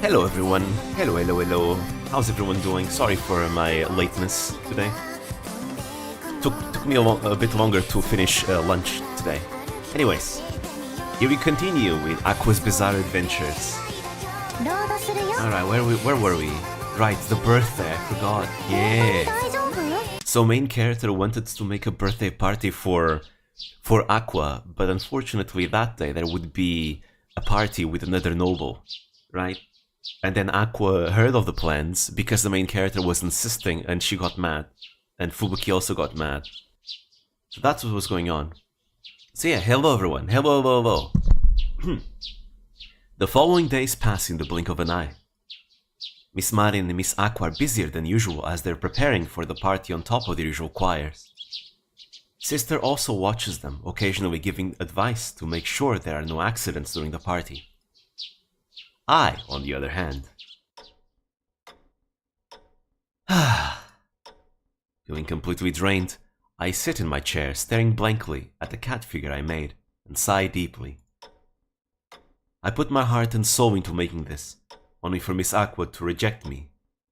Hello everyone, hello. How's everyone doing? Sorry for my lateness today. Took me a bit longer to finish lunch today. Anyways, here we continue with Aqua's Bizarre Adventures. Alright, where were we? Right, the birthday, I forgot. Yeah. So main character wanted to make a birthday party for Aqua, but unfortunately that day there would be a party with another noble, right? And then Aqua heard of the plans because the main character was insisting and she got mad. And Fubuki also got mad. So that's what was going on. So yeah, hello everyone. Hello. The following days pass in the blink of an eye. Miss Marin and Miss Aqua are busier than usual as they're preparing for the party on top of the usual choirs. Sister also watches them, occasionally giving advice to make sure there are no accidents during the party. I, on the other hand, feeling completely drained, I sit in my chair staring blankly at the cat figure I made and sigh deeply. I put my heart and soul into making this, only for Miss Aqua to reject me.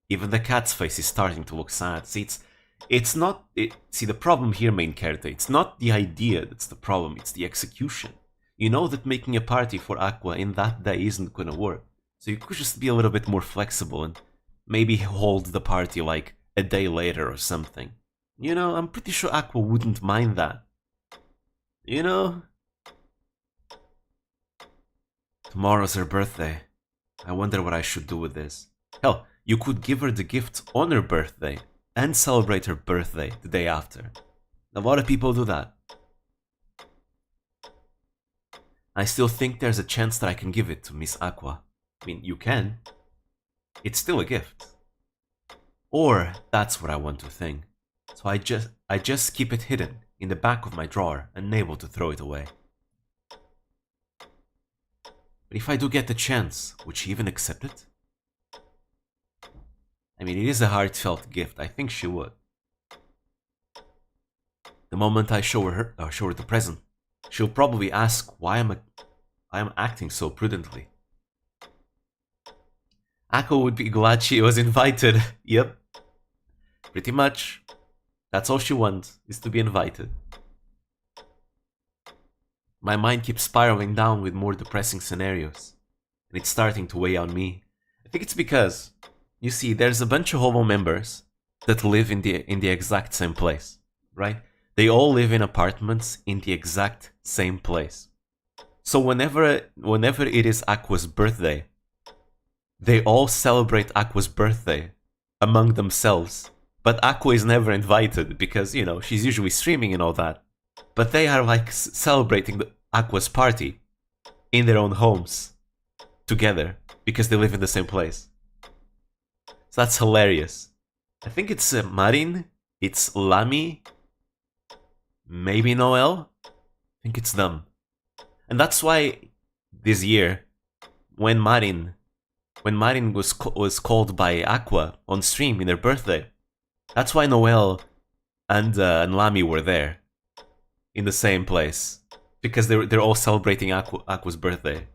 Even the cat's face is starting to look sad. See, see, the problem here, main character, it's not the idea that's the problem, it's the execution. You know that making a party for Aqua in that day isn't gonna work, so you could just be a little bit more flexible and maybe hold the party like a day later or something. You know, I'm pretty sure Aqua wouldn't mind that. You know? Tomorrow's her birthday. I wonder what I should do with this. Hell, you could give her the gift on her birthday and celebrate her birthday the day after. A lot of people do that. I still think there's a chance that I can give it to Miss Aqua. I mean, you can. It's still a gift. Or that's what I want to think. So I just keep it hidden in the back of my drawer, unable to throw it away. But if I do get the chance, would she even accept it? I mean, it is a heartfelt gift. I think she would. The moment I show her the present, she'll probably ask why I'm acting so prudently. Aqua would be glad she was invited. Yep. Pretty much. That's all she wants, is to be invited. My mind keeps spiraling down with more depressing scenarios, and it's starting to weigh on me. I think it's because, you see, there's a bunch of Hobo members that live in the exact same place, right? They all live in apartments in the exact same place. So whenever it is Aqua's birthday, they all celebrate Aqua's birthday among themselves. But Aqua is never invited because, you know, she's usually streaming and all that. But they are like celebrating Aqua's party in their own homes together because they live in the same place. So that's hilarious. I think it's Marin, it's Lami, maybe Noel. I think it's them. And that's why this year, when Marin was called by Aqua on stream in their birthday, that's why Noel and Lami were there in the same place, because they're all celebrating Aqua's birthday.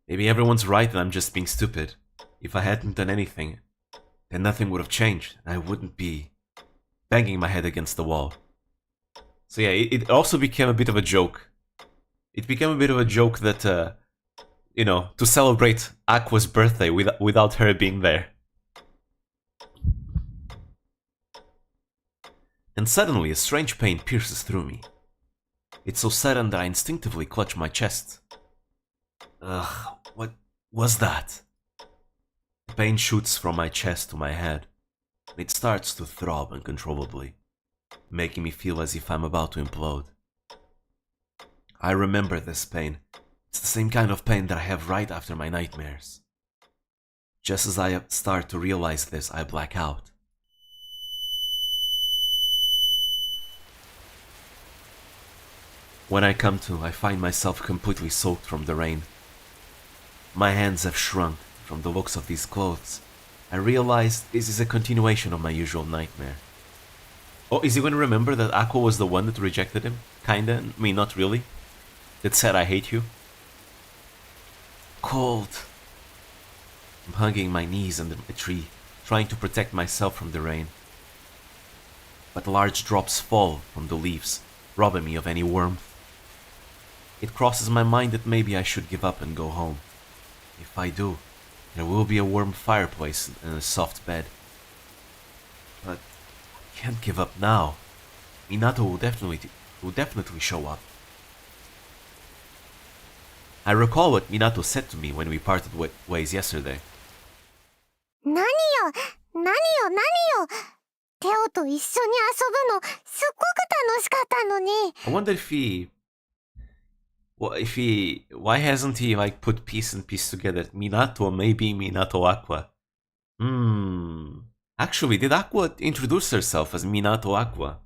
Maybe everyone's right and I'm just being stupid. If I hadn't done anything, then nothing would have changed. I wouldn't be banging my head against the wall. So yeah, it also became a bit of a joke. It became a bit of a joke that, you know, to celebrate Aqua's birthday without her being there. And suddenly a strange pain pierces through me. It's so sudden that I instinctively clutch my chest. Ugh, what was that? The pain shoots from my chest to my head, and it starts to throb uncontrollably, making me feel as if I'm about to implode. I remember this pain. It's the same kind of pain that I have right after my nightmares. Just as I start to realize this, I black out. When I come to, I find myself completely soaked from the rain. My hands have shrunk from the looks of these clothes. I realize this is a continuation of my usual nightmare. Oh, is he going to remember that Aqua was the one that rejected him? Kinda, I mean, not really. That said, I hate you. cold. I'm hugging my knees under a tree, trying to protect myself from the rain. But large drops fall from the leaves, robbing me of any warmth. It crosses my mind that maybe I should give up and go home. If I do, there will be a warm fireplace and a soft bed. But I can't give up now. Minato will definitely show up. I recall what Minato said to me when we parted ways yesterday. 何よ、何よ、何よ。テオと一緒に遊ぶの、すっごく楽しかったのに。I wonder why hasn't he like put piece and piece together? Minato or maybe Minato Aqua. Actually, did Aqua introduce herself as Minato Aqua?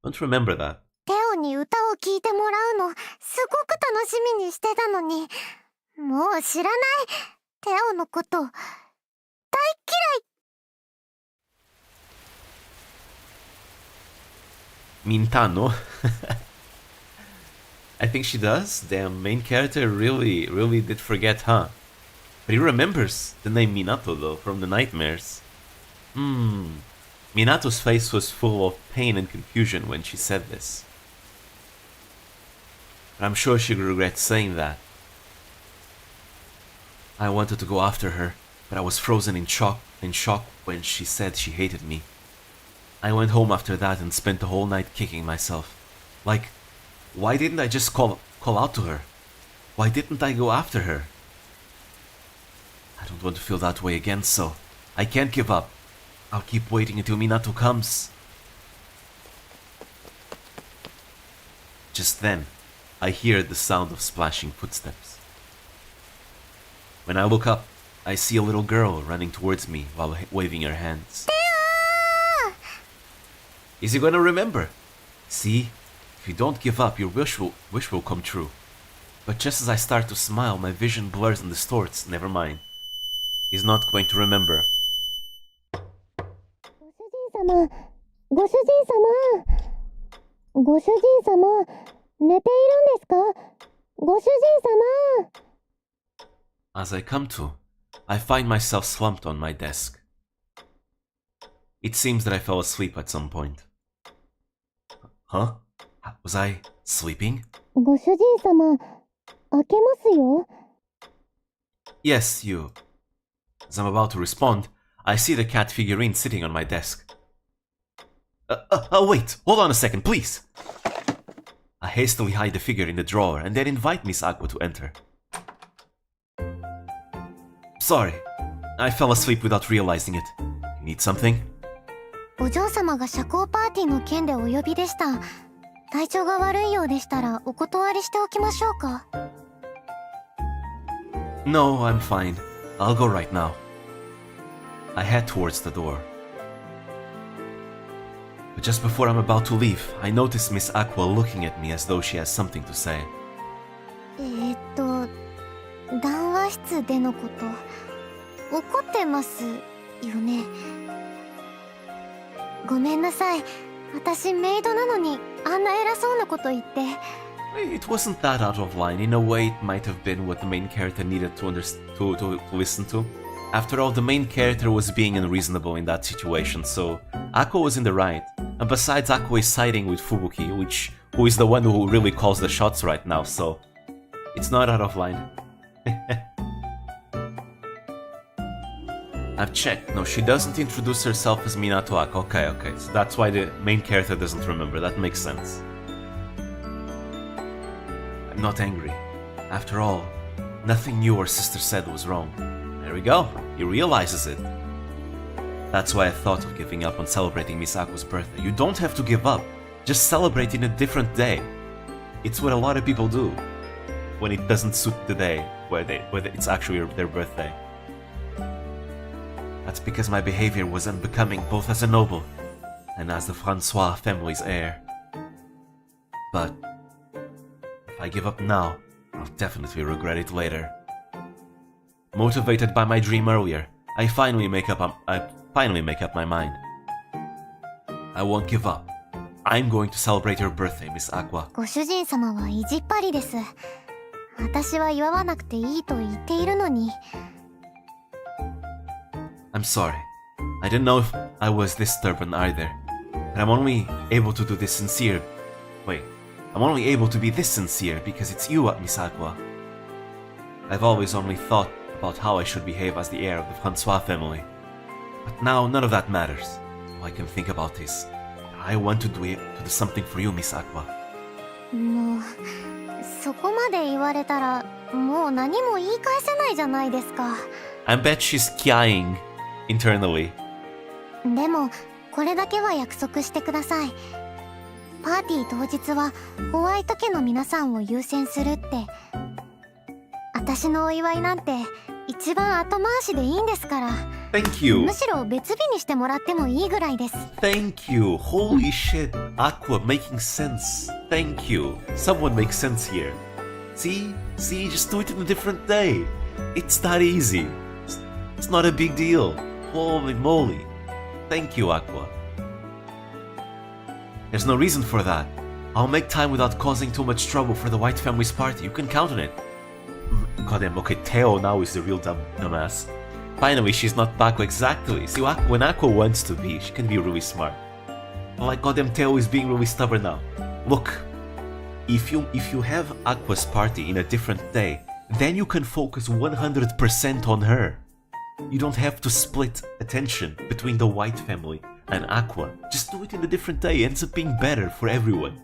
Don't remember that. テオに歌を聴いてもらうの、すごく楽しみにしてたのに。もう知らない。テオのこと、大嫌い。Mintano? I think she does. Damn, main character really did forget, huh? But he remembers the name Minato though, from the nightmares. Minato's face was full of pain and confusion when she said this. But I'm sure she regrets saying that. I wanted to go after her, but I was frozen in shock when she said she hated me. I went home after that and spent the whole night kicking myself. Like, why didn't I just call out to her? Why didn't I go after her? I don't want to feel that way again, so I can't give up. I'll keep waiting until Minato comes. Just then, I hear the sound of splashing footsteps. When I look up, I see a little girl running towards me while waving her hands. Is he gonna remember? See? If you don't give up, your wish will come true. But just as I start to smile, my vision blurs and distorts. Never mind. He's not going to remember. ご主人様、ご主人様、寝ているんですか？ご主人様。As I come to, I find myself slumped on my desk. It seems that I fell asleep at some point. Huh? Was I sleeping? ご主人様、開けますよ。Yes, you. As I'm about to respond, I see the cat figurine sitting on my desk. Wait, hold on a second, please. I hastily hide the figure in the drawer and then invite Miss Aqua to enter. Sorry, I fell asleep without realizing it. You need something? お嬢様が社交パーティーの件でお呼びでした。体調が悪いようでしたらお断りしておきましょうか。No, I'm fine. I'll go right now. I head towards the door. But just before I'm about to leave, I notice Miss Aqua looking at me as though she has something to say. 談話室でのこと、怒ってますよね。ごめんなさい。私メイドなのにあんな偉そうなこと言って。It wasn't that out of line. In a way, it might have been what the main character needed to listen to. After all, the main character was being unreasonable in that situation, so Aqua was in the right. And besides, Aqua is siding with Fubuki, who is the one who really calls the shots right now, so it's not out of line. I've checked. No, she doesn't introduce herself as Minato Aqua. Okay, so that's why the main character doesn't remember. That makes sense. I'm not angry. After all, nothing you or sister said was wrong. There we go. He realizes it. That's why I thought of giving up on celebrating Miss Aqua's birthday. You don't have to give up. Just celebrate in a different day. It's what a lot of people do when it doesn't suit the day where it's actually their birthday. That's because my behavior was unbecoming both as a noble and as the Francois family's heir. But if I give up now, I'll definitely regret it later. Motivated by my dream earlier, I finally make up my mind. I won't give up. I'm going to celebrate your birthday, Miss Aqua. ご主人様は意地っ張りです。私は祝わなくていいと言っているのに。I'm sorry. I didn't know if I was this stubborn either. And I'm only able to do this sincere. Wait. I'm only able to be this sincere because it's you, Miss Aqua. I've always only thought about how I should behave as the heir of the Francois family. But now none of that matters. All I can think about is I want to do something for you, Miss Aqua. もう、そこまで言われたら、もう何も言い返せないじゃないですか。I bet she's crying internally. でも、これだけは約束してください。パーティー当日はホワイト家の皆さんを優先するって。私のお祝いなんて一番後回しでいいんですから。Thank you. むしろ別日にしてもらってもいいぐらいです。Thank you. Holy shit. Aqua making sense. Thank you. Someone makes sense here. See? See? Just do it in a different day. It's that easy. It's not a big deal. Holy moly. Thank you, Aqua. There's no reason for that. I'll make time without causing too much trouble for the White family's party. You can count on it. Goddamn, okay, Teo now is the real dumbass. Finally, she's not back exactly. See, when Aqua wants to be, she can be really smart. Like, goddamn, Teo is being really stubborn now. Look, if you have Aqua's party in a different day, then you can focus 100% on her. You don't have to split attention between the White family and Aqua. Just do it in a different day. It ends up being better for everyone.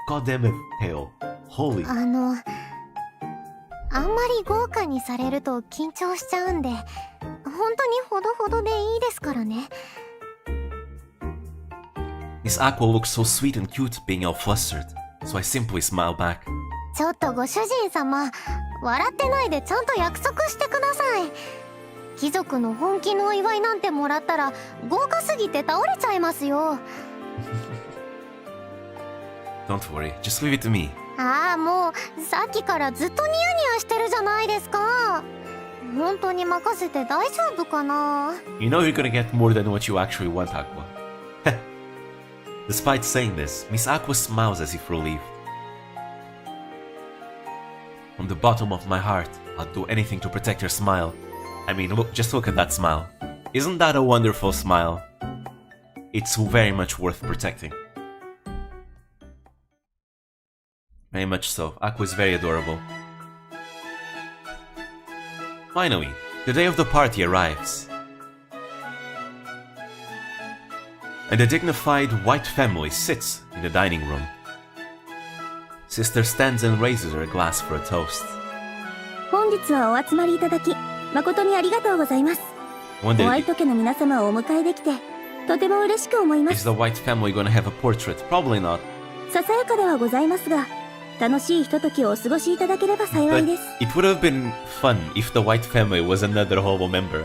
God damn it, Teo. Holy. あんまり豪華にされると緊張しちゃうんで、本当にほどほどでいいですからね。Miss Aqua looks so sweet and cute being all flustered, so I simply smile back. ちょっとご主人様、笑ってないでちゃんと約束してください。貴族の本気のお祝いなんてもらったら豪華すぎて倒れちゃいますよ。Don't worry, just leave it to me. ああ、もうさっきからずっとニヤニヤしてるじゃないですか。本当に任せて大丈夫かな。 You know you're gonna get more than what you actually want, Aqua. Despite saying this, Miss Aqua smiles as if relieved. From the bottom of my heart, I'll do anything to protect your smile. I mean, look, just look at that smile. Isn't that a wonderful smile? It's very much worth protecting. Very much so. Aqua is very adorable. Finally, the day of the party arrives. And the dignified White family sits in the dining room. Sister stands and raises her glass for a toast. 本日はお集まりいただき誠にありがとうございます。ホワイト家の皆様をお迎えできてとても嬉しく思います。 Is the White family gonna have a portrait? Probably not. ささやかではございますが、楽しいひとときをお過ごしいただければ幸いです。 It would have been fun if the White family was another Hollow member.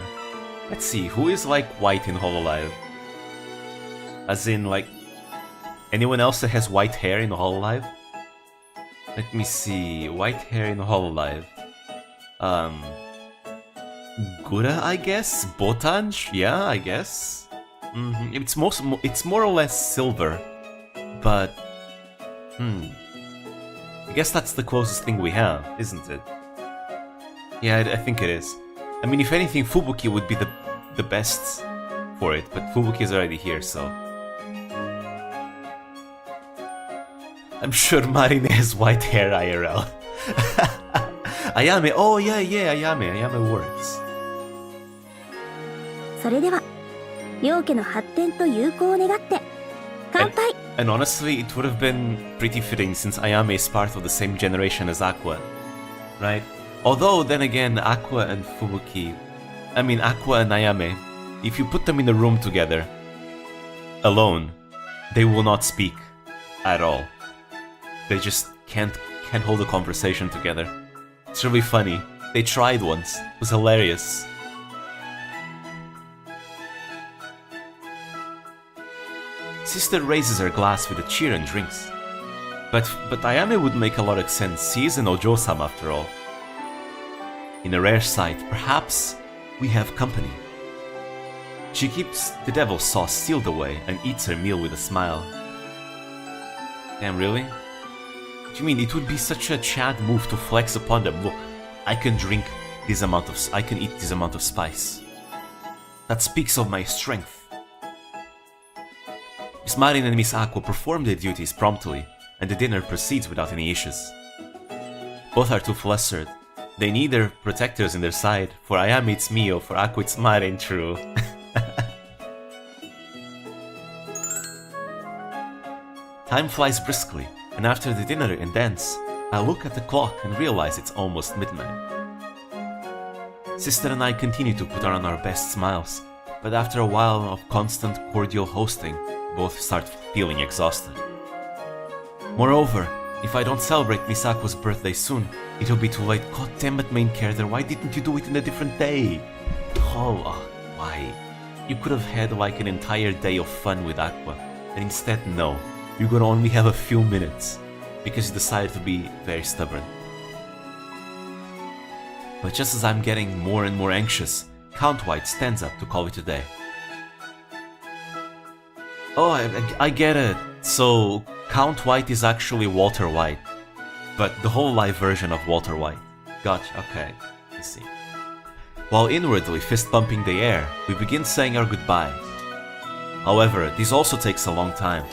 Let's see, who is like White in Hololive? As in, like, anyone else that has white hair in Hololive? Let me see, white hair in Hololive. Gura, I guess? Botanj? Yeah, I guess. It's more or less silver, but I guess that's the closest thing we have, isn't it? Yeah, I think it is. I mean, if anything, Fubuki would be the best for it, but Fubuki is already here, so I'm sure Marine has white hair IRL. Ayame, oh yeah, Ayame works. それでは両家の発展と友好を願って乾杯。 And honestly, it would have been pretty fitting since Ayame is part of the same generation as Aqua, right? Although, then again, Aqua and Fubuki, Aqua and Ayame, if you put them in a room together, alone, they will not speak at all. They just can't hold a conversation together. It's really funny. They tried once. It was hilarious. Sister raises her glass with a cheer and drinks. But Ayame would make a lot of sense. He is an Ojo-sama after all. In a rare sight, perhaps we have company. She keeps the devil's sauce sealed away and eats her meal with a smile. Damn, really? do you mean it would be such a Chad move to flex upon them? Look, I can eat this amount of spice. That speaks of my strength. Miss Marin and Miss Aqua perform their duties promptly, and the dinner proceeds without any issues. Both are too flustered. They need their protectors in their side. For Ayame it's Mio, for Aqua it's Marin, true. Time flies briskly, and after the dinner and dance, I look at the clock and realize it's almost midnight. Sister and I continue to put on our best smiles, but after a while of constant cordial hosting, both start feeling exhausted. Moreover, if I don't celebrate Miss Aqua's birthday soon, it'll be too late. God damn it, main character, why didn't you do it in a different day? Why? You could have had like an entire day of fun with Aqua, and instead no, you're gonna only have a few minutes, because you decided to be very stubborn. But just as I'm getting more and more anxious, Count White stands up to call it a day. Oh, I get it. So, Count White is actually Walter White, but the whole live version of Walter White. Gotcha, okay, I see. While inwardly fist-pumping the air, we begin saying our goodbyes. However, this also takes a long time.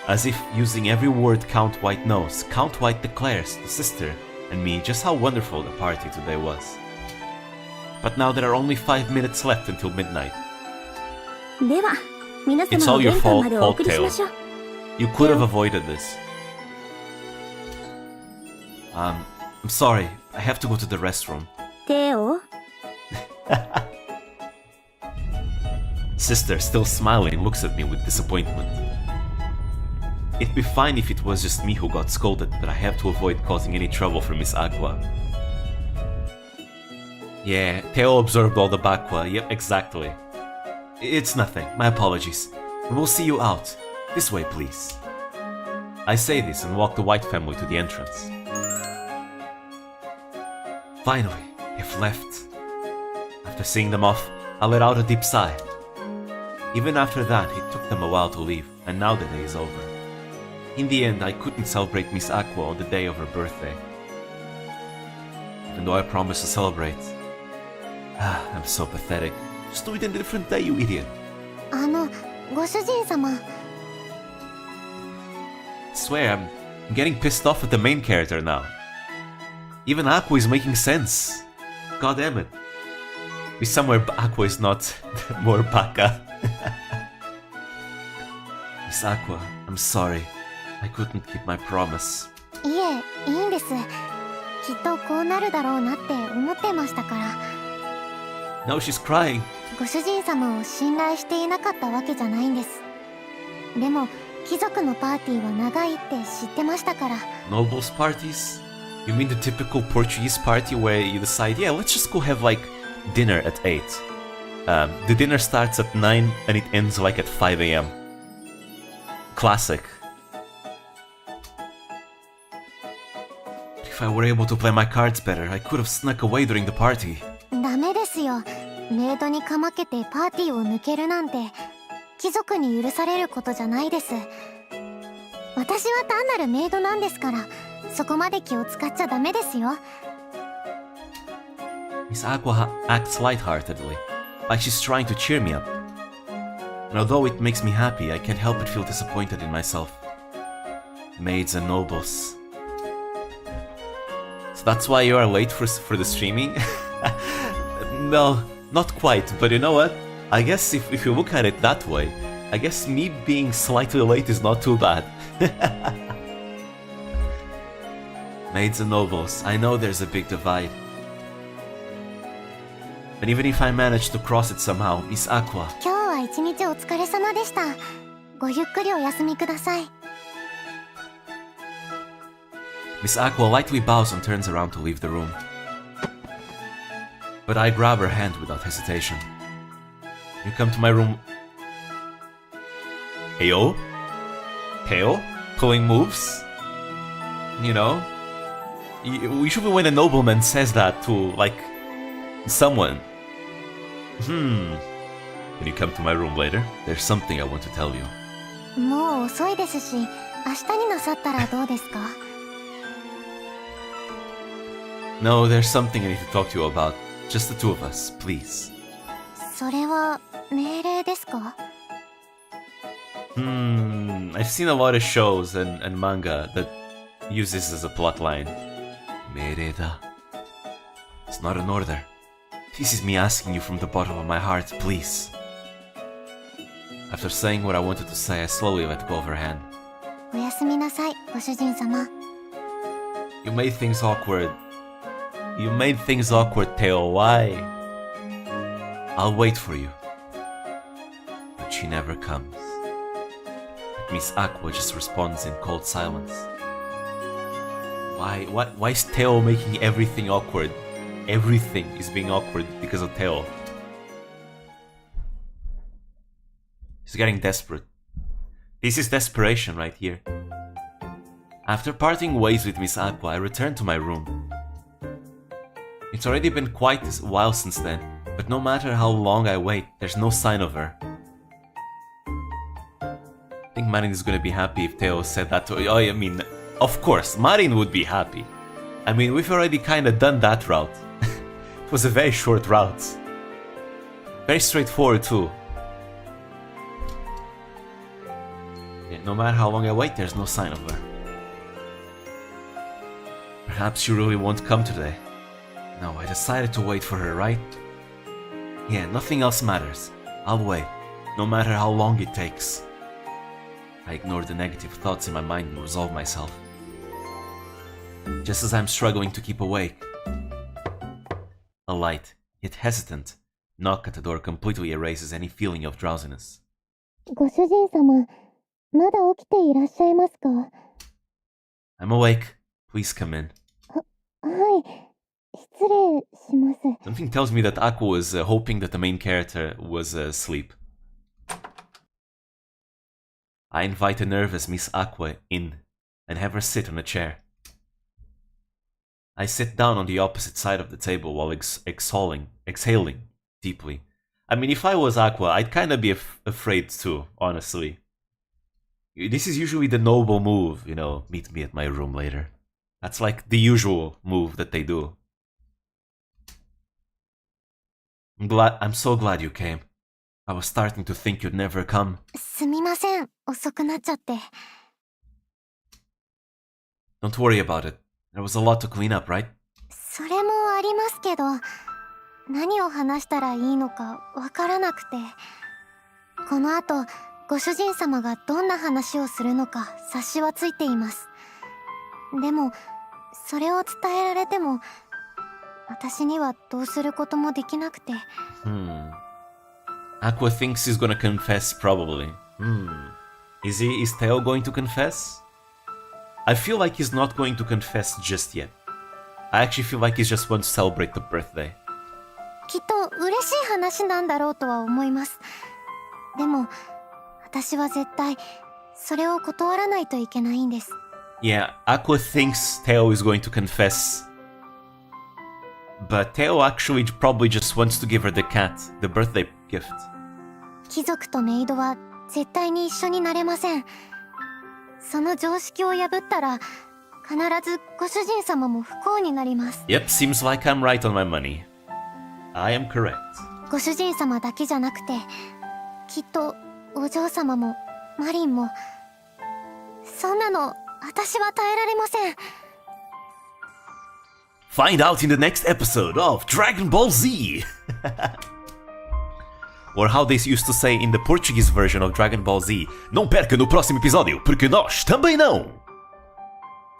As if using every word Count White knows, Count White declares to Sister and me just how wonderful the party today was. But now there are only 5 minutes left until midnight. It's all your fault, Tail. You could have avoided this. I'm sorry, I have to go to the restroom. Teo? Sister, still smiling, looks at me with disappointment. It'd be fine if it was just me who got scolded, but I have to avoid causing any trouble for Miss Aqua. Yeah, Teo absorbed all the Bakwa, yep, exactly. It's nothing, my apologies. We'll see you out. This way, please. I say this and walk the White family to the entrance. Finally, they've left. After seeing them off, I let out a deep sigh. Even after that, it took them a while to leave, and now the day is over. In the end, I couldn't celebrate Miss Aqua on the day of her birthday. Even though I promised to celebrate. I'm so pathetic. Just do it in a different day, you idiot. ご主人様。 Swear, I'm getting pissed off at the main character now. Even Aqua is making sense. God damn it. Maybe somewhere Aqua is not more baka. Miss Aqua, I'm sorry. I couldn't keep my promise. いえ、いいんです。きっとこうなるだろうなって思ってましたから。 Now she's crying. ご主人様を信頼していなかったわけじゃないんです。でも、貴族のパーティーは長いって知ってましたから。 Nobles parties? You mean the typical Portuguese party where you decide, yeah, let's just go have like dinner at 8. The dinner starts at 9 and it ends like at 5 a.m. Classic. If I were able to play my cards better, I could have snuck away during the party. ダメですよ。メイドにかまけてパーティーを抜けるなんて貴族に許されることじゃないです。私は単なるメイドなんですから、そこまで気を使っちゃダメですよ。 Miss Aqua acts lightheartedly, like she's trying to cheer me up. And although it makes me happy, I can't help but feel disappointed in myself. Maids and nobles. So that's why you are late for the streaming? No, not quite, but you know what? I guess if you look at it that way, I guess me being slightly late is not too bad. Maids and nobles, I know there's a big divide. But even if I manage to cross it somehow, Miss Aqua... 今日は一日お疲れ様でした。ごゆっくりお休みください。 Miss Aqua lightly bows and turns around to leave the room. But I grab her hand without hesitation. You come to my room... Heyo? Heyo? Pulling moves? You know? Usually when a nobleman says that to, like, someone... Can you come to my room later? There's something I want to tell you. もう遅いですし、明日になさったらどうですか？ No, there's something I need to talk to you about. Just the two of us, please. それは命令ですか？ I've seen a lot of shows and manga that use this as a plotline. 命令だ. It's not an order. This is me asking you from the bottom of my heart, please. After saying what I wanted to say, I slowly let go of her hand. おやすみなさい、ご主人様。 You made things awkward. You made things awkward, Teo. Why? I'll wait for you. But she never comes. Miss Aqua just responds in cold silence. Why is Teo making everything awkward? Everything is being awkward because of Teo. She's getting desperate. This is desperation right here. After parting ways with Miss Aqua, I returned to my room. It's already been quite a while since then, but no matter how long I wait, there's no sign of her. I think Marin is gonna be happy if Teo said that to her. Oh, I mean, of course, Marin would be happy. I mean, we've already kinda done that route. It was a very short route. Very straightforward too. Yeah, no matter how long I wait, there's no sign of her. Perhaps she really won't come today. No, I decided to wait for her, right? Yeah, nothing else matters. I'll wait, no matter how long it takes. I ignored the negative thoughts in my mind and resolved myself. Just as I'm struggling to keep awake, a light, yet hesitant, knock at the door completely erases any feeling of drowsiness. ご主人様、まだ起きていらっしゃいますか？ I'm awake. Please come in. はい、失礼します。 Something tells me that Aqua was hoping that the main character was asleep. I invite a nervous Miss Aqua in and have her sit on a chair. I sit down on the opposite side of the table while exhaling deeply. I mean, if I was Aqua, I'd kinda be afraid too, honestly. This is usually the noble move, you know, meet me at my room later. That's like the usual move that they do. I'm so glad you came. I was starting to think you'd never come. すみません、遅くなっちゃって。 Don't worry about it. There was a lot to clean up, right? それもありますけど、何を話したらいいのかわからなくて。この後、ご主人様がどんな話をするのか察しはついています。でも、それを伝えられても、私にはどうすることもできなくて。Aqua thinks he's gonna confess, probably. Is Teo going to confess? I feel like he's not going to confess just yet. I actually feel like he just wants to celebrate the birthday. きっと嬉しい話なんだろうとは思います。でも、私は絶対それを断らないといけないんです。Yeah, Aqua thinks Teo is going to confess. But Teo actually probably just wants to give her the cat, the birthday gift. 貴族とメイドは絶対に一緒になれません。その常識を破ったら、必ずご主人様も不幸になります。Yep, seems like I'm right on my money. I am correct. ご主人様だけじゃなくて、きっとお嬢様もマリンも、そんなの私は耐えられません。Find out in the next episode of Dragon Ball Z! Or how they used to say in the Portuguese version of Dragon Ball Z, não perca no próximo episódio, porque nós também não!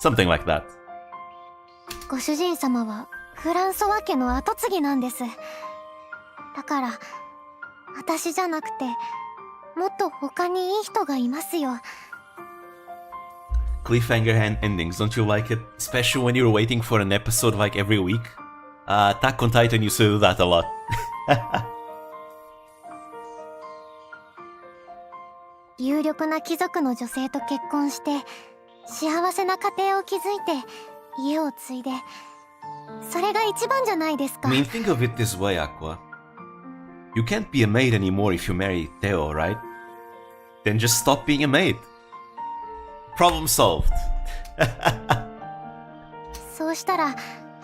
Something like that. ご主人様はフランソワ家の跡継ぎなんです。だから、私じゃなくて、もっと他にいい人がいますよ。Cliffhanger endings, don't you like it? Especially when you're waiting for an episode like every week? Attack on Titan used to do that a lot. 有力な貴族の女性と結婚して、幸せな家庭を築いて、家を継いで、それが一番じゃないですか。I mean, think of it this way, Aqua. You can't be a maid anymore if you marry Teo, right? Then just stop being a maid. Problem solved. そうしたら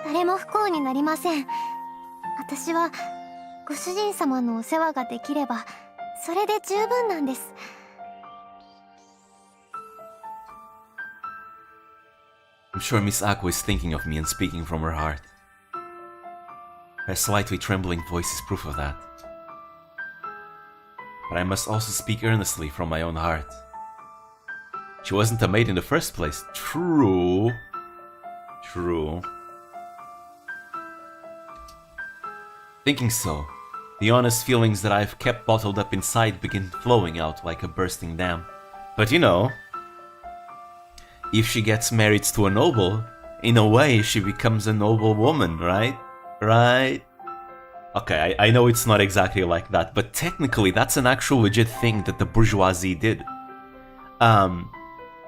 誰も不幸になりません。私はご主人様のお世話ができればそれで十分なんです。I'm sure Miss Aqua is thinking of me and speaking from her heart. Her slightly trembling voice is proof of that. But I must also speak earnestly from my own heart. She wasn't a maid in the first place. True. True. Thinking so, the honest feelings that I've kept bottled up inside begin flowing out like a bursting dam. But you know, if she gets married to a noble, in a way she becomes a noble woman, right? Right? Okay, I know it's not exactly like that, but technically that's an actual legit thing that the bourgeoisie did.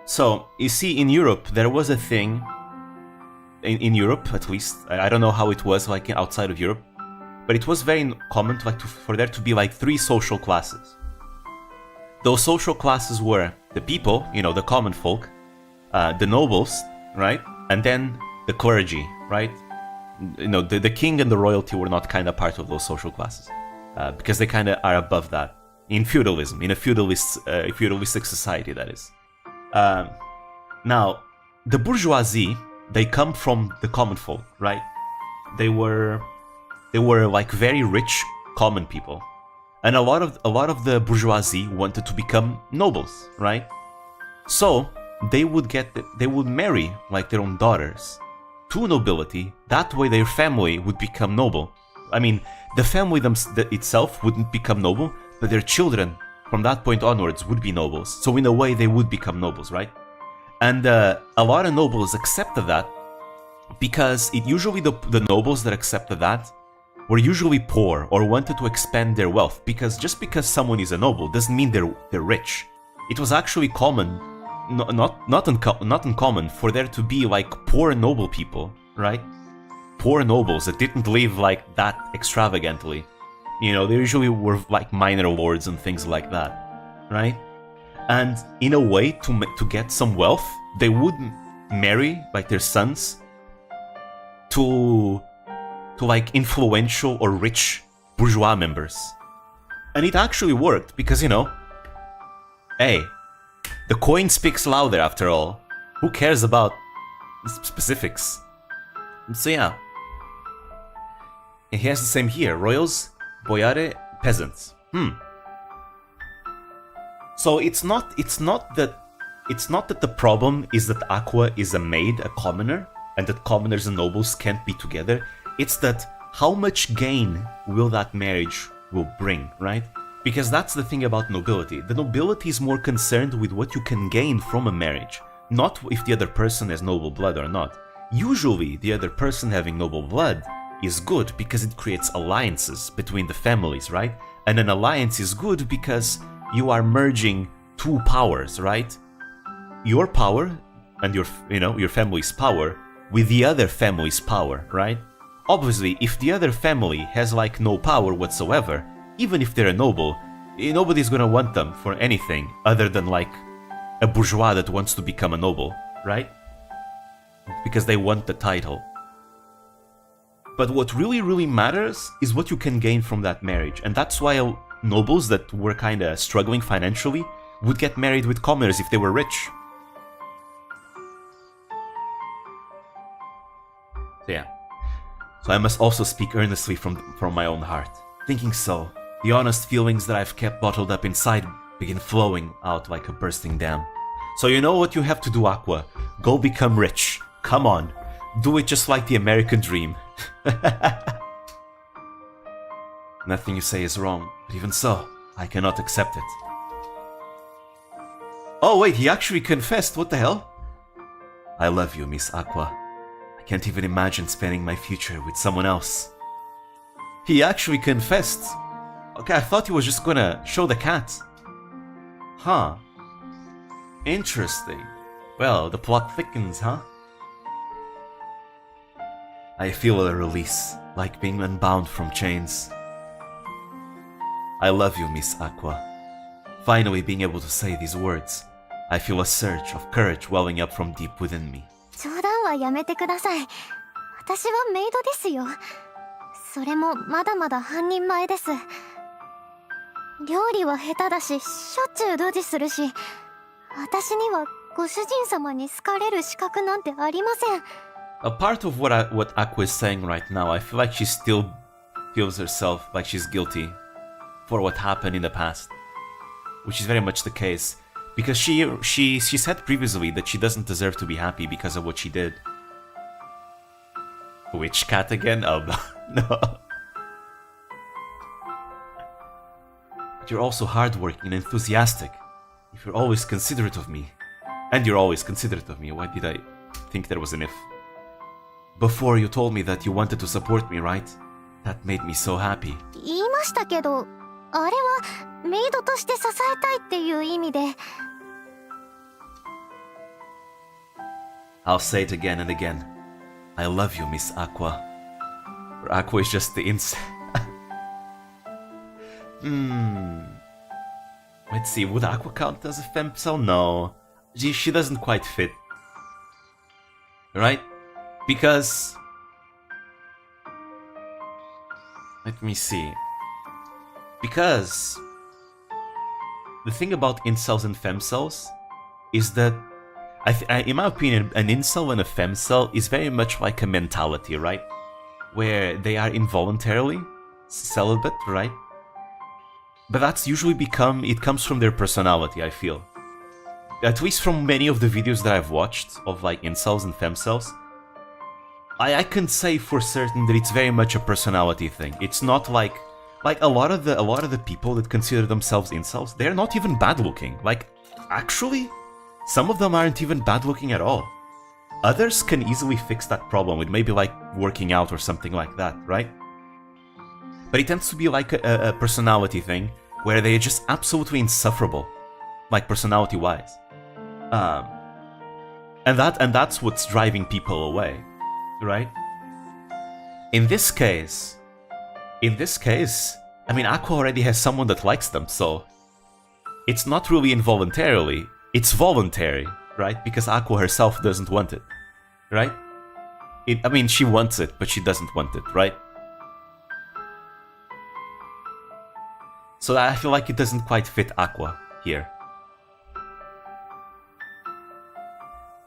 So, you see, in Europe, there was a thing, in Europe at least, I don't know how it was like outside of Europe, but it was very common for there to be like 3 social classes. Those social classes were the people, you know, the common folk, the nobles, right? And then the clergy, right? You know, the king and the royalty were not kind of part of those social classes, because they kind of are above that in feudalism, in a feudalistic society, that is. Now, the bourgeoisie, they come from the common folk, right? They were like very rich common people, and a lot of the bourgeoisie wanted to become nobles, right? So they would marry like their own daughters to nobility. That way their family would become noble. I mean, the family itself wouldn't become noble, but their children from that point onwards would be nobles. So in a way they would become nobles, right? And a lot of nobles accepted that, because usually the nobles that accepted that were usually poor or wanted to expand their wealth, because just because someone is a noble doesn't mean they're rich. It was actually common, not uncommon, for there to be like poor noble people, right? Poor nobles that didn't live like that extravagantly. You know, they usually were like minor lords and things like that, right? And in a way, to get some wealth, they would marry like their sons to like influential or rich bourgeois members. And it actually worked, because, you know, hey, the coin speaks louder after all. Who cares about specifics? So yeah. And he has the same here. Royals, boyare, peasants. So it's not that the problem is that Aqua is a maid, a commoner, and that commoners and nobles can't be together. It's that how much gain will that marriage will bring, right? Because that's the thing about nobility. The nobility is more concerned with what you can gain from a marriage, not if the other person has noble blood or not. Usually, the other person having noble blood is good because it creates alliances between the families, right? And an alliance is good because you are merging 2 powers, right? Your power and your family's power with the other family's power, right? Obviously, if the other family has like no power whatsoever, even if they're a noble, nobody's gonna want them for anything other than like a bourgeois that wants to become a noble, right? Because they want the title. But what really, really matters is what you can gain from that marriage. And that's why nobles that were kind of struggling financially would get married with commoners if they were rich. So yeah. So I must also speak earnestly from my own heart. Thinking so, the honest feelings that I've kept bottled up inside begin flowing out like a bursting dam. So you know what you have to do, Aqua? Go become rich. Come on. Do it just like the American dream. Nothing you say is wrong, but even so, I cannot accept it. Oh wait, he actually confessed, what the hell? I love you, Miss Aqua. I can't even imagine spending my future with someone else. He actually confessed. Okay, I thought he was just gonna show the cat. Huh. Interesting. Well, the plot thickens, huh? I feel a release, like being unbound from chains. I love you, Miss Aqua. Finally being able to say these words. I feel a surge of courage welling up from deep within me. 冗談はやめてください。私はメイドですよ。それもまだまだ半人前です。料理は下手だし、しょっちゅうドジするし、私にはご主人様に好かれる資格なんてありません。A part of what Aqua is saying right now, I feel like she still feels herself like she's guilty for what happened in the past, which is very much the case, because she said previously that she doesn't deserve to be happy because of what she did. Witch cat again? Oh no. No. But you're also hardworking and enthusiastic. If you're always considerate of me. And you're always considerate of me. Why did I think there was an if? Before you told me that you wanted to support me, right? That made me so happy. 言いましたけど、あれはメイドとして支えたいっていう意味で。I'll say it again and again. I love you, Miss Aqua. Or Aqua is just the Let's see, would Aqua count as a femcel? No. She doesn't quite fit. Right? Because... Let me see. Because... The thing about incels and femcels is that, in my opinion, an incel and a femcel is very much like a mentality, right? Where they are involuntarily celibate, right? But that's usually it comes from their personality, I feel. At least from many of the videos that I've watched of like incels and femcels, I can say for certain that it's very much a personality thing. It's not like a lot of the people that consider themselves incels, they're not even bad looking. Like, actually, some of them aren't even bad looking at all. Others can easily fix that problem with maybe like working out or something like that, right? But it tends to be like a personality thing where they're just absolutely insufferable, like personality-wise. And that's what's driving people away, right? In this case, I mean, Aqua already has someone that likes them, so it's not really involuntarily, it's voluntary, right? Because Aqua herself doesn't want it, right? I mean, she wants it, but she doesn't want it, right? So I feel like it doesn't quite fit Aqua here.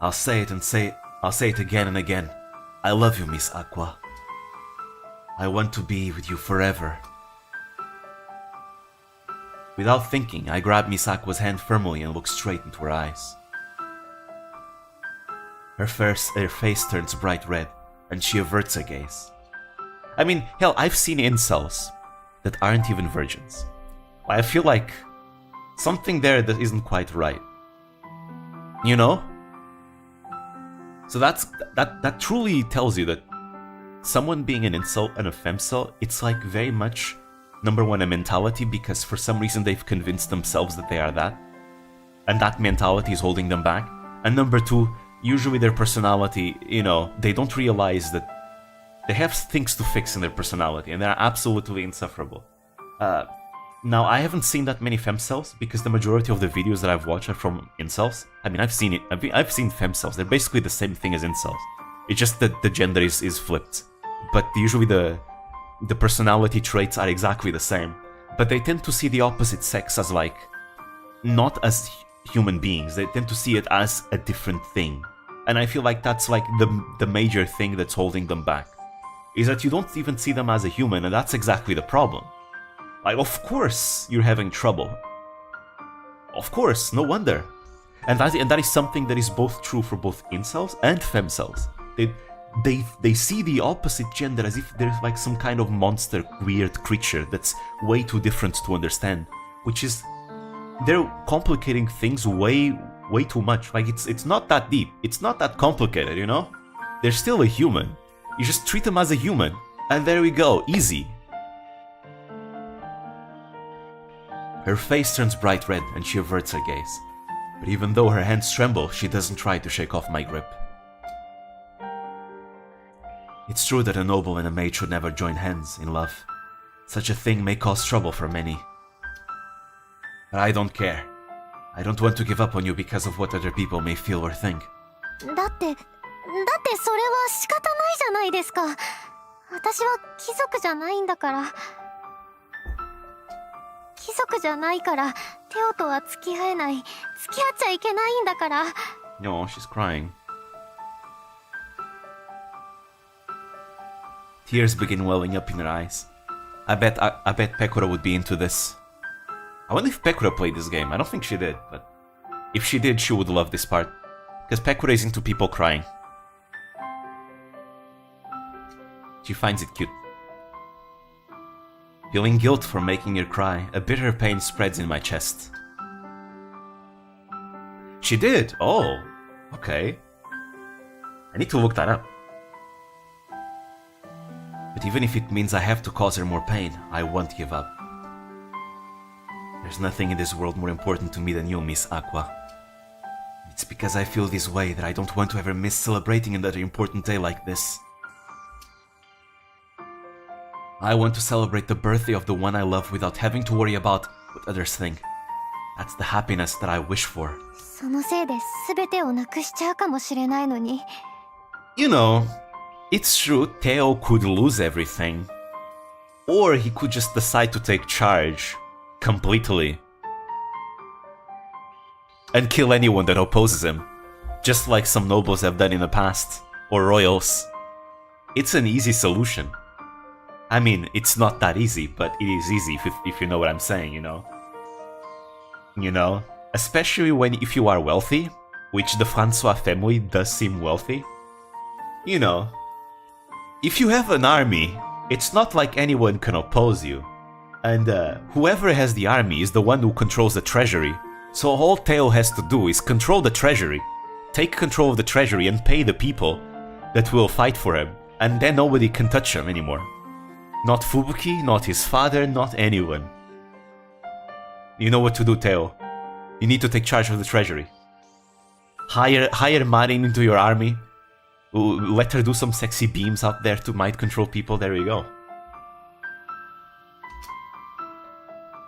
I'll say it again and again. I love you, Miss Aqua. I want to be with you forever. Without thinking, I grab Miss Aqua's hand firmly and look straight into her eyes. Her face turns bright red, and she averts her gaze. I mean, hell, I've seen incels that aren't even virgins. I feel like something there that isn't quite right. You know? So that truly tells you that someone being an incel and a femcel, it's like very much, number one, a mentality, because for some reason they've convinced themselves that they are that, and that mentality is holding them back. And number two, usually their personality, you know, they don't realize that they have things to fix in their personality, and they're absolutely insufferable. Now, I haven't seen that many femcels, because the majority of the videos that I've watched are from incels. I mean, I've seen femcels. They're basically the same thing as incels. It's just that the gender is flipped. But usually the personality traits are exactly the same. But they tend to see the opposite sex as like, not as human beings. They tend to see it as a different thing. And I feel like that's like the major thing that's holding them back. Is that you don't even see them as a human, and that's exactly the problem. Like, of course you're having trouble. Of course, no wonder. And that is something that is both true for both incels and femcels. They see the opposite gender as if there's like some kind of monster, weird creature that's way too different to understand. Which is, they're complicating things way too much. Like, it's not that deep. It's not that complicated, you know? They're still a human. You just treat them as a human. And there we go, easy. Her face turns bright red and she averts her gaze. But even though her hands tremble, she doesn't try to shake off my grip. It's true that a noble and a mage should never join hands in love. Such a thing may cause trouble for many. But I don't care. I don't want to give up on you because of what other people may feel or think. だってそれは仕方ないじゃないですか。私は貴族じゃないんだから。貴族じゃないからテオとは付き合えない、付き合っちゃいけないんだから。 No, she's crying. Tears begin welling up in her eyes. I bet Pekora would be into this. I wonder if Pekora played this game. I don't think she did, but if she did, she would love this part. Because Pekora is into people crying. She finds it cute. Feeling guilt for making her cry, a bitter pain spreads in my chest. She did? Oh, okay. I need to look that up. But even if it means I have to cause her more pain, I won't give up. There's nothing in this world more important to me than you, Miss Aqua. It's because I feel this way that I don't want to ever miss celebrating another important day like this. I want to celebrate the birthday of the one I love without having to worry about what others think. That's the happiness that I wish for. そのせいで全てをなくしちゃうかもしれないのに。You know, it's true, Teo could lose everything. Or he could just decide to take charge completely. And kill anyone that opposes him. Just like some nobles have done in the past. Or royals. It's an easy solution. I mean, it's not that easy, but it is easy if you know what I'm saying, you know? You know? Especially if you are wealthy, which the Francois family does seem wealthy. You know, if you have an army, it's not like anyone can oppose you. And whoever has the army is the one who controls the treasury. So all Teo has to do is control the treasury, take control of the treasury and pay the people that will fight for him. And then nobody can touch him anymore. Not Fubuki, not his father, not anyone. You know what to do, Teo. You need to take charge of the treasury. Hire Marin into your army. Let her do some sexy beams out there to mind control people. There you go.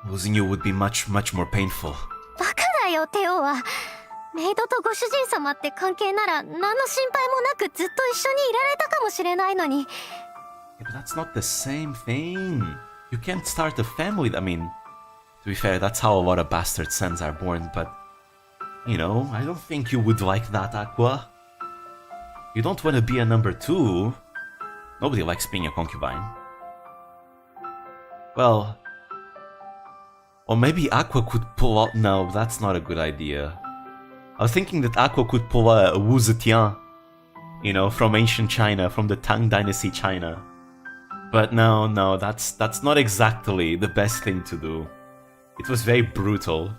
Losing you would be much, much more painful. バカだよ、テオは。メイドとご主人様って関係なら何の心配もなくずっと一緒にいられたかもしれないのに。Yeah, but that's not the same thing. You can't start a family. I mean, to be fair, that's how a lot of bastard sons are born, but... You know, I don't think you would like that, Aqua. You don't want to be a number 2. Nobody likes being a concubine. Well... Or maybe Aqua could pull out... No, that's not a good idea. I was thinking that Aqua could pull a Wu Zetian. You know, from ancient China, from the Tang Dynasty China. But no, that's not exactly the best thing to do. It was very brutal.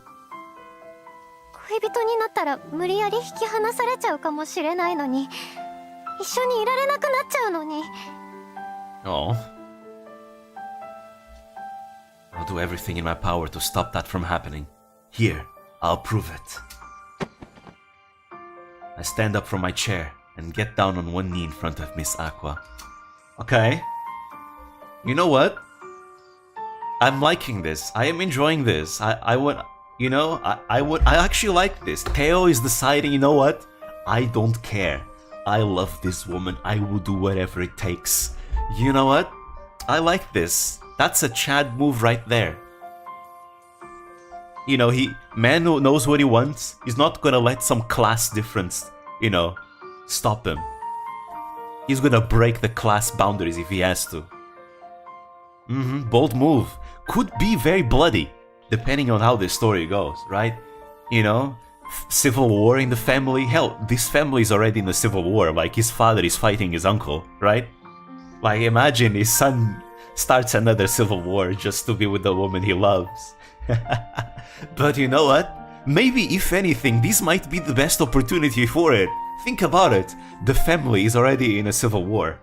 恋人になったら無理やり引き離されちゃうかもしれないのに、一緒にいられなくなっちゃうのに。Oh. I'll do everything in my power to stop that from happening. Here, I'll prove it. I stand up from my chair and get down on one knee in front of Miss Aqua. Okay. You know what? I'm liking this. I am enjoying this. I would, you know, I actually like this. Teo is deciding, you know what? I don't care. I love this woman. I will do whatever it takes. You know what? I like this. That's a Chad move right there. You know, man who knows what he wants, he's not gonna let some class difference, you know, stop him. He's gonna break the class boundaries if he has to. Bold move. Could be very bloody, depending on how this story goes, right? You know, civil war in the family. Hell, this family is already in a civil war. Like, his father is fighting his uncle, right? Like, imagine his son starts another civil war just to be with the woman he loves. But you know what? Maybe, if anything, this might be the best opportunity for it. Think about it. The family is already in a civil war.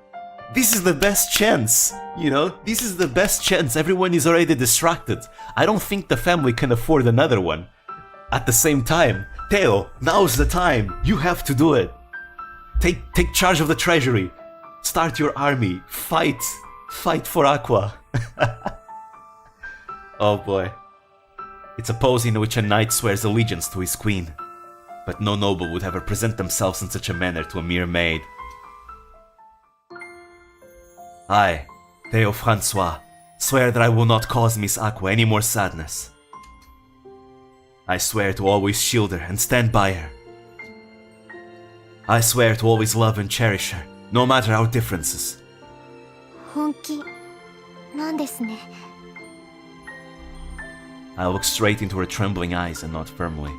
This is the best chance, you know? This is the best chance. Everyone is already distracted. I don't think the family can afford another one. At the same time, Teo, now's the time. You have to do it. Take charge of the treasury. Start your army. Fight for Aqua. Oh boy. It's a pose in which a knight swears allegiance to his queen. But no noble would ever present themselves in such a manner to a mere maid. I, Theo Francois, swear that I will not cause Miss Aqua any more sadness. I swear to always shield her and stand by her. I swear to always love and cherish her, no matter our differences. 本気なんですね。 I look straight into her trembling eyes and nod firmly.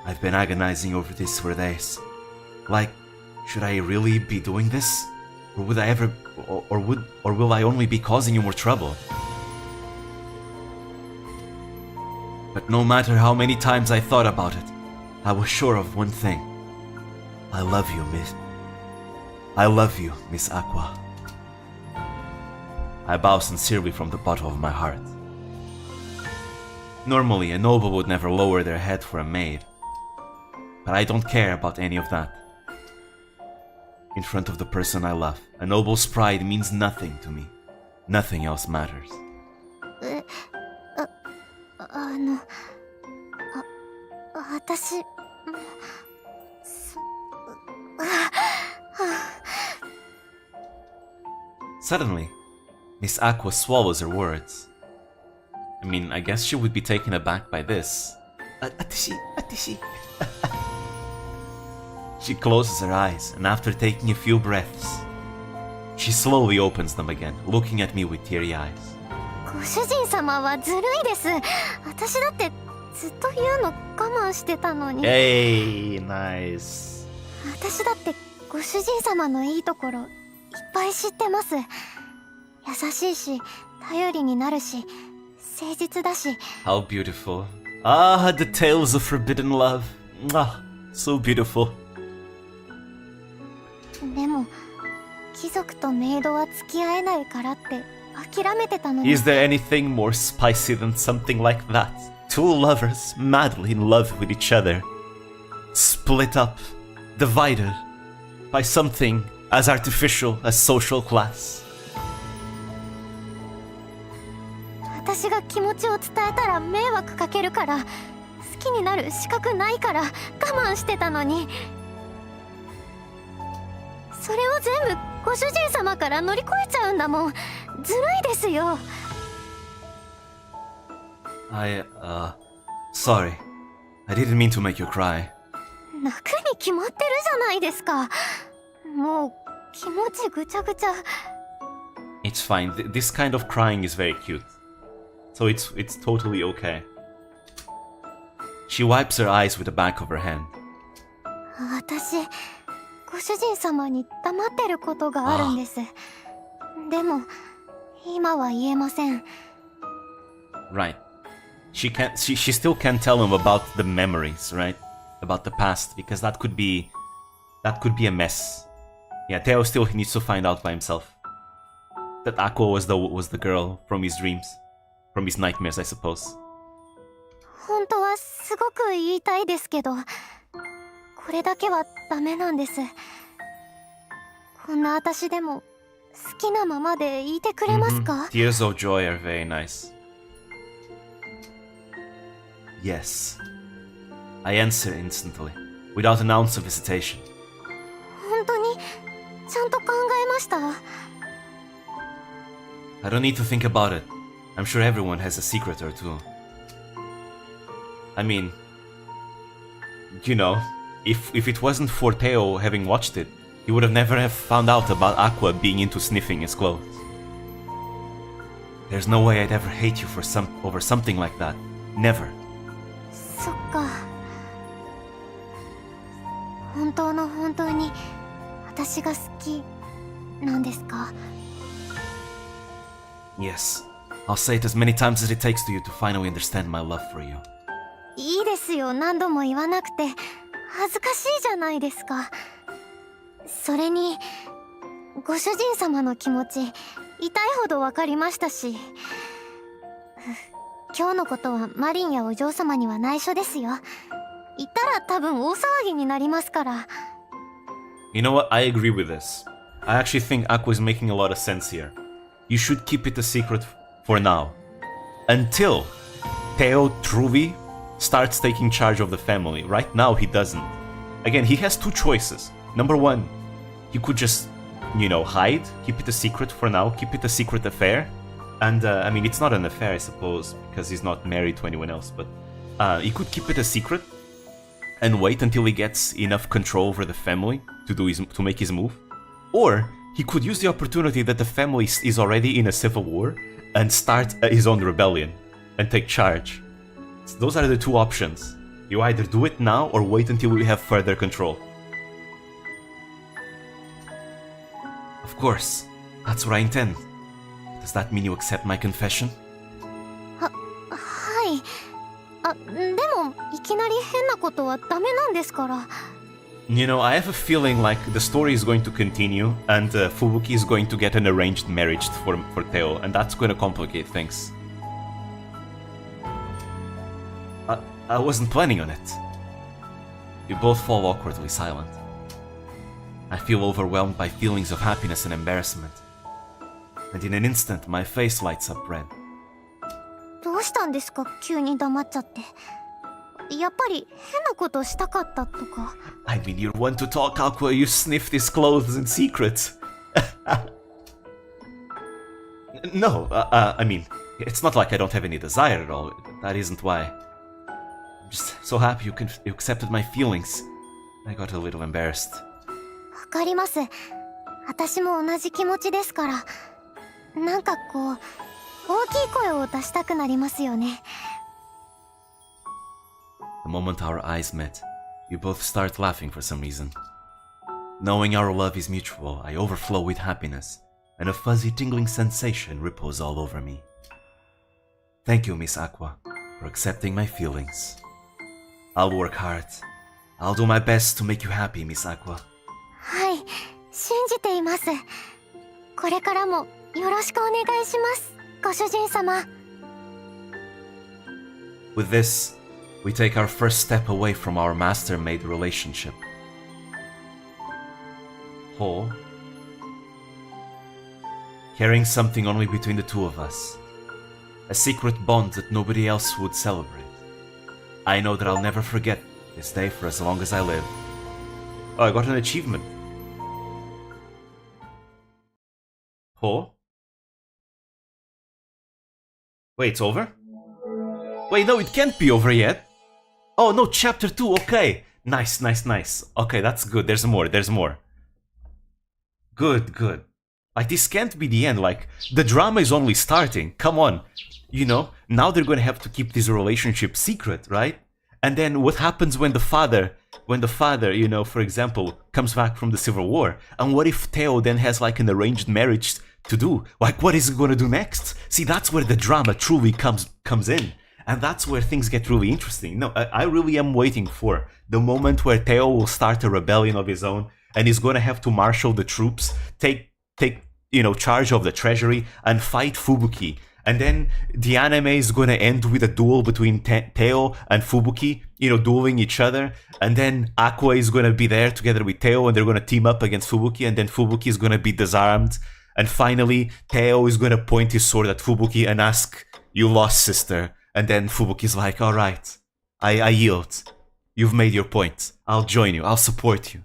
I've been agonizing over this for days. Like, should I really be doing this? Or would I ever... or will I only be causing you more trouble? But no matter how many times I thought about it, I was sure of one thing. I love you, Miss... I love you, Miss Aqua. I bow sincerely from the bottom of my heart. Normally, a noble would never lower their head for a maid. But I don't care about any of that. In front of the person I love, a noble's pride means nothing to me. Nothing else matters. 私 Suddenly, Miss Aqua swallows her words. I mean, I guess she would be taken aback by this. Atishi. She closes her eyes, and after taking a few breaths, she slowly opens them again, looking at me with teary eyes. ご主人様はずるいです。私だってずっと言うの我慢してたのに。 Hey, nice. 私だってご主人様のいいところいっぱい知ってます。優しいし、頼りになるし、誠実だし。 How beautiful. Ah, the tales of forbidden love. Ah, so beautiful. でも貴族とメイドは付き合えないからって諦めてたのに。 Is there anything more spicy than something like that? Two lovers madly in love with each other, split up, divided by something as artificial as social class. 私が気持ちを伝えたら迷惑かけるから、好きになる資格ないから我慢してたのに。それを全部ご主人様から乗り越えちゃうんだもん。ずるいですよ。Sorry. I didn't mean to make you cry. 泣くに決まってるじゃないですか。もう気持ちぐちゃぐちゃ。 It's fine. This kind of crying is very cute. So it's totally okay. She wipes her eyes with the back of her hand. 私、ご主人様に黙ってることがあるんです。でも、今は言えません。 Right. She still can't tell him about the memories, right? About the past, because that could be a mess. Yeah, Theo still needs to find out by himself. That Aqua was the girl from his dreams. From his nightmares, I suppose. 本当はすごく言いたいですけど、これだけはダメなんです。こんな私でも好きなままでいてくれますか？ Tears of joy are very nice. Yes. I answer instantly, without an ounce of hesitation. 本当にちゃんと考えました。 I don't need to think about it. I'm sure everyone has a secret or two. I mean, you know, if it wasn't for Theo having watched it, he would have never have found out about Aqua being into sniffing his clothes. There's no way I'd ever hate you over something like that. Never. そっか。本当の本当に私が好きなんですか？ Yes. I'll say it as many times as it takes to you to finally understand my love for you. いいですよ、何度も言わなくて。恥ずかしいじゃないですか。それにご主人様の気持ち痛いほど分かりましたし、今日のことはマリンやお嬢様には内緒ですよ。言ったら多分大騒ぎになりますから。 You know what? I agree with this. I actually think Aqua is making a lot of sense here. You should keep it a secret for now. Until Teo truly starts taking charge of the family. Right now, he doesn't. Again, he has two choices. Number one, he could just, you know, hide, keep it a secret for now, keep it a secret affair. And, I mean, it's not an affair, I suppose, because he's not married to anyone else, but he could keep it a secret and wait until he gets enough control over the family to make his move. Or he could use the opportunity that the family is already in a civil war and start his own rebellion and take charge. So those are the two options. You either do it now or wait until we have further control. Of course, that's what I intend. Does that mean you accept my confession? はい。でもいきなり変なことはダメなんですから。You know, I have a feeling like the story is going to continue and Fubuki is going to get an arranged marriage for Teo, and that's going to complicate things. I wasn't planning on it. We both fall awkwardly silent. I feel overwhelmed by feelings of happiness and embarrassment. And in an instant, my face lights up red. どうしたんですか、急に黙っちゃって。やっぱり変なことしたかったとか。I mean, you're one to talk, Aqua. You sniffed his clothes in secret. No, I mean, it's not like I don't have any desire at all. That isn't why. I'm just so happy you accepted my feelings. I got a little embarrassed. わかります。私も同じ気持ちですから。なんかこう、大きい声を出したくなりますよね。The moment our eyes met, we both start laughing for some reason. Knowing our love is mutual, I overflow with happiness, and a fuzzy tingling sensation ripples all over me. Thank you, Miss Aqua, for accepting my feelings. I'll work hard. I'll do my best to make you happy, Miss Aqua. はい、信じています。これからもよろしくお願いします、ご主人様。With this, we take our first step away from our master-maid relationship. Ho, carrying something only between the two of us. A secret bond that nobody else would celebrate. I know that I'll never forget this day for as long as I live. Oh, I got an achievement. Ho? Wait, it's over? Wait, no, it can't be over yet. Oh, no, chapter 2, okay. Nice, nice, nice. Okay, that's good. There's more, there's more. Good, good. Like, this can't be the end. Like, the drama is only starting. Come on. You know, now they're gonna have to keep this relationship secret, right? And then what happens when the father, you know, for example, comes back from the Civil War? And what if Teo then has, like, an arranged marriage to do? Like, what is he gonna do next? See, that's where the drama truly comes in. And that's where things get really interesting. No, I really am waiting for the moment where Teo will start a rebellion of his own, and he's gonna have to marshal the troops, take you know, charge of the Treasury, and fight Fubuki. And then the anime is gonna end with a duel between Teo and Fubuki, you know, dueling each other. And then Aqua is gonna be there together with Teo, and they're gonna team up against Fubuki, and then Fubuki is gonna be disarmed. And finally, Teo is gonna point his sword at Fubuki and ask, "You lost, sister." And then Fubuki's like, "Alright, I yield. You've made your point. I'll join you. I'll support you."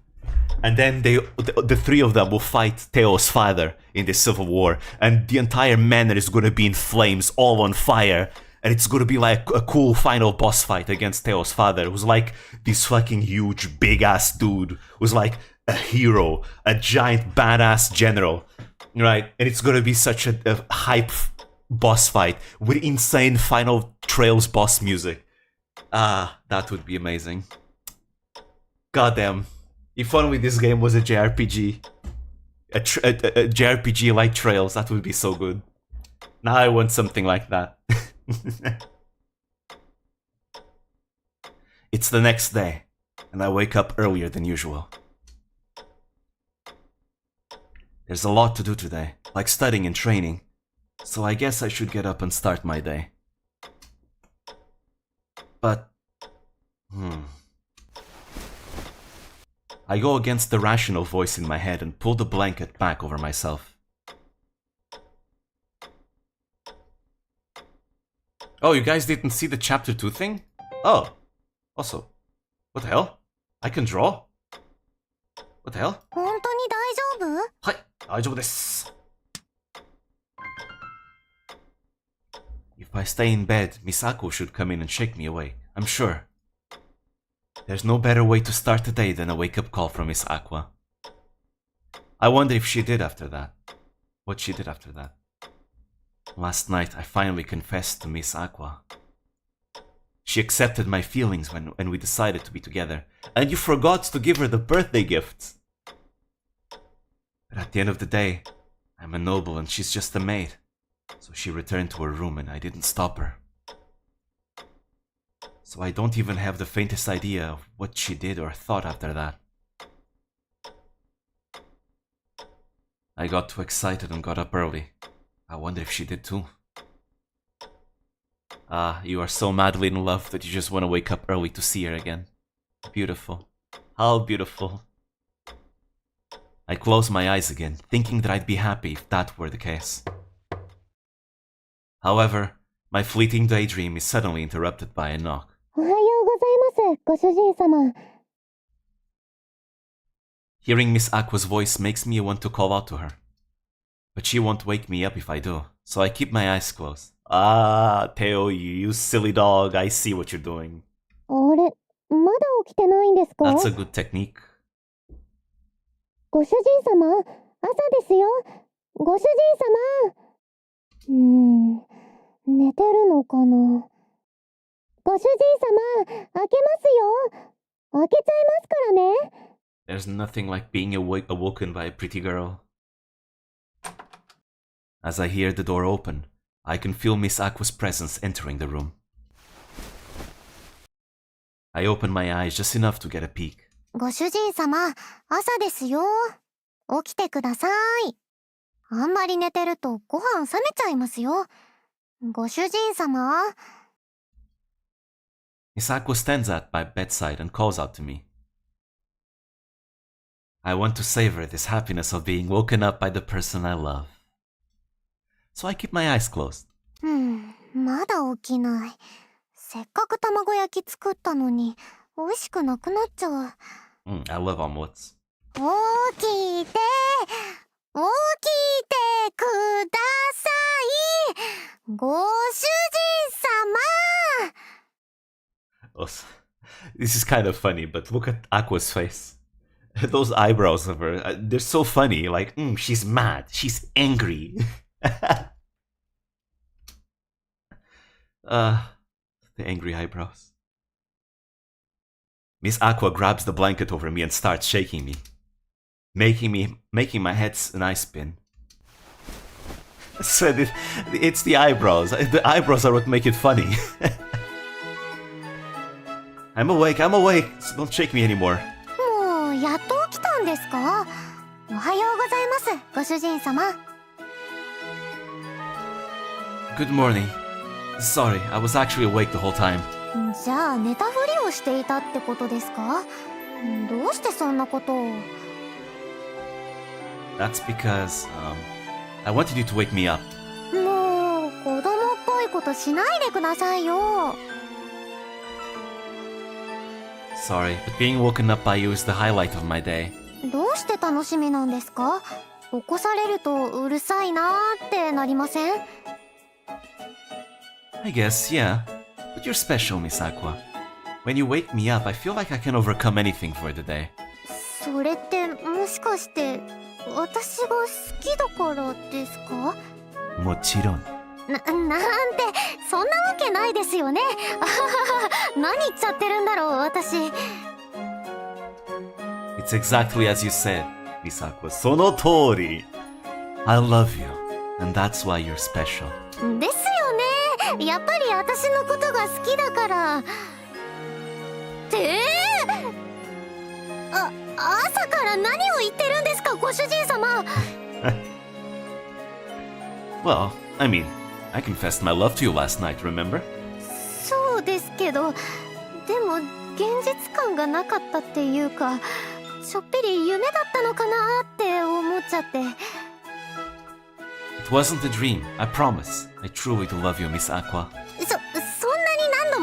And then the three of them will fight Teo's father in this civil war. And the entire manor is gonna be in flames, all on fire. And it's gonna be like a cool final boss fight against Teo's father, who's like this fucking huge, big-ass dude, who's like a hero, a giant, badass general, right? And it's gonna be such a hype boss fight with insane final Trails boss music. Ah, that would be amazing. Goddamn. If only this game was a JRPG. A JRPG like Trails, that would be so good. Now I want something like that. It's the next day, and I wake up earlier than usual. There's a lot to do today, like studying and training, so I guess I should get up and start my day. But, I go against the rational voice in my head and pull the blanket back over myself. Oh, you guys didn't see the chapter 2 thing? Oh. Also, what the hell? I can draw? What the hell? 本当に大丈夫？はい、大丈夫です。If I stay in bed, Miss Aqua should come in and shake me awake. I'm sure. There's no better way to start the day than a wake-up call from Miss Aqua. I wonder if she did after that. What she did after that. Last night, I finally confessed to Miss Aqua. She accepted my feelings when we decided to be together. And you forgot to give her the birthday gift. But at the end of the day, I'm a noble and she's just a maid. So she returned to her room and I didn't stop her. So I don't even have the faintest idea of what she did or thought after that. I got too excited and got up early. I wonder if she did too. Ah, you are so madly in love that you just want to wake up early to see her again. Beautiful. How beautiful. I closed my eyes again, thinking that I'd be happy if that were the case. However, my fleeting daydream is suddenly interrupted by a knock. おはようございます、ご主人様。 Hearing Miss Aqua's voice makes me want to call out to her. But she won't wake me up if I do, so I keep my eyes closed. Ah, Teo, you silly dog, I see what you're doing. あれ、まだ起きてないんですか？ That's a good technique. ご主人様、朝ですよ。ご主人様。寝てるのかな。ご主人様、開けますよ。開けちゃいますからね。There's nothing like being awoken by a pretty girl. As I hear the door open, I can feel Miss Aqua's presence entering the room. I open my eyes just enough to get a peek. ご主人様、朝ですよ。起きてください。あんまり寝てるとご飯冷めちゃいますよ。ご主人様。Miss Aqua stands at my bedside and calls out to me. I want to savor this happiness of being woken up by the person I love. So I keep my eyes closed. まだ起きない。せっかく卵焼き作ったのに、美味しくなくなっちゃう。I love omelets. 起きてください。ご主人様。Oh, this is kind of funny, but look at Aqua's face. Those eyebrows of her, they're so funny. Like, she's mad. She's angry. The angry eyebrows. Miss Aqua grabs the blanket over me and starts shaking me. Making my head nice spin. So it's the eyebrows. The eyebrows are what make it funny. I'm awake. So don't shake me anymore. もうやっと起きたんですか？おはようございます、ご主人様。Good morning. Sorry, I was actually awake the whole time. じゃあ寝たふりをしていたってことですか？どうしてそんなことを？ That's because, I wanted you to wake me up. もう子供っぽいことしないでくださいよ。Sorry, but being woken up by you is the highlight of my day. どうして楽しみなんですか？起こされるとうるさいなーってなりません？ I guess, yeah. But you're special, Miss Aqua. When you wake me up, I feel like I can overcome anything for the day. それってもしかして私が好きだからですか？もちろん。なんてそんなわけないですよね。何言っちゃってるんだろう私。 It's exactly as you said, Miss Aqua. その通り。I love you, and that's why you're special. ですよね。やっぱり私のことが好きだから。朝から何を言ってるんですか、ご主人様。Well, I mean, I confessed my love to you last night, remember? そうですけど、でも現実感がなかったっていうか、ちょっぴり夢だったのかなって思っちゃって。It wasn't a dream, I promise. I truly do love you, Miss Aqua.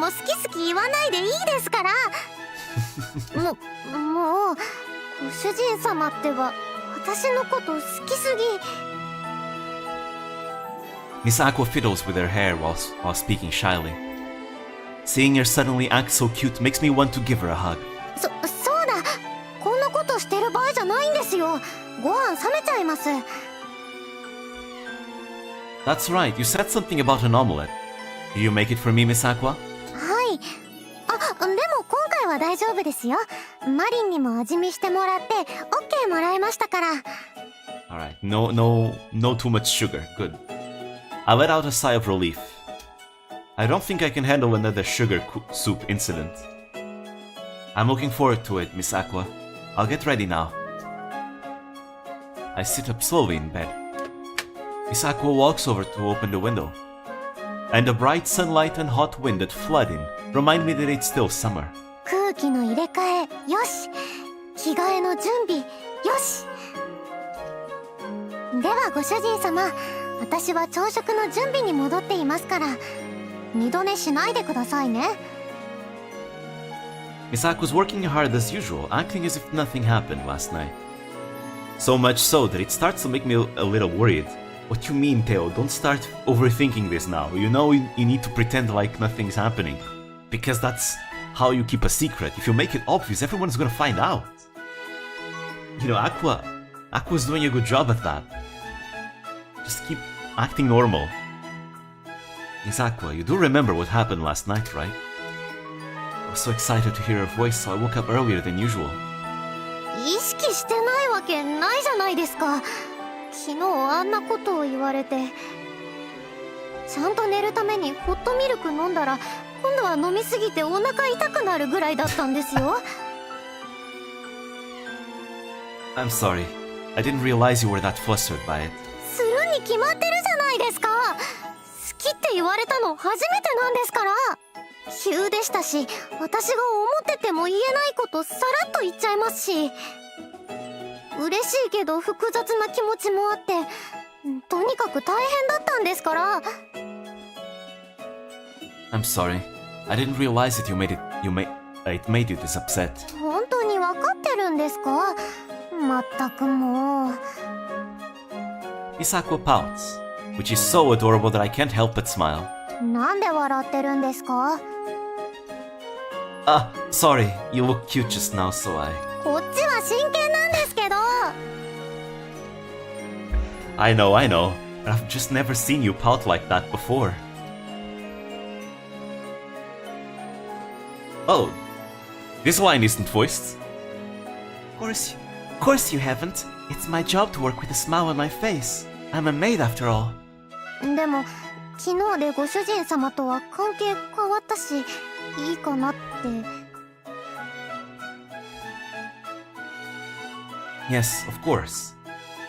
も好き好き言わないでいいですから。もうご主人様ってば私のこと好きすぎ。Miss Aqua fiddles with her hair while speaking shyly. Seeing her suddenly act so cute makes me want to give her a hug. そうだ、こんなことしてる場合じゃないんですよ。ご飯冷めちゃいます。That's right, you said something about an omelette. Did you make it for me, Miss Aqua? はい。でも今回は大丈夫ですよ。マリンにも味見してもらって OK もらいましたから。Alright, no too much sugar. Good. I let out a sigh of relief. I don't think I can handle another sugar soup incident. I'm looking forward to it, Miss Aqua. I'll get ready now. I sit up slowly in bed. Miss Aqua walks over to open the window. And the bright sunlight and hot wind that flood in remind me that it's still summer. 空気の入れ替え、よし。着替えの準備、よし。ではご主人様、私は朝食の準備に戻っていますから、二度寝しないでくださいね。Miss Aqua's working hard as usual, acting as if nothing happened last night. So much so that it starts to make me a little worried. What you mean, Theo? Don't start overthinking this now. You know you need to pretend like nothing's happening. Because that's how you keep a secret. If you make it obvious, everyone's gonna find out. You know, Aqua's doing a good job at that. Just keep acting normal. Miss Aqua, you do remember what happened last night, right? I was so excited to hear her voice, so I woke up earlier than usual. 意識してないわけないじゃないですか。昨日あんなことを言われて。ちゃんと寝るためにホットミルク飲んだら、今度は飲みすぎてお腹痛くなるぐらいだったんですよ。I'm sorry. I didn't realize you were that flustered by it. するに決まってるじゃないですか。好きって言われたの初めてなんですから。急でしたし、私が思ってても言えないことさらっと言っちゃいますし。嬉しいけど複雑な気持ちもあって、とにかく大変だったんですから。I'm sorry. I didn't realize that it made you this upset. 本当に分かってるんですか？まったくもう。Miss Aqua pouts, which is so adorable that I can't help but smile. なんで笑ってるんですか？ Sorry. You look cute just now, so I... こっちは真剣なんですけど。I know. But I've just never seen you pout like that before. Oh, this line isn't voiced. Of course you haven't. It's my job to work with a smile on my face. I'm a maid after all. でも昨日でご主人様とは関係変わったし、いいかなって。Yes, of course.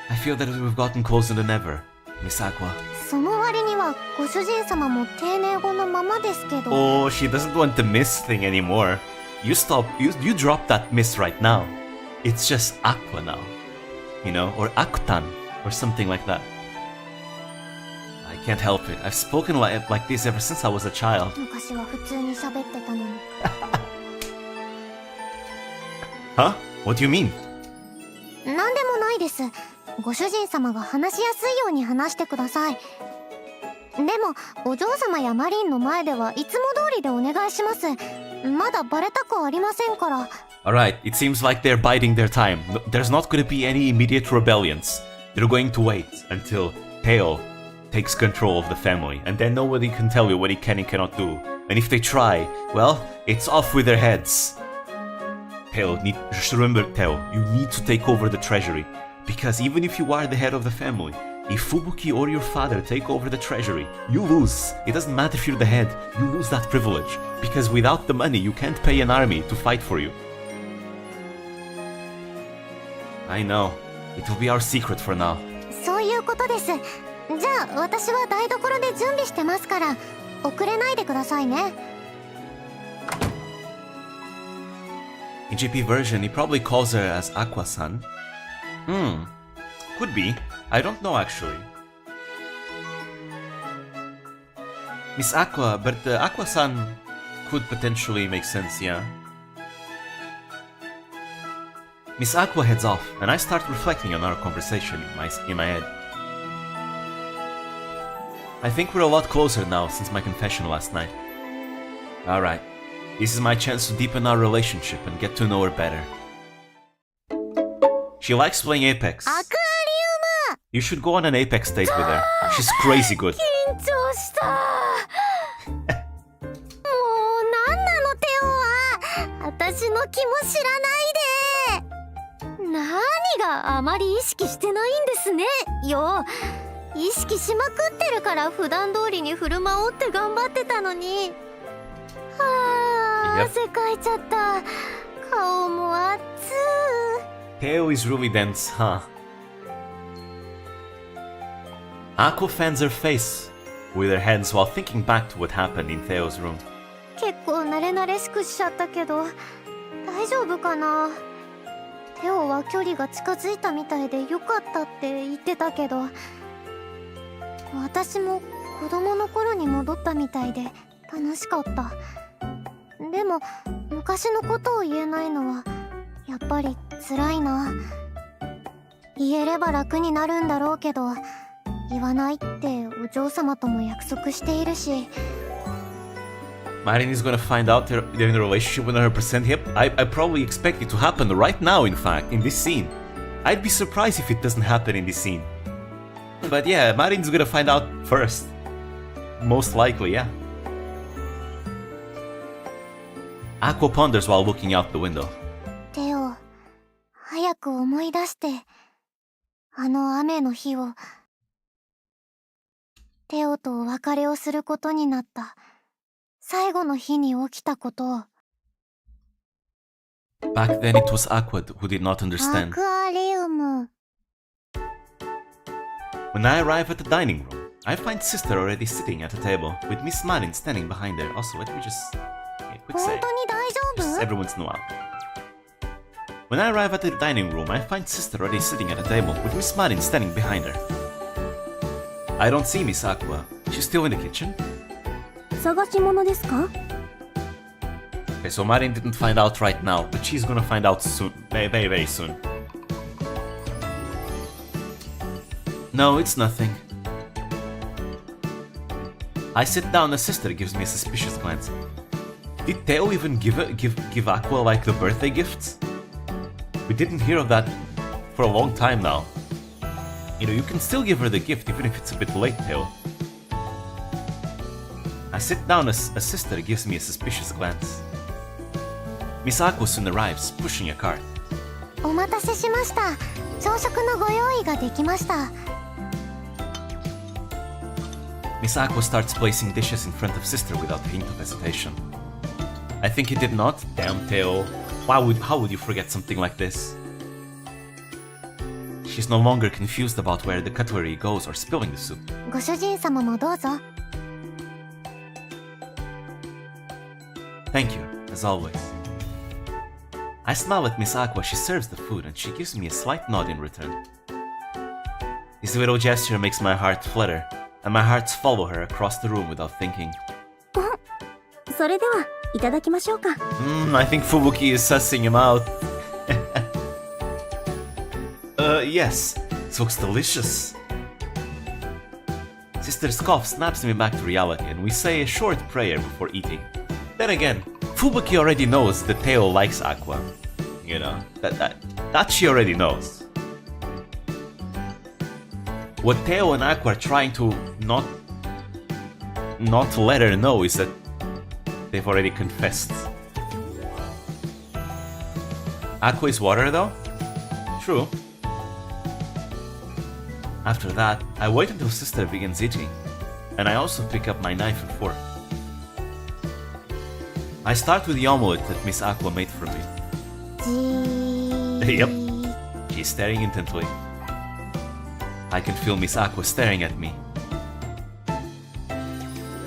I feel that we've gotten closer than ever, Miss Aqua. その割にはご主人様も丁寧語のままですけど。Oh, she doesn't want the miss thing anymore. You drop that miss right now. It's just Aqua now. You know, or Akutan, or something like that. I can't help it. I've spoken like this ever since I was a child. 昔は普通に喋ってたのに。Huh? What do you mean? なんでもないです。ご主人様が話しやすいように話してください。でもお嬢様やマリンの前ではいつも通りでお願いします。まだバレたくありませんから。Alright, it seems like they're biding their time. There's not going to be any immediate rebellions. They're going to wait until Teo takes control of the family, and then nobody can tell you what he can and cannot do. And if they try, well, it's off with their heads. Just remember, Teo, you need to take over the Treasury. Because even if you are the head of the family, if Fubuki or your father take over the Treasury, you lose. It doesn't matter if you're the head, you lose that privilege. Because without the money, you can't pay an army to fight for you. I know. It will be our secret for now. そういうことです。じゃあ私は台所で準備してますから、遅れないでくださいね。In JP version, he probably calls her as Aqua-san. Could be. I don't know actually. Miss Aqua, but Aqua-san... could potentially make sense, yeah. Miss Aqua heads off, and I start reflecting on our conversation in my head. I think we're a lot closer now since my confession last night. Alright, this is my chance to deepen our relationship and get to know her better. She likes playing Apex. Aquarium! You should go on an Apex date with her. She's crazy good. 緊張したもう何なのテオは私の気も知らないで何があまり意識してないんですねよ意識しまくってるから普段通りに振る舞おうって頑張ってたのにはあ、汗かいちゃった顔も熱い Teo is really dense, huh? Aqua fans her face with her hands while thinking back to what happened in Theo's room. 結構慣れ慣れしくしちゃったけど大丈夫かなテオは距離が近づいたみたいでよかったって言ってたけど私も子供の頃に戻ったみたいで楽しかったでも昔のことを言えないのはやっぱり辛いな言えれば楽になるんだろうけど言わないってお嬢様とも約束しているし Marin is gonna find out they're in a relationship 100% hip. I probably expect it to happen right now, in fact, in this scene. I'd be surprised if it doesn't happen in this scene. But yeah, Marin's gonna find out first. Most likely, yeah. Aqua ponders while looking out the window. テオ、早く思い出して、あの雨の日を、テオとお別れをすることになった。最後の日に起きたことを Back then it was Aqua who did not understand. アクアリウム When I arrive at the dining room, I find Sister already sitting at a table, with Miss Marin standing behind her. Also, let me just... Okay, quick 本 save. 当に大 Just 丈夫 everyone's know out. When I arrive at the dining room, I find Sister already sitting at a table, with Miss Marin standing behind her. I don't see Miss Aqua. She's still in the kitchen. 探し物ですか Okay, so Marin didn't find out right now, but she's gonna find out soon. Very, very, very soon. No, it's nothing. I sit down and Sister gives me a suspicious glance. Did Teo even give Aqua like the birthday gifts? We didn't hear of that for a long time now. You know, you can still give her the gift even if it's a bit late, Teo. I sit down as Sister gives me a suspicious glance. Miss Aqua soon arrives, pushing a cart. お待たせしました朝食のご用意ができました Miss Aqua starts placing dishes in front of Sister without a hint of hesitation. I think he did not. Damn, Teo. How would you forget something like this? She's no longer confused about where the cutlery goes or spilling the soup. ご主人様もどうぞ Thank you, as always. I smile at Miss Aqua. She serves the food and she gives me a slight nod in return. This little gesture makes my heart flutter, and my hearts follow her across the room without thinking. それではいただきましょうか I think Fubuki is sussing him out. Yes, this looks delicious. Sister Scoff snaps me back to reality and we say a short prayer before eating. Then again, Fubuki already knows that Teo likes Aqua. You know, that she already knows. What Teo and Aqua are trying to not let her know is that they've already confessed. Aqua is water though? True. After that, I wait until Sister begins eating, and I also pick up my knife and fork. I start with the omelette that Miss Aqua made for me. じー Yep. She's staring intently. I can feel Miss Aqua staring at me.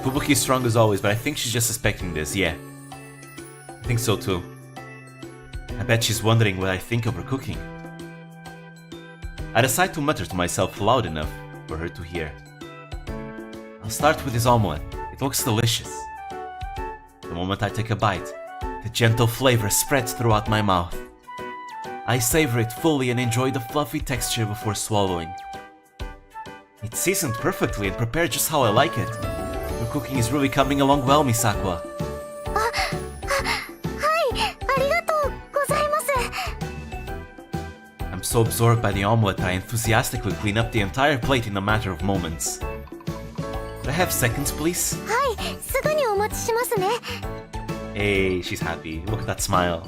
Fubuki is strong as always, but I think she's just suspecting this, yeah. I think so too. I bet she's wondering what I think of her cooking. I decide to mutter to myself loud enough for her to hear. I'll start with this omelette. It looks delicious. The moment I take a bite, the gentle flavor spreads throughout my mouth. I savor it fully and enjoy the fluffy texture before swallowing. It's seasoned perfectly and prepared just how I like it. Your cooking is really coming along well, Miss Aqua. I'm so absorbed by the omelette I enthusiastically clean up the entire plate in a matter of moments. Could I have seconds, please? Hey, she's happy. Look at that smile.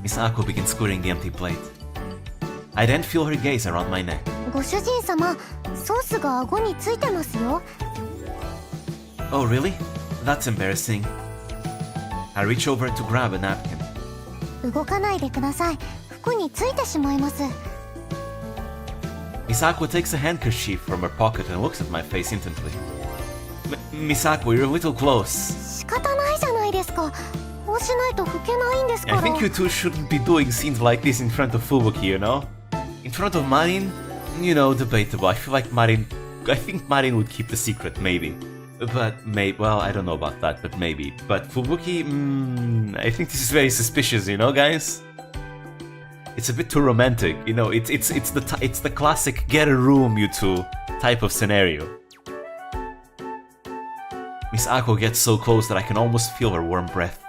Miss Aqua begins squaring the empty plate. I then feel her gaze around my neck. Oh, really? That's embarrassing. I reach over to grab a napkin. Miss Aqua takes a handkerchief from her pocket and looks at my face intently. Miss Aqua, you're a little close. I think you two shouldn't be doing scenes like this in front of Fubuki, you know? In front of Marin, you know, debatable. I think Marin would keep the secret, maybe. But well, I don't know about that, but maybe. But Fubuki, I think this is very suspicious, you know, guys? It's a bit too romantic, you know. It's the classic get a room, you two type of scenario. Miss Aqua gets so close that I can almost feel her warm breath.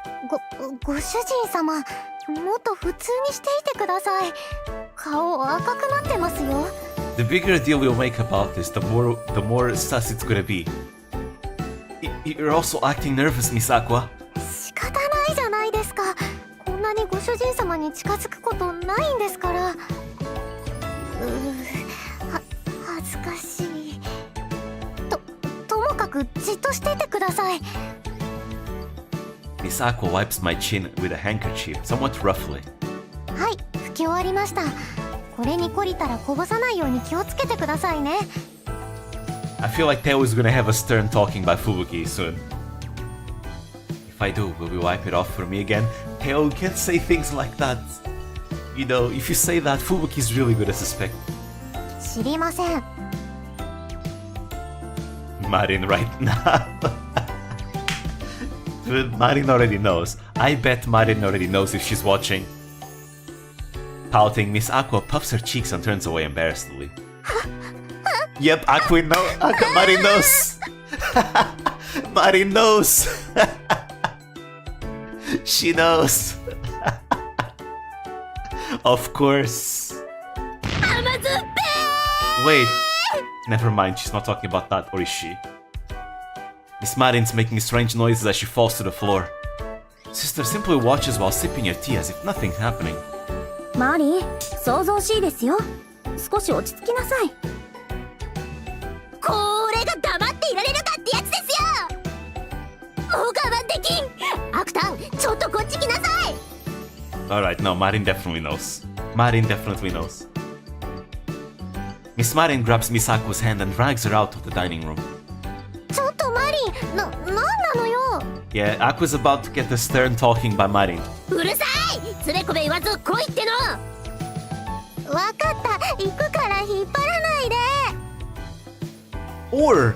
The bigger deal we'll make about this, the more sus it's gonna be. You're also acting nervous, Miss Aqua. Miss Aqua wipes my chin with a handkerchief, somewhat roughly. I feel like Teo is gonna have a stern talking by Fubuki soon. If I do, will you wipe it off for me again? Teo, you can't say things like that. You know, if you say that, Fubuki is really gonna suspect. Marin right now. Marin already knows. I bet Marin already knows if she's watching. Pouting, Miss Aqua puffs her cheeks and turns away embarrassedly. Yep, Marin knows. Marin knows. She knows. Of course. Wait. Never mind, she's not talking about that, or is she? Miss Marin's making strange noises as she falls to the floor. Sister simply watches while sipping her tea as if nothing's happening. Marin, 想像しいですよ。少し落ち着きなさい。これが黙っていられるかってやつですよ。もう我慢できん。アクタン、ちょっとこっち来なさい。Alright, no, Marin definitely knows. Marin definitely knows. Miss Marin grabs Miss Aqua's hand and drags her out of the dining room. Yeah, Aqua's about to get a stern talking by Marin. Or,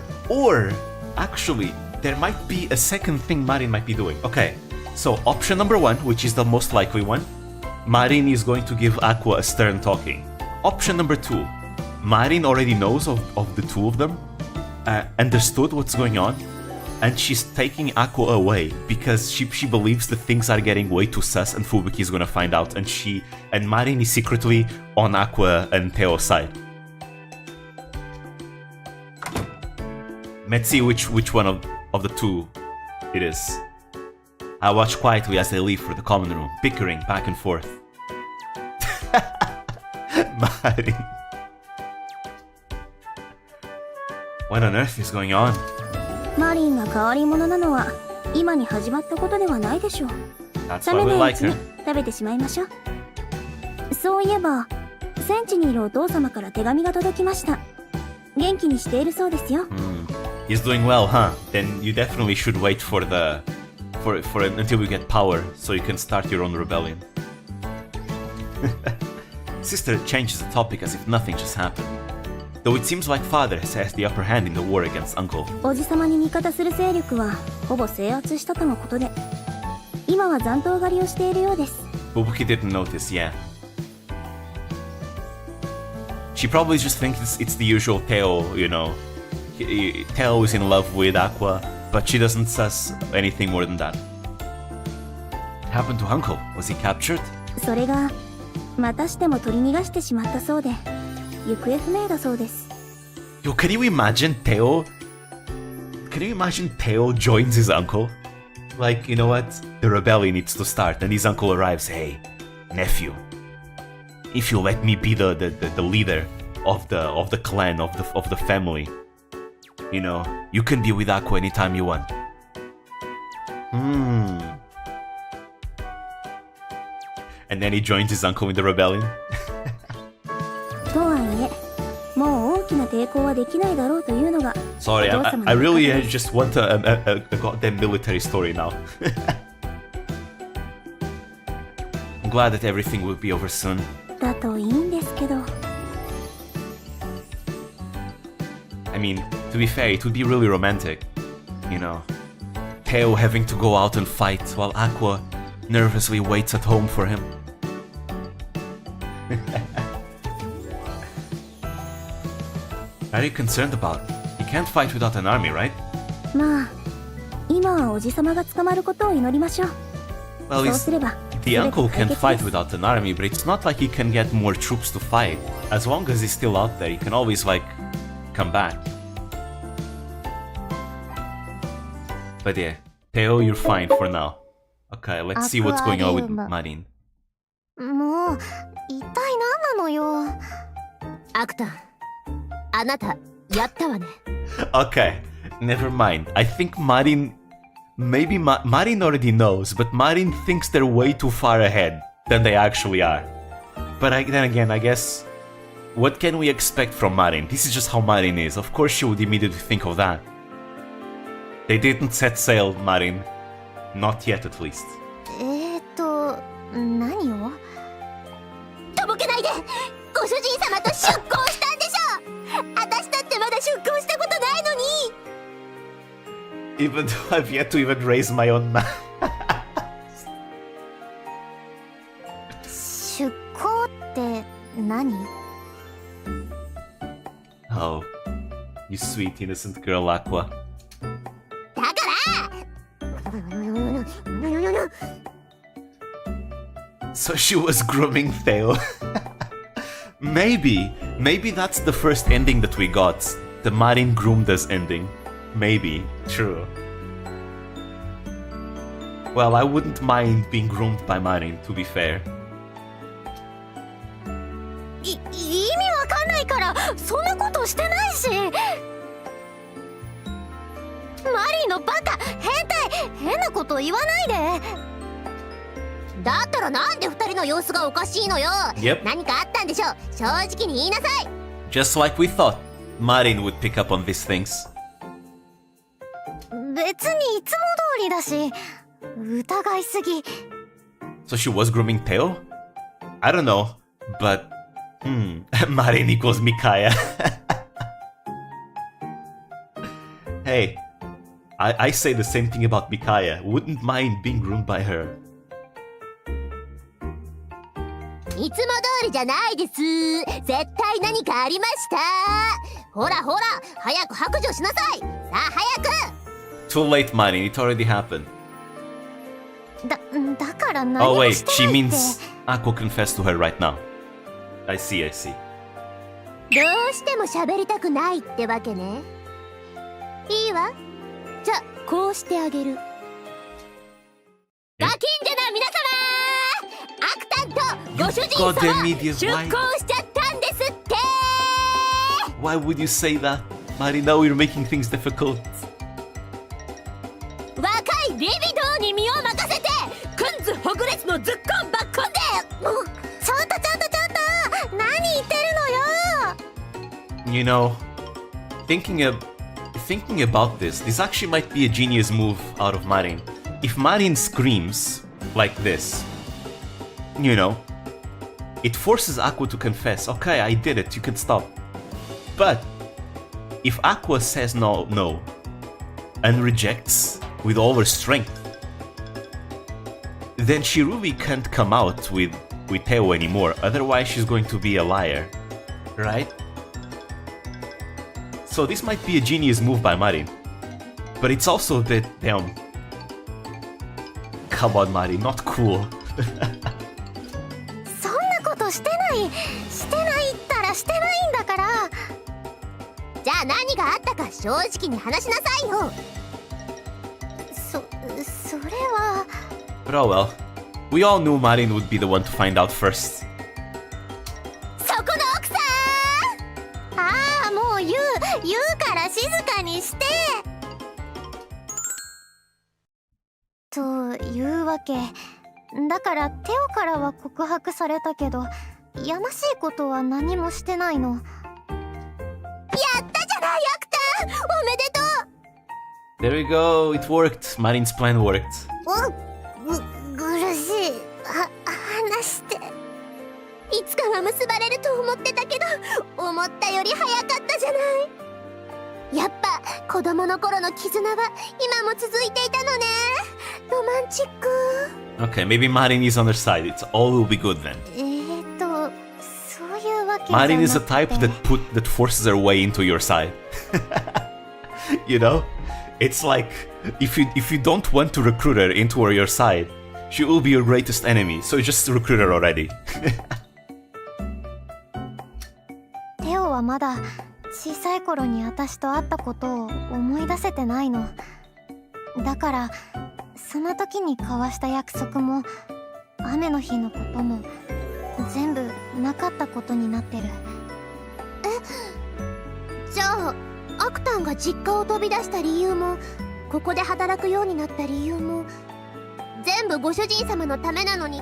actually, there might be a second thing Marin might be doing. Okay, so option number one, which is the most likely one, Marin is going to give Aqua a stern talking. Option number two, Marin already knows of the two of them, understood what's going on, and she's taking Aqua away because she believes that things are getting way too sus and Fubuki is gonna find out, and Marin is secretly on Aqua and Teo's side. Let's see which one of the two it is. I watch quietly as they leave for the common room, bickering back and forth. Marin. What on earth is going on? マリンが変わり者なのは今に始まったことではないでしょう。冷めないうちに食べてしまいましょう。そういえば、戦地にいるお父様から手紙が届きました。元気にしているそうですよ。He's doing well, huh? Then you definitely should wait for until we get power, so you can start your own rebellion. Sister changes the topic as if nothing just happened. Though it seems like father has the upper hand in the war against uncle. おじさまに味方する勢力はほぼ制圧したとのことで、今は残党狩りをしているようです。Bubuki didn't notice, yeah. She probably just thinks it's the usual Teo, you know. Teo is in love with Aqua, but she doesn't suss anything more than that. What happened to Uncle? Was he captured? それがまたしても取り逃がしてしまったそうで、行方不明だそうです。Yo, can you imagine Teo? Can you imagine Teo joins his uncle? Like, you know what? The rebellion needs to start, and his uncle arrives. Hey, nephew, if you let me be the leader of the clan of the family, you know, you can be with Aqua anytime you want. And then he joins his uncle in the rebellion. とはいえ、もう大きな抵抗はできないだろうというのが。Sorry, I really just want a goddamn military story now. I'm glad that everything will be over soon. だといいんですけど。I mean, to be fair, it would be really romantic, you know. Teo having to go out and fight while Aqua nervously waits at home for him. What are you concerned about? You can't fight without an army, right? まあ、今はおじさまが捕まることを祈りましょう。Well, そうすれば、the uncle can fight without an army, but it's not like he can get more troops to fight. As long as he's still out there, he can always, like, come back. But yeah, Teo, you're fine for now. Okay, let's see what's going on with Marin. もう一体何なのよ。アクタ、あなたやったわね。Okay, never mind. I think Marin... Maybe Marin already knows, but Marin thinks they're way too far ahead than they actually are. But then again, I guess... What can we expect from Marin? This is just how Marin is. Of course she would immediately think of that. They didn't set sail, Marin. Not yet, at least. 何を？とぼけないで！ご主人様と出航したんでしょ！私だってまだ出航したことないのに！ Even though I've yet to even raise my own mask. 出航って何？ Oh, you sweet innocent girl, Aqua. だから！ So she was grooming Theo. Maybe that's the first ending that we got. The Marin groomed us ending. Maybe, true. Well, I wouldn't mind being groomed by Marin, to be fair. 意味わかんないからそんなことしてないし。マリーのバカ変態変なこと言わないで。だったらなんで二人の様子がおかしいのよ。 Yep. 何かあったんでしょ。正直に言いなさい。 Just like we thought, Marin would pick up on these things. 別にいつも通りだし、疑いすぎ。 So she was grooming Theo? I don't know, but Marin equals Mikaya. Hey, I say the same thing about Mikaya. Wouldn't mind being groomed by her. いつも通りじゃないです。絶対何かありました。ほらほら、早く白状しなさい。さあ早く。 Too late, Marin. It already happened. だから何 Oh も wait, して she ないって。 means Aqua confessed to her right now. I see. どうしても喋りたくないってわけね。いいわ。じゃあこうしてあげる。ガキンジェな皆様、アクタンとご主人様出航しちゃったんですって。 Why would you say that? Marin, now you're making things difficult. 若いリビドーに身を任せてくんずほぐれつのズッコンバッコンで。ちょっと何言ってるのよ。 You know, thinking about this actually might be a genius move out of Marin. If Marin screams like this, you know, it forces Aqua to confess. Okay, I did it. You can stop. But if Aqua says no, and rejects, with all her strength. Then she really can't come out with Teo anymore, otherwise she's going to be a liar, right? So this might be a genius move by Marin, but it's also a bit, damn. Come on, Marin, not cool. そんなことしてないったらしてないんだから。じゃあ何があったか正直に話しなさいよ。それは。 But oh well, we all knew Marin would be the one to find out first. そこの奥さん。ああ、もう言うから静かにして。というわけだから、テオからは告白されたけど、やましいことは何もしてないの。やったじゃないアクター、おめでとう。 There we go, it worked. Marin's plan worked. 苦しい。話して。いつかは結ばれると思ってたけど、思ったより早かったじゃない。やっぱ子供の頃の絆は今も続いていたのね。ロマンチック。 Okay, maybe Marin is on her side. It's all will be good then. そういうわけじゃなくて。 Marin is a type that forces her way into your side. You know? It's like if you don't want to recruit her into your side, she will be your greatest enemy. So you just recruit her already. テオはまだ小さい頃に私と会ったことを思い出せてないの。だからその時に交わした約束も雨の日のことも全部なかったことになってる。じゃあアクタンが実家を飛び出した理由も、ここで働くようになった理由も、全部ご主人様のためなのに、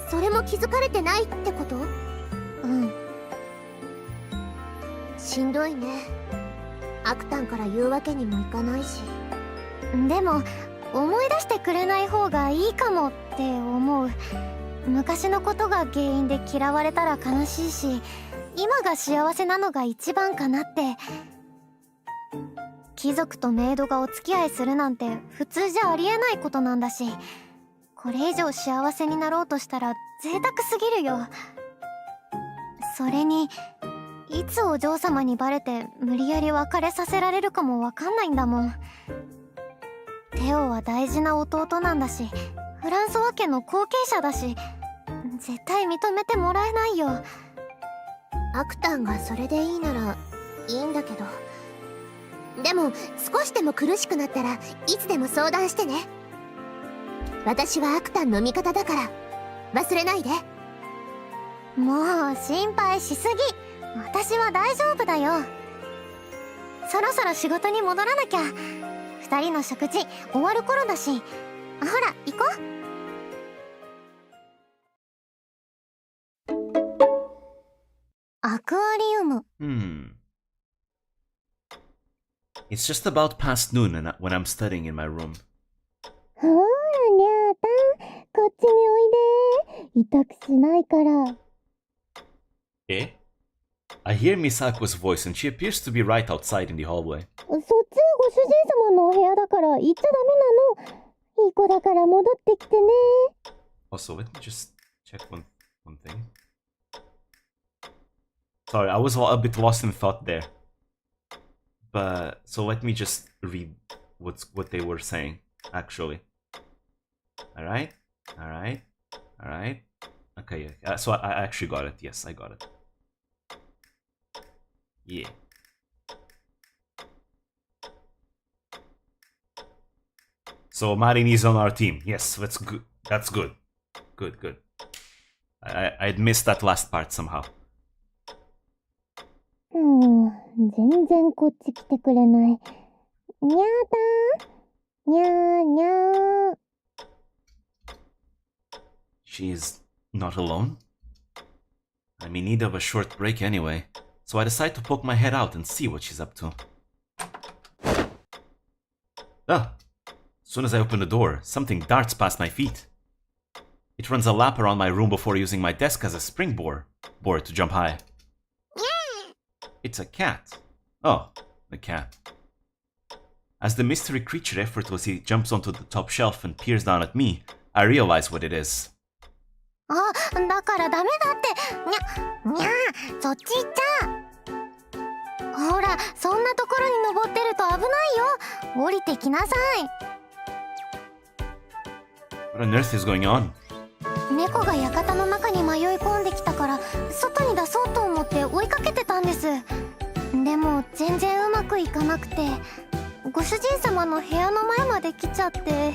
それも気づかれてないってこと？うん。しんどいね。アクタンから言うわけにもいかないし。でも思い出してくれない方がいいかもって思う。昔のことが原因で嫌われたら悲しいし、今が幸せなのが一番かなって。貴族とメイドがお付き合いするなんて普通じゃありえないことなんだし、これ以上幸せになろうとしたら贅沢すぎるよ。それにいつお嬢様にバレて無理やり別れさせられるかもわかんないんだもん。テオは大事な弟なんだし、フランソワ家の後継者だし、絶対認めてもらえないよ。アクタンがそれでいいならいいんだけど、でも少しでも苦しくなったらいつでも相談してね。私はアクタンの味方だから忘れないで。もう心配しすぎ。私は大丈夫だよ。そろそろ仕事に戻らなきゃ。二人の食事終わる頃だし。ほら行こう。アクアリウム。It's just about past noon when I'm studying in my room. ほらにゃーたん、こっちにおいで。痛くしないから。Eh? I hear Miss Aqua's voice and she appears to be right outside in the hallway. そっちはご主人様のお部屋だから行っちゃダメなの。いい子だから戻ってきてね。Also, let me just check one thing. Sorry, I was a bit lost in thought there. But so let me just read what they were saying actually. All right. Okay, yeah. So I actually got it. Yes, I got it. Yeah. So Marin is on our team. Yes, that's good. That's good. Good. I'd missed that last part somehow. 全然こっち来てくれない。にゃーたん、にゃーにゃー。 She is not alone? I'm in need of a short break anyway, so I decide to poke my head out and see what she's up to. Ah! As soon as I open the door, something darts past my feet. It runs a lap around my room before using my desk as a springboard to jump high. It's a cat. Oh, a cat. As the mystery creature effortlessly jumps onto the top shelf and peers down at me, I realize what it is. あ、だからダメだって。にゃ、そっち行っちゃ。ほら、そんなところに登ってると危ないよ。降りてきなさい。What on earth is going on? 猫が館の中に迷い込んできたから外に出そうと思って追いかけてたんです。でも全然うまくいかなくて、ご主人様の部屋の前まで来ちゃって。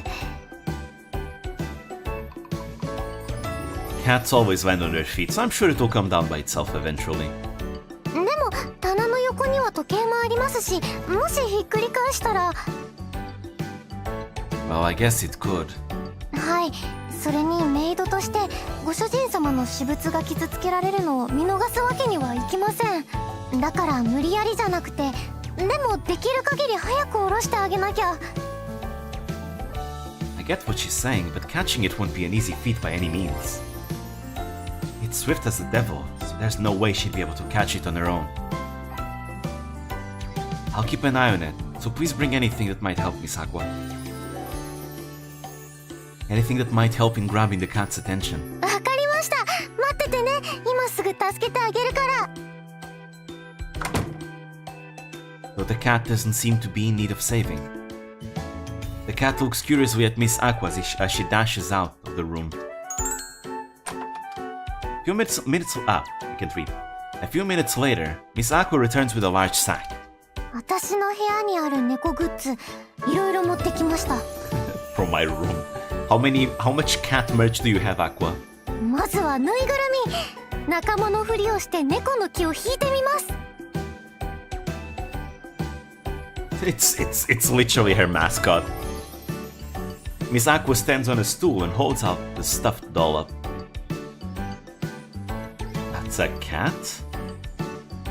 Cats always land on their feet, so I'm sure it will come down by itself eventually. でも棚の横には時計もありますし、もしひっくり返したら。 Well, I guess it could. はい、それにメイドとしてご主人様の私物が傷つけられるのを見逃すわけにはいきません。だから無理やりじゃなくて、でもできる限り早く下ろしてあげなきゃ。 I get what she's saying, but catching it won't be an easy feat by any means. It's swift as the devil, so there's no way she'd be able to catch it on her own. I'll keep an eye on it, so please bring anything that might help, Miss Aqua. Anything that might help in grabbing the cat's attention. わかりました。待っててね。今すぐ助けてあげるから。 Though the cat doesn't seem to be in need of saving. The cat looks curiously at Miss Aqua as she dashes out of the room. A few minutes I can't read. A few minutes later, Miss Aqua returns with a large sack. 私の部屋にある猫グッズ、いろいろ持ってきました。From my room. How much cat merch do you have, Aqua? まずはぬいぐるみ。仲間のふりをして猫の気を引いてみます。 It's literally her mascot. Miss Aqua stands on a stool and holds out the stuffed doll up. That's a cat?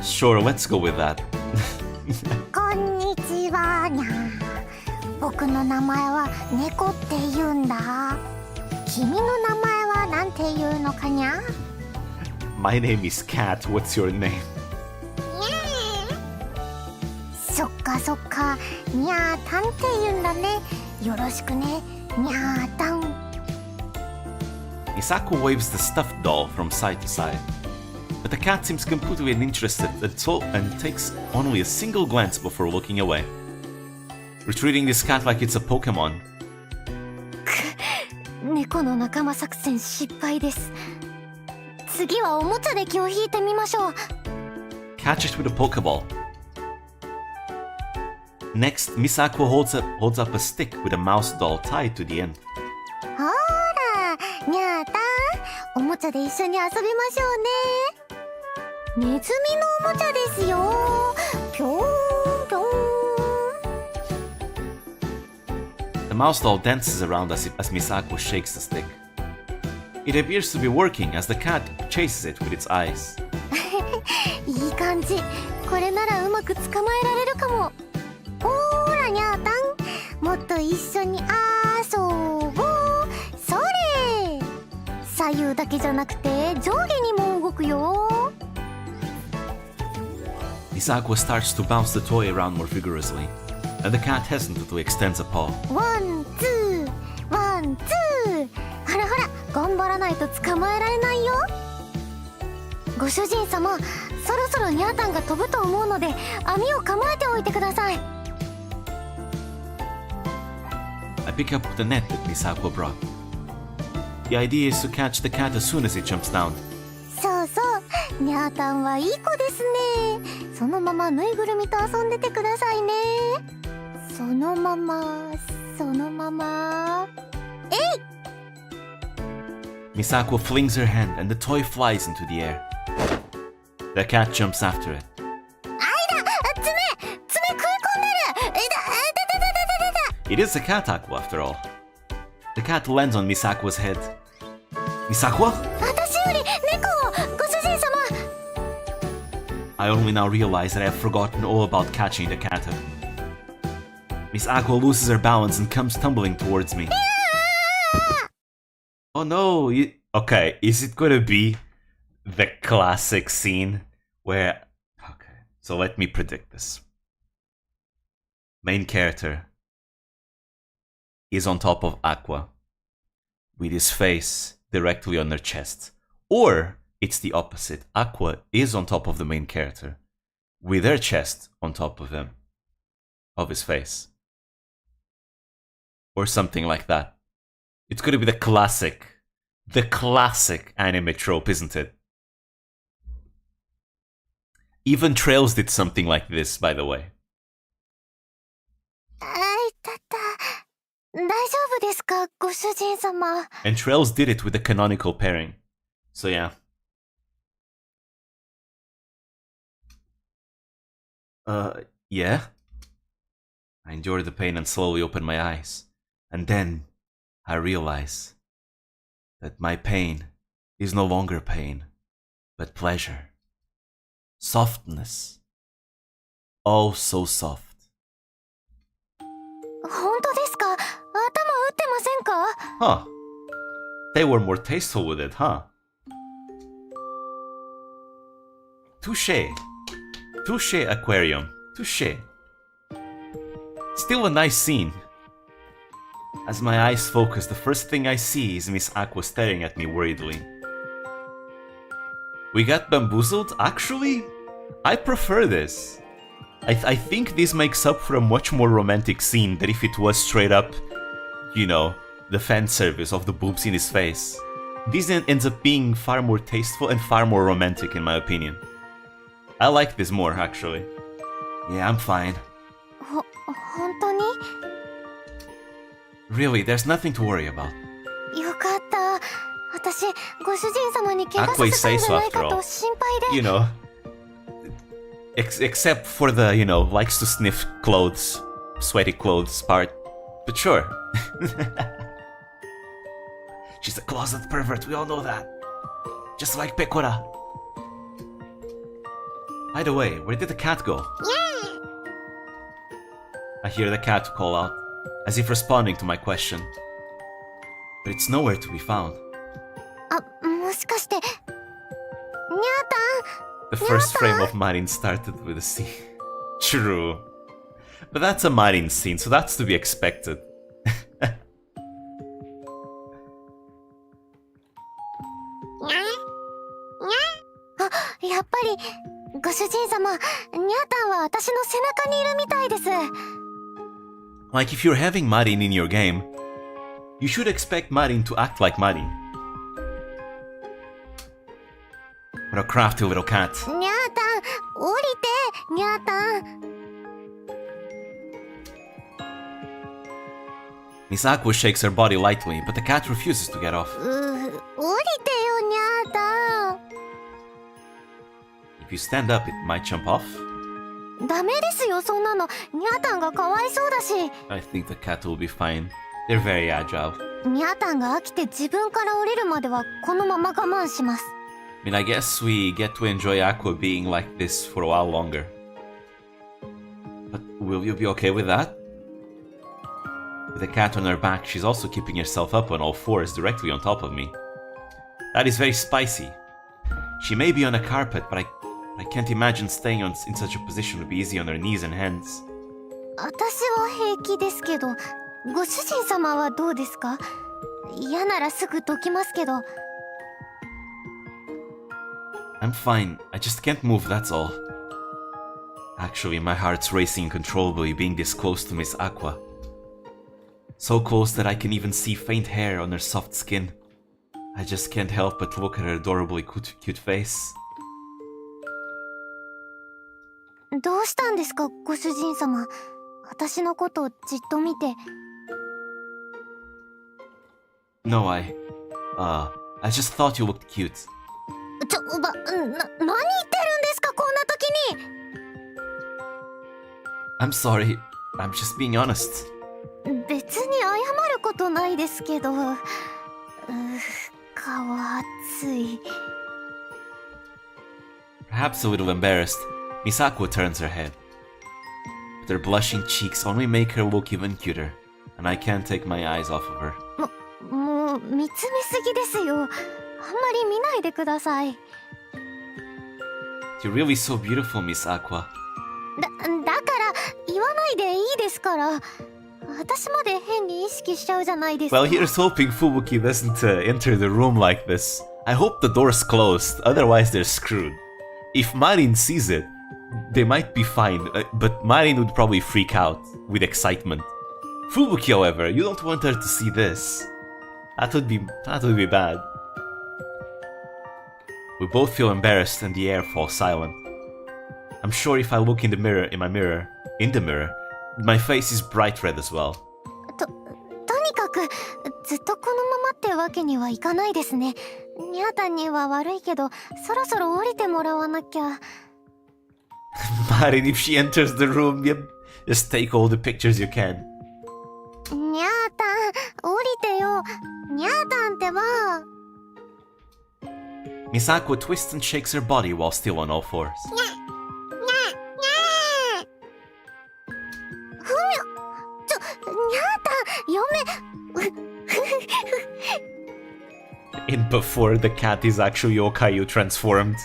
Sure, let's go with that. こんにちはにゃ。僕の名前は猫って言うんだ。君の名前はなんて言うのかにゃ。 My name is Cat. What's your name? そっかそっか。にゃーたんって言うんだね。よろしくね。にゃーたん。 Miss Aqua waves the stuffed doll from side to side. But the cat seems completely uninterested and takes only a single glance before looking away. We're treating this cat like it's a Pokemon. 猫の仲間作戦失敗です。次はおもちゃで気を引いてみましょう。 Catch it with a Pokeball. Next, Miss Aqua holds up a stick with a mouse doll tied to the end. ほら、にゃーたん、おもちゃで一緒に遊びましょうね。ネズミのおもちゃですよ。ぴょーんぴょーん。 The mouse doll dances around as Miss Aqua shakes the stick. It appears to be working as the cat chases it with its eyes. いい感じ。これならうまく捕まえられるかも。ほーらにゃーたん、もっと一緒に遊ぼう。それ。左右だけじゃなくて上下にも動くよ。 Miss Aqua starts to bounce the toy around more vigorously, and the cat hesitantly extends a paw. ワンツーワンツー。ほらほら、頑張らないと捕まえられないよ。ご主人様、そろそろニャータンが飛ぶと思うので網を構えておいてください。 I pick up the net that Miss Aqua brought. The idea is to catch the cat as soon as it jumps down. そうそう、ニャータンはいい子ですね。そのままぬいぐるみと遊んでてくださいね。そのまま、そのまま。えい！ Miss Aqua flings her hand and the toy flies into the air. The cat jumps after it. あいだ、爪食い込んでる。It is a cat, Aqua, after all. The cat lands on Miss Aqua's head. Miss Aqua? 私より猫を、ご主人様。 I only now realize that I have forgotten all about catching the cat. Miss Aqua loses her balance and comes tumbling towards me. Oh no! Okay, is it gonna be the classic scene where... Okay, so let me predict this. main character is on top of Aqua with his face directly on her chest. Or it's the opposite. Aqua is on top of the main character with her chest on top of him, of his face. Or something like that. It's gonna be the classic anime trope, isn't it? Even Trails did something like this, by the way. 大丈夫ですか、ご主人様。 And Trails did it with the canonical pairing. So yeah. Yeah? I endured the pain and slowly opened my eyes. And then I realize that my pain is no longer pain, but pleasure. Softness. Oh, so soft. 本当ですか？頭打ってませんか？ Huh. They were more tasteful with it, huh? Touché. Touché, Aquarium. Touché. Still a nice scene. As my eyes focus, the first thing I see is Miss Aqua staring at me worriedly. We got bamboozled? Actually, I prefer this. I think this makes up for a much more romantic scene than if it was straight up, you know, the fan service of the boobs in his face. This ends up being far more tasteful and far more romantic in my opinion. I like this more, actually. Yeah, I'm fine. 本当に？ Really, there's nothing to worry about. よかった。私、ご主人様に怪我させたんじゃないかと心配で。You know, except for the, you know, likes to sniff clothes, sweaty clothes part. But sure. She's a closet pervert, we all know that. Just like Pecora. By the way, where did the cat go? Yeah. I hear the cat call out, as if responding to my question. But it's nowhere to be found. あ、もしかして。にゃーたん。 The first frame of Marin started with a scene. True. But that's a Marin scene, so that's to be expected. あ、やっぱりご主人様、にゃーたんは私の背中にいるみたいです。 Like if you're having Marin in your game, you should expect Marin to act like Marin. What a crafty little cat. にゃーたん、降りて、にゃーたん。 Miss Aqua shakes her body lightly, but the cat refuses to get off. 降りてよ、にゃーたん。 If you stand up, it might jump off. ダメですよ、そんなの。にゃーたんがかわいそうだし。 I think the cat will be fine. They're very agile. にゃーたんが飽きて自分から降りるまではこのまま我慢します。 I mean, I guess we get to enjoy Aqua being like this for a while longer. But will you be okay with that? With the cat on her back, she's also keeping herself up on all fours directly on top of me. That is very spicy. She may be on a carpet, but I can't imagine staying in such a position would be easy on her knees and hands. 私は平気ですけど、ご主人様はどうですか？嫌ならすぐどきますけど。 I'm fine, I just can't move, that's all. Actually, my heart's racing uncontrollably being this close to Miss Aqua. So close that I can even see faint hair on her soft skin. I just can't help but look at her adorably cute face. どうしたんですか、ご主人様。私のことをじっと見て。 No, I just thought you looked cute. 何言ってるんですか、こんな時に。 I'm sorry, I'm just being honest. 別に謝ることないですけど。顔熱い。 Perhaps a little embarrassed, Miss Aqua turns her head. But her blushing cheeks only make her look even cuter, and I can't take my eyes off of her. もう見つめすぎですよ。あんまり見ないでください。 You're really so beautiful, Miss Aqua. だから言わないでいいでですから。私まで変に意識しちゃうじゃないですか。Well, here's hoping Fubuki doesn't enter the room like this. I hope the door's closed, otherwise they're screwed. If Marin sees it, they might be fine, but Marin would probably freak out with excitement. Fubuki, however, you don't want her to see this. That would be bad. We both feel embarrassed and the air falls silent. I'm sure if I look in the mirror, my face is bright red as well. とにかくずっとこのままってわけにはいかないですね。ニャータンには悪いけど、そろそろ降りてもらわなきゃ。Marin, if she enters the room, just take all the pictures you can. ニャータン、降りてよ。ニャータンってば。Miss Aqua twists and shakes her body while still on all fours. In before the cat is actually Yokayu transformed.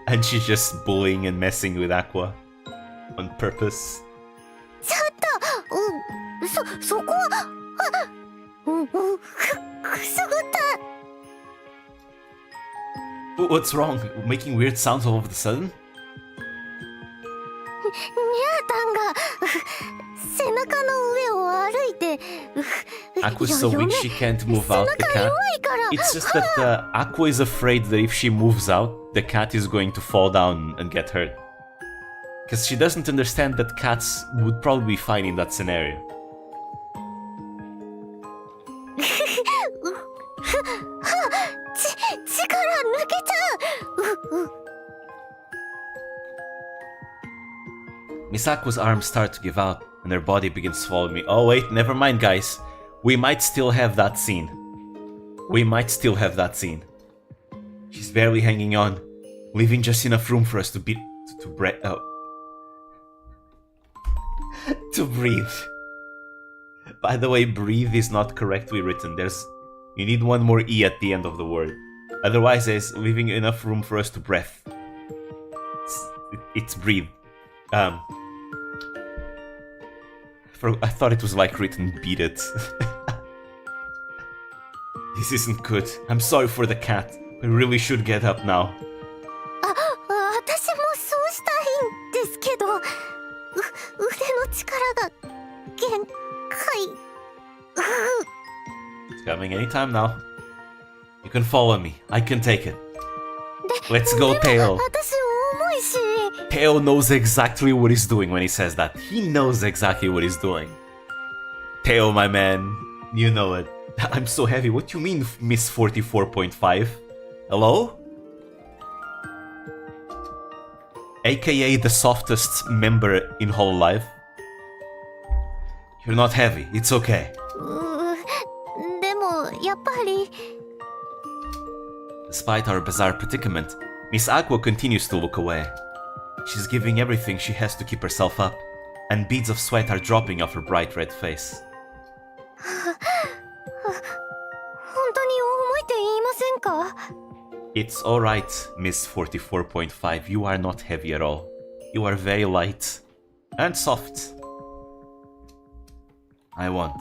And she's just bullying and messing with Aqua. On purpose. ちょっと、そこは、くすぐった。 What's wrong? Making weird sounds all of a sudden? ニャータンが背中の上を歩いて。 Aqua's so weak she can't move out the cat. It's just that Aqua is afraid that if she moves out, the cat is going to fall down and get hurt. Because she doesn't understand that cats would probably be fine in that scenario. Miss Aqua's arms start to give out, and her body begins to follow me. Oh wait, never mind guys. We might still have that scene. She's barely hanging on, leaving just enough room for us to breathe. To breathe. By the way, breathe is not correctly written. You need one more E at the end of the word. Otherwise, there's leaving enough room for us to breathe. It's breathe. I thought it was like written beat it. This isn't good. I'm sorry for the cat. We really should get up now. 私もそうしたいんですけど、腕の力が限界。It's coming anytime now. You can follow me. I can take it. Let's go, Teo. 私重いし。Teo knows exactly what he's doing when he says that. He knows exactly what he's doing. Teo, my man, you know it. I'm so heavy. What do you mean, Miss 44.5? Hello? AKA the softest member in Hololive. You're not heavy. It's okay. でもやっぱり。 Despite our bizarre predicament, Miss Aqua continues to look away. She's giving everything she has to keep herself up, and beads of sweat are dropping off her bright red face. 本当に重いって言いませんか? It's alright, Miss 44.5. You are not heavy at all. You are very light and soft. I want.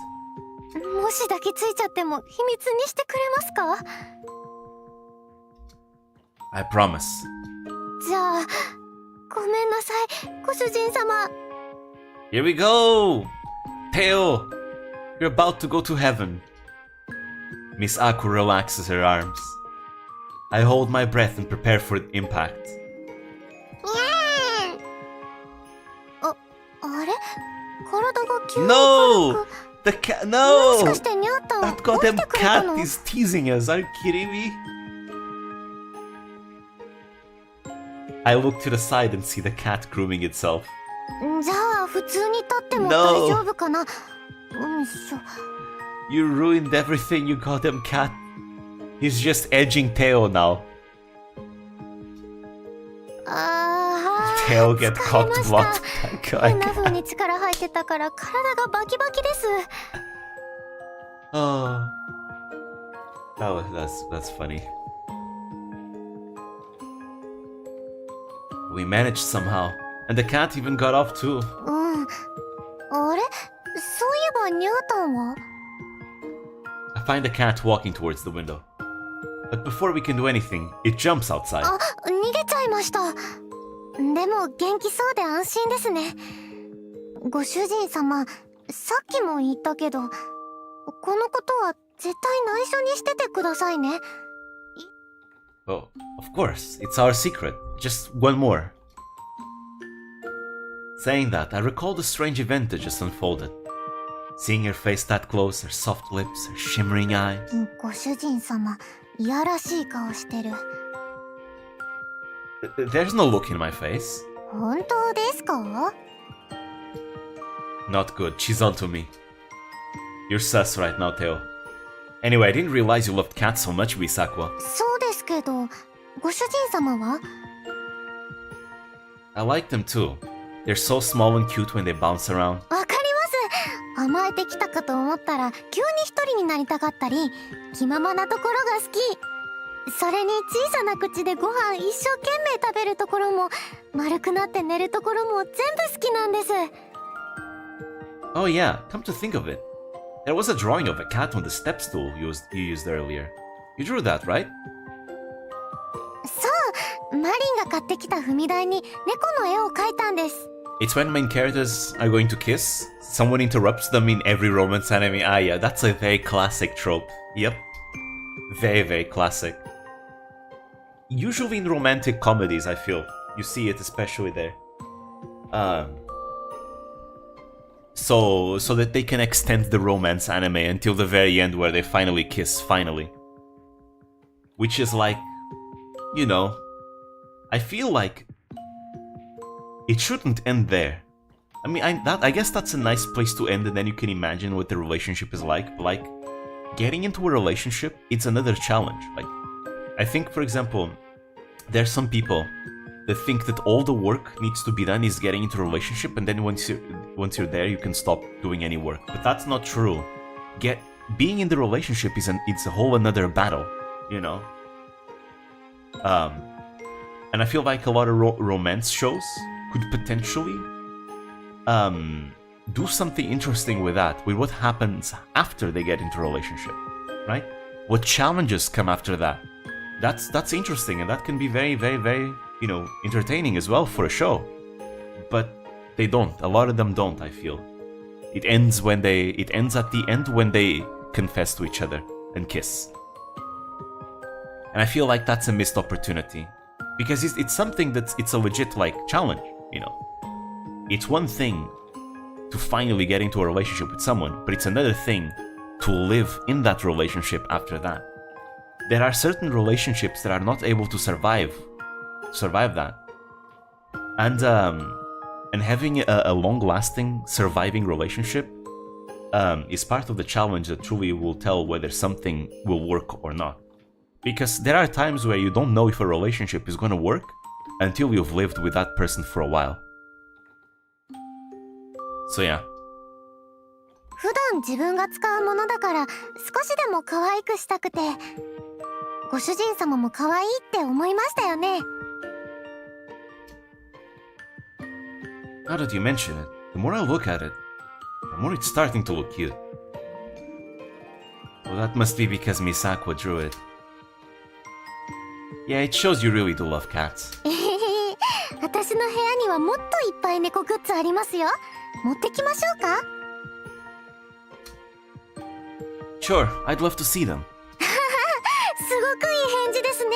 もし抱きついちゃっても秘密にしてくれますか? I promise. じゃあ、ごめんなさい、ご主人様。 Here we go! Teo! You're about to go to heaven. Miss Aqua relaxes her arms. I hold my breath and prepare for impact. あれ? 体が急に No! The cat, no! もしかしてニャータン That 起きて goddamn くれたの? cat is teasing us. Are you kidding me? I look to the side and see the cat grooming itself. じゃあ普通に立っても No. 大丈夫かな? You ruined everything, you goddamn cat. He's just edging Teo now. Teo get cocked blocked. 変な風に力入ってたから体がバキバキです。 Oh, that's funny. We managed somehow, and the cat even got off too. find the cat walking towards the window. But before we can do anything, it jumps outside. あ、逃げちゃいました。でも元気そうで安心ですね。ご主人様、さっきも言ったけど、このことは絶対内緒にしててくださいね。Oh, of course, it's our secret. Just one more. Saying that, I recalled a strange event that just unfolded. Seeing her face that close, her soft lips, her shimmering eyes. ご主人様、いやらしい顔してる。There's no look in my face. 本当ですか？ Not good, she's onto me. You're sus right now, Theo. Anyway, I didn't realize you loved cats so much, Miss Aqua. そうですけど、ご主人様は？ I like them too. They're so small and cute when they bounce around. わかります。甘えてきたかと思ったら、急に一人になりたかったり、気ままなところが好き。それに小さな口でご飯一生懸命食べるところも、丸くなって寝るところも全部好きなんです。Oh yeah, come to think of it. There was a drawing of a cat on the step stool you used earlier. You drew that, right? そう、マリンが買ってきた踏み台に猫の絵を描いたんです。It's when main characters are going to kiss, someone interrupts them in every romance anime. Ah yeah, that's a very classic trope. Yep. Very, very classic. Usually in romantic comedies, I feel. You see it especially there. So that they can extend the romance anime until the very end where they finally kiss, finally. Which is like, you know, I feel like it shouldn't end there. I mean, I guess that's a nice place to end, and then you can imagine what the relationship is like. But like, getting into a relationship, it's another challenge. Like, I think, for example, there's some people that think that all the work needs to be done is getting into a relationship, and then once you're there, you can stop doing any work. But that's not true. Being in the relationship it's a whole another battle, you know. And I feel like a lot of romance shows could potentially do something interesting with that, with what happens after they get into a relationship, right? What challenges come after that? That's interesting, and that can be very, very, very, you know, entertaining as well for a show. But they don't. A lot of them don't, I feel. It ends at the end when they confess to each other and kiss. And I feel like that's a missed opportunity. Because it's something it's a legit, like, challenge, you know. It's one thing to finally get into a relationship with someone, but it's another thing to live in that relationship after that. There are certain relationships that are not able to survive that. And having a long-lasting, surviving relationship is part of the challenge that truly will tell whether something will work or not. Because there are times where you don't know if a relationship is gonna work until you've lived with that person for a while. So yeah. 普段自分が使うものだから少しでも可愛くしたくて、ご主人様も可愛いって思いましたよね。Now that you mention it, the more I look at it, the more it's starting to look cute. Well, that must be because Miss Aqua drew it. Yeah, it shows you really do love cats. 私の部屋にはもっといっぱい猫グッズありますよ。持ってきましょうか？ Sure, I'd love to see them. すごくいい返事ですね。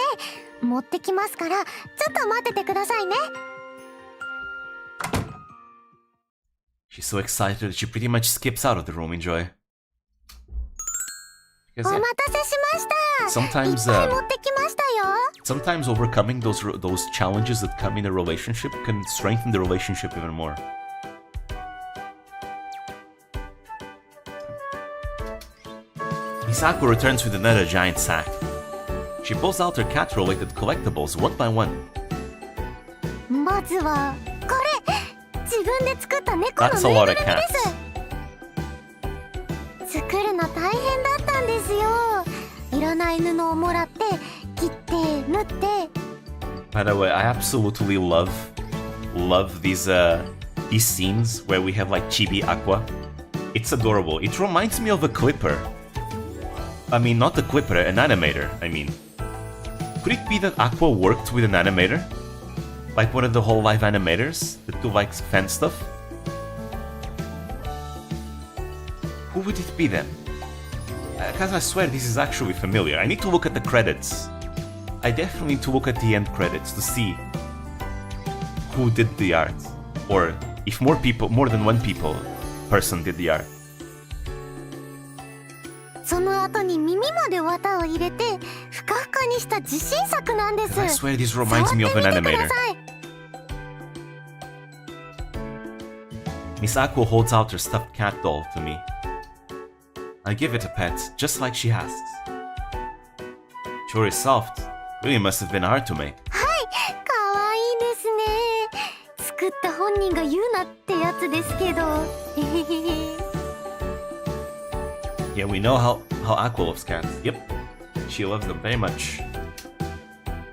持ってきますから、ちょっと待っててくださいね。She's so excited that she pretty much skips out of the room in joy. お待たせしました。 Sometimes, いっぱい持ってきましたよ。 sometimes overcoming those challenges that come in a relationship can strengthen the relationship even more. Misako returns with another giant sack. She pulls out her cat-related collectibles one by one. まずはこれ、自分で作った猫の That's ぬ a いぐ lot る of みです。作るの大変だったんですよ。いらない布をもらって切って縫って。 By the way, I absolutely love these scenes where we have like Chibi Aqua. It's adorable. It reminds me of a clipper. I mean, not the clipper, an animator, I mean. Could it be that Aqua worked with an animator? Like one of the whole live animators that do like fan stuff? Who would it be then? Because I swear this is actually familiar. I need to look at the credits. I definitely need to look at the end credits to see who did the art. Or if more than one person did the art. その後に耳まで綿を入れてふかふかにした自信作なんです。 I swear this reminds me of an animator. Miss Aqua holds out her stuffed cat doll to me. I give it a pet, just like she asks. Sure is soft. Really must have been hard to make. はい、かわいいですね。作った本人が言うなってやつですけど。Yeah, we know how Aqua loves cats. Yep, she loves them very much.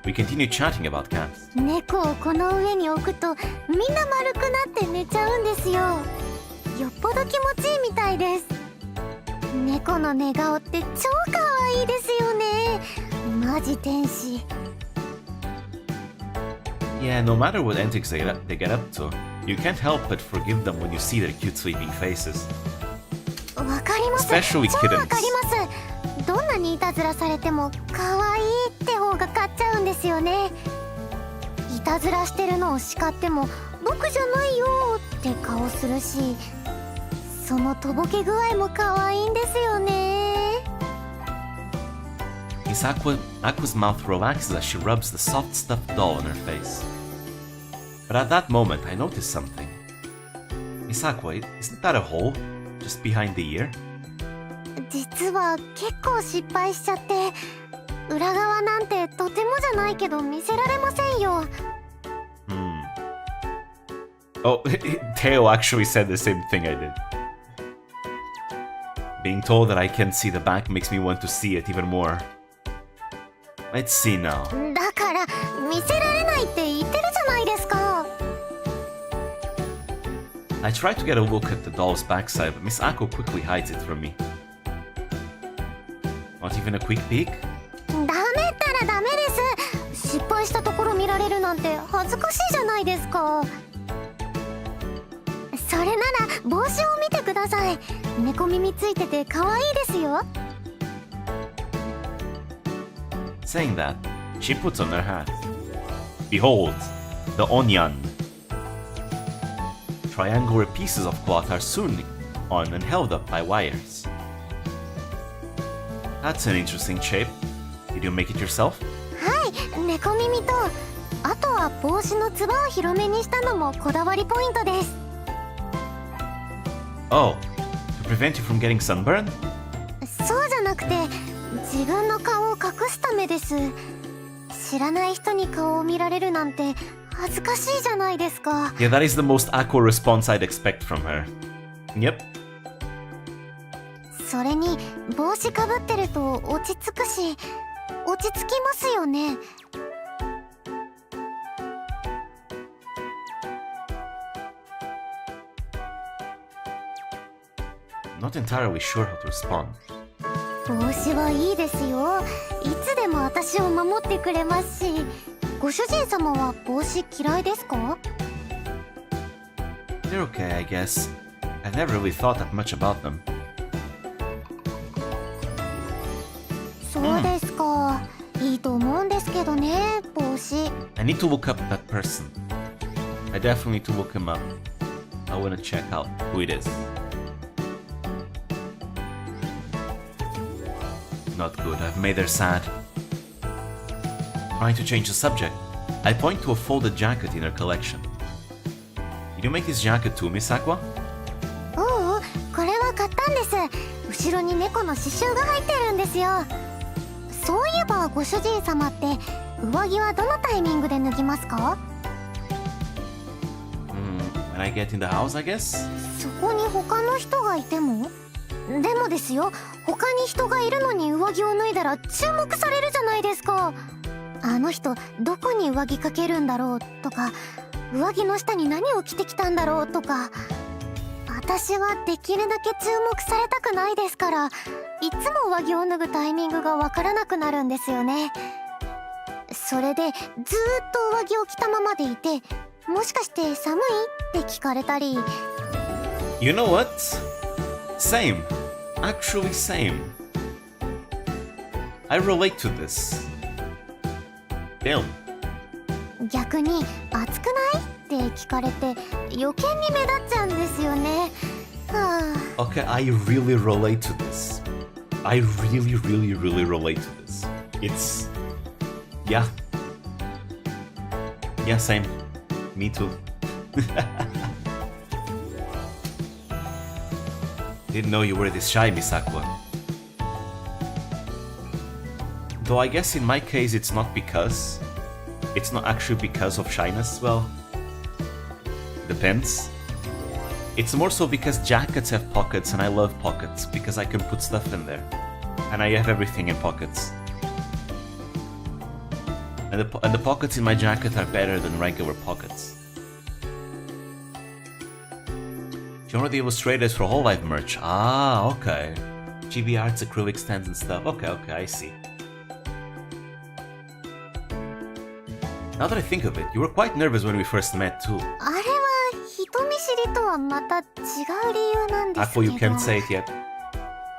We continue chatting about cats. 猫をこの上に置くとみんな丸くなって寝ちゃうんですよ。よっぽど気持ちいいみたいです。猫の寝顔って超かわいいですよね。マジ天使。Yeah, no matter what antics they get up to, you can't help but forgive them when you see their cute sleeping faces. わかります。 Especially 超 kittens. わかります。どんなにいたずらされてもかわいいって方が勝っちゃうんですよね。いたずらしてるのを叱っても僕じゃないよって顔するし、そのとぼけ具合もかわいいんですよね。 Miss Aqua's mouth relaxes as she rubs the soft stuffed doll on her face. But at that moment, I noticed something. Miss Aqua, isn't that a hole just behind the ear? 実は結構失敗しちゃって、裏側なんてとてもじゃないけど見せられませんよ。Oh, Teo actually said the same thing I did. Being told that I can't see the back makes me want to see it even more. Let's see now. だから見せられないって言ってるじゃないですか。I try to get a look at the doll's backside, but Miss Aqua quickly hides it from me. Not even a quick peek? ダメったらダメです。失敗したところ見られるなんて恥ずかしいじゃないですか。それなら帽子を見てください。猫耳ついてて可愛いですよ。Saying that, she puts on her hat. Behold, the onion. Triangular pieces of cloth are sewn on and held up by wires. That's an interesting shape. Did you make it yourself? はい、猫耳と、あとは帽子のつばを広めにしたのもこだわりポイントです。Oh, to prevent you from getting sunburned? そうじゃなくて、自分の顔を隠すためです。知らない人に顔を見られるなんて恥ずかしいじゃないですか。Yeah, that is the most Aqua response I'd expect from her. Yep. それに帽子かぶってると落ち着くし、落ち着きますよね。Not entirely sure how to respond. 帽子はいいですよ。いつでも私を守ってくれますし。ご主人様は帽子嫌いですか？ They're okay, I guess. I've never really thought that much about them. そうですか。いいと思うんですけどね、帽子。I need to look up that person. I definitely need to look him up. I want to check out who it is. Not good, I've made her sad. Trying to change the subject, I point to a folded jacket in her collection. Did you make this jacket too, Miss Aqua? おう、これは買ったんです。後ろに猫の刺繍が入ってるんですよ。そういえばご主人様って上着はどのタイミングで脱ぎますか？ When I get in the house, I guess? そこに他の人がいても？でもですよ、他に人がいるのに上着を脱いだら注目されるじゃないですか。あの人どこに上着かけるんだろうとか、上着の下に何を着てきたんだろうとか、私はできるだけ注目されたくないですから、いつも上着を脱ぐタイミングがわからなくなるんですよね。それでずーっと上着を着たままでいて、もしかして寒いって聞かれたり。 You know what? Same. Actually same. I relate to this. Damn. 逆に暑くないって聞かれて余計に目立っちゃうんですよね。はあ。 Okay, I really relate to this. I really relate to this. It's... Yeah. Yeah, same. Me too. Didn't know you were this shy, Miss Aqua. Though I guess in my case it's not because... It's not actually because of shyness, well... Depends. It's more so because jackets have pockets and I love pockets, because I can put stuff in there. And I have everything in pockets. And the pockets in my jacket are better than regular pockets. You're one of the illustrators for Whole Life merch. Ah, okay. GB arts, acrylic stands and stuff. Okay, I see. Now that I think of it, you were quite nervous when we first met too. あれは人見知りとはまた違う理由なんですけ Aqua, ど。 you can't say it yet.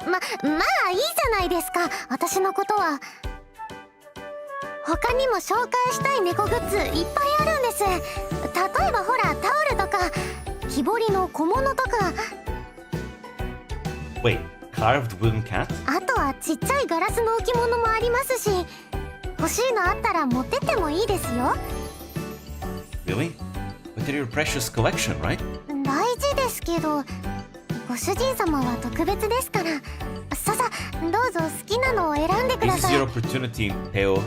まあいいじゃないですか、私のことは。他にも紹介したい猫グッズいっぱいあるんです。例えばほら、タオルとか木彫りの小物とか。 Wait, carved wooden cat? あとはちっちゃいガラスの置物もありますし、欲しいのあったら持ってってもいいですよ。 Really? But they're your precious collection, right? 大事ですけど、ご主人様は特別ですから。さどうぞ好きなのを選んでくだ This さ is い。 your opportunity, Teo.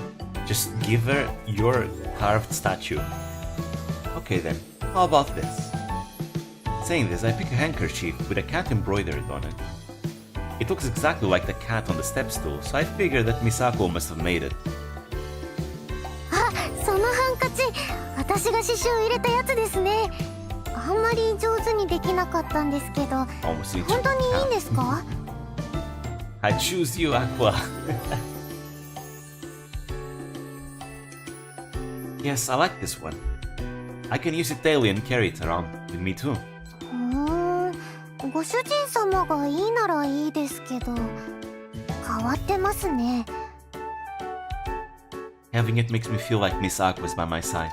Just give her your carved statue. Okay then, how about this? Saying this, I pick a handkerchief with a cat embroidered on it. It looks exactly like the cat on the step stool, so I figured that Misako must have made it. あ、そのハンカチ、私が刺繍入れたやつですね。あんまり上手にできなかったんですけど、 Almost each 本当にいいんですか？ I choose you, Aqua. Yes, I like this one. I can use it daily and carry it around with me too. ご主人様がいいならいいですけど、変わってますね。 Having it makes me feel like Miss Aqua's by my side.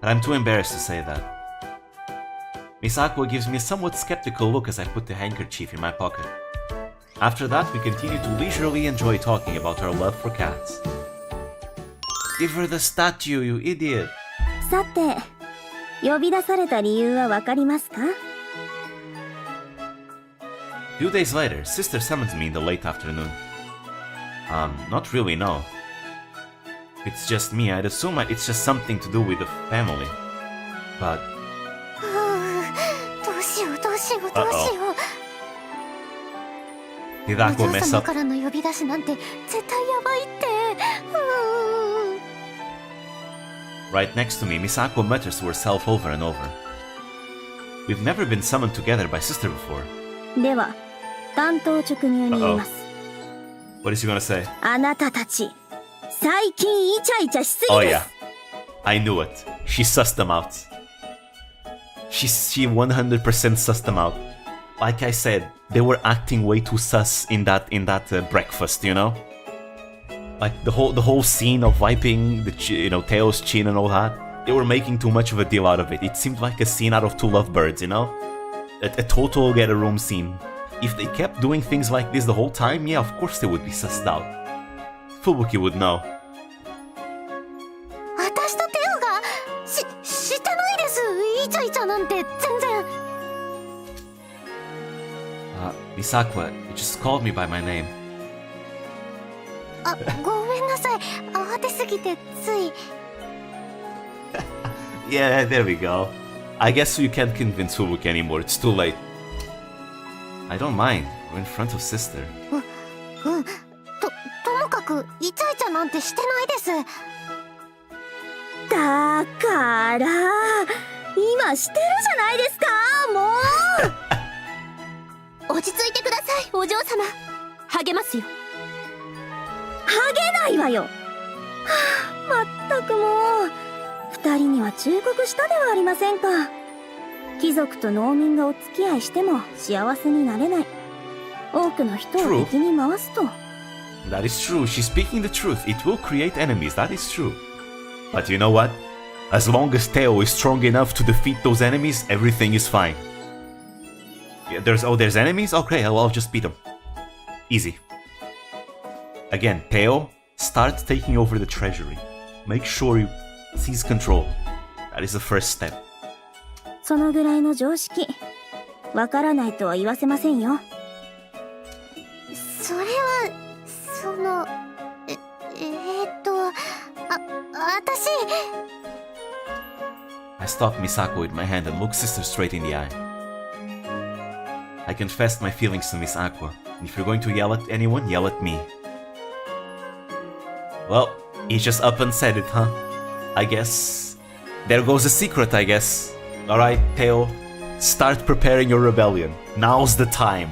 But I'm too embarrassed to say that. Miss Aqua gives me a somewhat skeptical look as I put the handkerchief in my pocket. After that, we continue to leisurely enjoy talking about our love for cats. Give her the statue, you idiot! さて、呼び出された理由はわかりますか？ Few days later, Sister summons me in the late afternoon. Not really, no. It's just me. I'd assume it's just something to do with the family. But... どうしよう。 Did お Aqua 嬢 mess 様 up? からの呼び出しなんて絶対やばいって。Right next to me, Miss Aqua mutters to herself over and over. We've never been summoned together by Sister before. では、単刀直入に言います。 What is she gonna say? あなたたち、最近イチャイチャしすぎ Oh です。 yeah. I knew it. She sussed them out. She 100% sussed them out. Like I said, they were acting way too sus in that breakfast, you know? Like the whole scene of wiping the Teo's chin and all that. They were making too much of a deal out of it. It seemed like a scene out of Two Lovebirds, you know? A total get a room scene. If they kept doing things like this the whole time, yeah, of course they would be sussed out. Fubuki would know. 私とテオが知ってないです。イチャイチャなんて全然。Miss Aqua, you just called me by my name. あ、ごめんなさい。慌てすぎてつい。 Yeah, there we go. I guess you can't convince Fubuki anymore, it's too late. I don't mind, we're in front of Sister. ともかくイチャイチャなんてしてないです。だから、今してるじゃないですか、もう落ち着いてください、お嬢様。励ますよ。励ないわよ。はあ、まったくもう二人には忠告したではありませんか。貴族と農民がお付き合いしても幸せになれない。多くの人を敵に回すと。 That is true. She's speaking the truth. It will create enemies. That is true. But you know what? As long as Teo is strong enough to defeat those enemies, everything is fine. Yeah, there's enemies? Okay, I'll just beat them. Easy. Again, Teo, start taking over the treasury. Make sure you seize control. That is the first step. そのぐらいの常識、わからないとは言わせませんよ。それはその私。 I stopped Misako with my hand and looked sister straight in the eye. I confessed my feelings to Miss Aqua, and if you're going to yell at anyone, yell at me. Well, he just up and said it, huh? I guess... There goes the secret, I guess. Alright, Teo, start preparing your rebellion. Now's the time.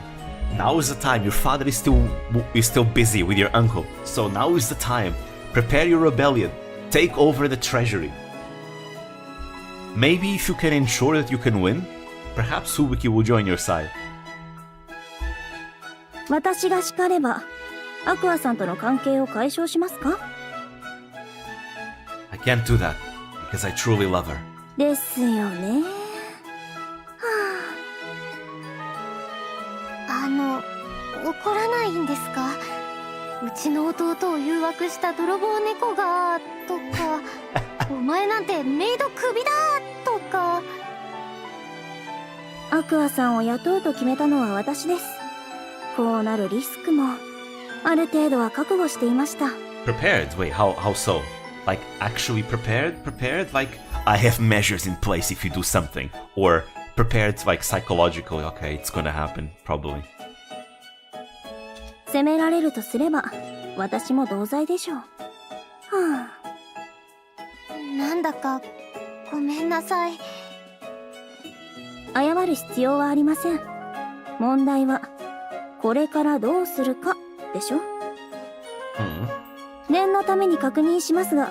Now is the time. Your father is still busy with your uncle, so now is the time. Prepare your rebellion. Take over the treasury. Maybe if you can ensure that you can win, perhaps Fubuki will join your side. 私が叱れば、アクアさんとの関係を解消しますか？ I can't do that, because I truly love her. ですよね。怒らないんですか？うちの弟を誘惑した泥棒猫がとかお前なんてメイドクビだとか。アクアさんを雇うと決めたのは私です。こうなるリスクもある程度は覚悟していました。 Prepared? Wait, how so? Like actually prepared? Prepared? Like I have measures in place if you do something? Or prepared like psychologically? Okay, it's gonna happen, probably. 責められるとすれば私も同罪でしょう。はあ、なんだかごめんなさい。謝る必要はありません。問題はこれからどうするかでしょ。念のために確認しますが、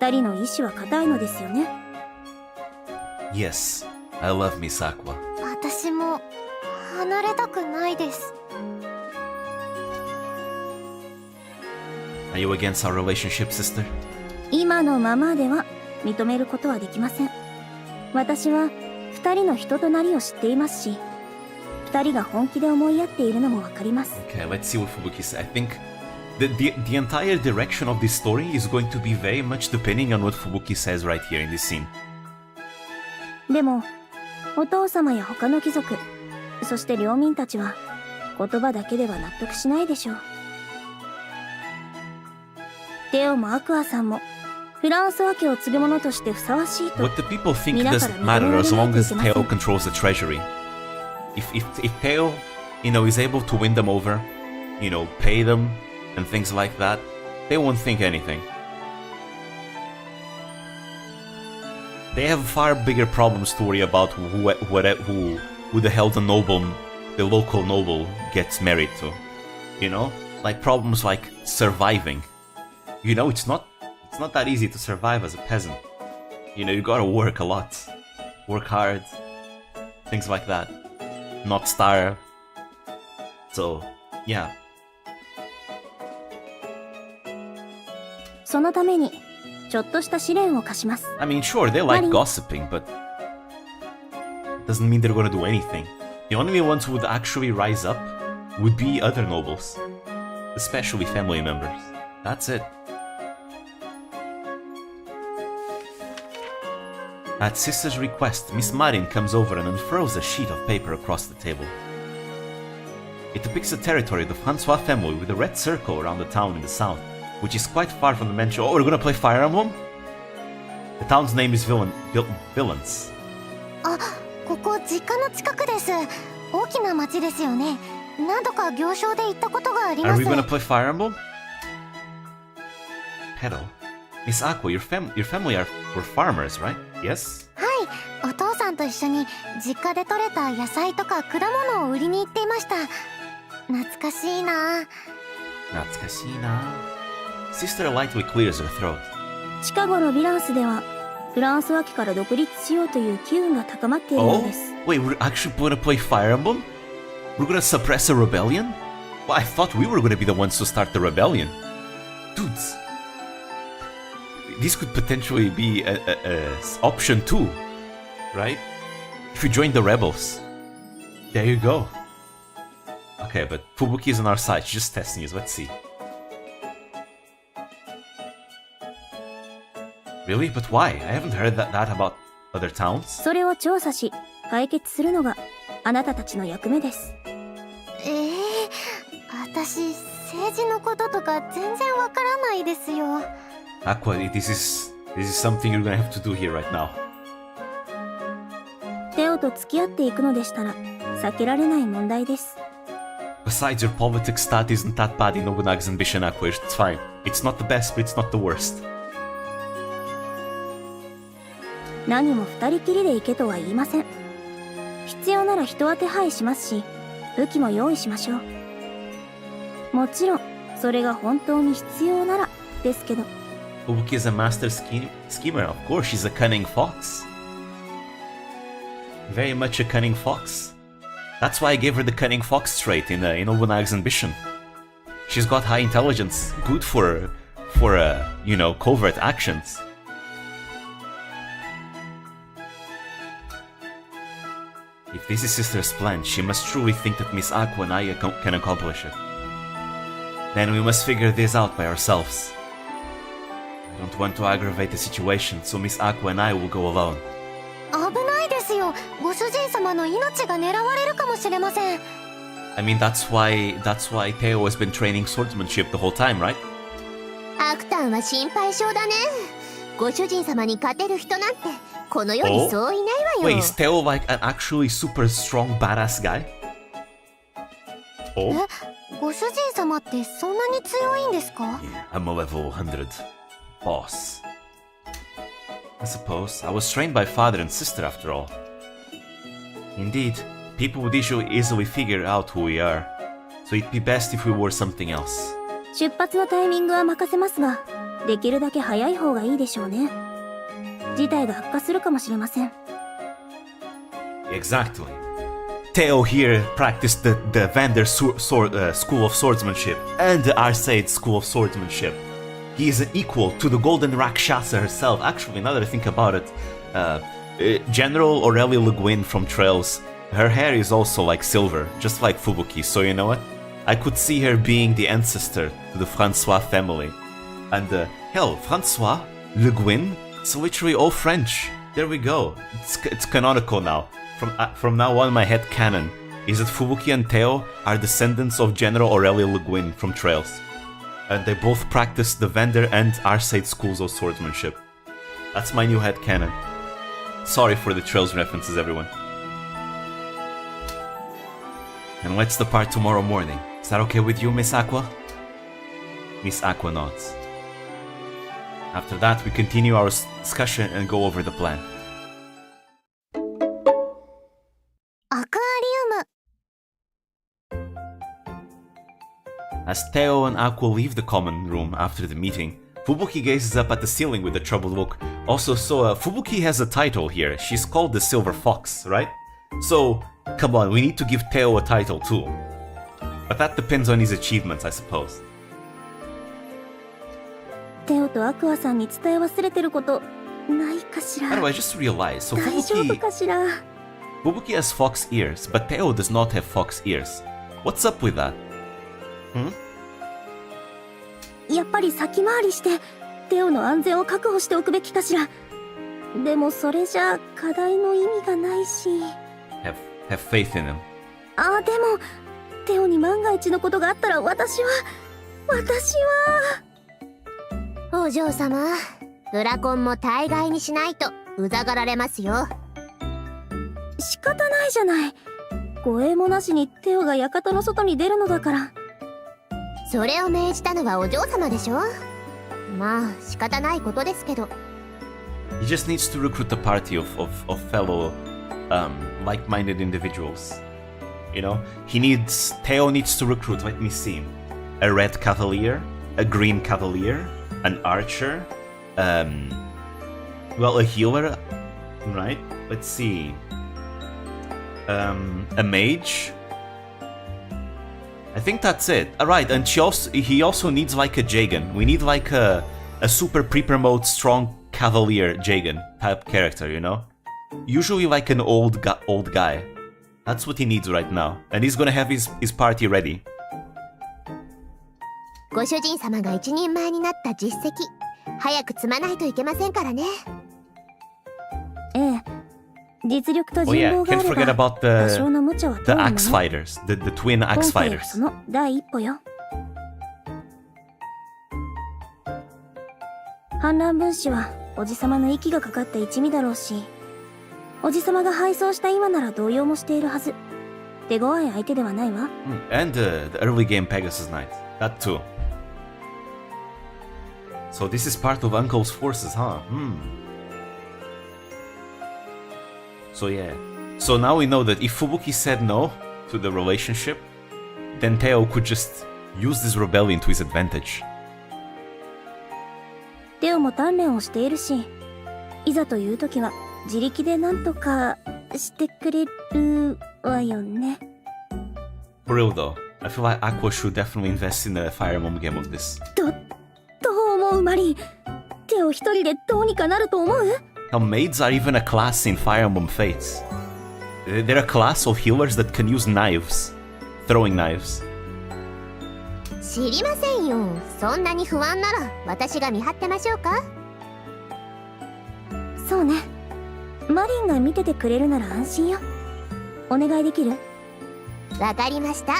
二人の意志は固いのですよね。 Yes, I love Miss Aqua. 私も離れたくないです。Are you against our relationship, sister? 今のままでは認めることはできません。私は二人の人となりを知っていますし、二人が本気で思い合っているのもわかります。 Okay, let's see what Fubuki says. I think the entire direction of this story is going to be very much depending on what Fubuki says right here in this scene. でも、お父様や他の貴族、そして領民たちは言葉だけでは納得しないでしょう。テオもアクアさんもフランス王家を継ぐ者としてふさわしいと。 What the people think doesn't matter as long as Teo controls the treasury. If Teo, is able to win them over, pay them and things like that, they won't think anything. They have far bigger problems to worry about who the hell the local noble gets married to. Like problems like surviving. It's not that easy to survive as a peasant. You gotta work a lot. Work hard. Things like that. Not starve. So, yeah. そのためにちょっとした試練を課します。 I mean, sure, they like gossiping, but it doesn't mean they're gonna do anything. The only ones who would actually rise up would be other nobles. Especially family members. That's it. At Sister's request, Miss Marin comes over and unfurls a sheet of paper across the table. It depicts the territory of the Francois family with a red circle around the town in the south, which is quite far from the mention. Oh, we're gonna play Fire Emblem? The town's name is Villains. あ、ここ実家の近くです。大きな町ですよね。何度か行商で行ったことがあります。 Are we gonna play Fire Emblem? Petal. Miss Aqua, your family were farmers, right? Yes? はい、おっんと一緒に実家で採れた野菜とか果物を売りに行っていました。懐かしいな。懐かしいな。Sister lightly clears her throat. 近頃ヴィランスではフランス和機から独立しようという機運が高まっているようです。Wait, we're actually gonna play Fire Emblem? We're gonna suppress a rebellion? Well, I thought we were gonna be the ones to start the rebellion. Dudes, this could potentially be a option 2, right? If you join the rebels. There you go. Okay, but Fubuki is on our side. She's just testing us. Let's see. Really? But why? I haven't heard that about other towns. それを調査し解決するのがあなたたちの役目です。私、政治のこととか全然わからないですよ。Aqua, this is something you're gonna have to do here right now. テオと付き合っていくのでしたら避けられない問題です。Besides, your politics stat isn't that bad in Nobunaga's ambition, Aqua. It's fine. It's not the best, but it's not the worst. 何も二人きりで行けとは言いません。必要なら人は手配しますし、武器も用意しましょう。もちろん、それが本当に必要ならですけど。Fubuki is a master schemer. Of course, she's a cunning fox. Very much a cunning fox. That's why I gave her the cunning fox trait in Nobunaga's ambition. She's got high intelligence, good for covert actions. If this is Sister's plan, she must truly think that Miss Aqua and I can accomplish it. Then we must figure this out by ourselves. I don't want to aggravate the situation, so Miss Aqua and I will go alone. 危ないですよ。ご主人様の命が狙われるかもしれません。I mean, that's why Teo has been training swordsmanship the whole time, right? アクタンは心配性だね。ご主人様に勝てる人なんてこの世にそういないわよ。Wait, is Teo like an actually super strong badass guy? Oh? ご主人様ってそんなに強いんですか？ Yeah, I'm a level 100 boss. I suppose. I was trained by father and sister after all. Indeed, people would easily figure out who we are, so it'd be best if we were something else. 出発のタイミングは任せますが、できるだけ早い方がいいでしょうね。事態が悪化するかもしれません。Exactly. Teo here practiced the Vander School of Swordsmanship and the Arsaid School of Swordsmanship. He is an equal to the Golden Rakshasa herself. Actually, now that I think about it, General Aurelia Le Guin from Trails, her hair is also like silver, just like Fubuki, so you know what? I could see her being the ancestor to the Francois family. And hell, Francois, Le Guin, it's literally all French. There we go. It's canonical now. From now on, my head canon is that Fubuki and Teo are descendants of General Aurelia Le Guin from Trails. And they both practice the Vander and Arsaid schools of swordsmanship. That's my new head canon. Sorry for the Trails references, everyone. And let's depart tomorrow morning. Is that okay with you, Miss Aqua? Miss Aqua nods. After that, we continue our discussion and go over the plan. アクアリウム。 As Teo and Aqua leave the common room after the meeting, Fubuki gazes up at the ceiling with a troubled look. Also, Fubuki has a title here. She's called the Silver Fox, right? So, come on, we need to give Teo a title too. But that depends on his achievements, I suppose. テオとアクアさんに伝え忘れてることないかしら。 How do I just realize? So 大丈夫かしら。 Fubuki has fox ears, but Teo does not have fox ears. What's up with that? やっぱり先回りしてテオの安全を確保しておくべきかしら。でもそれじゃ課題の意味がないし。Have faith in him. でもテオに万が一のことがあったら私はお嬢様、ブラコンも大概にしないとうざがられますよ。仕方ないじゃない。護衛もなしにテオが館の外に出るのだから。それを命じたのはお嬢様でしょ。まあ仕方ないことですけど。 He just needs to recruit a party of fellow like-minded individuals. You know, Teo needs to recruit, let me see, a red cavalier, a green cavalier, an archer, well, a healer, right? Let's see, a mage. I think that's it. Alright, and he also needs like a Jagan. We need like a super pre-promote strong cavalier Jagan type character, you know? Usually like an old guy. That's what he needs right now. And he's gonna have his party ready. ご主人様が一人前になった実績、早く積まないといけませんからね。ええ、実力と人 Oh yeah, 望が can't あれ forget ば about 多少の無茶は the 通るもの。 axe fighters, the twin axe 今回は fighters. その第一歩よ。反乱分子はおじさまの息がかかった一味だろうし、おじさまが敗走した今なら動揺もしているはず。手強い相手ではないわ。And the early game Pegasus Knight, that too. So this is part of Uncle's forces, huh? So yeah. So now we know that if Fubuki said no to the relationship, then Teo could just use this rebellion to his advantage. テオも鍛錬をしているし、いざという時は自力でなんとかしてくれるわよね。For real though, I feel like Aqua should definitely invest in a Fire Emblem game of this. どう思うマリン？テオ一人でどうにかなると思う？ Now maids are even a class in Fire Emblem Fates. They're a class of healers that can use knives. Throwing knives. 知りませんよ。そんなに不安なら私が見張ってましょうか。そうね。マリンが見ててくれるなら安心よ。お願いできる？わかりました。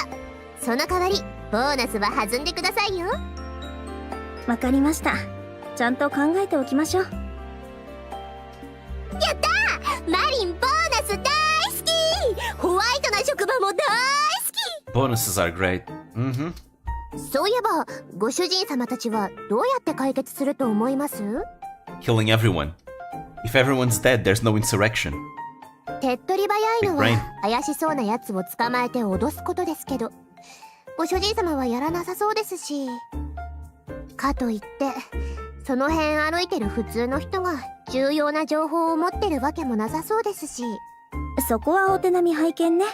その代わりボーナスは弾んでくださいよ。わかりました。ちゃんと考えておきましょう。やったー！マリンボーナス大好き！ホワイトな職場も大好き！ Bonuses are great. そういえば、ご主人様たちはどうやって解決すると思います？ Killing everyone. If everyone's dead, there's no insurrection. 手っ取り早いの Big brain. は怪しそうなやつを捕まえて脅すことですけど、ご主人様はやらなさそうですし。かといって、その辺歩いてる普通の人が重要な情報を持ってるわけもなさそうですし。そこはお手並み拝見ね。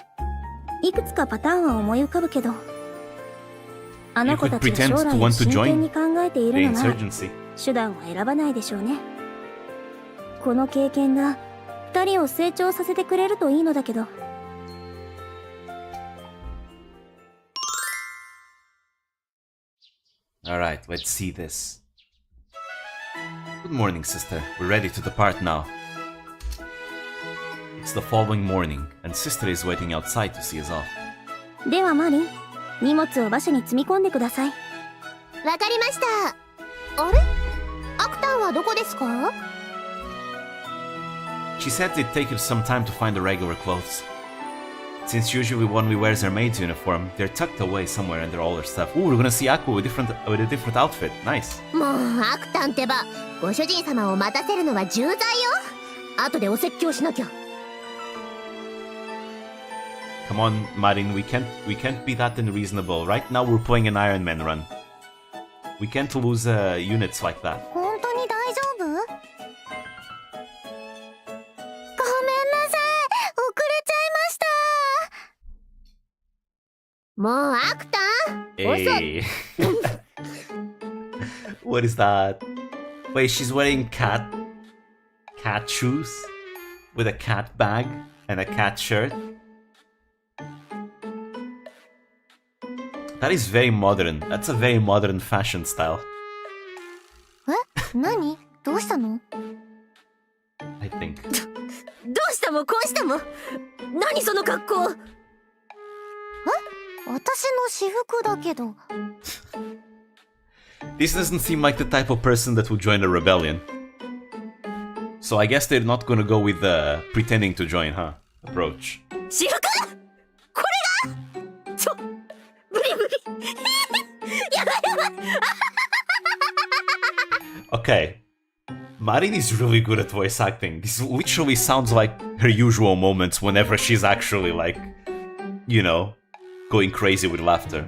いくつかパターンは思い浮かぶけど、あの子たちが将来を真剣に考えているのなら手段は選ばないでしょうね。この経験が2人を成長させてくれるといいのだけど。Alright, let's see this. Good morning, sister. We're ready to depart now. It's the following morning, and sister is waiting outside to see us off. ではマリン、荷物を馬車に積み込んでください。わかりました。あれ？アクタンはどこですか？ She said it'd take us some time to find the regular clothes. Since usually one we wears her maid's uniform, they're tucked away somewhere under all her stuff. Ooh, we're gonna see Aqua with a different outfit. Nice. もうアクタンってば、ご主人様を待たせるのは重罪よ。後でお説教しなきゃ。Come on, Marin, we can't be that unreasonable. Right now we're playing an Iron Man run. We can't lose units like that. 本当に大丈夫？ごめんなさい、遅れちゃいました。もうアクタン、Hey. What is that? Wait, she's wearing cat shoes with a cat bag and a cat shirt. That is very modern. That's a very modern fashion style. え？何？どうしたの？ I think. どうしたもこうしたも。何その格好。私の私服だけど。This doesn't seem like the type of person that would join a rebellion. So I guess they're not gonna go with the pretending to join, huh? Approach. 私服？これが？無理無理。やばいやばい。Okay. Marin is really good at voice acting. This literally sounds like her usual moments whenever she's actually like, you know, going crazy with laughter.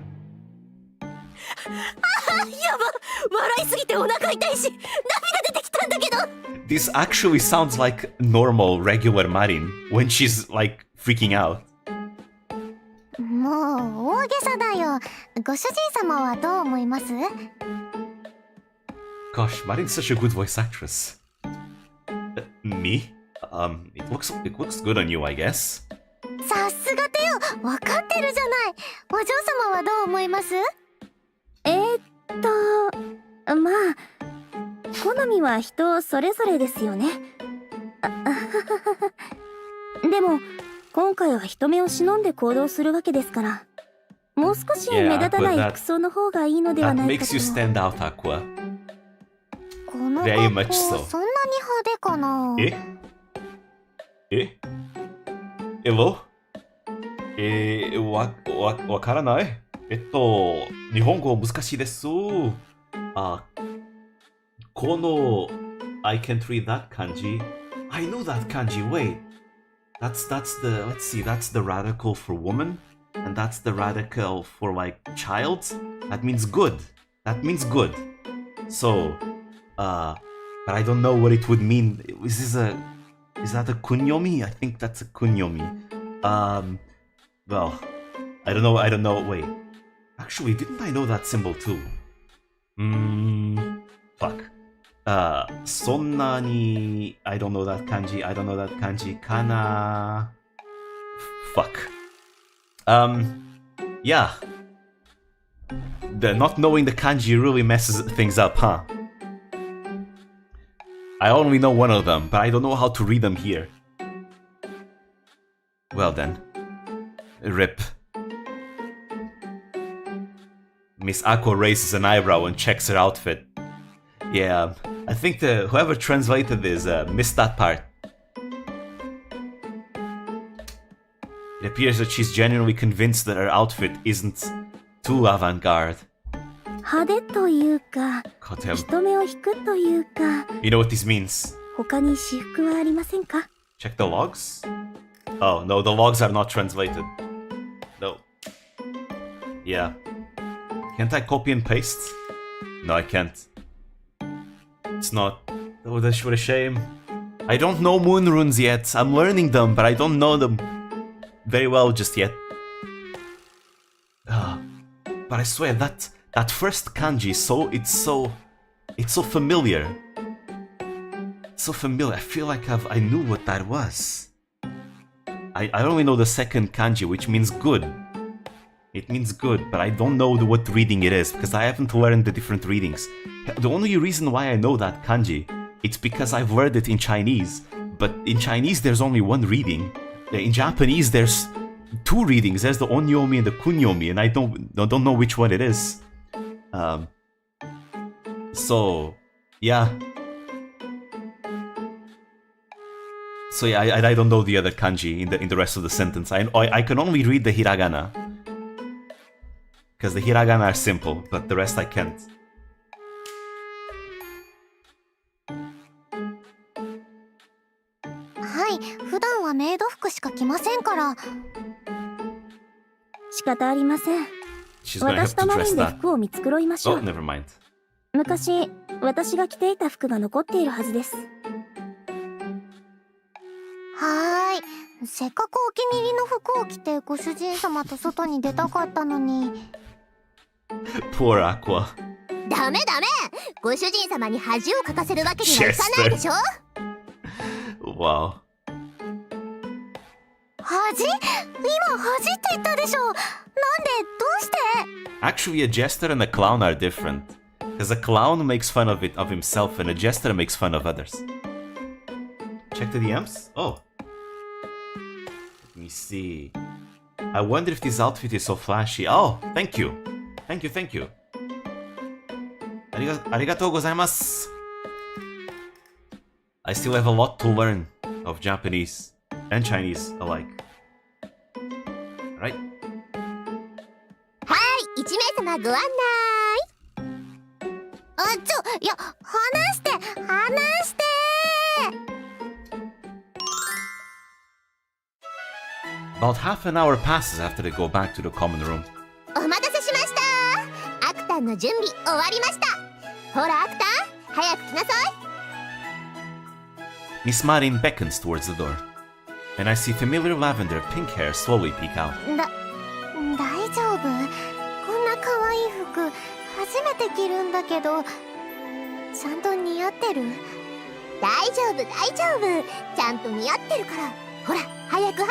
This actually sounds like normal, regular Marin when she's like freaking out. もう大げさだよ。ご主人様はどう思います？ Gosh, Marin's such a good voice actress. Me? It looks good on you, I guess. さすがテオ、わかってるじゃない。お嬢様はどう思います？まあ好みは人それぞれですよね。でも今回は人目を忍んで行動するわけですから、もう少し目立たない服装の方がいいのではないかと。That makes you stand out, Aqua. この格好、そんなに派手かな。Hello? わからない。日本語難しいです。この I can't read that kanji. I know that kanji. Wait. That's the, let's see, that's the radical for woman, and that's the radical for like child. That means good. So, but I don't know what it would mean. Is that a kunyomi? I think that's a kunyomi. Well, I don't know. Wait. Actually, didn't I know that symbol too? Fuck. Sonna ni... I don't know that kanji. Kana... Fuck. Yeah. The not knowing the kanji really messes things up, huh? I only know one of them, but I don't know how to read them here. Well then. RIP. Miss Aqua raises an eyebrow and checks her outfit. Yeah, I think whoever translated this missed that part. It appears that she's genuinely convinced that her outfit isn't too avant-garde. You know what this means? Check the logs? Oh, no, the logs are not translated. No. Yeah. Can't I copy and paste? No, I can't. It's not. Oh, that's what a shame. I don't know moon runes yet. I'm learning them, but I don't know them very well just yet. But I swear that first kanji, it's so familiar. It's so familiar. I feel like I knew what that was. I only know the second kanji, which means good. It means good, but I don't know what reading it is, because I haven't learned the different readings. The only reason why I know that kanji, it's because I've learned it in Chinese, but in Chinese there's only one reading. In Japanese there's two readings, there's the onyomi and the kunyomi, and I don't know which one it is. So, yeah. So yeah, I don't know the other kanji in the rest of the sentence. I can only read the hiragana. Because the hiragana are simple, but the rest I can't. Hi, 普段はメイド服しか着ませんから。仕方ありません。私とマリンで服を見繕いましょう。Oh, never mind. 昔、私が着ていた服が残っているはずです。はーい。せっかくお気に入りの服を着てご主人様と外に出たかったのに。Poor Aqua. ダメご主人様に恥をかかせるわけにはいかないでしょ。 Wow. 恥？今恥って言ったでしょ。なんで？どうして？ Actually, a jester and a clown are different. Because a clown makes fun of himself and a jester makes fun of others. Check the DMs? Oh. Let me see. I wonder if this outfit is so flashy. Oh, thank you. Thank you. Arigatou gozaimasu. I still have a lot to learn of Japanese and Chinese alike. Right? はい、1名様ご案内。いや、話して。About half an hour passes after they go back to the common room. お待たせしました。アクタンの準備終わりました。ほらアクタン、早く来なさい。Miss Marin beckons towards the door, and I see familiar lavender pink hair slowly peek out. 大丈夫？こんな可愛い服初めて着るんだけど、ちゃんと似合ってる？大丈夫。ちゃんと似合ってるから。ほら早く。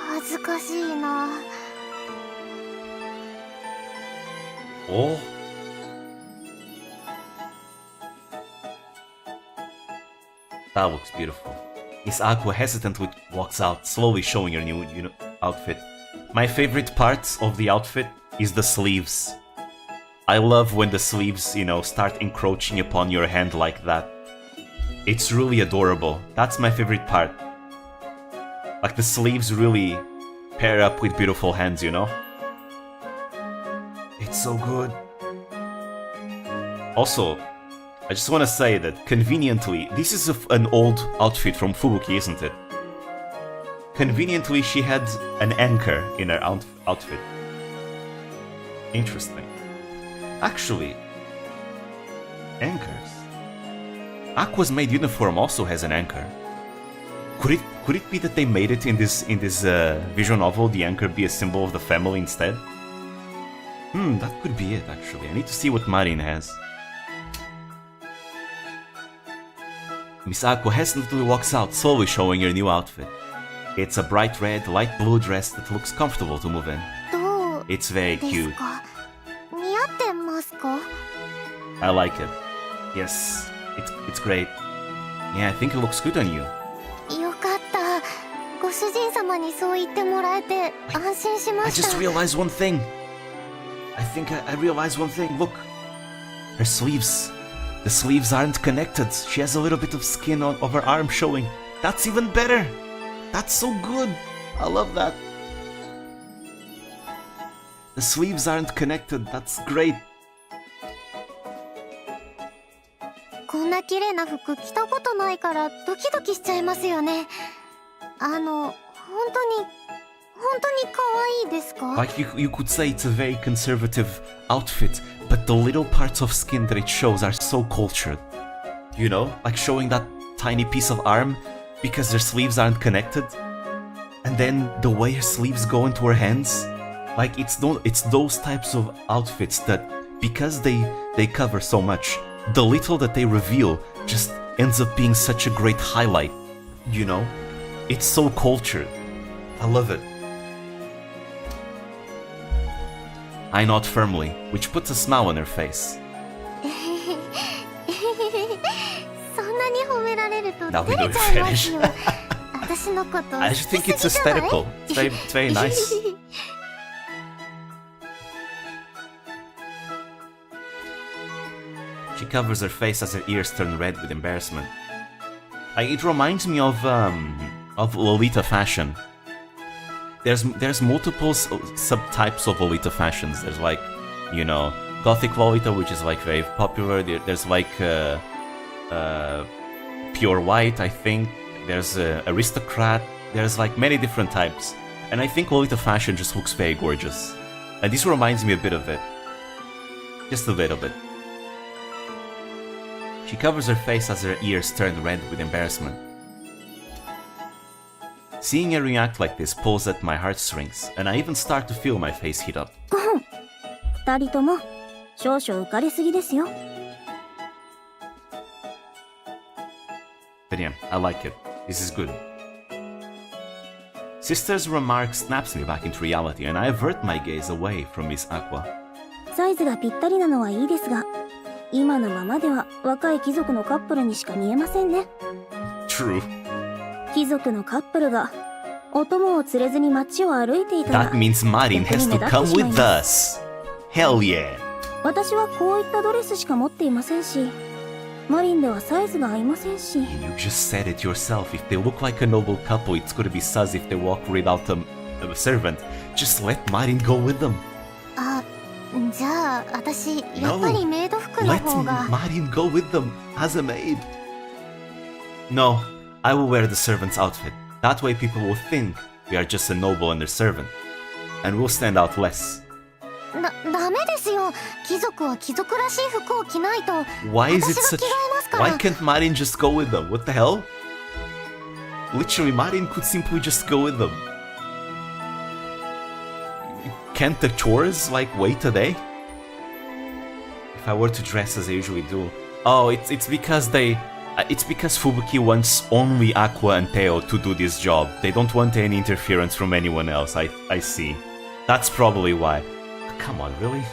恥ずかしいな。Oh. That looks beautiful. Miss Aqua hesitantly walks out, slowly showing her new outfit. My favorite part of the outfit is the sleeves. I love when the sleeves, start encroaching upon your hand like that. It's really adorable. That's my favorite part. Like the sleeves really pair up with beautiful hands, It's so good. Also, I just want to say that conveniently, this is an old outfit from Fubuki, isn't it? Conveniently, she had an anchor in her outfit. Interesting. Actually, anchors. Aqua's maid uniform also has an anchor. Could it be that they made it in this visual novel, the anchor be a symbol of the family instead? That could be it, actually. I need to see what Marin has. Miss Aqua hesitantly walks out, slowly showing her new outfit. It's a bright red, light blue dress that looks comfortable to move in. It's very cute. I like it. Yes, it's great. Yeah, I think it looks good on you. よかった。ご主人様にそう言ってもらえて安心しました。 I just realized one thing. I realized one thing. Look, her sleeves. The sleeves aren't connected. She has a little bit of skin of her arm showing. That's even better. That's so good. I love that. The sleeves aren't connected. That's great. こんな綺麗な服着たことないからドキドキしちゃいますよね。本当に可愛いですか？ Like you could say it's a very conservative outfit, but the little parts of skin that it shows are so cultured. Like showing that tiny piece of arm because their sleeves aren't connected. And then the way her sleeves go into her hands. Like it's those types of outfits that because they cover so much, the little that they reveal just ends up being such a great highlight. It's so cultured. I love it. I nod firmly, which puts a smile on her face. そんなに褒められると Now we 照 know れ you ちゃいます finish. よ。私のこと I just think it's aesthetical. It's very nice. She covers her face as her ears turn red with embarrassment. It reminds me of Lolita fashion. There's multiple subtypes of Lolita fashions. There's like, Gothic Lolita, which is like very popular. There's like pure white, I think. There's aristocrat. There's like many different types. And I think Lolita fashion just looks very gorgeous. And this reminds me a bit of it. Just a little bit. She covers her face as her ears turn red with embarrassment. Seeing her react like this pulls at my heartstrings, and I even start to feel my face heat up. 二人とも少々浮かれすぎですよ。 But yeah, I like it. This is good. Sister's remark snaps me back into reality, and I avert my gaze away from Miss Aqua. サイズがぴったりなのはいいですが、今のままでは若い貴族のカップルにしか見えませんね。 True. 貴族のカップルがお供を連れずに街を歩いていたら That means Marin has to come with us. Hell yeah. 私はこういったドレスしか持っていませんし、マリンではサイズが合いませんし。 And you just said it yourself. If they look like a noble couple, it's gonna be sus if they walk without a servant. Just let Marin go with them. じゃあ私やっぱりメイド服の Let 方が。 Marin go with them as a maid. No, I will wear the servant's outfit. That way people will think we are just a noble and their servant. And we'll stand out less. ダメですよ。貴族は貴族らしい服を着ないと。 Why is it 私 such... が着替えますから。 Why can't Marin just go with them? What the hell? Literally, Marin could simply just go with them. Can't the chores, like, wait a day? If I were to dress as I usually do... Oh, it's because they... It's because Fubuki wants only Aqua and Teo to do this job. They don't want any interference from anyone else, I see. That's probably why. Come on, really?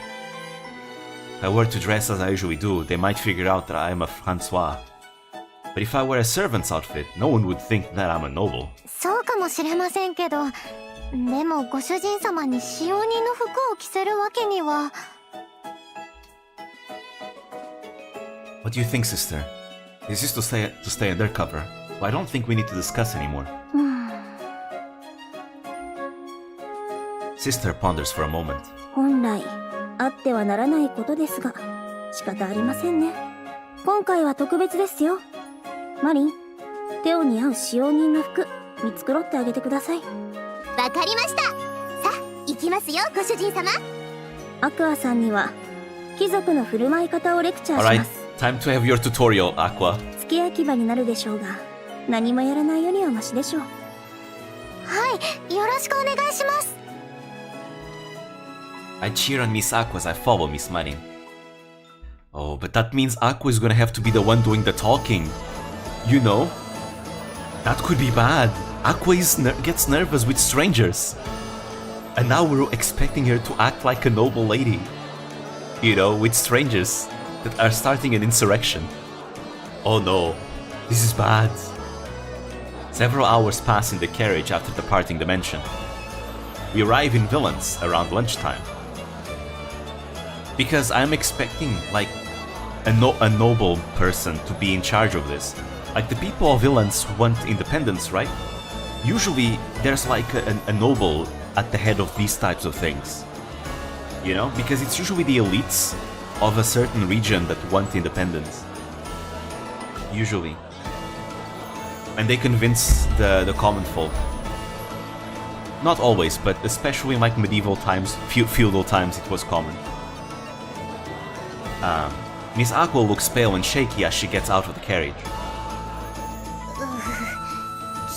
If I were to dress as I usually do, they might figure out that I am a Francois. But if I wear a servant's outfit, no one would think that I'm a noble. そうかもしれませんけど、でもご主人様に使用人の服を着せるわけには。 What do you think, sister? This is to stay undercover, so I don't think we need to discuss anymore. Sister ponders for a moment. 本来あってはならないことですが、仕方ありませんね。今回は特別ですよ。マリン、テオに合う使用人の服見繕ってあげてください。わかりました。さあ行きますよ、ご主人様。アクアさんには貴族の振る舞い方をレクチャーし Alright, ます。 time to have your tutorial, Aqua. 付け焼き場になるでしょうが、何もやらないよりはマシでしょう。はい、よろしくお願いします。 I cheer on Miss Aqua as I follow Miss Marin. Oh, but that means Aqua is gonna have to be the one doing the talking. You know? That could be bad. Aqua gets nervous with strangers. And now we're expecting her to act like a noble lady. You know, with strangers that are starting an insurrection. Oh no, this is bad. Several hours pass in the carriage after departing the mansion. We arrive in Villains around lunchtime. Because I'm expecting, like, a noble person to be in charge of this. Like, the people of Villains want independence, right? Usually, there's like a noble at the head of these types of things. You know? Because it's usually the elites of a certain region that want independence. Usually. And they convince the common folk. Not always, but especially in like medieval times, feudal times, it was common. Miss Aqua looks pale and shaky as she gets out of the carriage.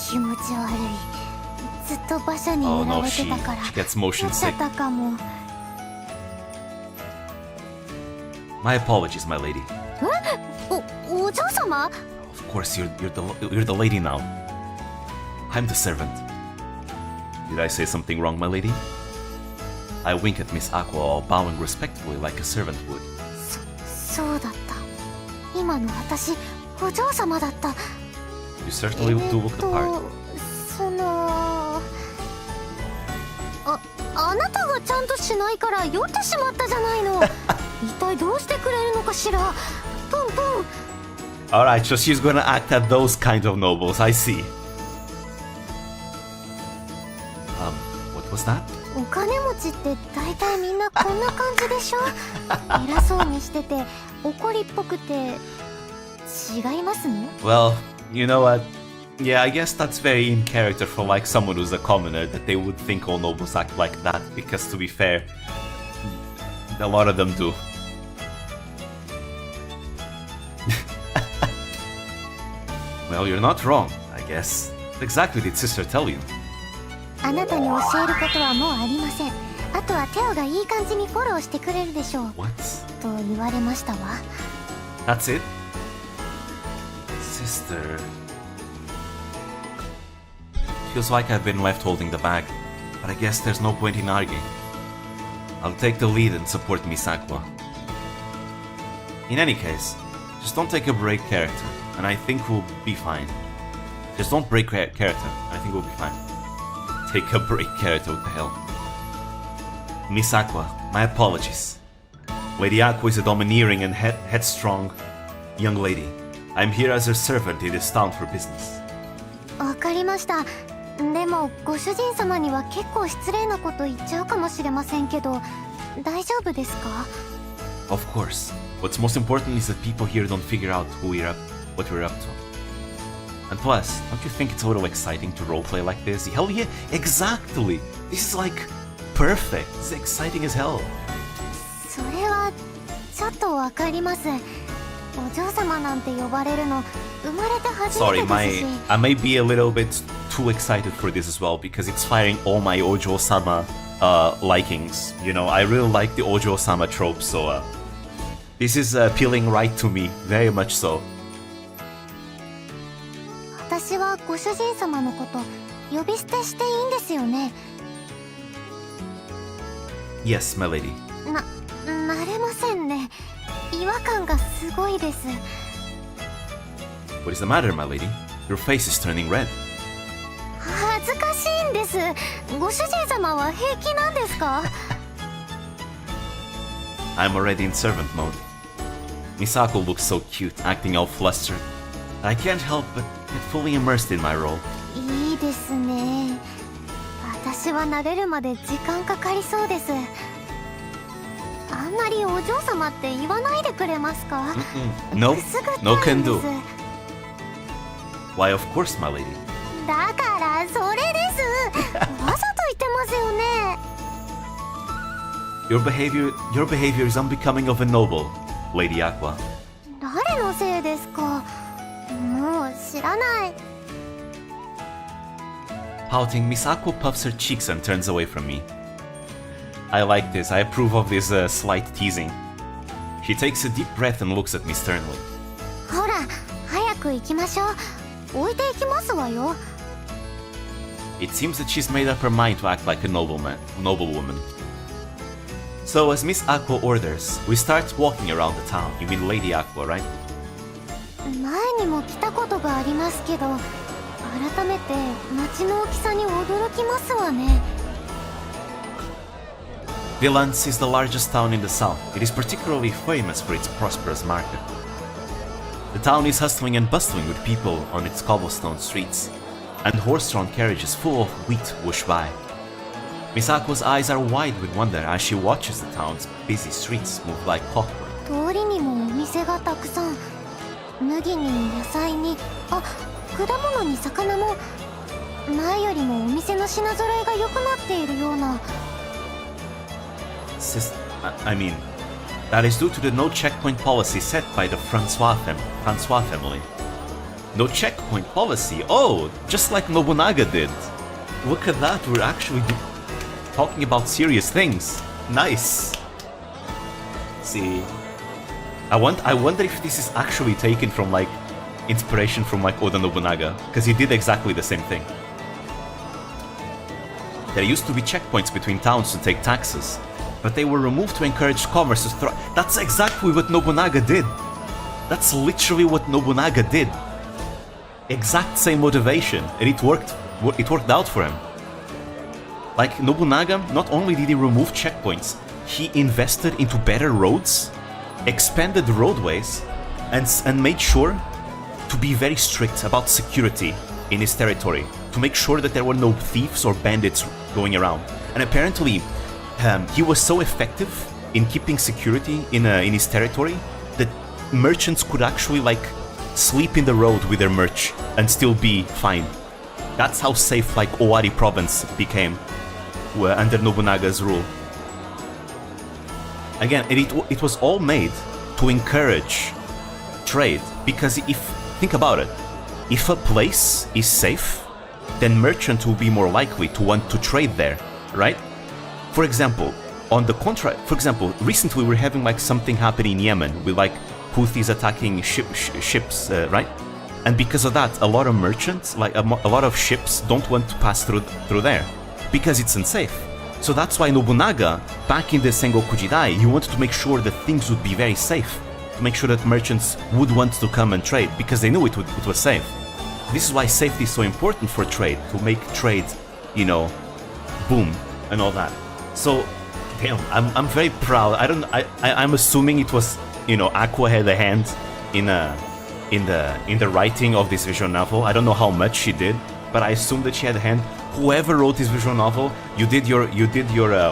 気持ち悪い。ずっと馬車に Oh 乗ら no, れ she てたから。 gets motion 酔っちゃ sick. ったかも。My apologies, my lady. お嬢様？ Of course, you're the lady now. I'm the servant. Did I say something wrong, my lady? I wink at Miss Aqua while bowing respectfully like a servant would. そうだった。今の私、お嬢様だった。 You certainly do look the part. そのあなたがちゃんとしないから酔ってしまったじゃないの。一体どうしてくれるのかしら。ポンポン。Alright, so she's gonna act at those kind of nobles, I see. What was that? お金持ちって大体みんなこんな感じでしょ。偉そうにしてて怒りっぽくて違いますね。 Well, you know what? Yeah, I guess that's very in character for like someone who's a commoner, that they would think all nobles act like that, because to be fair, a lot of them do. Well, you're not wrong, I guess. What exactly did sister tell you? あなたに教えることはもうありません。あとはテオがいい感じにフォローしてくれるでしょう。 What? と言われましたわ。 That's it? Sister... Feels like I've been left holding the bag, but I guess there's no point in arguing. I'll take the lead and support Miss Aqua. In any case, just don't take a break character, and I think we'll be fine. Just don't break character, I think we'll be fine. Take a break character, what the hell? Miss Aqua, my apologies. Lady Aqua is a domineering and headstrong young lady. I'm here as her servant in this town for business. わかりました。でもご主人様には結構失礼なこと言っちゃうかもしれませんけど、大丈夫ですか？ Of course. What's most important is that people here don't figure out what we're up to. And plus, don't you think it's a little exciting to roleplay like this? Hell yeah, exactly! This is like perfect. This is exciting as hell. それはちょっとわかります。お嬢様なんて呼ばれるの生まれて初め Sorry, てですし。I may be a little bit too excited for this as well because it's firing all my Ojo-sama likings. You know, I really like the Ojo-sama trope, so this is appealing right to me, very much so. 私はご主人様のこと呼び捨てしていいんですよね。 Yes, my lady. なれませんね。違和感がすごいです。 What is the matter, my lady? Your face is turning red. 恥ずかしいんです。ご主人様は平気なんですか？ I'm already in servant mode. Misako looks so cute, acting all flustered. I can't help but get fully immersed in my role. いいですね。私は慣れるまで時間かかりそうです。あんまりお嬢様って言わないでくれますか？ No, くすぐったいんです。 no can do. Why, of course, my lady. だからそれです。わざと言ってますよね。 Your behavior is unbecoming of a noble, Lady Aqua. 誰のせいですか？もう知らない。 Pouting, Misako puffs her cheeks and turns away from me. I like this. I approve of this slight teasing. She takes a deep breath and looks at me sternly. ほら、早く行きましょう。置いていきますわよ。 It seems that she's made up her mind to act like a noblewoman. So, as Miss Aqua orders, we start walking around the town. You mean Lady Aqua, right? 前にも来たことがありますけど、改めて街の大きさに驚きますわね。 Vilance is the largest town in the south. It is particularly famous for its prosperous market. The town is hustling and bustling with people on its cobblestone streets, and horse-drawn carriages full of wheat whoosh by. Misako's eyes are wide with wonder as she watches the town's busy streets move like clockwork. 通りにもお店がたくさん。麦に野菜に、あ、果物に魚も。前よりもお店の品揃えが良くなっているような。I mean, that is due to the no checkpoint policy set by the Francois family. No checkpoint policy? Oh, just like Nobunaga did. Look at that, we're actually talking about serious things. Nice. See, I wonder if this is actually taken from like inspiration from like Oda Nobunaga, because he did exactly the same thing. There used to be checkpoints between towns to take taxes, but they were removed to encourage commerce to thrive. That's exactly what Nobunaga did. That's literally what Nobunaga did. Exact same motivation, and it worked out for him. Like Nobunaga, not only did he remove checkpoints, he invested into better roads, expanded roadways, and made sure to be very strict about security in his territory, to make sure that there were no thieves or bandits going around. And apparently, he was so effective in keeping security in his territory that merchants could actually like sleep in the road with their merch and still be fine. That's how safe like Owari province became under Nobunaga's rule. Again, it was all made to encourage trade, because think about it, if a place is safe, then merchants will be more likely to want to trade there, right? For example, recently we were having like something happening in Yemen with like Houthis attacking ships, right? And because of that, a lot of merchants, like a lot of ships, don't want to pass through there because it's unsafe. So that's why Nobunaga, back in the Sengoku Jidai, he wanted to make sure that things would be very safe, to make sure that merchants would want to come and trade because they knew it was safe. This is why safety is so important for trade, to make trade, you know, boom and all that. So, damn, I'm very proud. I'm assuming it was, you know, Aqua had a hand in the writing of this visual novel. I don't know how much she did, but I assume that she had a hand. Whoever wrote this visual novel, you did your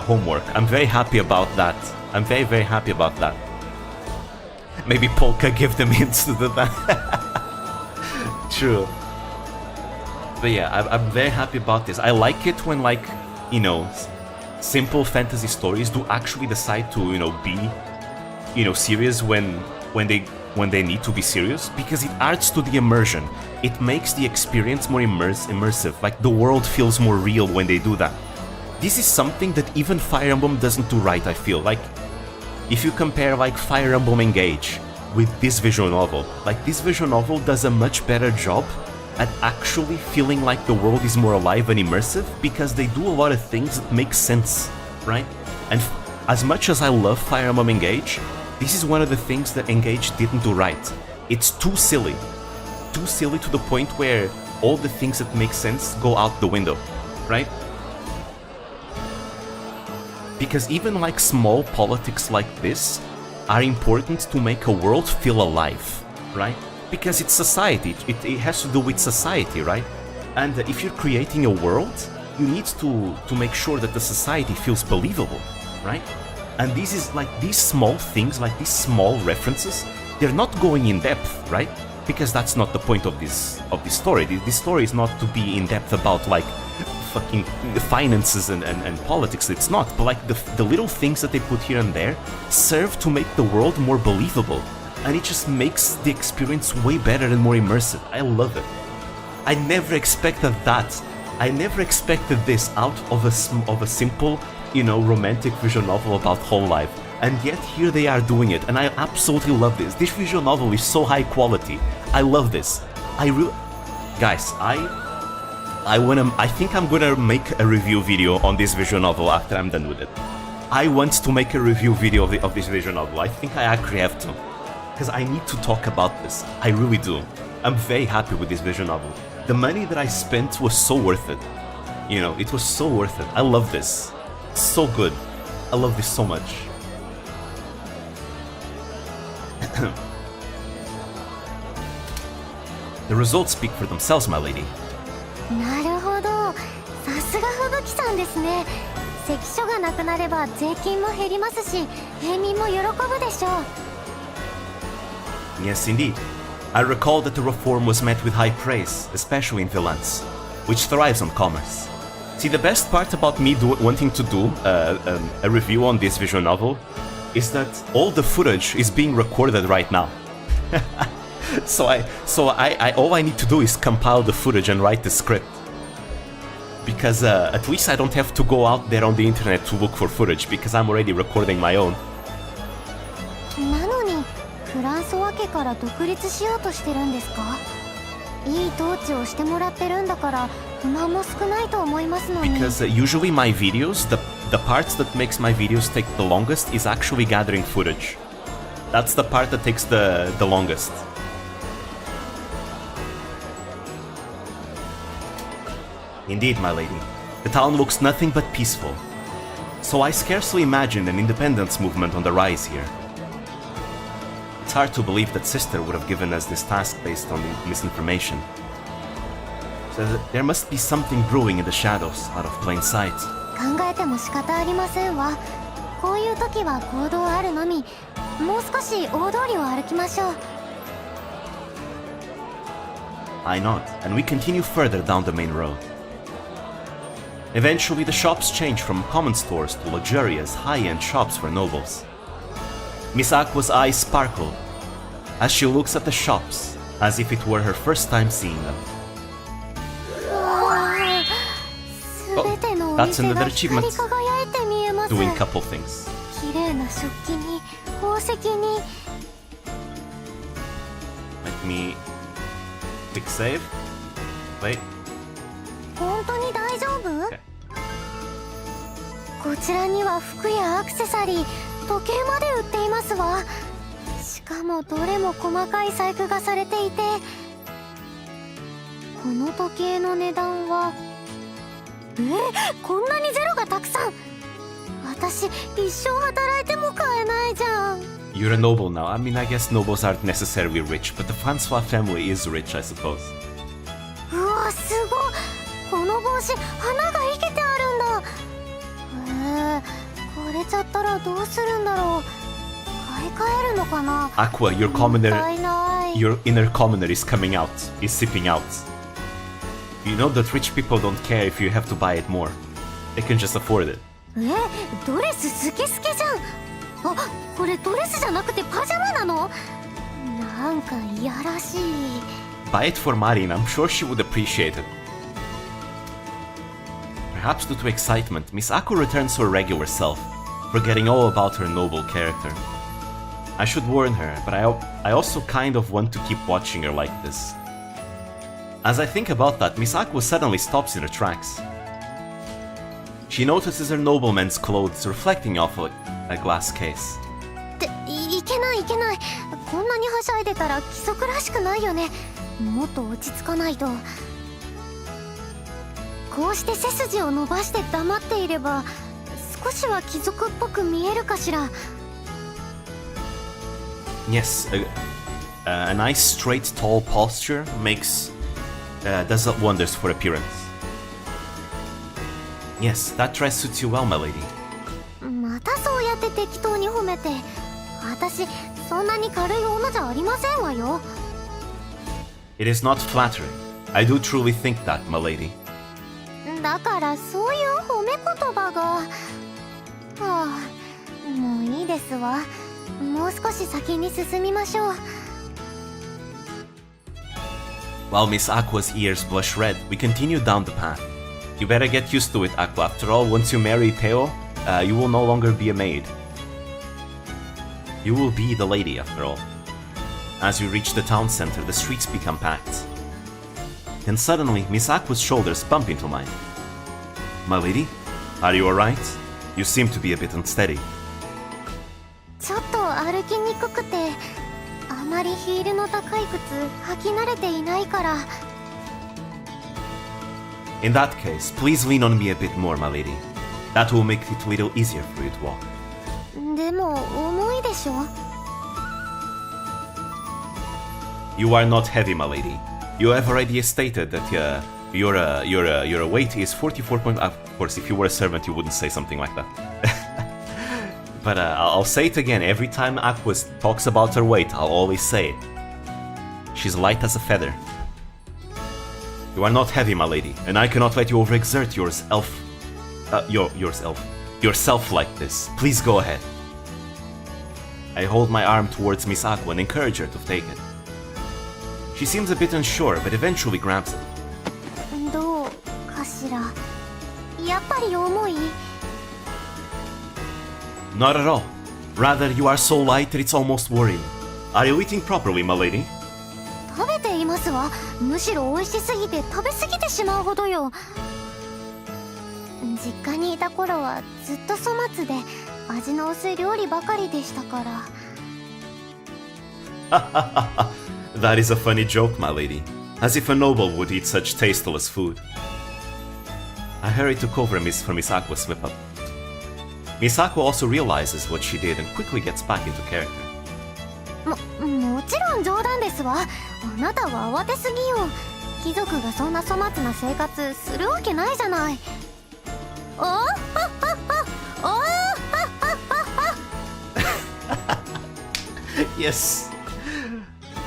homework. I'm very happy about that. I'm very, very happy about that. Maybe Polka give them hints to that. True. But yeah, I'm very happy about this. I like it when, like, you know, simple fantasy stories do actually decide to, you know, be, you know, serious when they need to be serious, because it adds to the immersion. It makes the experience more immersive. Like, the world feels more real when they do that. This is something that even Fire Emblem doesn't do right, I feel. Like, if you compare, like, Fire Emblem Engage with this visual novel, like, this visual novel does a much better job at actually feeling like the world is more alive and immersive, because they do a lot of things that make sense, right? And as much as I love Fire Emblem Engage, this is one of the things that Engage didn't do right. It's too silly. Too silly to the point where all the things that make sense go out the window, right? Because even like small politics like this are important to make a world feel alive, right? Because it's society, it has to do with society, right? And if you're creating a world, you need to make sure that the society feels believable, right? And this is like these small things, like these small references, they're not going in depth, right? Because that's not the point of this story. This story is not to be in depth about like fucking finances and politics. It's not. But like the little things that they put here and there serve to make the world more believable. And it just makes the experience way better and more immersive. I love it. I never expected that. I never expected this out of a simple, you know, romantic visual novel about whole life. And yet here they are doing it, and I absolutely love this. This visual novel is so high quality. I love this. Guys, I think I'm gonna make a review video on this visual novel after I'm done with it. I want to make a review video of this visual novel. I think I actually have to, because I need to talk about this. I really do. I'm very happy with this visual novel. The money that I spent was so worth it. You know, it was so worth it. I love this. It's so good. I love this so much. The results speak for themselves, my lady. なるほど。さすが吹雪さんですね。関所がなくなれば税金も減りますし、平民も喜ぶでしょう。 Yes, indeed. I recall that the reform was met with high praise, especially in Valence, which thrives on commerce. See, the best part about me wanting to do a review on this visual novel is that all the footage is being recorded right now. So all I need to do is compile the footage and write the script. Because at least I don't have to go out there on the internet to look for footage, because I'm already recording my own. なのにフランソワ家から独立しようとしてるんですか？いい統治をしてもらってるんだから不満も少ないと思いますのに。 Because usually my videos, the parts that makes my videos take the longest is actually gathering footage. That's the part that takes the longest. Indeed, my lady. The town looks nothing but peaceful. So I scarcely imagine an independence movement on the rise here. It's hard to believe that Sister would have given us this task based on misinformation. So there must be something brewing in the shadows, out of plain sight. 考えても仕方ありませんわ。こういう時は行動あるのみ。もう少し大通りを歩きましょう。 I nod, and we continue further down the main road. Eventually, the shops change from common stores to luxurious, high-end shops for nobles. Miss Aqua's eyes sparkle as she looks at the shops, as if it were her first time seeing them. Oh, that's another achievement. Doing couple things. Let me click save. Wait. 本当に大丈夫？ Okay. こちらには服やアクセサリー、時計まで売っていますわ。しかもどれも細かい細工がされていて、この時計の値段はこんなにゼロがたくさん。私一生働いても買えないじゃん。 You're a noble now. I mean, I guess nobles aren't necessarily rich, but the Francois family is rich, I suppose. うわ、すごい。帽子、花が生けてあるんだ。枯れちゃったらどうするんだろう。買い替えるのかな。 Aqua, your もったい commoner, ない。 your inner commoner is coming out, is sipping out. You know that rich people don't care if you have to buy it more. They can just afford it. ドレス好き好きじゃん。あ、これドレスじゃなくてパジャマなの？なんかいやらしい。 Buy it for Marin, I'm sure she would appreciate it. Perhaps due to excitement, Miss Aqua returns to her regular self, forgetting all about her noble character. I should warn her, but I also kind of want to keep watching her like this. As I think about that, Miss Aqua suddenly stops in her tracks. She notices her nobleman's clothes reflecting off a glass case. いけないいけない。こんなにはしゃいでたら規則らしくないよね。もっと落ち着かないと。こうして背筋を伸ばして黙っていれば少しは貴族っぽく見えるかしら。 Yes, a nice straight tall posture does wonders for appearance. Yes, that dress suits you well, my lady. またそうやって適当に褒めて。私そんなに軽い女じゃありませんわよ。 It is not flattering. I do truly think that, my lady. だからそういう褒め言葉が。はあ、もういいですわ。もう少し先に進みましょう。 While Miss Aqua's ears blush red, we continue down the path. You better get used to it, Aqua. After all, once you marry Theo, you will no longer be a maid. You will be the lady, after all. As you reach the town center, the streets become packed. Then suddenly, Miss Aqua's shoulders bump into mine. My lady, are you alright? You seem to be a bit unsteady. ちょっと歩きにくくて、あまりヒールの高い靴履き慣れていないから。 In that case, please lean on me a bit more, my lady. That will make it a little easier for you to walk. でも重いでしょ。 You are not heavy, my lady. You have already stated that your weight is 44 point. Of course, if you were a servant, you wouldn't say something like that. But I'll say it again. Every time Aqua talks about her weight, I'll always say it. She's light as a feather. You are not heavy, my lady, and I cannot let you overexert yourself like this. Please go ahead. I hold my arm towards Miss Aqua and encourage her to take it. She seems a bit unsure, but eventually grabs it. どうかしら。やっぱり重い？ Not at all. Rather, you are so light that it's almost worrying. Are you eating properly, my lady? 食べていますわ。むしろ美味しすぎて食べ過ぎてしまうほどよ。実家にいた頃はずっと粗末で味の薄い料理ばかりでしたから。 That is a funny joke, my lady. As if a noble would eat such tasteless food. I hurry to cover for Miss Aqua's slip-up. Miss Aqua also realizes what she did and quickly gets back into character. もちろん冗談ですわ。あなたは慌てすぎよ。貴族がそんな粗末な生活するわけないじゃない。Yes.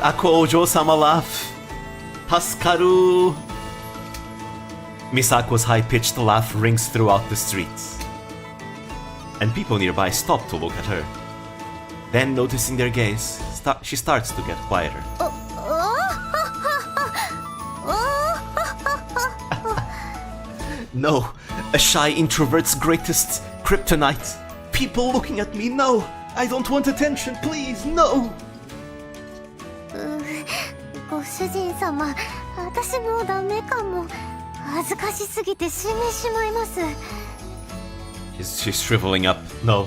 Aqua Ojo-sama laugh. Haskaru. Miss Aqua's high-pitched laugh rings throughout the streets. And people nearby stop to look at her. Then, noticing their gaze, she starts to get quieter. No, a shy introvert's greatest kryptonite. People looking at me, no! I don't want attention, please, no! ご主人様、私もうダメかも。恥ずかしすぎて死んでしまいます。 She's shriveling up. No.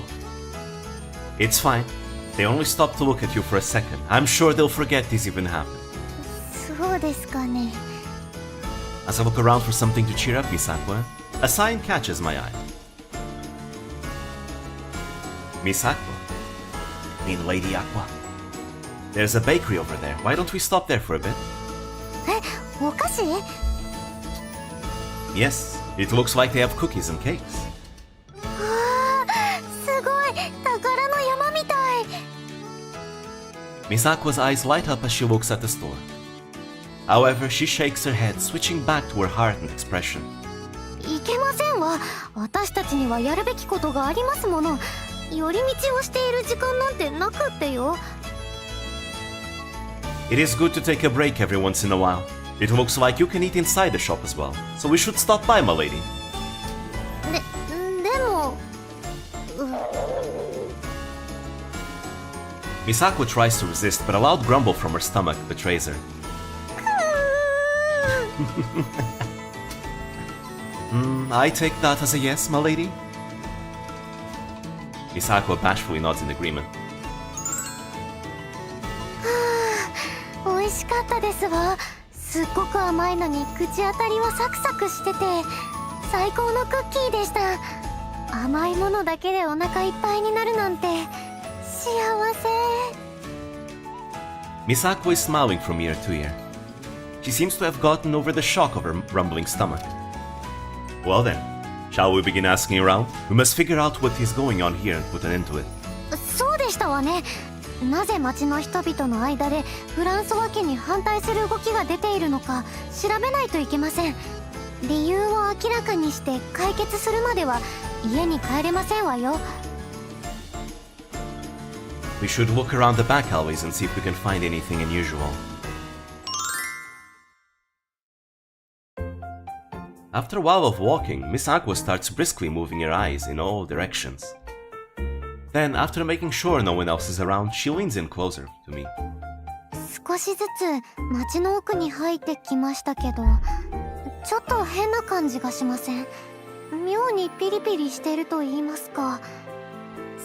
It's fine. They only stop to look at you for a second. I'm sure they'll forget this even happened. そうですかね。 As I look around for something to cheer up Miss Aqua, a sign catches my eye. Miss Aqua. Mean Lady Aqua. There's a bakery over there. Why don't we stop there for a bit? お菓子？ Yes, it looks like they have cookies and cakes. あー、すごい、宝の山みたい。 Miss Aqua's eyes light up as she looks at the store. However, she shakes her head, switching back to her hardened expression. いけませんわ。私たちにはやるべきことがありますもの。寄り道をしている時間なんてなくってよ。It is good to take a break every once in a while. It looks like you can eat inside the shop as well, so we should stop by, my lady. でも、Miss Aqua tries to resist, but a loud grumble from her stomach betrays her. I take that as a yes, my lady. Miss Aqua bashfully nods in agreement. 美味しかったですわ。すっごく甘いのに口当たりはサクサクしてて最高のクッキーでした。甘いものだけでお腹いっぱいになるなんて幸せ。 Miss Aqua is smiling from ear to ear. She seems to have gotten over the shock of her rumbling stomach. Well then, shall we begin asking around? We must figure out what is going on here and put an end to it. そうでしたわね。なぜ町の人々の間でフランソワ家に反対する動きが出ているのか調べないといけません。理由を明らかにして解決するまでは家に帰れませんわよ。 We should look around the back alleyways and see if we can find anything unusual. After a while of walking, Miss Aqua starts briskly moving her eyes in all directions. Then, after making sure no one else is around, she leans in closer to me. 少しずつ町の奥に入ってきましたけど、ちょっと変な感じがしません？妙にピリピリしてると言いますか。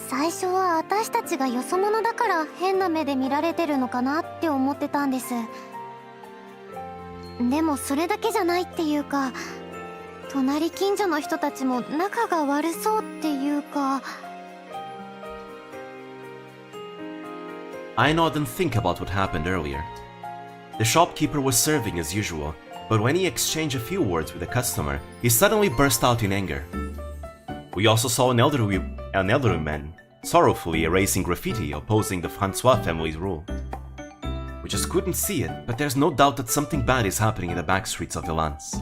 最初は私たちがよそ者だから変な目で見られてるのかなって思ってたんです。でもそれだけじゃないっていうか、隣近所の人たちも仲が悪そうっていうか。 I nod and think about what happened earlier. The shopkeeper was serving as usual, but when he exchanged a few words with a customer, he suddenly burst out in anger. We also saw an elderly man sorrowfully erasing graffiti opposing the Francois family's rule. We just couldn't see it, but there's no doubt that something bad is happening in the back streets of Valence.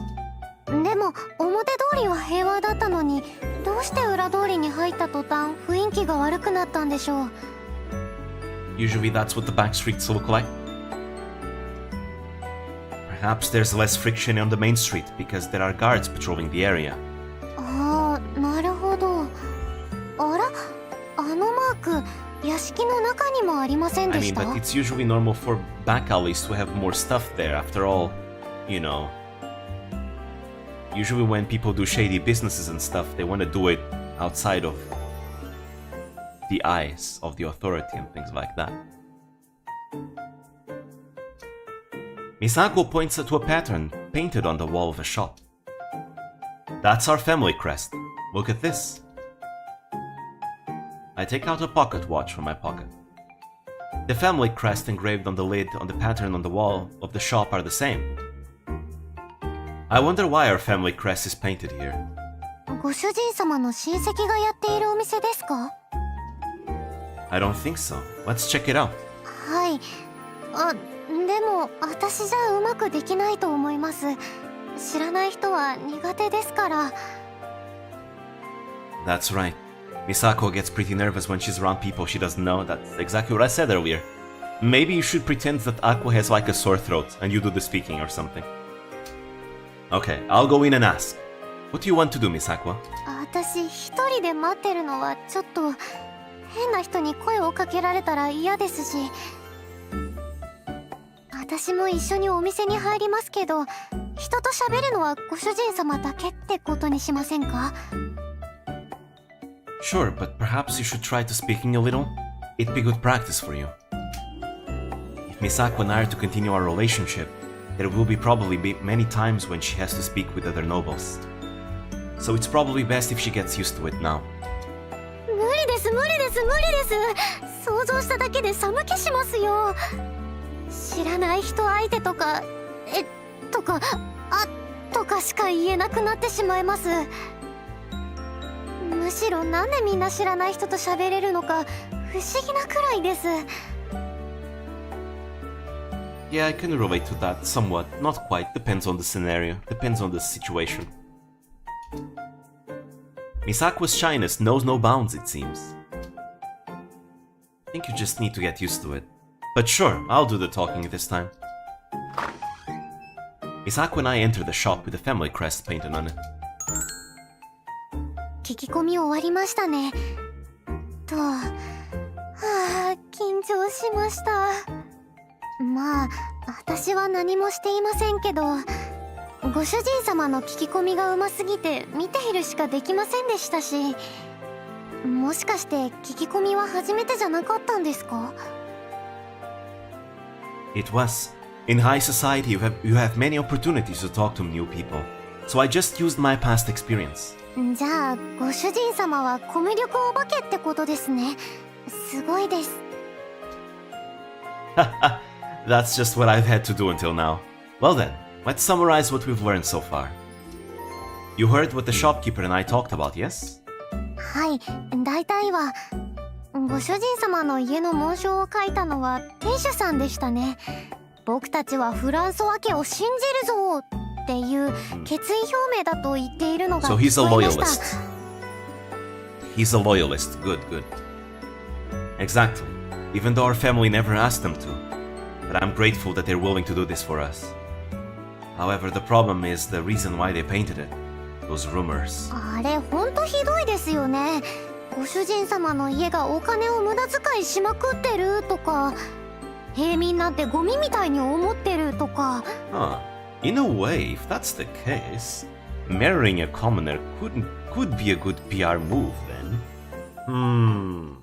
でも表通りは平和だったのに、どうして裏通りに入った途端雰囲気が悪くなったんでしょう。 Usually that's what the back streets look like. Perhaps there's less friction on the main street because there are guards patrolling the area. ああ、なるほど。あら、あのマーク、屋敷の中にもありません I でし mean, た？ but it's usually normal for back alleys to have more stuff there. After all, you know. Usually when people do shady businesses and stuff, they want to do it outside of the eyes of the authority and things like that. Miss Aqua points to a pattern painted on the wall of a shop. That's our family crest. Look at this. I take out a pocket watch from my pocket. The family crest engraved on the lid on the pattern on the wall of the shop are the same. I wonder why our family crest is painted here. ご主人様の親戚がやっているお店ですか？ I don't think so. Let's check it out. はい。あ、でも私じゃうまくできないと思います。知らない人は苦手ですから。 That's right. Miss Aqua gets pretty nervous when she's around people she doesn't know. That's exactly what I said earlier. Maybe you should pretend that Aqua has like a sore throat and you do the speaking or something. Okay, I'll go in and ask. What do you want to do, Miss Aqua? 私一人で待ってるのはちょっと変な人に声をかけられたら嫌ですし、私も一緒にお店に入りますけど、人と喋るのはご主人様だけってことにしませんか？ Sure, but perhaps you should try to speaking a little. It'd be good practice for you. If Miss Aqua and I are to continue our relationship, there will probably be many times when she has to speak with other nobles. So it's probably best if she gets used to it now. 無理です無理です無理です。想像しただけで寒気しますよ。知らない人相手とか、あ、とかしか言えなくなってしまいます。むしろなんでみんな知らない人と喋れるのか不思議なくらいです。 Yeah, I can relate to that somewhat. Not quite. Depends on the scenario. Depends on the situation. Miss Aqua's shyness knows no bounds, it seems. I think you just need to get used to it. But sure, I'll do the talking this time. Miss Aqua and I enter the shop with a family crest painted on it. 聞き込み終わりましたね。緊張しました。まあ、私は何もしていませんけど、ご主人様の聞き込みがうますぎて見ているしかできませんでしたし、もしかして聞き込みは初めてじゃなかったんですか？ It was. In high society, you have many opportunities to talk to new people. So I just used my past experience. じゃあ、ご主人様はコミュ力お化けってことですね。すごいです。That's just what I've had to do until now. Well then, let's summarize what we've learned so far. You heard what the shopkeeper and I talked about, yes? はい、大体は。ご主人様の家の紋章を書いたのは店主さんでしたね。僕たちはフランソワ家を信じるぞっていう決意表明だと言っているのが So he's a loyalist. He's a loyalist. Good, good. Exactly. Even though our family never asked them to. But I'm grateful that they're willing to do this for us. However, the problem is the reason why they painted it. Those rumors. あれ、ほんとひどいですよね。ご主人様の家がお金を無駄遣いしまくってるとか、平民なんてゴミみたいに思ってるとか。Huh. In a way, if that's the case, marrying a commoner could be a good PR move then.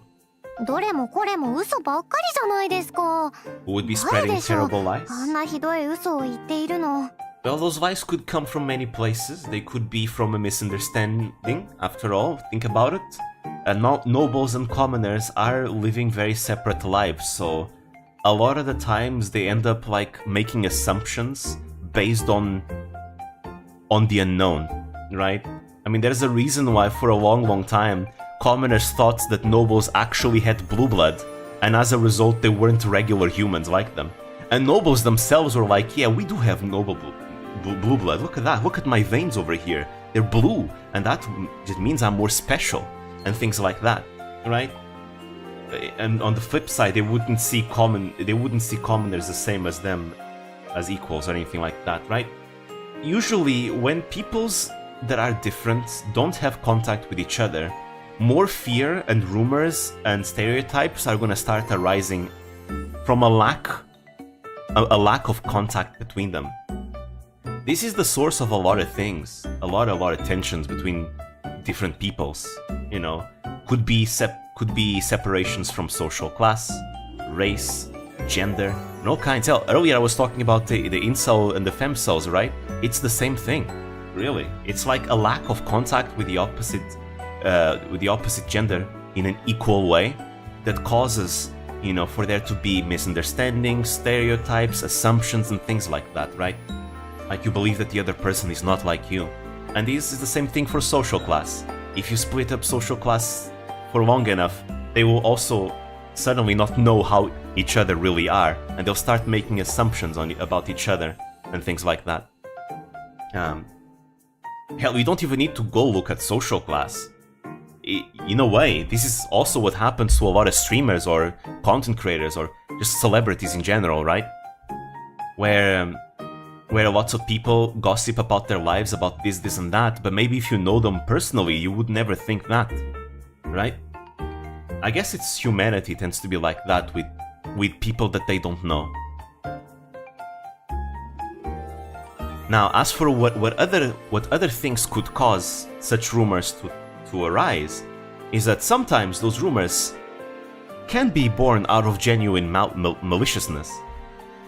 どれもこれも嘘ばっかりじゃないですか。 Who would be spreading terrible lies? あんなひどい嘘を言っているの。Well, those lies could come from many places. They could be from a misunderstanding, after all, think about it. Nobles and commoners are living very separate lives, so a lot of the times they end up like making assumptions based on the unknown, right? I mean, there's a reason why for a long time commoners thought that nobles actually had blue blood, and as a result they weren't regular humans like them. And nobles themselves were like, yeah, we do have noble blue blood. Look at that. Look at my veins over here. They're blue, and that just means I'm more special, and things like that, right? And on the flip side, they wouldn't see commoners the same as them, as equals or anything like that, right? Usually, when peoples that are different don't have contact with each other, more fear and rumors and stereotypes are gonna start arising from a lack of contact between them. This is the source of a lot of things, a lot of tensions between different peoples. You know, could be separations from social class, race, gender, and all kinds. Earlier I was talking about the incel and the femcels, right? It's the same thing, really. It's like a lack of contact with the opposite gender in an equal way that causes, you know, for there to be misunderstandings, stereotypes, assumptions, and things like that, right? Like you believe that the other person is not like you. And this is the same thing for social class. If you split up social class for long enough, they will also suddenly not know how each other really are, and they'll start making assumptions about each other and things like that. Hell, you don't even need to go look at social class. In a way, this is also what happens to a lot of streamers or content creators or just celebrities in general, right? Where lots of people gossip about their lives, about this and that, but maybe if you know them personally, you would never think that, right? I guess it's humanity tends to be like that with people that they don't know. Now, as for what other things could cause such rumors to arise, is that sometimes those rumors can be born out of genuine maliciousness.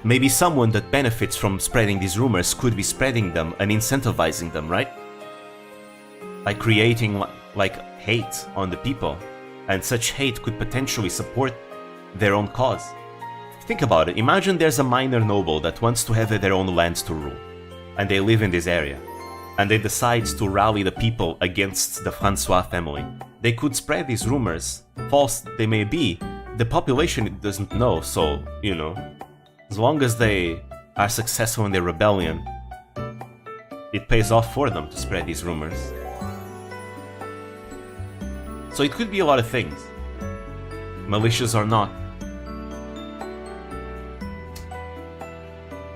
Maybe someone that benefits from spreading these rumors could be spreading them and incentivizing them, right? Like creating like hate on the people, and such hate could potentially support their own cause. Think about it. Imagine there's a minor noble that wants to have their own lands to rule. and they live in this area, and they decide to rally the people against the Francois family. They could spread these rumors, false they may be, the population doesn't know, so, you know, as long as they are successful in their rebellion, it pays off for them to spread these rumors. So it could be a lot of things, malicious or not.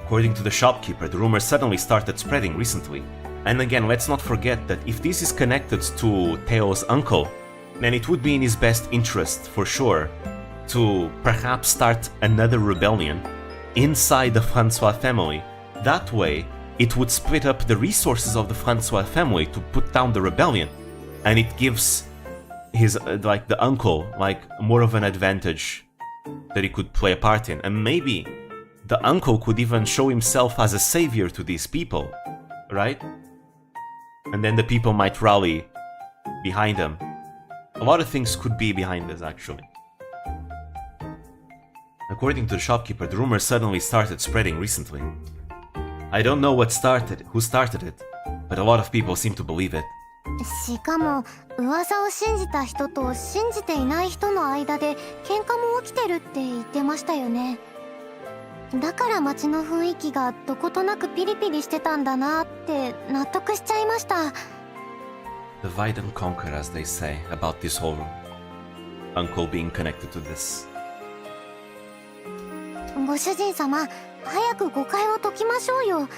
According to the shopkeeper, the rumors suddenly started spreading recently. And again, let's not forget that if this is connected to Theo's uncle, then it would be in his best interest, for sure, to perhaps start another rebellion inside the Francois family. That way, it would split up the resources of the Francois family to put down the rebellion, and it gives his, the uncle, more of an advantage that he could play a part in. And maybe the uncle could even show himself as a savior to these people, right? And then the people might rally behind him. A lot of things could be behind this, actually. According to the shopkeeper, the rumor suddenly started spreading recently. I don't know who started it, but a lot of people seem to believe it. しかも噂を信じた人と信じていない人の間で喧嘩も起きてるって言ってましたよね。だから街の雰囲気がどことなくピリピリしてたんだなって納得しちゃいました。Divide and conquer, as they say, about this whole uncle being connected to this. ご主人様、早く誤解を解きましょうよ。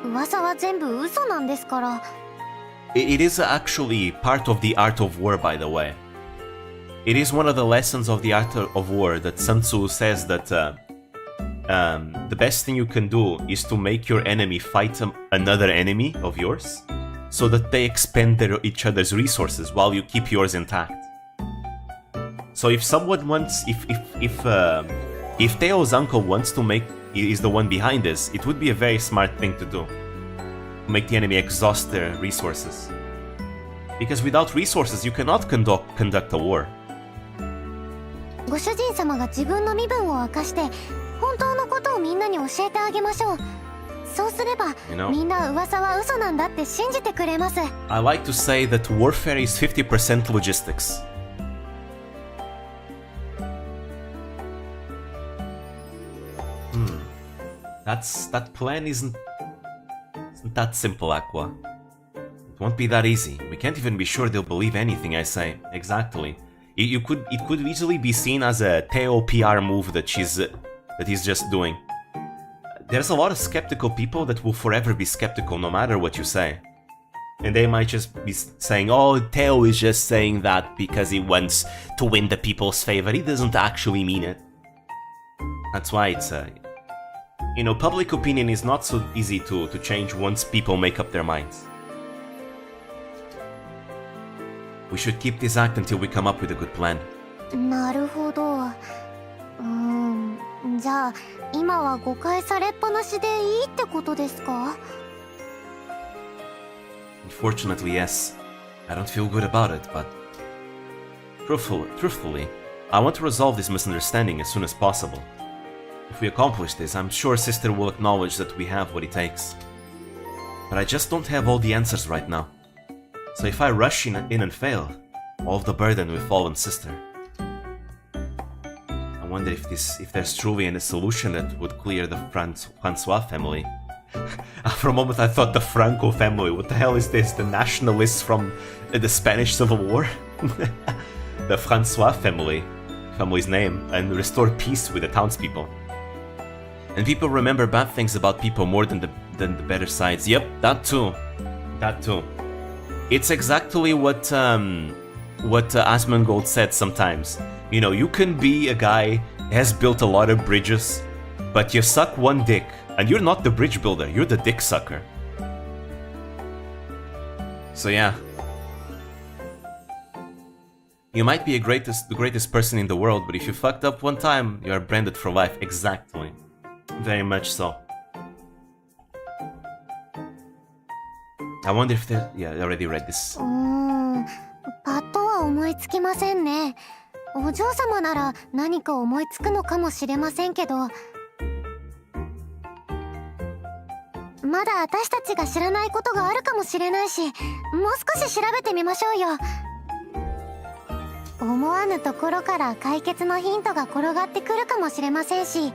噂は全部嘘なんですから。It is actually part of the art of war, by the way. It is one of the lessons of the art of war that Sun Tzu says that the best thing you can do is to make your enemy fight another enemy of yours, so that they expend each other's resources while you keep yours intact. So if someone wants, if Theo's uncle wants to is the one behind this, it would be a very smart thing to do. Make the enemy exhaust their resources. Because without resources, you cannot conduct a war. ご主人様が自分の身分を明かして、本当のことをみんなに教えてあげましょう。そうすれば、みんな噂は嘘なんだって信じてくれます。I like to say that warfare is 50% logistics. That plan isn't that simple, Aqua. It won't be that easy. We can't even be sure they'll believe anything I say. Exactly. It could easily be seen as a Theo PR move that he's just doing. There's a lot of skeptical people that will forever be skeptical no matter what you say. And they might just be saying, oh, Theo is just saying that because he wants to win the people's favor. He doesn't actually mean it. That's why it's public opinion is not so easy to change once people make up their minds. We should keep this act until we come up with a good plan. なるほど。じゃあ今は誤解されっぱなしでいいってことですか？ Unfortunately, yes. I don't feel good about it, but truthfully, I want to resolve this misunderstanding as soon as possible. If we accomplish this, I'm sure Sister will acknowledge that we have what it takes. But I just don't have all the answers right now. So if I rush in and fail, all of the burden will fall on Sister. I wonder if there's truly any solution that would clear the Francois family. For a moment I thought the Franco family. What the hell is this? The nationalists from the Spanish Civil War? The Francois family's name, and restore peace with the townspeople. And people remember bad things about people more than the better sides. Yep, that too. It's exactly what Asmongold said sometimes. You know, you can be a guy who has built a lot of bridges, but you suck one dick, and you're not the bridge builder, you're the dick sucker. So yeah. You might be the greatest person in the world, but if you fucked up one time, you are branded for life. Exactly. Very much so. I wonder if yeah, I already read this. パッとは思いつきませんね。お嬢様なら何か思いつくのかもしれませんけど。まだ私たちが知らないことがあるかもしれないし、もう少し調べてみましょうよ。思わぬところから解決のヒントが転がってくるかもしれませんしね。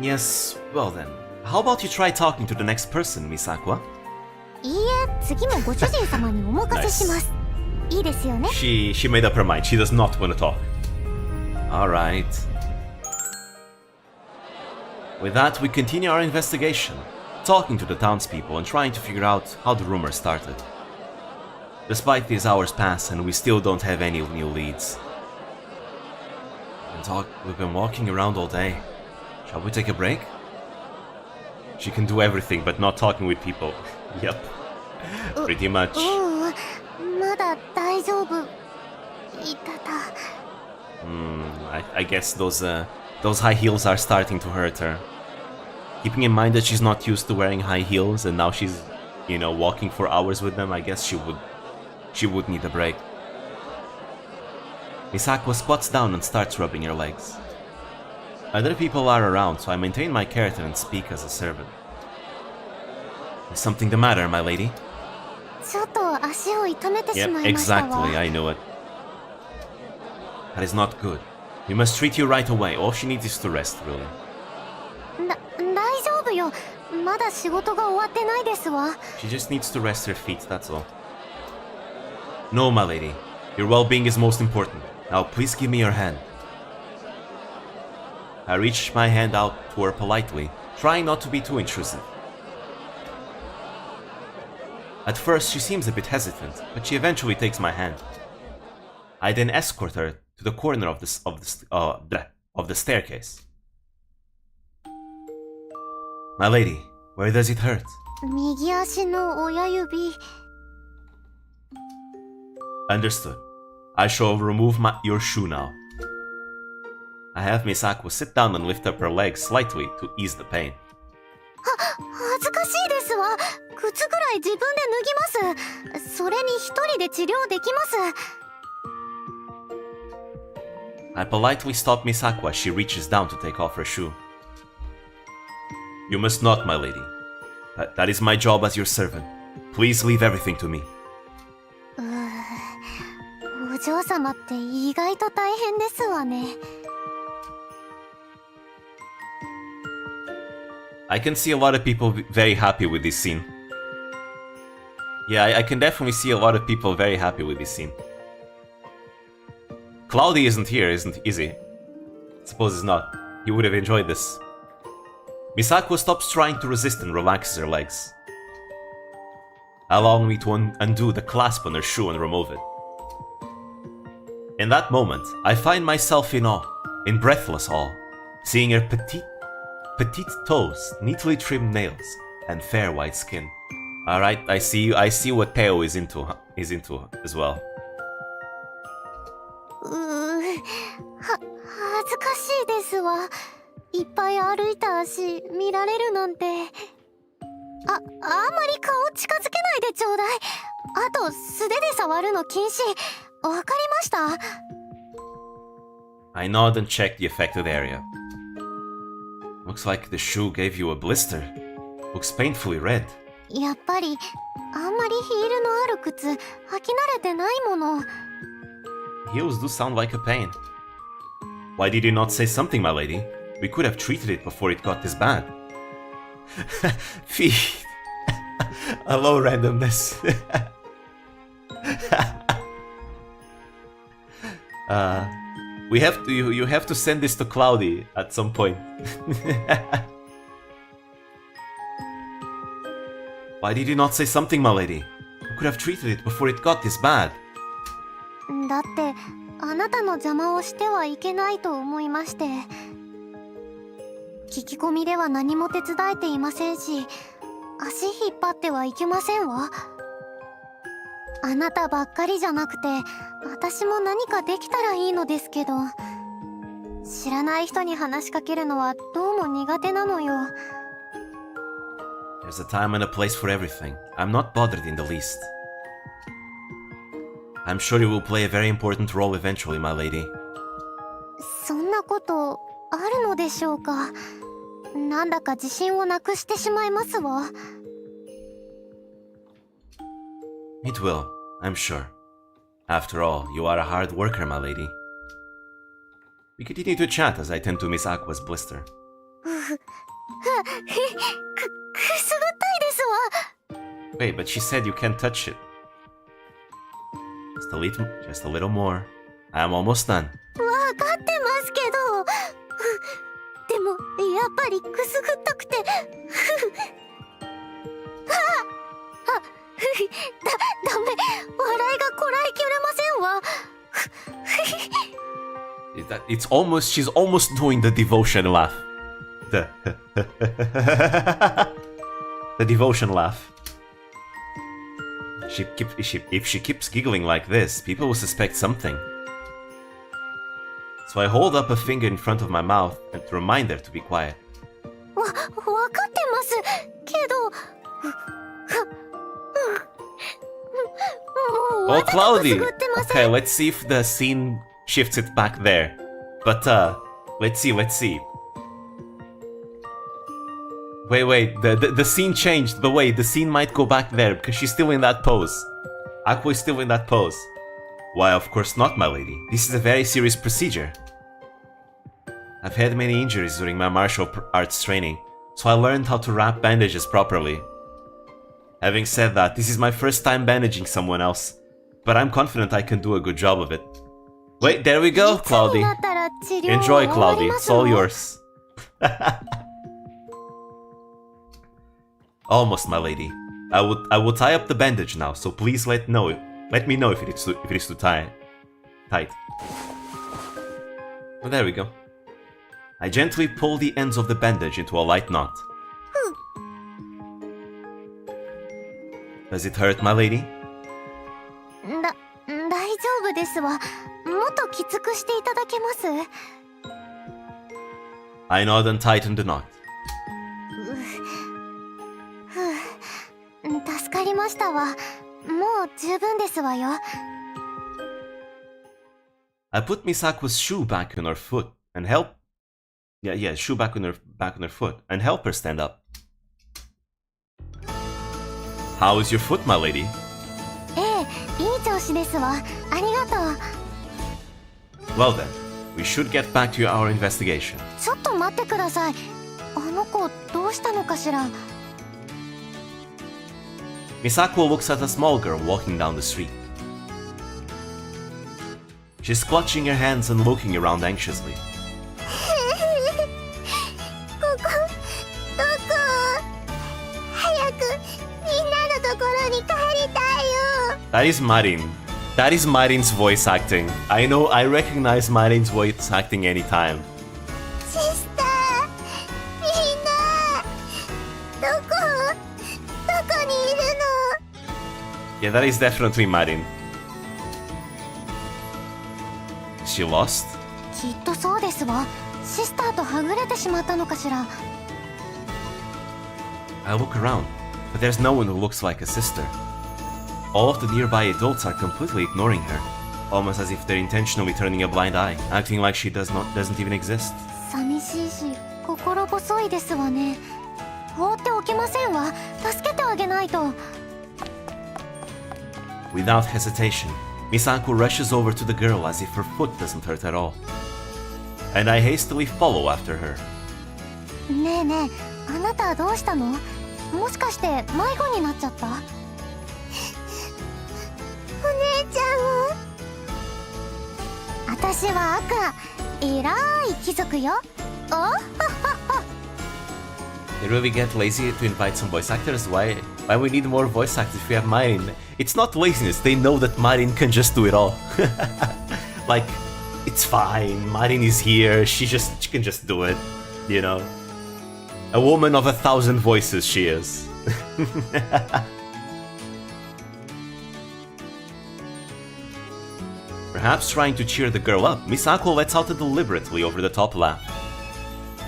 Yes, well then. How about you try talking to the next person, Miss Aqua? いいえ、次もご主人様にお任せします。いいですよね。 She made up her mind. She does not want to talk. Alright. With that, we continue our investigation, talking to the townspeople and trying to figure out how the rumor started. Despite these hours pass and we still don't have any new leads. We've been walking around all day. Shall we take a break? She can do everything but not talking with people. Yep. Pretty much. まだ大丈夫。いたた。I guess those high heels are starting to hurt her. Keeping in mind that she's not used to wearing high heels and now she's, walking for hours with them, I guess she would need a break. Miss Aqua squats down and starts rubbing her legs. Other people are around, so I maintain my character and speak as a servant. Is something the matter, my lady? ちょっと足を痛めてし Yep, まいましたわ。 exactly, I knew it. That is not good. We must treat you right away. All she needs is to rest, really. 大丈夫よ。まだ仕事が終わってないですわ。 She just needs to rest her feet, that's all. No, my lady. Your well-being is most important. Now, please give me your hand. I reach my hand out to her politely, trying not to be too intrusive. At first, she seems a bit hesitant, but she eventually takes my hand. I then escort her to the corner of the staircase. My lady, where does it hurt? 右足の親指。 Understood. I shall remove your shoe now. I have Miss Aqua sit down and lift up her legs slightly to ease the pain. 恥ずかしいですわ。靴くらい自分で脱ぎます。それに一人で治療できます。 I politely stop Miss Aqua as she reaches down to take off her shoe. You must not, my lady. That is my job as your servant. Please leave everything to me. お嬢様って意外と大変ですわね。 I can see a lot of people very happy with this scene. Yeah, I can definitely see a lot of people very happy with this scene. Cloudy isn't here, is he? Suppose he's not. He would have enjoyed this. Miss Aqua stops trying to resist and relaxes her legs, allowing me to undo the clasp on her shoe and remove it. In that moment, I find myself in awe, in breathless awe, seeing her petite toes, neatly trimmed nails, and fair white skin. Alright, I see what Teo is into as well. 恥ずかしいですわ。いっぱい歩いた足見られるなんて。あんまり顔近づけないでちょうだい。あと素手で触るの禁止。わかりました？ I nod and check the affected area. Looks like the shoe gave you a blister. Looks painfully red. やっぱりあんまりヒールのある靴履き慣れてないもの。 Heels do sound like a pain. Why did you not say something, my lady? We could have treated it before it got this bad. Feet. Hello, randomness. You have to send this to Cloudy at some point. Why did you not say something, my lady? We could have treated it before it got this bad. だってあなたの邪魔をしてはいけないと思いまして。聞き込みでは何も手伝えていませんし、足引っ張ってはいけませんわ。あなたばっかりじゃなくて、私も何かできたらいいのですけど、知らない人に話しかけるのはどうも苦手なのよ。There's a time and a place for everything. I'm not bothered in the least. I'm sure you will play a very important role eventually, my lady. そんなことあるのでしょうか。なんだか自信をなくしてしまいますわ。It will, I'm sure. After all, you are a hard worker, my lady. We continue to chat as I tend to Miss Aqua's blister. くすぐったいですわ。 Wait, but she said you can't touch it. Just a little more. I'm almost done. わかってますけど。でもやっぱりくすぐったくて。ダメ。笑いがこらえきれませんわ。She's almost doing the devotion laugh. The devotion laugh. If she keeps giggling like this, people will suspect something. So I hold up a finger in front of my mouth and to remind her to be quiet. わかってますけど。Oh, cloudy! Okay, let's see if the scene shifts it back there. But, let's see. Wait, the scene changed, but wait, the scene might go back there, because she's still in that pose. Aqua is still in that pose. Why, of course not, my lady. This is a very serious procedure. I've had many injuries during my martial arts training, so I learned how to wrap bandages properly. Having said that, this is my first time bandaging someone else, but I'm confident I can do a good job of it. Wait, there we go, Cloudy. Enjoy, Cloudy. It's all yours. Almost, my lady. I will tie up the bandage now, so please let me know if it is too tight. Well, there we go. I gently pull the ends of the bandage into a light knot. Does it hurt, my lady? 大丈夫ですわ。もっときつくしていただけます？ I nod and tighten the knot. 助かりましたわ。もう十分ですわよ。 I put Miss Aqua's shoe back on her foot and help. Yeah, shoe back on her foot and help her stand up. How is your foot, my lady? いい調子ですわ。ありがとう。 Well then, we should get back to our investigation. ちょっと待ってください。あの子どうしたのかしら。 Miss Aqua looks at a small girl walking down the street. She's clutching her hands and looking around anxiously. ここどこ？早くみんなのところに帰りたいよ。 That is Marin. That is Marin's voice acting. I recognize Marin's voice acting anytime. シスター、みんなどこにいるの？ Yeah, that is definitely Marin. She lost? きっとそうですわ。シスターとはぐれてしまったのかしら。 I look around, but there's no one who looks like a sister. All of the nearby adults are completely ignoring her, almost as if they're intentionally turning a blind eye, acting like she doesn't even exist. 寂しいし、心細いですわね。放っておけませんわ。助けてあげないと。 Without hesitation, Miss Aqua rushes over to the girl as if her foot doesn't hurt at all. And I hastily follow after her. ねえねえ、あなたどうしたの？もしかして迷子になっちゃった？お姉ちゃんを。私はアクア、偉い貴族よ。おっはっはっは。 They really get lazy to invite some voice actors? Why we need more voice actors if we have Marin? It's not laziness, they know that Marin can just do it all. Like, it's fine, Marin is here, she can just do it, you know? A woman of 1,000 voices she is. Perhaps trying to cheer the girl up, Miss Aqua lets out a deliberately over-the-top laugh.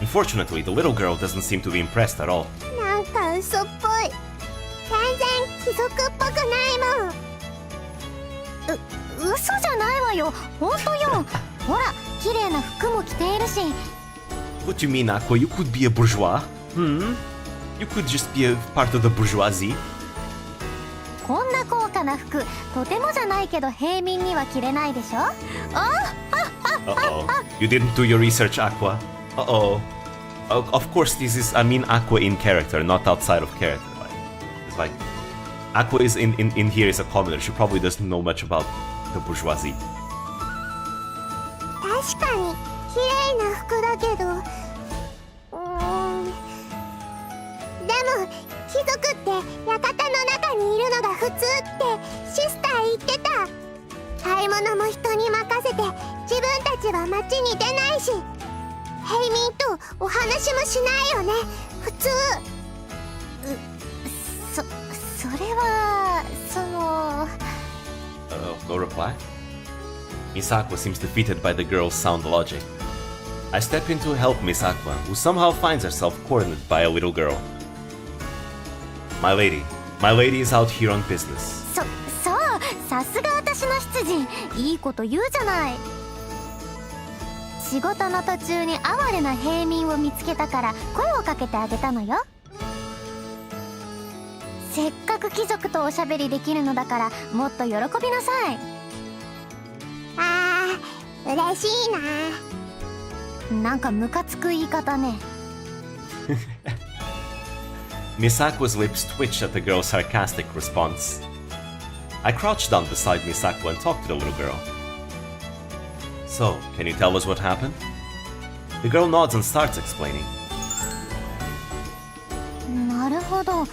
Unfortunately, the little girl doesn't seem to be impressed at all. なんか嘘っぽい。全然貴族っぽくないもん。嘘じゃないわよ。本当よ。ほら、綺麗な服も着ているし。what you mean, Aqua. You could be a bourgeois. You could just be a part of the bourgeoisie. こんな高価な服、とてもじゃないけど平民には着れないでしょ。Uh-oh. You didn't do your research, Aqua. Uh-oh. Of course, this is, I mean, Aqua in character, not outside of character. It's like, Aqua is in here is a commoner. She probably doesn't know much about the bourgeoisie. 確かに綺麗な服だけど、でも貴族って館の中にいるのが普通ってシスター言ってた。買い物も人に任せて自分たちは街に出ないし、平民とお話もしないよね、普通。それはその。No reply? Miss Aqua seems defeated by the girl's sound logic. I step in to help Miss Aqua, who somehow finds herself cornered by a little girl. My lady is out here on business. そう、さすが私の執事、いいこと言うじゃない。仕事の途中に哀れな平民を見つけたから声をかけてあげたのよ。せっかく貴族とおしゃべりできるのだからもっと喜びなさい。嬉しいな。なんかムカつく言い方ね。Miss Aqua's lips twitched at the girl's sarcastic response. I crouched down beside Miss Aqua and talked to the little girl. So, can you tell us what happened? The girl nods and starts explaining. なるほど。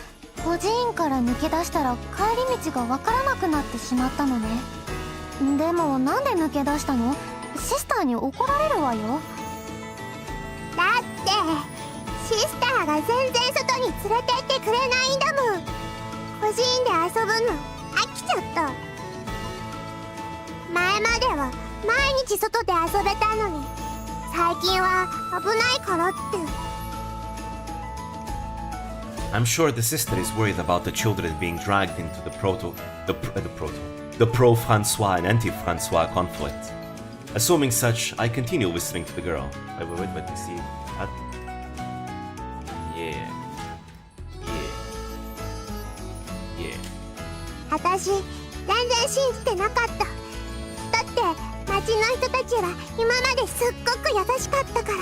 孤児院から抜け出したら帰り道がわからなくなってしまったのね。でもなんで抜け出したの？シスターに怒られるわよ。だってシスターが全然外に連れて行ってくれないんだもん。孤児院で遊ぶの飽きちゃった。前までは毎日外で遊べたのに最近は危ないからって。I'm sure the sister is worried about the children being dragged into the pro-Francois and anti-Francois conflict. Assuming such, I continue whistling to the girl. Wait, let me see. Yeah. 私全然信じてなかった。だって町の人たちは今まですっごく優しかったから。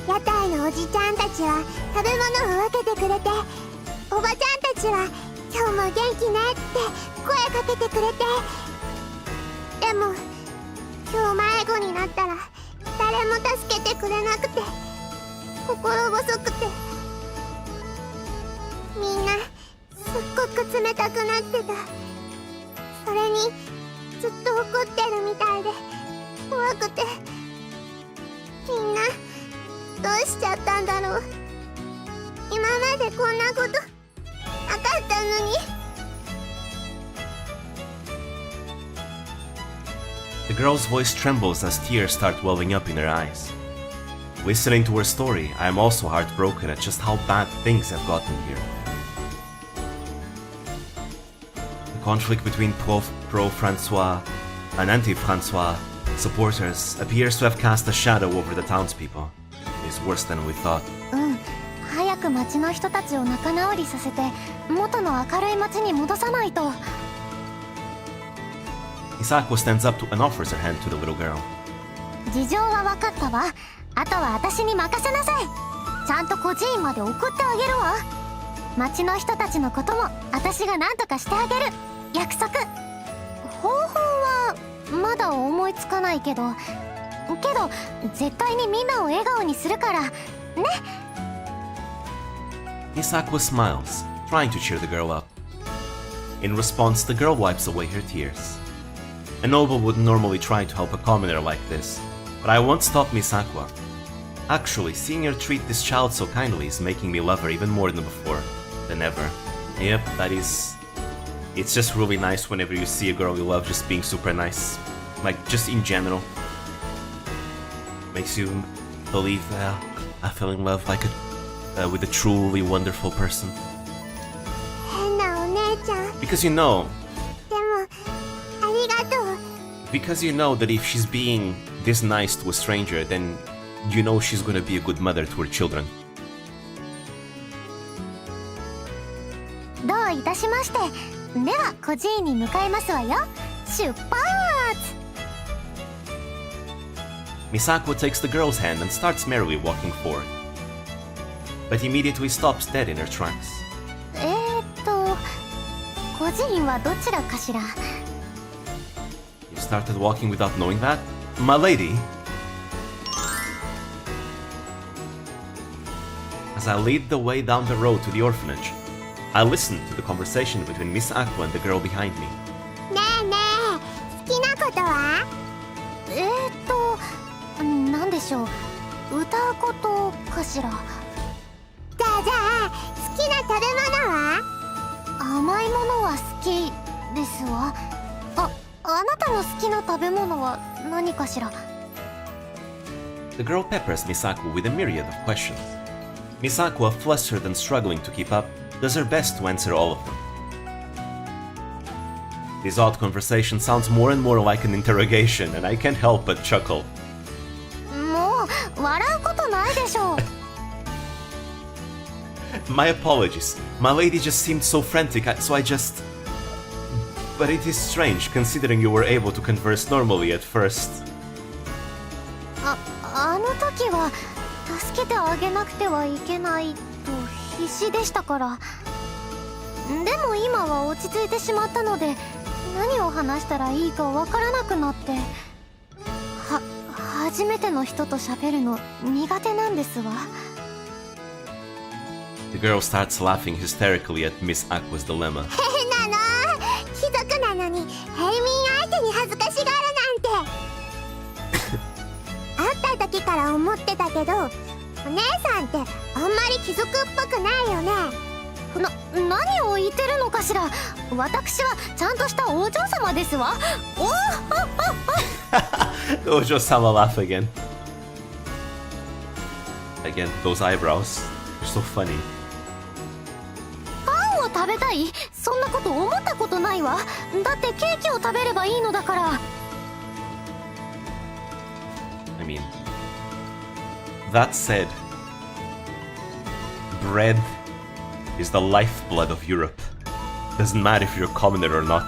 屋台のおじちゃんたちは食べ物を分けてくれて、おばちゃんたちは今日も元気ねって声かけてくれて。でも今日迷子になったら誰も助けてくれなくて心細くて、みんなすっごく冷たくなってた。それにずっと怒ってるみたいで怖くて、みんなどうしちゃったんだろう。今までこんなことなかったのに。The girl's voice trembles as tears start welling up in her eyes. Listening to her story, I am also heartbroken at just how bad things have gotten here. The conflict between pro-Francois and anti-Francois supporters appears to have cast a shadow over the townspeople. It is worse than we thought. 早く町の人たちを仲直りさせて元の明るい町に戻さないと。Miss Aqua stands up and offers her hand to the little girl. 事情は分かったわ。あとは私に任せなさい。ちゃんと孤児院まで送ってあげるわ。町の人たちのことも私が何とかしてあげる。約束。方法はまだ思いつかないけど絶対にみんなを笑顔にするからね。Miss Aqua smiles, trying to cheer the girl up. In response, the girl wipes away her tears. A noble would normally try to help a commoner like this, but I won't stop Miss Aqua. Actually, seeing her treat this child so kindly is making me love her even more than before, than ever. Yep, that is... It's just really nice whenever you see a girl you love just being super nice. Like, just in general. Makes you believe I fell in love like with a truly wonderful person. Because you know... Because you know that if she's being this nice to a stranger, then you know she's gonna be a good mother to her children. どういたしまして。では孤児院に向かいますわよ。出発。 Miss Aqua takes the girl's hand and starts merrily walking forward. But immediately stops dead in her tracks. 孤児院はどちらかしら。 You started walking without knowing that? My lady! As I lead the way down the road to the orphanage, I listen to the conversation between Miss Aqua and the girl behind me. ねえねえ、好きなことは？なんでしょう。歌うことかしら。じゃあ好きな食べ物は？甘いものは好きですわ。あなたの好きな食べ物は何かしら。 The girl peppers Miss Aqua with a myriad of questions. Miss Aqua, flustered and struggling to keep up, does her best to answer all of them. This odd conversation sounds more and more like an interrogation, and I can't help but chuckle. もう笑うことないでしょう。My apologies. My lady just seemed so frantic, so I just... But it is strange, considering you were able to converse normally at first. あの時は助けてあげなくてはいけないと必死でしたから。でも今は落ち着いてしまったので、何を話したらいいかわからなくなって。初めての人と喋るの苦手なんですわ。 The girl starts laughing hysterically at Miss Aqua's dilemma. 変なの。貴族なのに平民相手に恥ずかしがるなんて。会った時から思ってたけど、お姉さんってあんまり貴族っぽくないよね。何を言ってるのかしら。私はちゃんとしたお嬢様ですわ。Ojo-sama laugh again. Again, those eyebrows. They're so funny. パンを食べたい？そんなこと思ったことないわ。だってケーキを食べればいいのだから。I mean, that said, bread is the lifeblood of Europe. Doesn't matter if you're a commoner or not.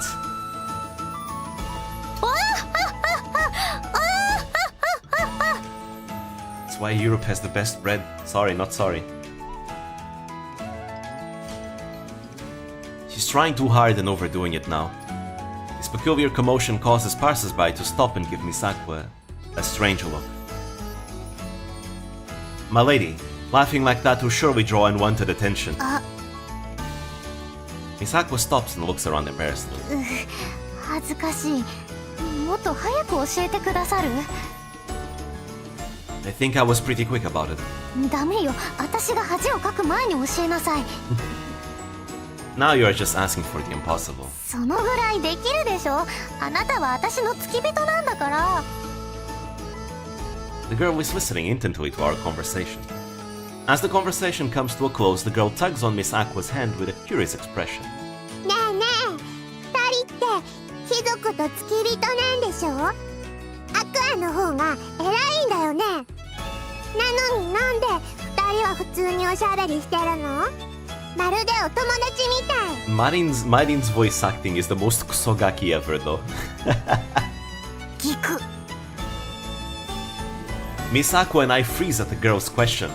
That's why Europe has the best bread. Sorry, not sorry. She's trying too hard and overdoing it now. This peculiar commotion causes passers-by to stop and give Miss Aqua a strange look. My lady, laughing like that will surely draw unwanted attention. Miss Aqua stops and looks around embarrassedly. 恥ずかしい。もっと早く教えてくださる？ I think I was pretty quick about it. ダメよ。私が恥をかく前に教えなさい。Now you are just asking for the impossible. そのぐらいできるでしょ。あなたは私の付き人なんだから。 The girl is listening intently to our conversation. As the conversation comes to a close, the girl tugs on Miss Aqua's hand with a curious expression. ねえねえ、二人って貴族と付き人なんでしょ？アクアの方が偉いんだよね。なのになんで二人は普通におしゃべりしてるの？まるでお友達みたい。Marin's voice acting is the most kusogaki ever, though. ギク。 Miss Aqua and I freeze at the girl's question.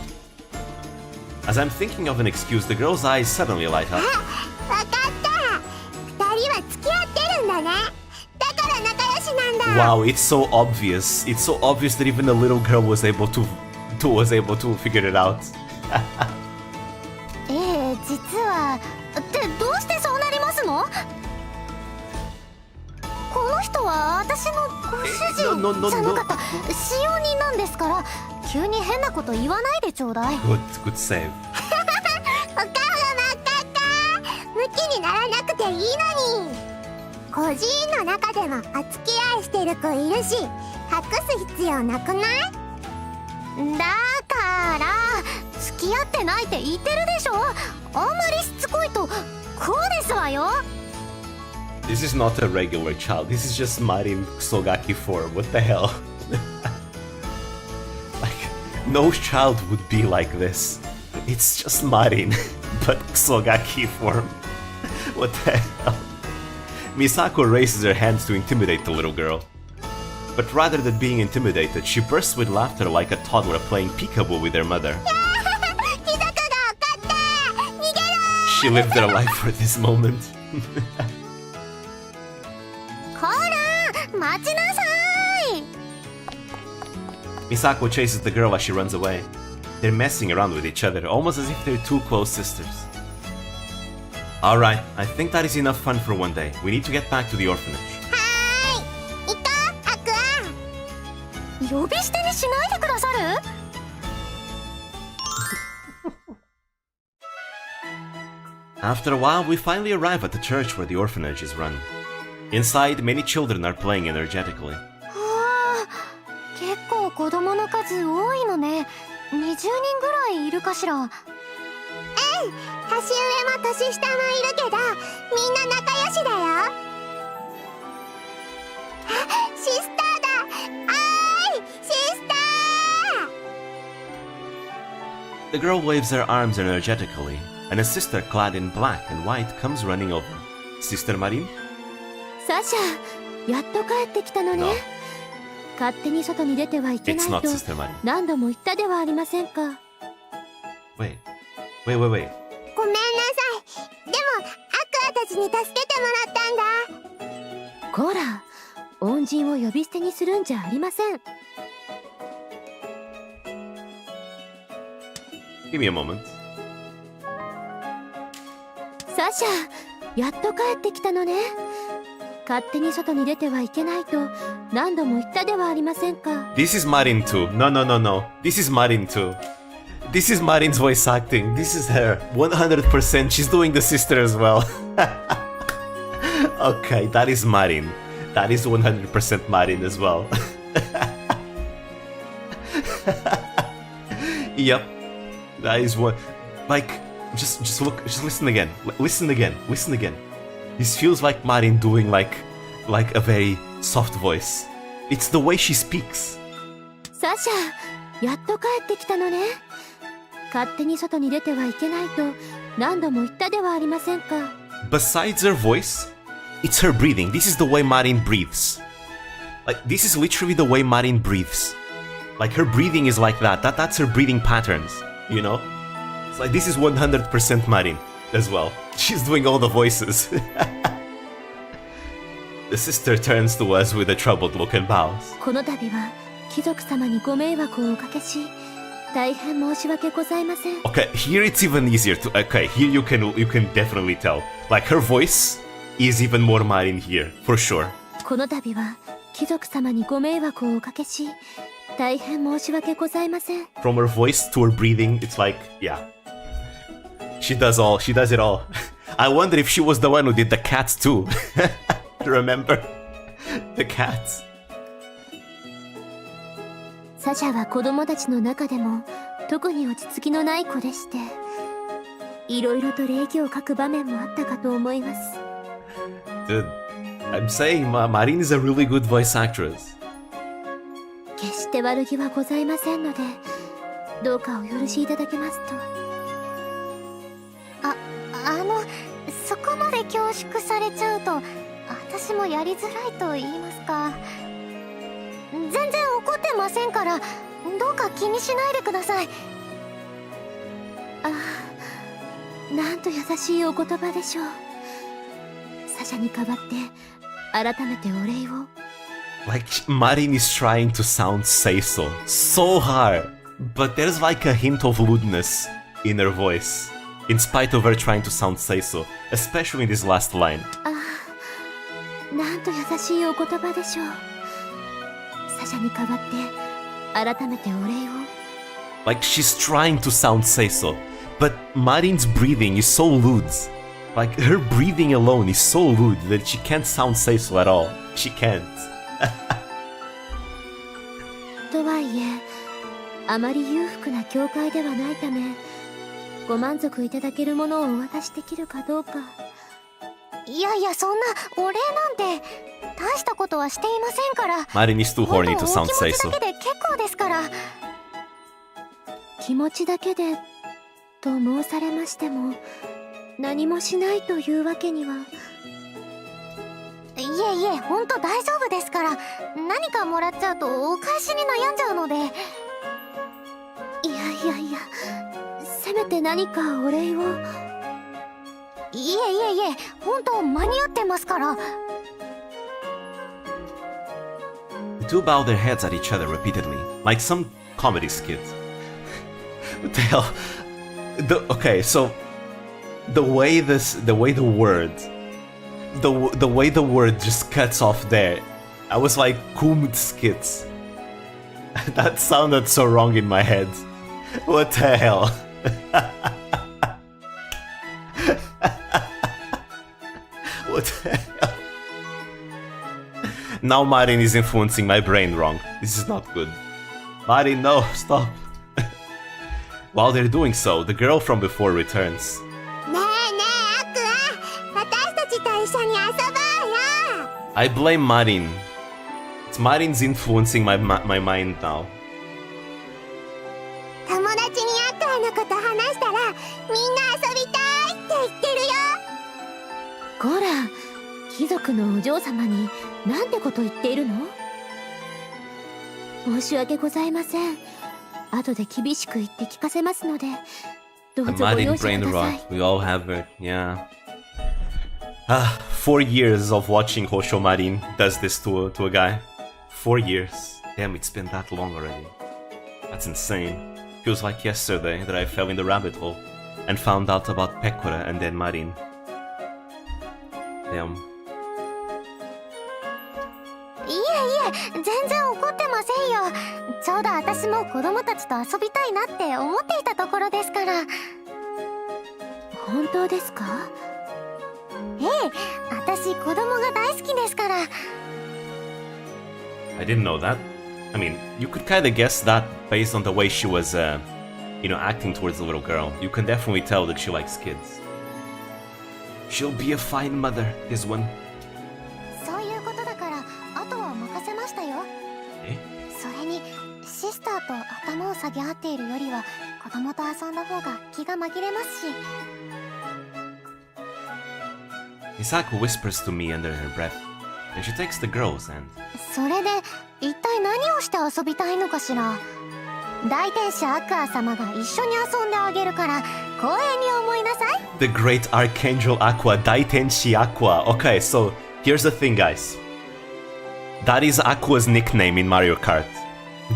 As I'm thinking of an excuse, the girl's eyes suddenly light up. わかった。二人は付き合ってるんだね。だから仲良しなんだ。 Wow, it's so obvious. It's so obvious that even the little girl was able to figure it out. 実は。ってどうしてそうなりますの？この人は私のご主人じゃなかった。使用人なんですから。急に変なこと言わないでちょうだい。Good save. お顔が真っ赤っか。ムキにならなくていいのに。孤児院の中でもお付き合いしてる子いるし、隠す必要なくない？だから付き合ってないって言ってるでしょ。あんまりしつこいとこうですわよ。 This is not a regular child. This is just Marin Kusogaki form. What the hell? No child would be like this. It's just Marin, but Ksogaki form. What the hell? Misako raises her hands to intimidate the little girl. But rather than being intimidated, she bursts with laughter like a toddler playing peekaboo with her mother. She lived her life for this moment. Misako chases the girl as she runs away. They're messing around with each other, almost as if they're two close sisters. Alright, I think that is enough fun for one day. We need to get back to the orphanage. After a while, we finally arrive at the church where the orphanage is run. Inside, many children are playing energetically. 結構子供の数多いのね。20人ぐらいいるかしら。年上も年下もいるけど、みんな仲良しだよ。シスターだ。おーい、シスター。 The girl waves her arms energetically, and a sister clad in black and white comes running over. Sister Marin? サシャ、やっと帰ってきたのね。No. 勝手に外に出てはいけない It's not と Sister Marin. 何度も言ったではありませんか。Wait. ごめんなさい。でもアクアたちに助けてもらったんだ。こら、恩人を呼び捨てにするんじゃありません。Give me a moment. サシャ、やっと帰ってきたのね。勝手に外に出てはいけないと何度も言ったではありませんか。This is Marin too. No. This is Marin too. This is Marin's voice acting. This is her. 100%. She's doing the sister as well. Okay, that is Marin. That is 100% Marin as well. Yep. That is what. Like, just look. Just listen again. Listen again. This feels like Marin doing like a very soft voice. It's the way she speaks. サシャ、やっと帰ってきたのね。勝手に外に出てはいけないと何度も言ったではありませんか。Besides her voice, it's her breathing. This is the way Marin breathes. Like, this is literally the way Marin breathes. Like, her breathing is like that. That's her breathing patterns, you know? It's like, this is 100% Marin as well. She's doing all the voices. The sister turns to us with a troubled look and bows. この度は貴族様にご迷惑をおかけし、大変申し訳ございません。 Okay, here it's even easier to. Okay, here you can definitely tell. Like, her voice is even more Marin here, for sure. この度は貴族様にご迷惑をおかけし、大変申し訳ございません。 From her voice to her breathing, it's like, yeah. She does it all. I wonder if she was the one who did the cats too. Remember? The cats. サシャは子供たちの中でも特に落ち着きのない子でして、いろいろと礼儀を書く場面もあったかと思います。 Dude, I'm saying Marin is a really good voice actress. 決して悪気はございませんので、どうかお許しいただけますと。そこまで恐縮されちゃうと私もやりづらいと言いますか。全然怒ってませんから、どうか気にしないでください。なんと優しいお言葉でしょう。サシャに代わって改めてお礼を。 Like, Marin is trying to sound say-so so hard, but there's like a hint of lewdness in her voice, in spite of her trying to sound say-so, especially in this last line. なんと優しいお言葉でしょう。サシャに代わって改めてお礼を。 Like, she's trying to sound say-so, but Marin's breathing is so lewd. Like, her breathing alone is so lewd that she can't sound say-so at all. She can't. とはいえ、あまり裕福な教会ではないため、ご満足いただけるものをお渡しできるかどうか。いやいや、そんなお礼なんて大したことはしていませんから。 Marin is too horny to sound say-so. お気持ちだけで結構ですから。気持ちだけでと申されましても、何もしないというわけには。いえいえ、ほんと大丈夫ですから。何かもらっちゃうとお返しに悩んじゃうので。いやいやいや、せめて何かお礼を。いえいえいえ、ほんと間に合ってますから。The two bow their heads at each other repeatedly, like some comedy skit. What the hell? Okay, so the way the way the word just cuts off there, I was like, "Kumd skits." That sounded so wrong in my head. What the hell? What the hell? Now Marin is influencing my brain wrong. This is not good. Marin, no, stop. While they're doing so, the girl from before returns. ねえねえ、アクア、私たちと一緒に遊ぼうよ。 I blame Marin. It's Marin's influencing my mind now. 友達にアクアのこと話したら、みんな遊びたいって言ってるよ。こら、貴族のお嬢様になんてこと言っているの？申し訳ございません。後で厳しく言って聞かせますので、どう The ぞご Marin 容赦 brain ください。 rot. We all have it, yeah. 4 years of watching Hosho Marin does this to a guy. 4 years. Damn, it's been that long already. That's insane. Feels like yesterday that I fell in the rabbit hole and found out about Pekora and then Marin. Damn. いえいえ、全然怒ってませんよ。ちょうど私も子供たちと遊びたいなって思っていたところですから。本当ですか？ええ、私子供が大好きですから。I didn't know that. I mean, you could kind of guess that based on the way she was, acting towards the little girl. You can definitely tell that she likes kids. She'll be a fine mother, this one. そういうことだから、あとは任せましたよ。え？それに、シスターと頭を下げ合っているよりは、子供と遊んだ方が気が紛れますし。Misako whispers to me under her breath. Then she takes the girls and... それで、一体何をして遊びたいのかしら。大天使アクア様が一緒に遊んであげるから、光栄に思いなさい。The great Archangel Aqua, Daitenshi Aqua. Okay, so here's the thing, guys. That is Aqua's nickname in Mario Kart.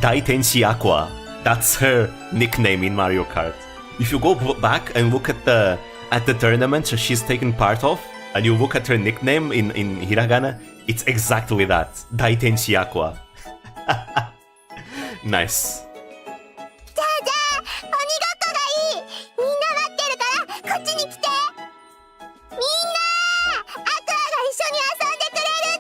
Daitenshi Aqua. That's her nickname in Mario Kart. If you go back and look at the tournament she's taken part of, and you look at her nickname in hiragana, it's exactly that. Daitenshi Aqua. Nice. じゃあじゃあ、鬼ごっこがいい。みんな待ってるから、こっちに来て。みんな、アクアが一緒に遊んでくれるっ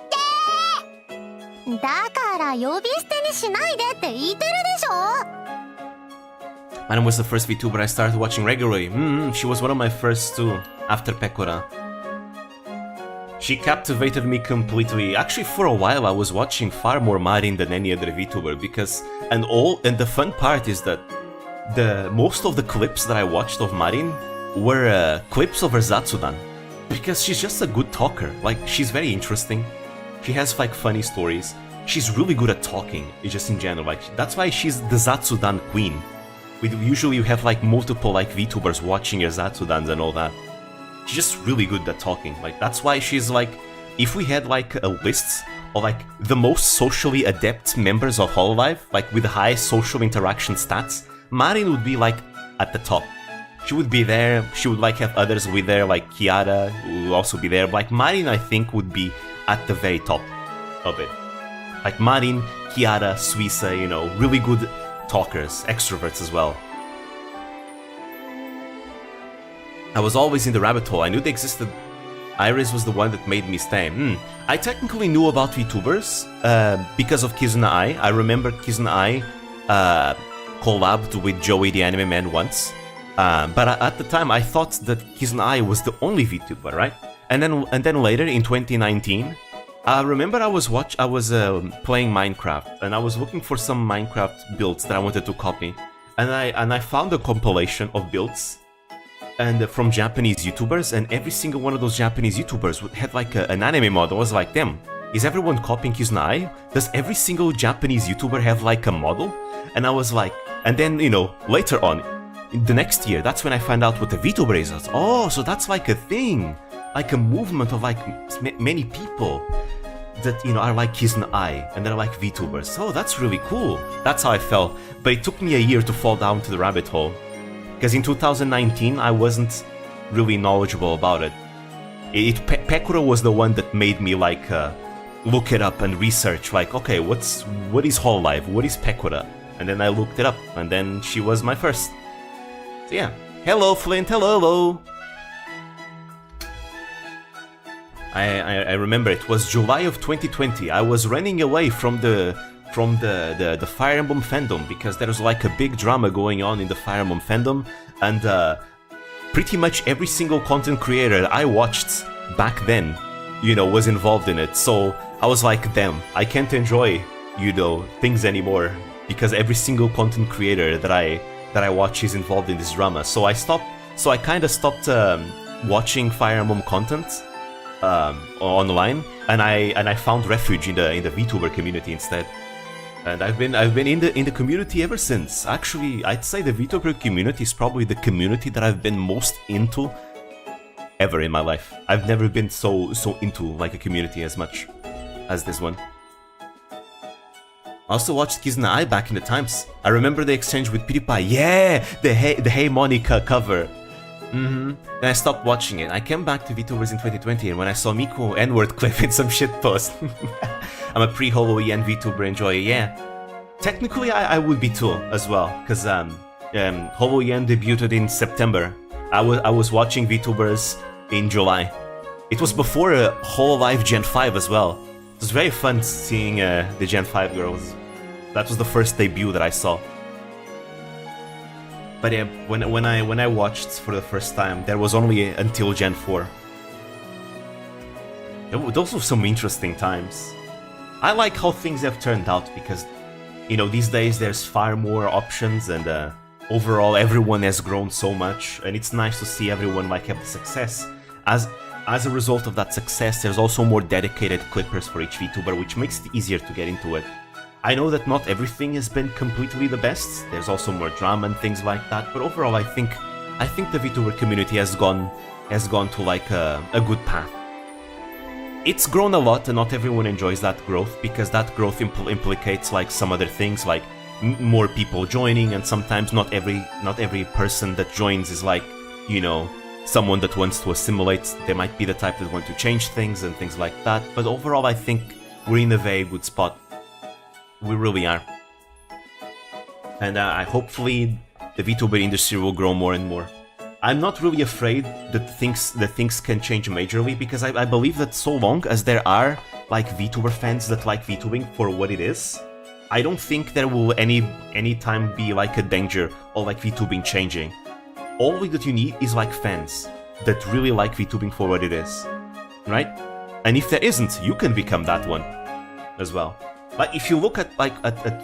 て。だから呼び捨てにしないでって言ってるでしょ。Madam was the first Vtuber I started watching regularly. She was one of my first too, after Pekora. She captivated me completely. Actually, for a while I was watching far more Marin than any other VTuber because... And the fun part is that most of the clips that I watched of Marin were clips of her Zatsudan. Because she's just a good talker. Like, she's very interesting. She has, like, funny stories. She's really good at talking, just in general. Like, that's why she's the Zatsudan queen. Usually you have, like, multiple, like, VTubers watching her Zatsudans and all that. She's just really good at talking. Like, that's why she's like, if we had like a list of like the most socially adept members of Hololive, like with high social interaction stats, Marin would be like at the top. She would be there. She would like have others with her, like Kiara would also be there. But, like Marin, I think would be at the very top of it. Like Marin, Kiara, Suisa, you know, really good talkers, extroverts as well. I was always in the rabbit hole. I knew they existed. Iris was the one that made me stay. I technically knew about VTubers because of Kizuna Ai. I remember Kizuna Ai collabed with Joey the Anime Man once. But at the time, I thought that Kizuna Ai was the only VTuber, right? And then later in 2019, I remember I was playing Minecraft and I was looking for some Minecraft builds that I wanted to copy. and I found a compilation of builds and from Japanese YouTubers, and every single one of those Japanese YouTubers had like an anime model. I was like, damn, is everyone copying Kizuna Ai? Does every single Japanese YouTuber have like a model? And I was like, and then, you know, later on, the next year, that's when I found out what the Vtuber is. Oh, so that's like a thing, like a movement of like many people that, you know, are like Kizuna Ai and they're like Vtubers. Oh, that's really cool. That's how I felt. But it took me a year to fall down to the rabbit hole. Because in 2019, I wasn't really knowledgeable about it. Pekura was the one that made me like look it up and research, like, okay, what is Hololive? What is Pekura? And then I looked it up, and then she was my first. So yeah. Hello, Flint, hello! I remember it was July of 2020. I was running away from the Fire Emblem fandom because there was like a big drama going on in the Fire Emblem fandom, and pretty much every single content creator I watched back then, you know, was involved in it. So I was like, damn, I can't enjoy, you know, things anymore because every single content creator that I watch is involved in this drama. So I kind of stopped watching Fire Emblem content online, and I found refuge in the VTuber community instead. And I've been in the community ever since. Actually, I'd say the VTuber community is probably the community that I've been most into ever in my life. I've never been so into like a community as much as this one. I also watched Kizuna Ai back in the times. I remember the exchange with PewDiePie. Yeah, the Hey Monica cover. Then I stopped watching it. I came back to VTubers in 2020, and when I saw Miko N-word clip in some shitpost. I'm a pre-Holo EN VTuber enjoyer, yeah. Technically, I would be too, as well, because Holo EN debuted in September. I was watching VTubers in July. It was before Hololive Gen 5 as well. It was very fun seeing the Gen 5 girls. That was the first debut that I saw. But yeah, when I watched for the first time, there was only until Gen 4. Those were some interesting times. I like how things have turned out because, you know, these days there's far more options, and overall everyone has grown so much, and it's nice to see everyone like have the success. As a result of that success, there's also more dedicated clippers for each VTuber, which makes it easier to get into it. I know that not everything has been completely the best. There's also more drama and things like that, but overall I think the VTuber community has gone to like a good path. It's grown a lot, and not everyone enjoys that growth because that growth implicates like some other things, like more people joining, and sometimes not every person that joins is like, you know, someone that wants to assimilate. They might be the type that want to change things and things like that. But overall, I think we're in a very good spot. We really are. And hopefully the VTuber industry will grow more and more. I'm not really afraid that things can change majorly, because I believe that so long as there are like VTuber fans that like VTubing for what it is, I don't think there will any time be like a danger of like VTubing changing. All that you need is like fans that really like VTubing for what it is, right? And if there isn't, you can become that one as well. Like if you look at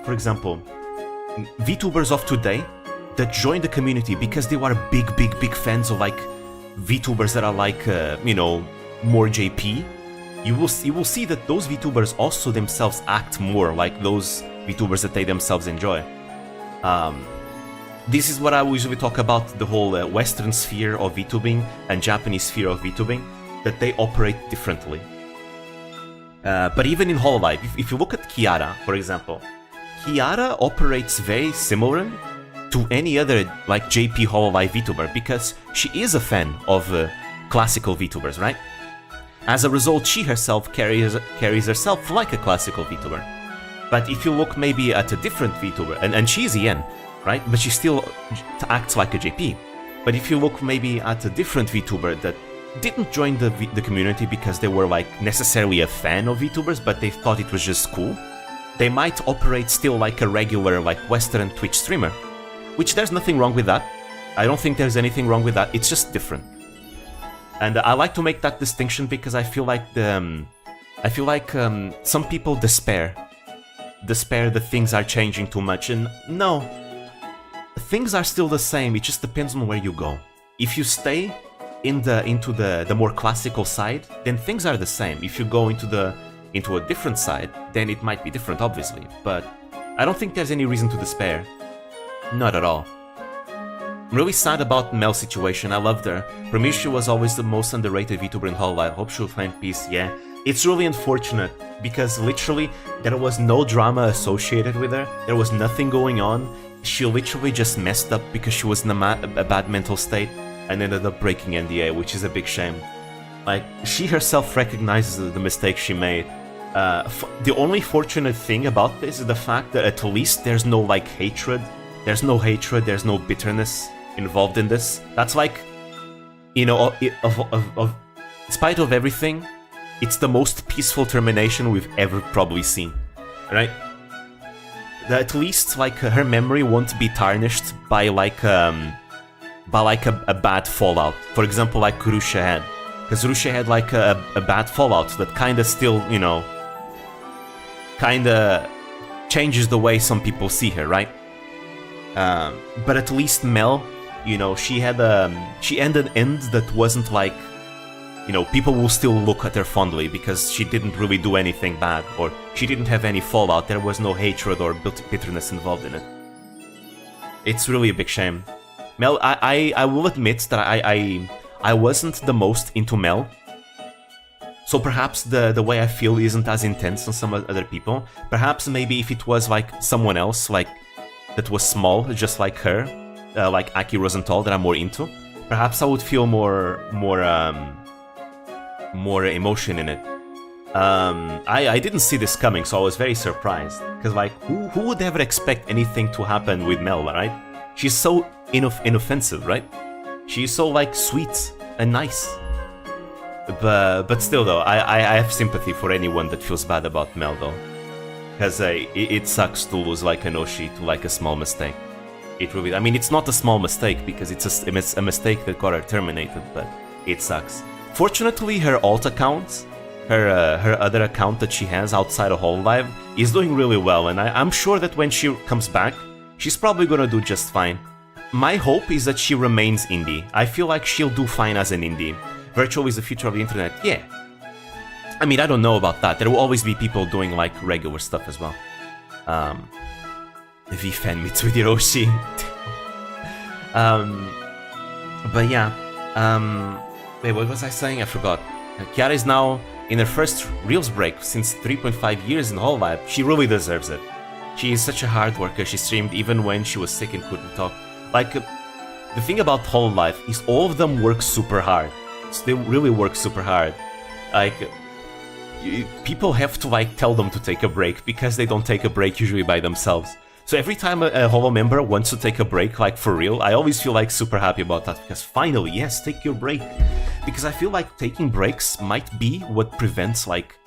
for example, VTubers of today that join the community because they were big fans of like VTubers that are like you know, more JP, you will see that those VTubers also themselves act more like those VTubers that they themselves enjoy. This is what I usually talk about, the whole Western sphere of VTubing and Japanese sphere of VTubing, that they operate differently. But even in Hololive, if you look at Kiara, for example, Kiara operates very similar to any other like JP Hololive VTuber because she is a fan of classical VTubers, right? As a result, she herself carries herself like a classical VTuber. But if you look maybe at a different VTuber, and she's EN, right? But she still acts like a JP. But if you look maybe at a different VTuber that didn't join the community because they were like necessarily a fan of VTubers, but they thought it was just cool, they might operate still like a regular like Western Twitch streamer, which there's nothing wrong with that. I don't think there's anything wrong with that. It's just different. And I like to make that distinction because I feel like some people despair that things are changing too much, and no, things are still the same, it just depends on where you go. If you stay into the more classical side, then things are the same. If you go into a different side, then it might be different, obviously. But I don't think there's any reason to despair. Not at all. I'm really sad about Mel's situation. I loved her. For me, she was always the most underrated VTuber in whole life. Hope she'll find peace. Yeah, it's really unfortunate because literally there was no drama associated with her. There was nothing going on. She literally just messed up because she was in a bad mental state and ended up breaking NDA, which is a big shame. Like, she herself recognizes the mistake she made. The only fortunate thing about this is the fact that at least there's no, like, hatred. There's no hatred, there's no bitterness involved in this. That's like, you know, in spite of everything, it's the most peaceful termination we've ever probably seen, right? That at least, like, her memory won't be tarnished by like a bad fallout. For example, like Rusha had, because Rusha had like a bad fallout that kind of still, you know, kind of changes the way some people see her, right? But at least Mel, you know, she ended an end that wasn't like, you know, people will still look at her fondly because she didn't really do anything bad, or she didn't have any fallout. There was no hatred or bitterness involved in it. It's really a big shame. Mel, I will admit that I wasn't the most into Mel, so perhaps the way I feel isn't as intense as some other people. Perhaps maybe if it was like someone else, like that was small, just like her, like Aki Rosenthal, that I'm more into, perhaps I would feel more emotion in it. I didn't see this coming, so I was very surprised. Because, like, who would ever expect anything to happen with Mel, right? She's so inoffensive, right? She's so, like, sweet and nice. But still, though, I have sympathy for anyone that feels bad about Mel, though. Because it sucks to lose, like, an Oshi to, like, a small mistake. It really... I mean, it's not a small mistake, because it's a mistake that got her terminated, but it sucks. Fortunately, her alt account, her other account that she has outside of Hololive, is doing really well, and I'm sure that when she comes back, she's probably gonna do just fine. My hope is that she remains indie. I feel like she'll do fine as an indie. Virtual is the future of the internet, yeah. I mean, I don't know about that. There will always be people doing, like, regular stuff as well. V-fan meets with Hiroshi. But yeah, wait, what was I saying? I forgot. Kiara is now in her first Reels break since 3.5 years in Hololive. She really deserves it. She is such a hard worker. She streamed even when she was sick and couldn't talk. Like, the thing about Hololive is all of them work super hard. So they really work super hard. Like, people have to, like, tell them to take a break because they don't take a break usually by themselves. So every time a Holo member wants to take a break, like, for real, I always feel, like, super happy about that, because finally, yes, take your break. Because I feel like taking breaks might be what prevents, like,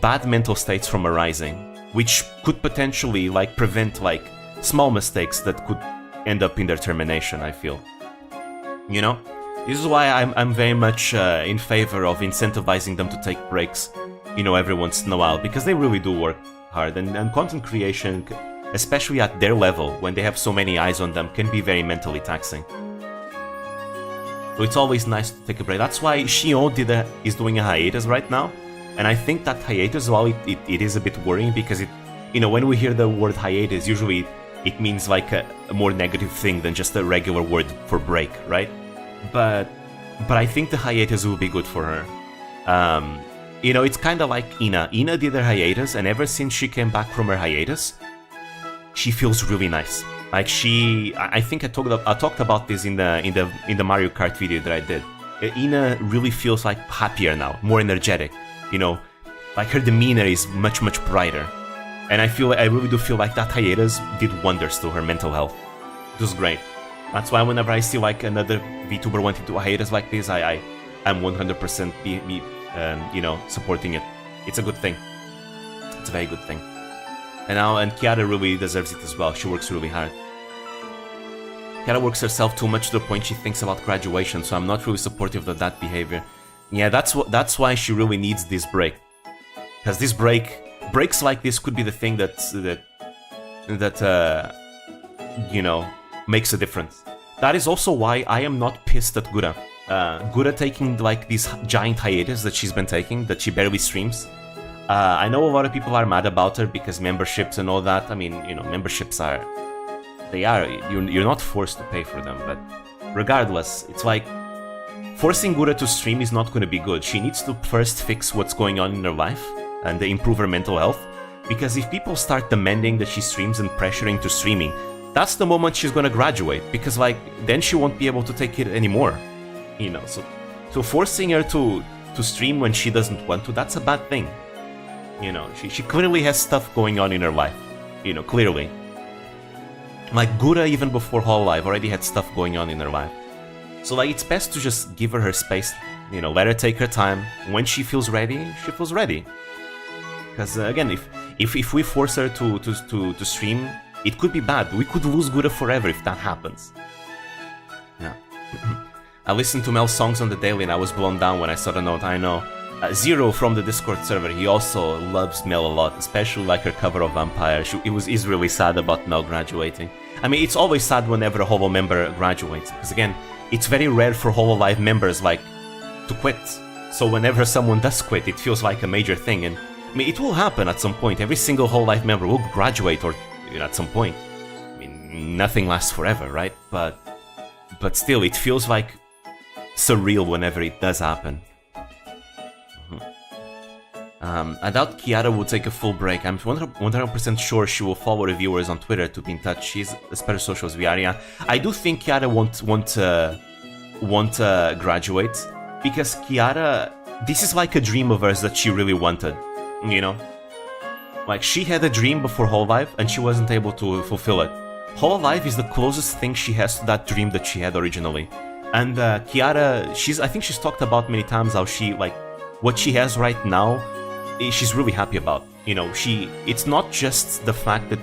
bad mental states from arising, which could potentially, like, prevent, like, small mistakes that could end up in their termination, I feel. You know? This is why I'm very much in favor of incentivizing them to take breaks, you know, every once in a while, because they really do work hard, and content creation, especially at their level, when they have so many eyes on them, can be very mentally taxing. So it's always nice to take a break. That's why Shion is doing a hiatus right now, and I think that hiatus, while it is a bit worrying, because it, you know, when we hear the word hiatus, usually it means like a more negative thing than just a regular word for break, right? But I think the hiatus will be good for her. You know, it's kind of like Ina. Ina did her hiatus, and ever since she came back from her hiatus, she feels really nice. Like, I think I talked about this in the Mario Kart video that I did. Ina really feels like happier now, more energetic. You know, like her demeanor is much brighter, and I really do feel like that hiatus did wonders to her mental health. It was great. That's why whenever I see like another VTuber wanting to do a hiatus like this, I'm 100% you know, supporting it. It's a good thing. It's a very good thing. And Kiara really deserves it as well. She works really hard. Kiara works herself too much to the point she thinks about graduation, so I'm not really supportive of that behavior. Yeah, that's why she really needs this break. Because this breaks like this could be the thing that you know, makes a difference. That is also why I am not pissed at Gura. Gura taking like these giant hiatus that she's been taking, that she barely streams. I know a lot of people are mad about her because memberships and all that. I mean, you know, memberships are... You're not forced to pay for them, but regardless, it's like... Forcing Gura to stream is not going to be good. She needs to first fix what's going on in her life and improve her mental health. Because if people start demanding that she streams and pressuring to streaming, that's the moment she's going to graduate. Because, like, then she won't be able to take it anymore. You know, so forcing her to stream when she doesn't want to, that's a bad thing. You know, she clearly has stuff going on in her life. You know, clearly. Like, Gura, even before Hololive, already had stuff going on in her life. So, like, it's best to just give her space, you know, let her take her time. When she feels ready, she feels ready. Because, again, if we force her to stream, it could be bad. We could lose Gura forever if that happens. Yeah. I listened to Mel's songs on the daily and I was blown down when I saw the note, I know. Zero from the Discord server, he also loves Mel a lot, especially like her cover of Vampire. He's really sad about Mel graduating. I mean, it's always sad whenever a Holo member graduates, because again, it's very rare for Hololive members, like, to quit. So whenever someone does quit, it feels like a major thing, and I mean, it will happen at some point. Every single Hololive member will graduate, or you know, at some point. I mean, nothing lasts forever, right? But still, it feels like surreal whenever it does happen. I doubt Kiara will take a full break. I'm 100% sure she will follow reviewers on Twitter to be in touch. She's as per socials we are, yeah. I do think Kiara won't graduate, because Kiara, this is like a dream of hers that she really wanted, you know? Like, she had a dream before Hololive and she wasn't able to fulfill it. Hololive is the closest thing she has to that dream that she had originally. And Kiara, I think she's talked about many times how she, like, what she has right now, she's really happy about. You know, it's not just the fact that,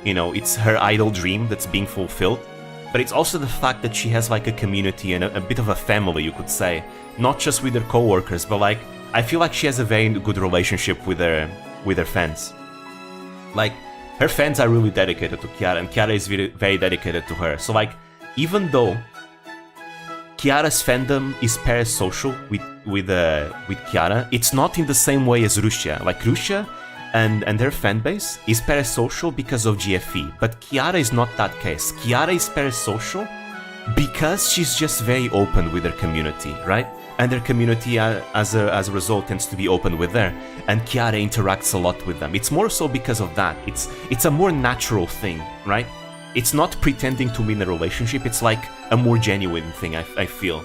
you know, it's her idol dream that's being fulfilled, but it's also the fact that she has like a community and a bit of a family, you could say. Not just with her co-workers, but like, I feel like she has a very good relationship with her fans. Like, her fans are really dedicated to Kiara, and Kiara is very, very dedicated to her. So like, even though Kiara's fandom is parasocial with Kiara, it's not in the same way as Russia. Like, Russia and their fanbase is parasocial because of GFE, but Kiara is not that case. Kiara is parasocial because she's just very open with her community, right? And their community, as a result, tends to be open with her, and Kiara interacts a lot with them. It's more so because of that. It's a more natural thing, right? It's not pretending to win a relationship, it's like a more genuine thing, I feel.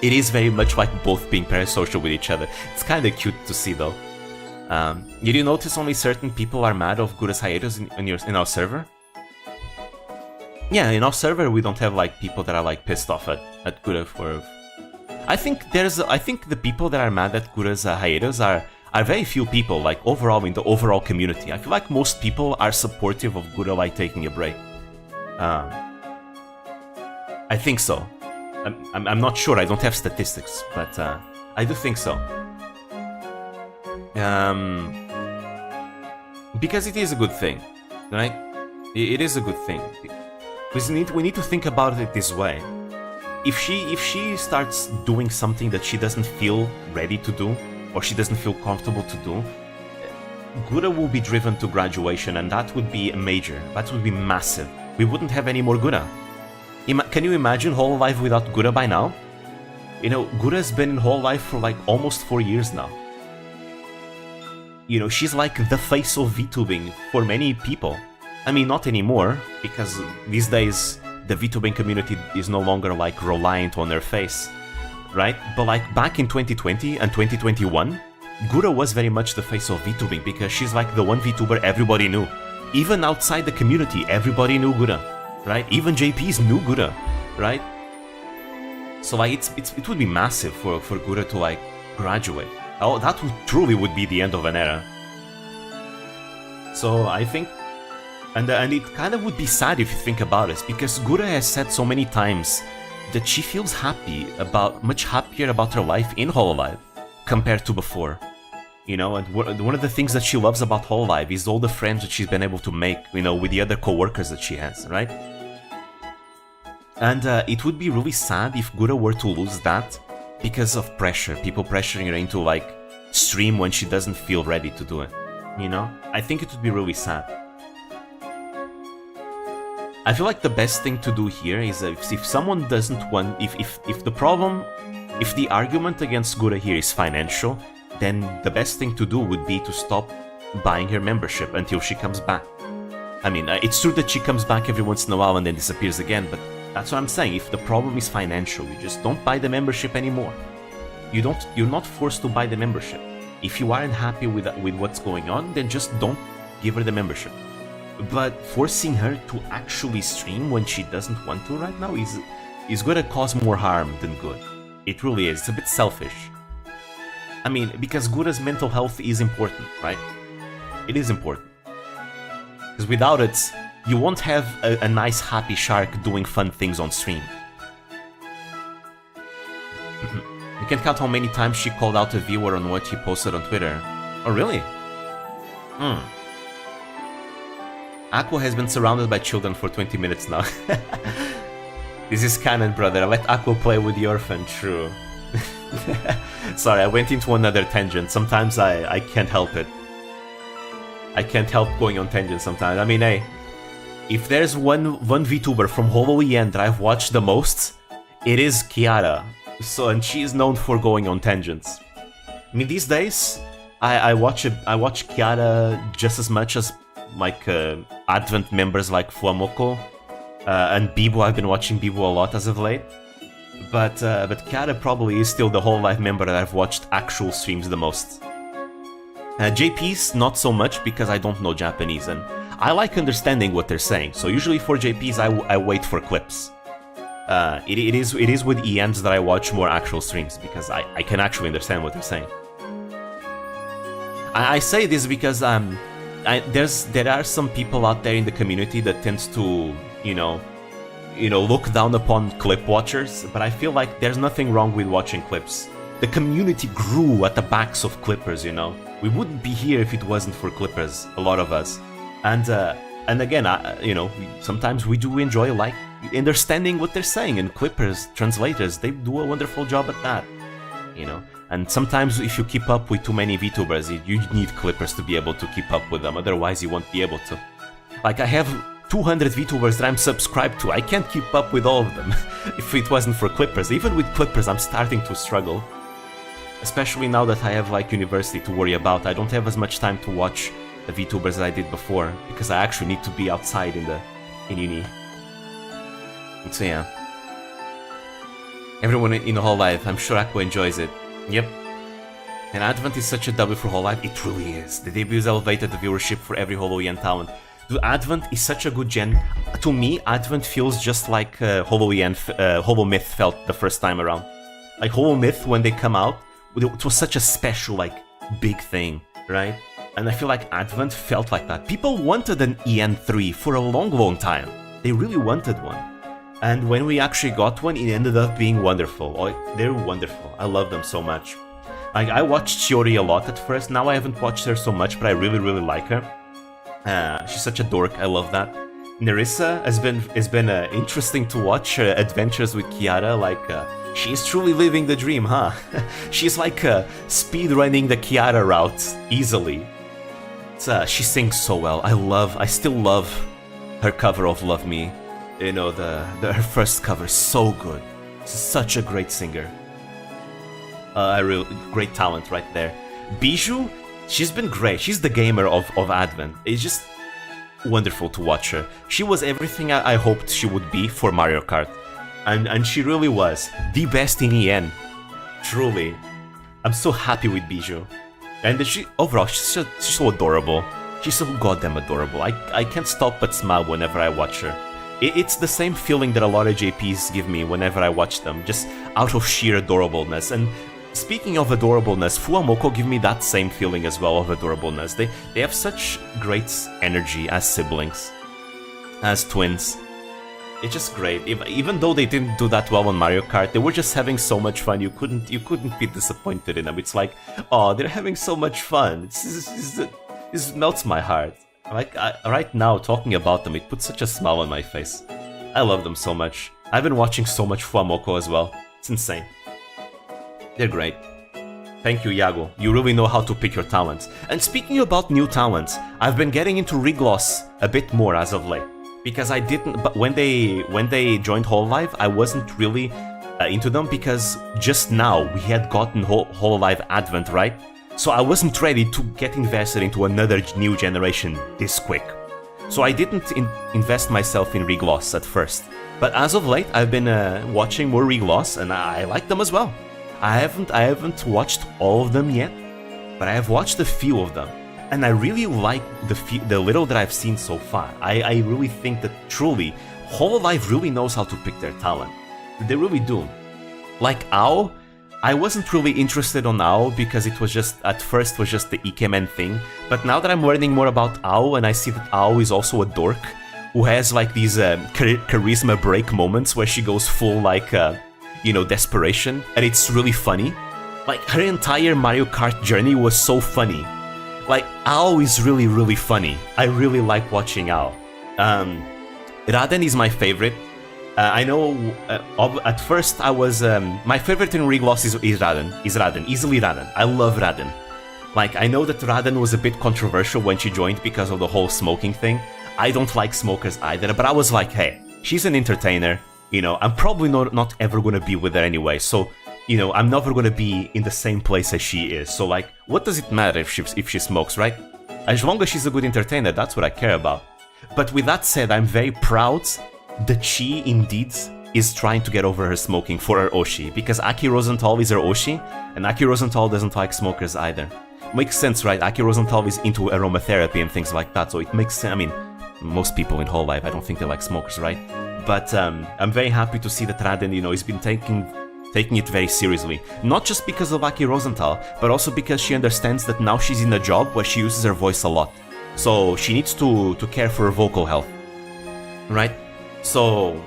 It is very much like both being parasocial with each other. It's kinda cute to see though. Did you notice only certain people are mad of Gura's hiatus in our server? Yeah, in our server we don't have like people that are like pissed off at Gura for... I think the people that are mad at Gura's hiatus are very few people, like overall in the overall community. I feel like most people are supportive of Gura like taking a break. I think so. I'm not sure, I don't have statistics, but I do think so. Because it is a good thing, right? It is a good thing. We need to think about it this way. If she starts doing something that she doesn't feel ready to do, or she doesn't feel comfortable to do, Gura will be driven to graduation, and that would be major. That would be massive. We wouldn't have any more Gura. Can you imagine Hololive without Gura by now? You know, Gura's been in Hololive for like almost 4 years now. You know, she's like the face of VTubing for many people. I mean, not anymore, because these days the VTubing community is no longer like reliant on her face, right? But like back in 2020 and 2021, Gura was very much the face of VTubing, because she's like the one VTuber everybody knew. Even outside the community, everybody knew Gura, right? Even JPs knew Gura, right? So like, it would be massive for Gura to like graduate. Oh, that truly would be the end of an era. So I think, and it kind of would be sad if you think about it, because Gura has said so many times that she feels much happier about her life in Hololive compared to before. You know, and one of the things that she loves about Hololive is all the friends that she's been able to make, you know, with the other co-workers that she has, right? And it would be really sad if Gura were to lose that because of pressure, people pressuring her into like stream when she doesn't feel ready to do it, you know? I think it would be really sad. I feel like the best thing to do here is if someone doesn't want, if the argument against Gura here is financial, then the best thing to do would be to stop buying her membership until she comes back. I mean, it's true that she comes back every once in a while and then disappears again, but that's what I'm saying. If the problem is financial, you just don't buy the membership anymore. You're not forced to buy the membership. If you aren't happy with what's going on, then just don't give her the membership. But forcing her to actually stream when she doesn't want to right now is gonna cause more harm than good. It really is. It's a bit selfish. I mean, because Gura's mental health is important, right? It is important. Because without it, you won't have a nice happy shark doing fun things on stream. You can count how many times she called out a viewer on what he posted on Twitter. Oh, really? Aqua has been surrounded by children for 20 minutes now. This is canon, brother. Let Aqua play with the orphan, true. Sorry, I went into another tangent. Sometimes I can't help it. I can't help going on tangents sometimes. I mean, hey, if there's one VTuber from HoloEN that I've watched the most, it is Kiara. So, and she is known for going on tangents. I mean, these days, I watch Kiara just as much as like Advent members like Fuamoko and Bibo. I've been watching Bibo a lot as of late. But Kiara probably is still the Hololive member that I've watched actual streams the most. JP's not so much because I don't know Japanese and I like understanding what they're saying. So usually for JP's I wait for clips. It is with ENs that I watch more actual streams because I can actually understand what they're saying. I say this because there are some people out there in the community that tends to look down upon clip watchers, but I feel like there's nothing wrong with watching clips. The community grew at the backs of clippers, you know. We wouldn't be here if it wasn't for clippers, a lot of us. And again, sometimes we do enjoy like understanding what they're saying, and clippers, translators, they do a wonderful job at that, you know. And sometimes if you keep up with too many VTubers, you need clippers to be able to keep up with them, otherwise you won't be able to. Like, I have 200 VTubers that I'm subscribed to, I can't keep up with all of them if it wasn't for clippers. Even with clippers, I'm starting to struggle. Especially now that I have like university to worry about, I don't have as much time to watch the VTubers as I did before, because I actually need to be outside in uni. So yeah. Everyone in the whole life, I'm sure Aqua enjoys it. Yep. And Advent is such a W for whole life, it really is. The debuts elevated the viewership for every HoloEN talent. Dude, Advent is such a good gen. To me, Advent feels just like HoloMyth felt the first time around. Like HoloMyth, when they come out, it was such a special, like, big thing, right? And I feel like Advent felt like that. People wanted an EN3 for a long time. They really wanted one. And when we actually got one, it ended up being wonderful. Oh, they're wonderful. I love them so much. Like, I watched Shiori a lot at first. Now I haven't watched her so much, but I really like her. She's such a dork. I love that. Nerissa has been interesting to watch her adventures with Kiara. Like, she's truly living the dream, huh? She's like speedrunning the Kiara route easily. She sings so well. I still love her cover of Love Me. You know, her first cover is so good. She's such a great singer. Great talent right there. Bijou, she's been great. She's the gamer of Advent. It's just wonderful to watch her. She was everything I hoped she would be for Mario Kart. And she really was. The best in EN. Truly. I'm so happy with Bijou. And overall, she's so adorable. She's so goddamn adorable. I can't stop but smile whenever I watch her. It's the same feeling that a lot of JPs give me whenever I watch them, just out of sheer adorableness. And speaking of adorableness, Fuamoko give me that same feeling as well of adorableness. They have such great energy as siblings, as twins. It's just great. Even though they didn't do that well on Mario Kart, they were just having so much fun. You couldn't be disappointed in them. It's like, oh, they're having so much fun. This melts my heart. Like, right now, talking about them, it puts such a smile on my face. I love them so much. I've been watching so much Fuamoko as well. It's insane. They're great. Thank you, Iago. You really know how to pick your talents. And speaking about new talents, I've been getting into Regloss a bit more as of late. Because I didn't, but when they joined Hololive, I wasn't really into them because just now we had gotten Hololive Advent, right? So I wasn't ready to get invested into another new generation this quick. So I didn't invest myself in Regloss at first. But as of late, I've been watching more Regloss, and I like them as well. I haven't watched all of them yet, but I have watched a few of them, and I really like the little that I've seen so far. I really think that truly, Hololive really knows how to pick their talent. They really do. Like Ao, I wasn't really interested on Ao because it was just, at first was just the Ikemen thing, but now that I'm learning more about Ao and I see that Ao is also a dork, who has like these charisma break moments where she goes full like, you know, desperation, and it's really funny. Like, her entire Mario Kart journey was so funny. Like, Ao is really, really funny. I really like watching Ao. Raden is my favorite. I know, at first I was, my favorite in Regloss is Raden, easily Raden. I love Raden. Like, I know that Raden was a bit controversial when she joined because of the whole smoking thing. I don't like smokers either, but I was like, hey, she's an entertainer, you know, I'm probably not ever gonna be with her anyway, so, you know, I'm never gonna be in the same place as she is, so like, what does it matter if she smokes, right? As long as she's a good entertainer, that's what I care about. But with that said, I'm very proud that she indeed is trying to get over her smoking for her Oshi, because Aki Rosenthal is her Oshi, and Aki Rosenthal doesn't like smokers either. Makes sense, right? Aki Rosenthal is into aromatherapy and things like that, so it makes sense. I mean, most people in Hololive, I don't think they like smokers, right? But I'm very happy to see that Raden, you know, has been taking it very seriously. Not just because of Aki Rosenthal, but also because she understands that now she's in a job where she uses her voice a lot. So she needs to care for her vocal health, right? So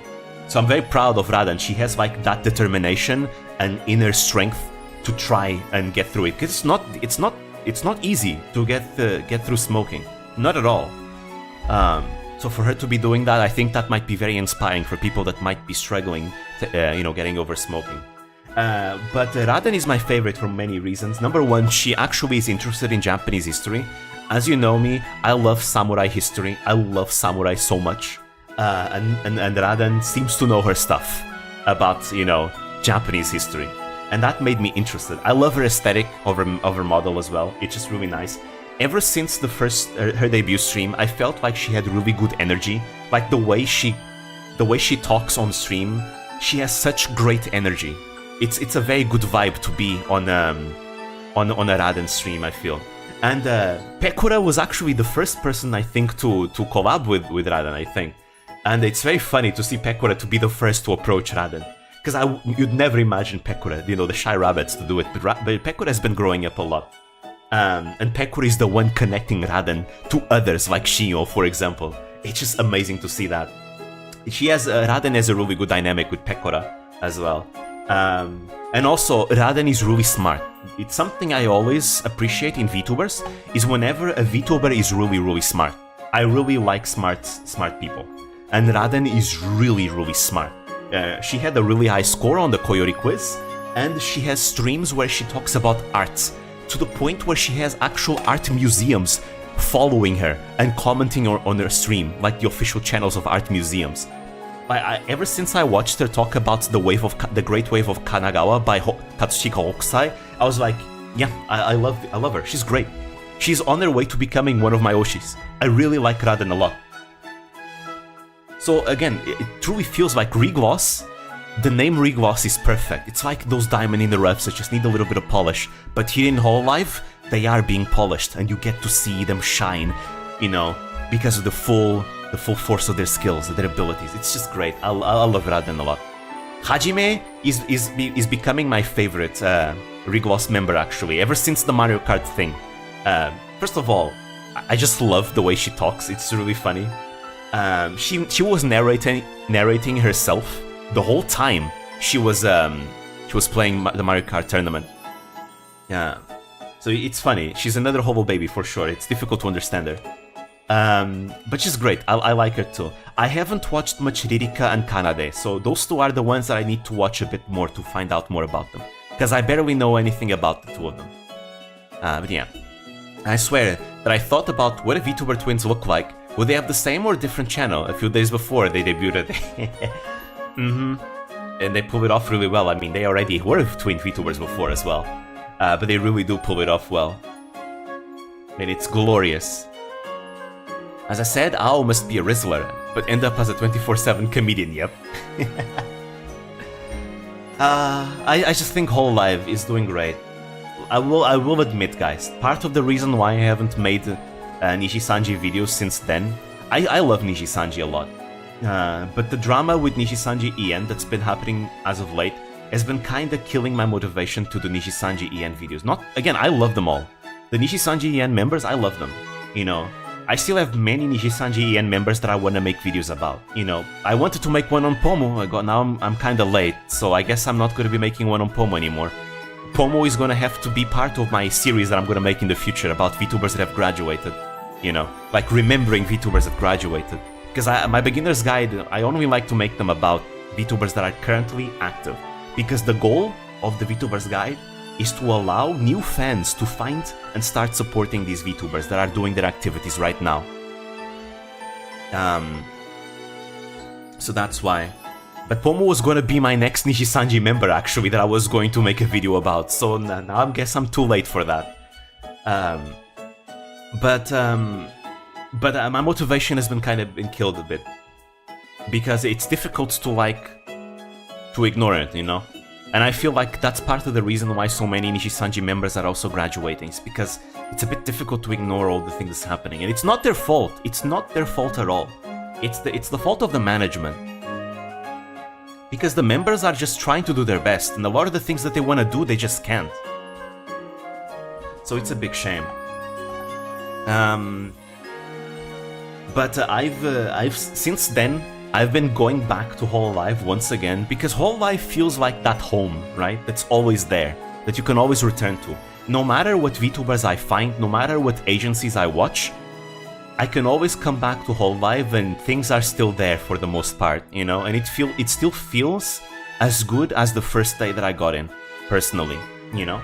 I'm very proud of Raden. She has like that determination and inner strength to try and get through it. Because it's not easy to get through smoking. Not at all. So for her to be doing that, I think that might be very inspiring for people that might be struggling, you know, getting over smoking. But Raden is my favorite for many reasons. Number one, she actually is interested in Japanese history. As you know me, I love samurai history. I love samurai so much. And Raden seems to know her stuff about, you know, Japanese history. And that made me interested. I love her aesthetic of her model as well. It's just really nice. Ever since the first her debut stream, I felt like she had really good energy. Like the way she talks on stream, she has such great energy. It's a very good vibe to be on a Raden stream, I feel. And Pekora was actually the first person I think to collab with Raden, I think. And it's very funny to see Pekora to be the first to approach Raden. Because you'd never imagine Pekora, you know, the shy rabbits to do it. But Pekora has been growing up a lot. And Pekora is the one connecting Raden to others, like Shinyo, for example. It's just amazing to see that. Raden has a really good dynamic with Pekora as well. And also, Raden is really smart. It's something I always appreciate in Vtubers, is whenever a Vtuber is really, really smart. I really like smart people. And Raden is really, really smart. She had a really high score on the Koyori quiz, and she has streams where she talks about art, to the point where she has actual art museums following her and commenting on her stream, like the official channels of art museums. Ever since I watched her talk about the Great Wave of Kanagawa by Katsushika Hokusai, I was like, yeah, I love her. She's great. She's on her way to becoming one of my Oshis. I really like Raden a lot. So again, it truly feels like Regloss. The name Regloss is perfect. It's like those diamond in the roughs that just need a little bit of polish. But here in Hololive, they are being polished, and you get to see them shine, you know, because of the full force of their skills, their abilities. It's just great. I love Raden a lot. Hajime is becoming my favorite Regloss member, actually, ever since the Mario Kart thing. First of all, I just love the way she talks. It's really funny. She was narrating herself the whole time she was playing the Mario Kart tournament. Yeah, so it's funny. She's another hobo baby for sure. It's difficult to understand her, but she's great. I like her too. I haven't watched much Ririka and Kanade, so those two are the ones that I need to watch a bit more to find out more about them. Because I barely know anything about the two of them. But yeah. I swear that I thought about what a VTuber twins look like. Would they have the same or different channel a few days before they debuted? And they pull it off really well. I mean, they already were twin VTubers before as well. But they really do pull it off well. And it's glorious. As I said, Ao must be a Rizzler, but end up as a 24/7 comedian, yep. I just think Hololive is doing great. I will admit, guys, part of the reason why I haven't made Nishi-Sanji videos since then, I love Nishi-Sanji a lot. But the drama with Nishi-Sanji EN that's been happening as of late has been kinda killing my motivation to do Nishi-Sanji EN videos. Again, I love them all. The Nishi-Sanji EN members, I love them, you know. I still have many Nishi-Sanji EN members that I want to make videos about, you know. I wanted to make one on Pomo, now I'm kinda late, so I guess I'm not gonna be making one on Pomo anymore. Pomo is gonna have to be part of my series that I'm gonna make in the future about VTubers that have graduated, you know. Like remembering VTubers that graduated. Because my beginner's guide, I only like to make them about VTubers that are currently active. Because the goal of the VTubers guide is to allow new fans to find and start supporting these VTubers that are doing their activities right now. So that's why. But Pomo was gonna be my next Nishi-Sanji member, actually, that I was going to make a video about, so now I guess I'm too late for that. But my motivation has been kind of killed a bit. Because it's difficult to ignore it, you know? And I feel like that's part of the reason why so many Nishi-Sanji members are also graduating. It's because it's a bit difficult to ignore all the things that's happening. And it's not their fault. It's not their fault at all. It's the fault of the management. Because the members are just trying to do their best. And a lot of the things that they want to do, they just can't. So it's a big shame. But I've since then, I've been going back to Hololive once again, because Hololive feels like that home, right? That's always there, that you can always return to. No matter what VTubers I find, no matter what agencies I watch, I can always come back to Hololive and things are still there for the most part, you know? And it still feels as good as the first day that I got in, personally, you know?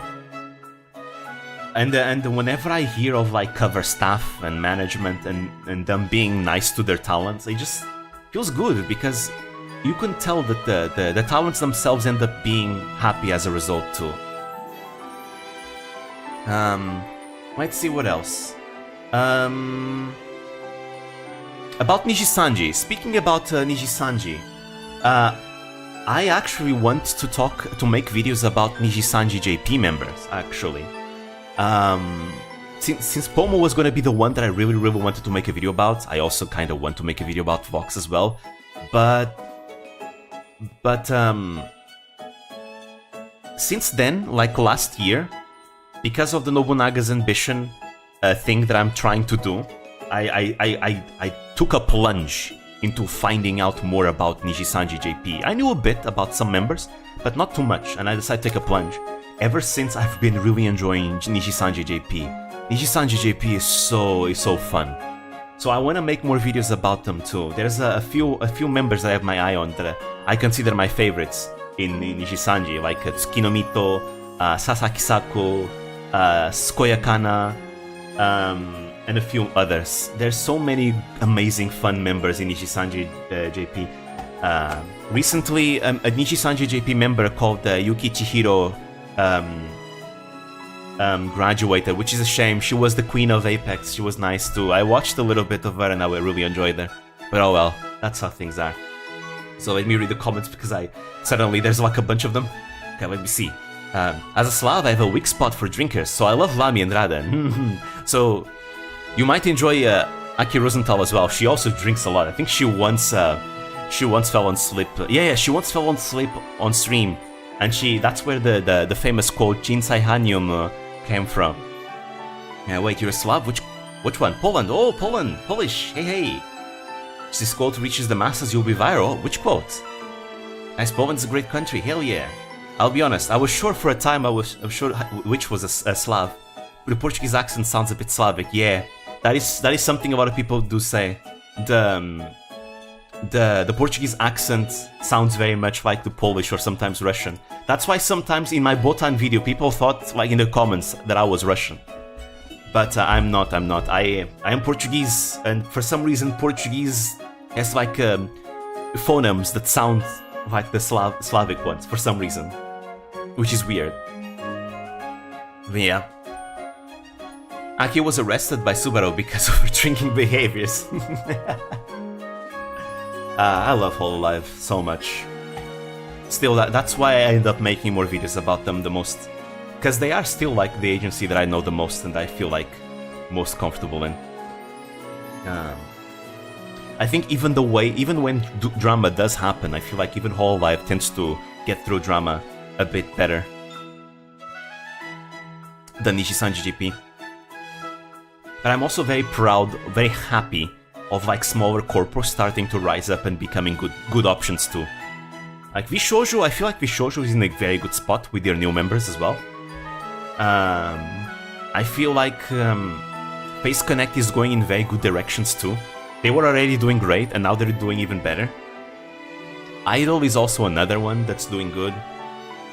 And whenever I hear of like cover staff and management and them being nice to their talents, it just feels good, because you can tell that the talents themselves end up being happy as a result too. Let's see what else. About Nishi-Sanji. Speaking about Nishi-Sanji, I actually want to make videos about Nishi-Sanji JP members, actually. Since Pomo was gonna be the one that I really wanted to make a video about, I also kind of want to make a video about Vox as well. But since then, like last year, because of the Nobunaga's ambition thing that I'm trying to do, I took a plunge into finding out more about Nishi-Sanji JP. I knew a bit about some members, but not too much, and I decided to take a plunge. Ever since, I've been really enjoying Nishi-Sanji JP. Nishi-Sanji JP is so fun. So I want to make more videos about them too. There's a few members that I have my eye on that I consider my favorites in Nishi-Sanji, like Tsukinomito, Sasaki Sako, Skoyakana, and a few others. There's so many amazing fun members in Nishi-Sanji JP. Recently, a Nishi-Sanji JP member called Yuki Chihiro graduated, which is a shame. She was the queen of Apex. She was nice too. I watched a little bit of her and I really enjoyed her. But oh well, that's how things are. So let me read the comments, because suddenly there's like a bunch of them. Okay, let me see. As a Slav, I have a weak spot for drinkers, so I love Lami and Rada. So you might enjoy Aki Rosenthal as well. She also drinks a lot. I think she once fell asleep. Yeah, she once fell asleep on stream. And that's where the famous quote Jinsai Hanium came from. Yeah, wait, you're a Slav? Which one? Poland. Oh, Poland. Polish. Hey. If this quote reaches the masses, you'll be viral. Which quote? Nice, Poland's a great country. Hell yeah. I'll be honest, I was sure for a time I was sure which was a Slav. But the Portuguese accent sounds a bit Slavic. Yeah, that is something a lot of people do say. the Portuguese accent sounds very much like the Polish or sometimes Russian. That's why sometimes in my Botan video people thought, like in the comments, that I was Russian. But I'm not. I am Portuguese, and for some reason Portuguese has like phonemes that sound like the Slavic ones for some reason, which is weird. But yeah. Aki was arrested by Subaru because of her drinking behaviors. I love Hololive so much. Still, that's why I end up making more videos about them the most. Because they are still like the agency that I know the most and I feel like most comfortable in. I think even when drama does happen, I feel like even Hololive tends to get through drama a bit better than Nishi-Sanji GP. But I'm also very proud, very happy of like smaller corpos starting to rise up and becoming good options too. Like Vshoujo, I feel like Vshoujo is in a very good spot with their new members as well. I feel like Face Connect is going in very good directions too. They were already doing great and now they're doing even better. Idol is also another one that's doing good.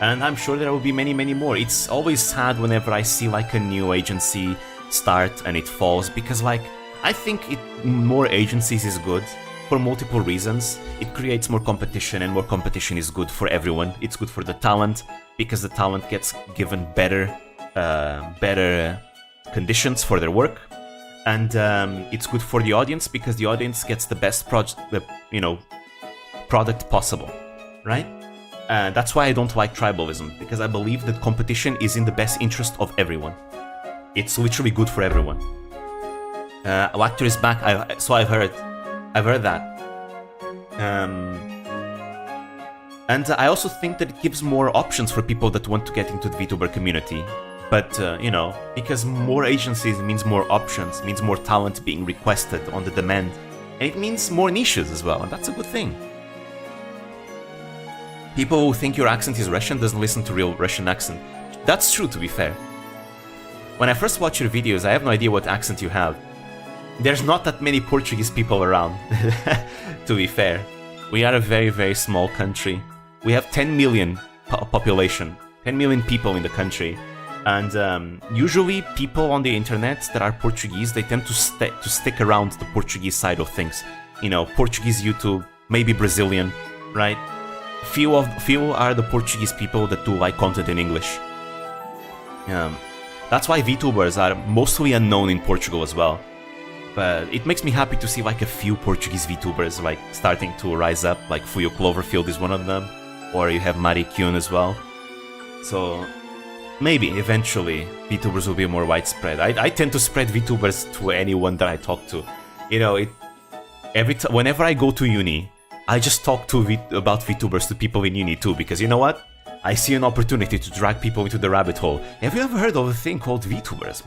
And I'm sure there will be many, many more. It's always sad whenever I see like a new agency start and it falls, because like I think more agencies is good for multiple reasons. It creates more competition, and more competition is good for everyone. It's good for the talent because the talent gets given better conditions for their work, and it's good for the audience because the audience gets the best product possible, right? That's why I don't like tribalism, because I believe that competition is in the best interest of everyone. It's literally good for everyone. Actor is back, so I've heard that. And I also think that it gives more options for people that want to get into the VTuber community. But, because more agencies means more options, means more talent being requested on the demand. And it means more niches as well, and that's a good thing. People who think your accent is Russian doesn't listen to real Russian accent. That's true, to be fair. When I first watch your videos, I have no idea what accent you have. There's not that many Portuguese people around, to be fair. We are a very, very small country. We have 10 million population, 10 million people in the country. And usually people on the internet that are Portuguese, they tend to stick around the Portuguese side of things. You know, Portuguese YouTube, maybe Brazilian, right? Few are the Portuguese people that do like content in English. That's why VTubers are mostly unknown in Portugal as well. But it makes me happy to see like a few Portuguese VTubers like starting to rise up, like Fuyo Cloverfield is one of them, or you have Mari Kyun as well. So maybe eventually VTubers will be more widespread. I tend to spread VTubers to anyone that I talk to. You know, whenever I go to uni, I just talk about VTubers to people in uni too, because you know what? I see an opportunity to drag people into the rabbit hole. Have you ever heard of a thing called VTubers?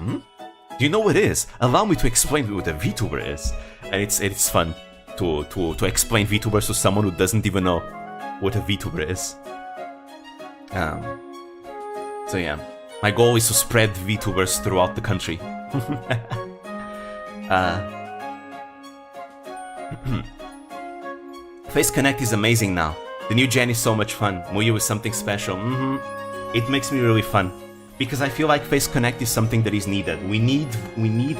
Do you know what it is? Allow me to explain what a VTuber is. And it's fun to explain VTubers to someone who doesn't even know what a VTuber is. So yeah, my goal is to spread VTubers throughout the country. Face Connect is amazing now. The new gen is so much fun. Muyu is something special. It makes me really fun. Because I feel like Face Connect is something that is needed. We need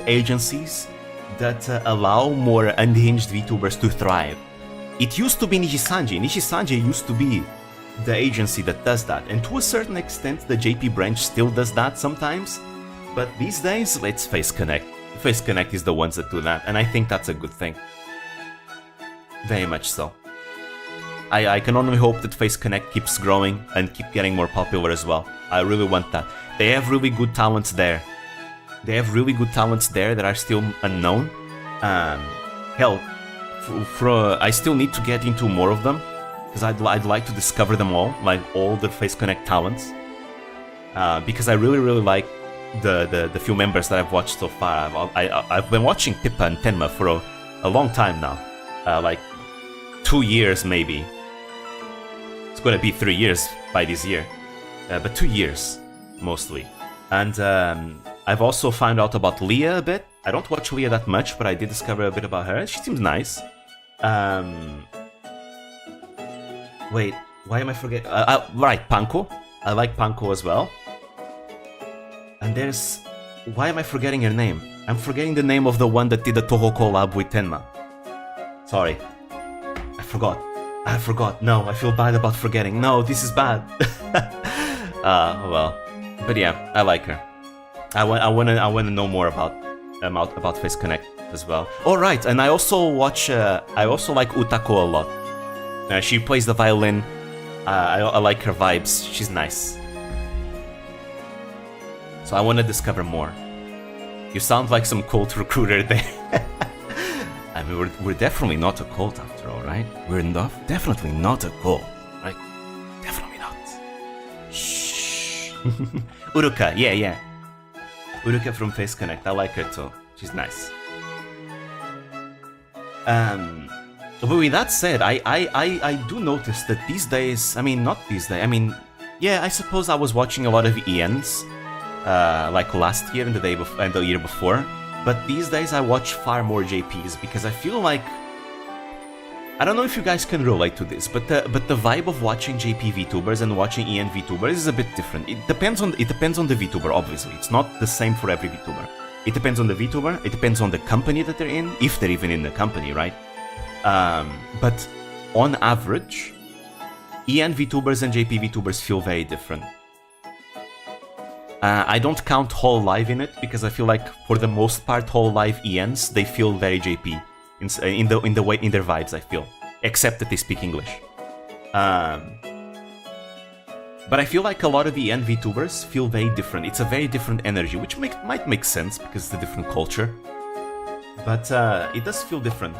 agencies that allow more unhinged VTubers to thrive. It used to be Nishi-Sanji. Nishi-Sanji used to be the agency that does that. And to a certain extent, the JP branch still does that sometimes. But these days, it's Face Connect. Face Connect is the ones that do that. And I think that's a good thing. Very much so. I can only hope that Face Connect keeps growing and keep getting more popular as well. I really want that. They have really good talents there. That are still unknown. Hell, I still need to get into more of them, because I'd like to discover them all, like all the Face Connect talents. Because I really like the few members that I've watched so far. I've been watching Pippa and Tenma for a long time now, like 2 years maybe. It's gonna be 3 years by this year, but 2 years mostly. And I've also found out about Leah a bit. I don't watch Leah that much, but I did discover a bit about her. She seems nice. Wait, why am I forgetting? Right, Panko. I like Panko as well. And there's... Why am I forgetting her name? I'm forgetting the name of the one that did the Toho collab with Tenma. Sorry. I forgot. No, I feel bad about forgetting. No, this is bad. Well. But yeah, I like her. I wanna know more about Face Connect as well. Oh right, and I also like Utako a lot. She plays the violin. I like her vibes. She's nice. So I want to discover more. You sound like some cult recruiter there. I mean, we're definitely not a cult after all, right? We're definitely not a cult, right? Definitely not. Shh. Uruka, yeah. Uruka from Face Connect. I like her too. She's nice. But with that said, I do notice that these days, I mean, not these days, I mean, yeah, I suppose I was watching a lot of ENs, like last year and the year before, but these days I watch far more JPs because I feel like, I don't know if you guys can relate to this, but the vibe of watching JP VTubers and watching EN VTubers is a bit different. It depends on the VTuber, obviously. It's not the same for every VTuber. It depends on the VTuber, it depends on the company that they're in, if they're even in the company, right? But on average, EN VTubers and JP VTubers feel very different. I don't count whole live in it because I feel like for the most part, whole live ENs they feel very JP in their vibes. I feel, except that they speak English. But I feel like a lot of EN VTubers feel very different. It's a very different energy, which might make sense because it's a different culture. But it does feel different.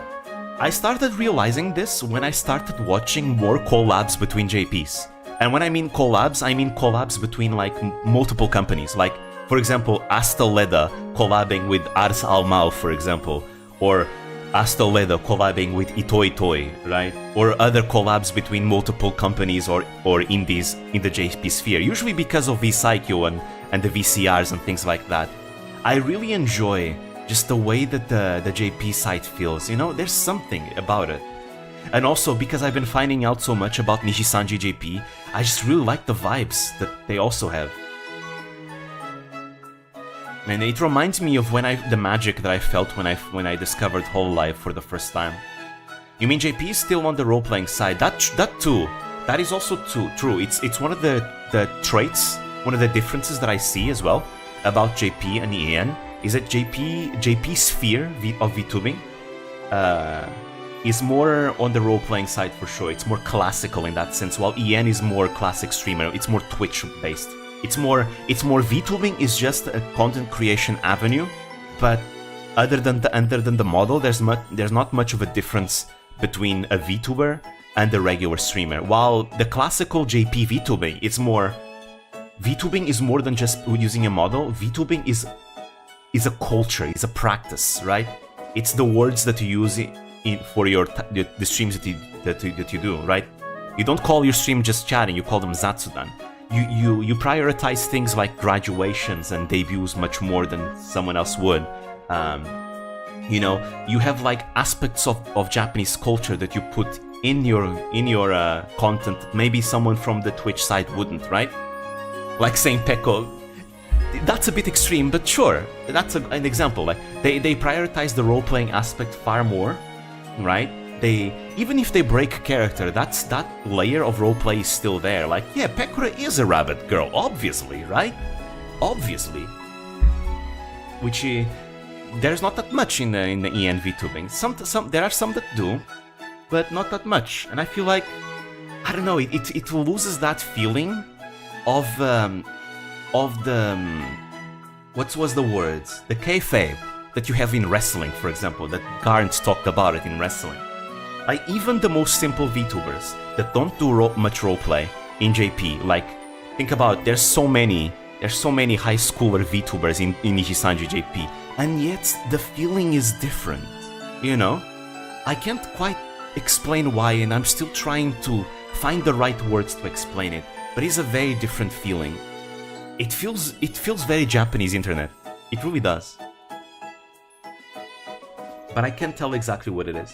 I started realizing this when I started watching more collabs between JPs. And when I mean collabs between like multiple companies. Like, for example, Asta Leda collabing with Ars Almau, for example. Or Asta Leda collabing with Itoi Toy, right? Or other collabs between multiple companies or indies in the JP sphere. Usually because of V-Psycho and the VCRs and things like that. I really enjoy just the way that the JP site feels, you know, there's something about it. And also, because I've been finding out so much about Nishisanji JP, I just really like the vibes that they also have. And it reminds me of the magic that I felt when I discovered Hololive for the first time. You mean JP is still on the role-playing side? That too. That is also true. It's one of the traits, one of the differences that I see as well about JP and EN. Is that JP sphere of VTubing is more on the role-playing side for sure. It's more classical in that sense, while EN is more classic streamer. It's more Twitch-based. It's more VTubing is just a content creation avenue, but other than the model, there's not much of a difference between a VTuber and a regular streamer. While the classical JP VTubing is more than just using a model. VTubing is a culture, is a practice, right? It's the words that you use for the streams that you do, right? You don't call your stream just chatting, you call them Zatsudan. You prioritize things like graduations and debuts much more than someone else would. You know, you have like aspects of Japanese culture that you put in your content that maybe someone from the Twitch side wouldn't, right? Like saying Peko. That's a bit extreme, but sure, that's an example. Like they prioritize the role-playing aspect far more, right? Even if they break character, that layer of roleplay is still there. Like, yeah, Pekura is a rabbit girl, obviously, right? Obviously. Which there's not that much in the EN VTubing. There are some that do, but not that much. And I feel like, I don't know, it loses that feeling of the what was the words? The kayfabe that you have in wrestling, for example, that Garnt talked about it in wrestling. Like, even the most simple VTubers that don't do much roleplay in JP, like, think about, there's so many high schooler VTubers in Nishisanji JP, and yet the feeling is different, you know? I can't quite explain why, and I'm still trying to find the right words to explain it, but it's a very different feeling. It feels very Japanese internet. It really does. But I can't tell exactly what it is.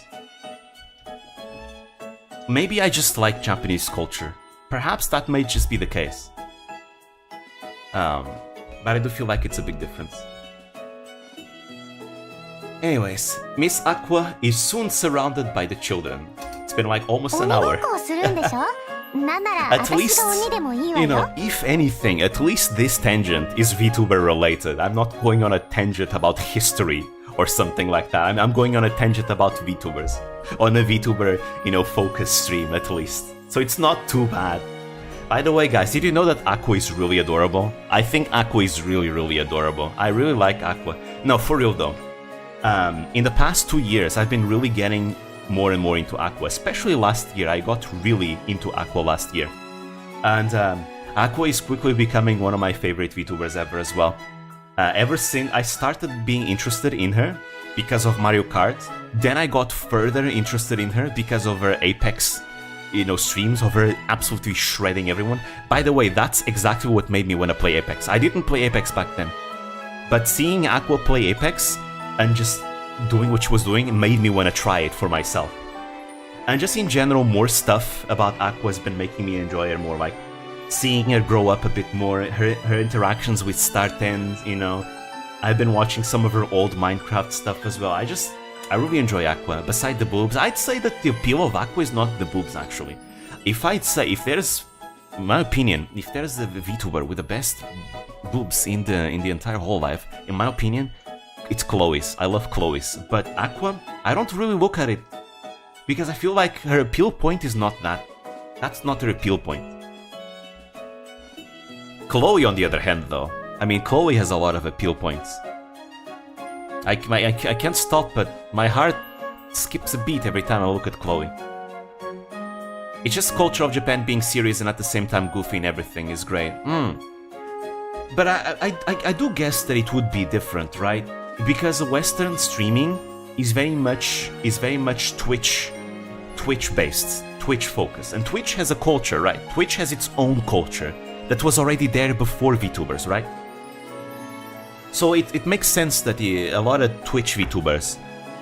maybe I just like Japanese culture. Perhaps that may just be the case. But I do feel like it's a big difference. Anyways, Miss Aqua is soon surrounded by the children. It's been like almost an hour. At least, you know, if anything, at least this tangent is VTuber related. I'm not going on a tangent about history or something like that. I'm going on a tangent about VTubers. On a VTuber, you know, focus stream at least. So it's not too bad. By the way, guys, did you know that Aqua is really adorable? I think Aqua is really, really adorable. I really like Aqua. No, for real though. In the past 2 years, I've been really getting more and more into Aqua. Especially last year, I got really into Aqua last year. And Aqua is quickly becoming one of my favorite VTubers ever as well. Ever since I started being interested in her because of Mario Kart, then I got further interested in her because of her Apex, you know, streams of her absolutely shredding everyone. By the way, that's exactly what made me want to play Apex. I didn't play Apex back then, but seeing Aqua play Apex and just doing what she was doing made me want to try it for myself. And just in general, more stuff about Aqua has been making me enjoy her more, like seeing her grow up a bit more, her interactions with Star 10, you know. I've been watching some of her old Minecraft stuff as well. I really enjoy Aqua. Beside the boobs, I'd say that the appeal of Aqua is not the boobs actually. If there's, in my opinion, if there's a VTuber with the best boobs in the entire whole life, in my opinion, it's Chloe's. I love Chloe's. But Aqua, I don't really look at it because I feel like her appeal point is not that. That's not her appeal point. Chloe, on the other hand, though, I mean, Chloe has a lot of appeal points. I can't stop, but my heart skips a beat every time I look at Chloe. It's just culture of Japan being serious and at the same time goofy and everything is great. But I do guess that it would be different, right? Because Western streaming is very much Twitch based, Twitch focused, and Twitch has a culture, right? Twitch has its own culture that was already there before VTubers, right? So it makes sense that a lot of Twitch VTubers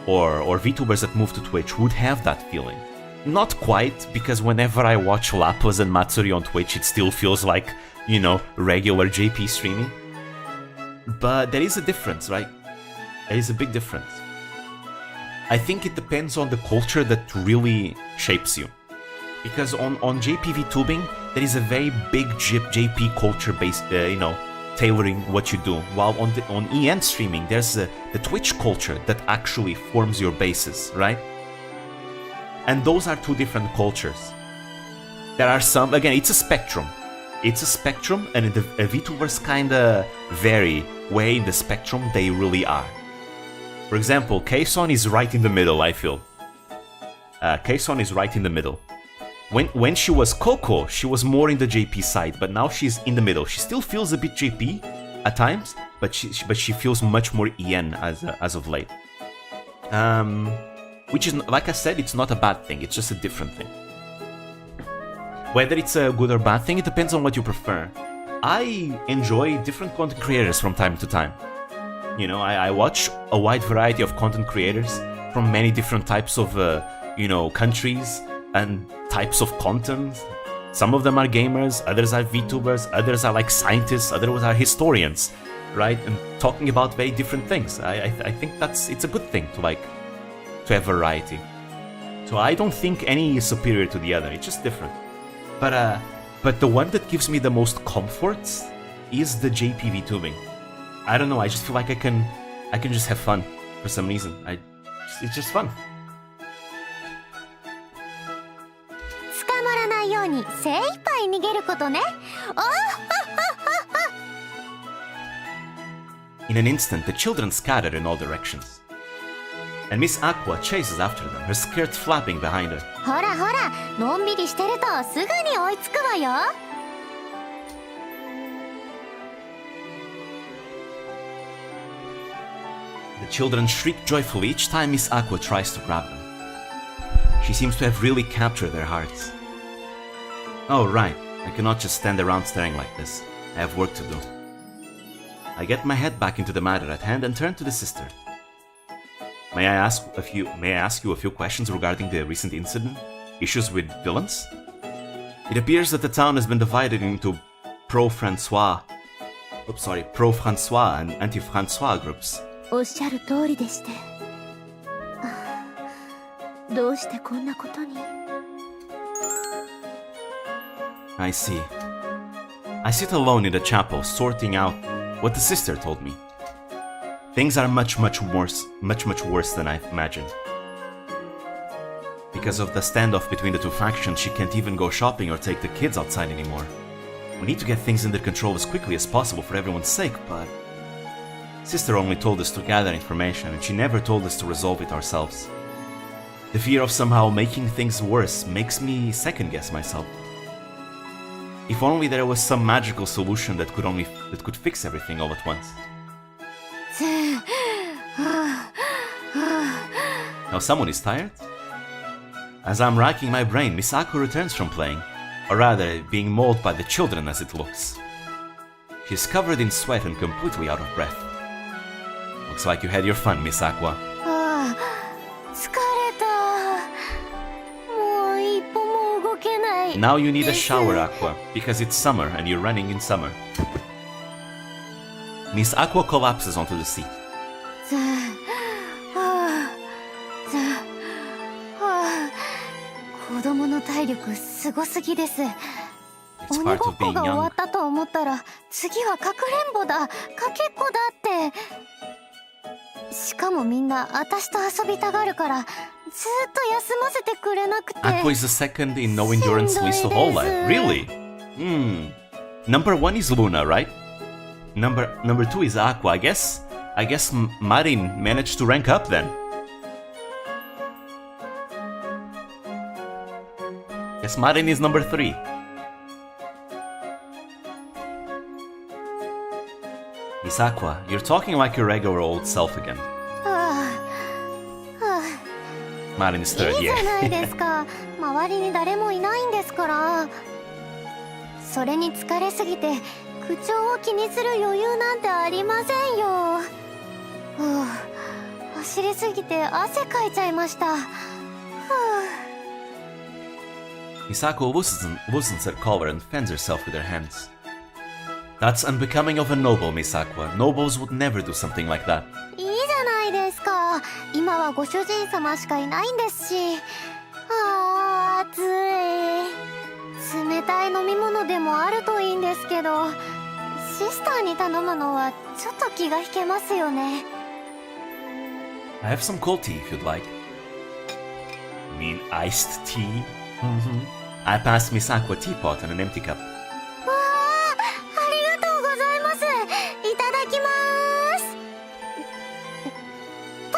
or VTubers that move to Twitch would have that feeling. Not quite, because whenever I watch Lapus and Matsuri on Twitch, it still feels like, you know, regular JP streaming. But there is a difference, right? There is a big difference. I think it depends on the culture that really shapes you. Because on JP VTubing, there is a very big JP culture based, you know, tailoring what you do. While on EN streaming, there's the Twitch culture that actually forms your basis, right? And those are two different cultures. There are some, again, it's a spectrum. It's a spectrum, and the VTubers kinda vary where in the spectrum they really are. For example, Kson is right in the middle, I feel. Kson is right in the middle. When she was Coco, she was more in the JP side, but now she's in the middle. She still feels a bit JP at times, but she feels much more EN as of late. Which is, like I said, it's not a bad thing. It's just a different thing. Whether it's a good or bad thing, it depends on what you prefer. I enjoy different content creators from time to time. You know, I watch a wide variety of content creators from many different types of, you know, countries and types of content. Some of them are gamers, others are VTubers, others are like scientists, others are historians, right? And talking about very different things. I think it's a good thing to have variety. So I don't think any is superior to the other. It's just different. But the one that gives me the most comfort is the JP VTubing. I don't know. I just feel like I can just have fun for some reason. It's just fun. In an instant, the children scatter in all directions. And Miss Aqua chases after them, her skirt flapping behind her. ほらほら、のんびりしてるとすぐに追いつくわよ。The children shriek joyfully each time Miss Aqua tries to grab them. She seems to have really captured their hearts. Oh right, I cannot just stand around staring like this. I have work to do. I get my head back into the matter at hand and turn to the sister. May I ask you a few questions regarding the recent incident? Issues with villains? It appears that the town has been divided into pro-Francois and anti-Francois groups. おっしゃる通りでして。どうしてこんなことに。 I see. I sit alone in the chapel, sorting out what the sister told me. Things are much worse than I imagined. Because of the standoff between the two factions, she can't even go shopping or take the kids outside anymore. We need to get things under control as quickly as possible for everyone's sake, but... Sister only told us to gather information, and she never told us to resolve it ourselves. The fear of somehow making things worse makes me second-guess myself. If only there was some magical solution that could fix everything all at once. Now someone is tired? As I'm racking my brain, Miss Aqua returns from playing, or rather, being mauled by the children as it looks. She's covered in sweat and completely out of breath. Looks like you had your fun, Miss Aqua. 疲れた。もう一歩も動けない。 Now you need a shower, Aqua, because it's summer and you're running in summer. Miss Aqua collapses onto the seat. 子供の体力すごすぎです。 It's 鬼 part ご of っこ being が終わ young. ったと思ったら次はかくれんぼだ、かけっこだって。しかもみんな私と遊びたがるからずっと休ませてくれなくて。 Aqua is the second in no endurance list of whole life. Really? Number 1 is Luna, right? Number 2 is Aqua. I guess Marin managed to rank up then. Guess Marin is number 3. Miss Aqua, you're talking like your regular old self again. はあは Marin is あ、 third, いいじゃない yeah. ですか。周りに誰もいないんですから。それに疲れすぎて口調を気にする余裕なんてありませんよ。はあ、走りすぎて汗かいちゃいました。はあ。 Miss Aqua loosens her collar and fends herself with her hands. That's unbecoming of a noble, Miss Aqua. Nobles would never do something like that. いいじゃないですか。今はご主人様しかいないんですし。あー、暑い。冷たい飲み物でもあるといいんですけど、シスターに頼むのはちょっと気が引けますよね。 I have some cold tea if you'd like. You mean iced tea? I passed Miss Aqua a teapot and an empty cup. わあ、ありがとうございます。いただきます。あ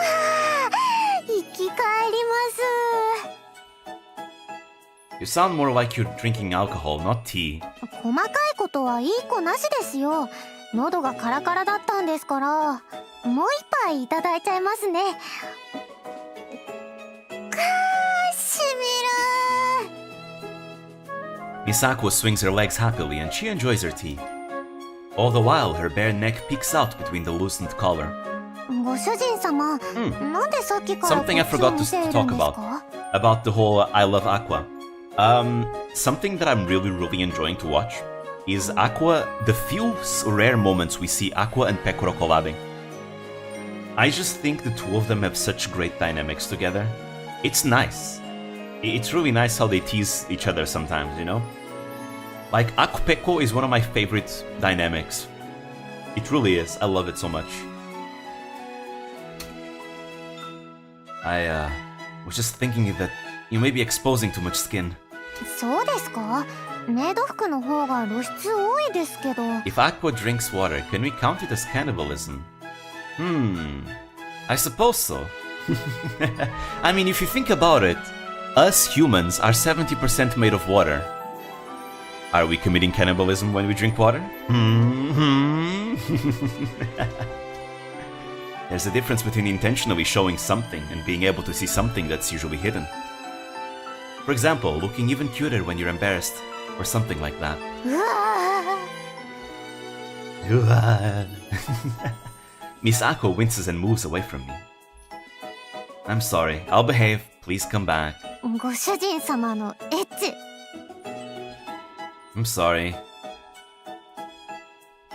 ー、生き返ります。 You sound more like you're drinking alcohol, not tea. 細かいことはいい子なしですよ。喉がカラカラだったんですから。もう一杯いただいちゃいますね。しみる。 Miss Aqua swings her legs happily and she enjoys her tea. All the while, her bare neck peeks out between the loosened collar. ご主人様、なんでさっきからこっ Something I ちを forgot 見 to ているん talk ですか？ about the whole I love Aqua. Something that I'm really enjoying to watch is Aqua, the few rare moments we see Aqua and Pecoro collabing. I just think the two of them have such great dynamics together. It's nice. It's really nice how they tease each other sometimes, you know? Like, Aqua-Pecco is one of my favorite dynamics. It really is. I love it so much. I was just thinking that you may be exposing too much skin. そうですか？メイド服の方が露出多いですけど。 If Aqua drinks water, can we count it as cannibalism? I suppose so. I mean, if you think about it, us humans are 70% made of water. Are we committing cannibalism when we drink water? There's a difference between intentionally showing something and being able to see something that's usually hidden. For example, looking even cuter when you're embarrassed, or something like that. うわ Miss Aqua winces and moves away from me. I'm sorry, I'll behave, please come back. ご主人様のエッチ。 I'm sorry.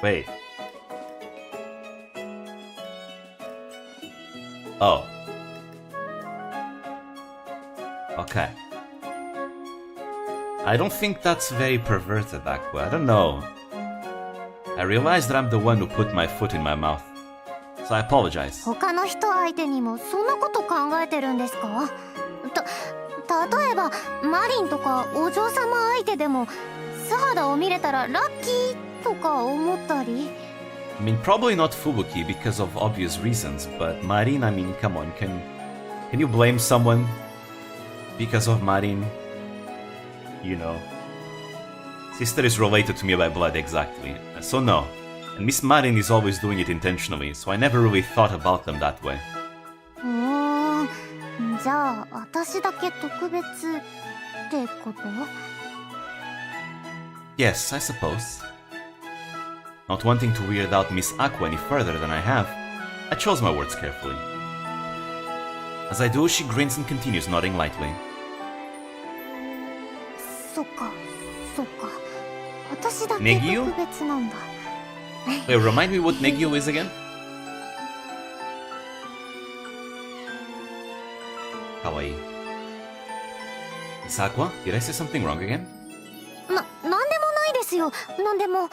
Wait. Oh. Okay. I don't think that's very perverted, Aqua. I don't know. I realize that I'm the one who put my foot in my mouth. So I apologize. 他の人相手にもそんなこと考えてるんですか？例えばマリンとかお嬢様相手でも素肌を見れたらラッキーとか思ったり。 I mean, probably not Fubuki because of obvious reasons, but Marin, I mean, come on, can you blame someone because of Marin? You know. Sister is related to me by blood, exactly. So no. And Miss Marin is always doing it intentionally, so I never really thought about them that way. じゃあ私だけ特別ってこと？ Yes, I suppose. Not wanting to weird out Miss Aqua any further than I have, I chose my words carefully. As I do, she grins and continues, nodding lightly. そっか、そっか。私だけ Negio? 特別なんだ。Wait, remind me what Negio is again? Kawaii. Miss Aqua, did I say something wrong again? なんでもないですよ。なんでも。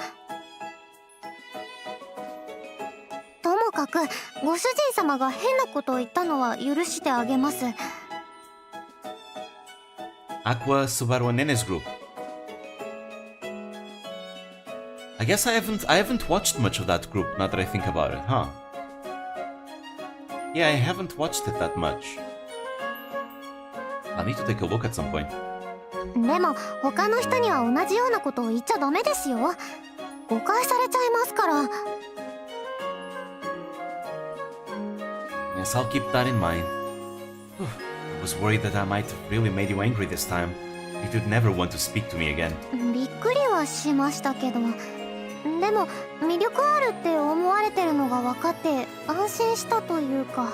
ともかくご主人様が変なことを言ったのは許してあげます。 Aqua Subaru and Nene's group. I guess I haven't watched much of that group now that I think about it, huh? Yeah, I haven't watched it that much. I'll need to take a look at some point. でも他の人には同じようなことを言っちゃダメですよ。誤解されちゃいますから。 Yes, I'll keep that in mind. I was worried that I might have really made you angry this time. You'd never want to speak to me again. びっくりはしましたけど、でも魅力あるって思われてるのが分かって安心したというか、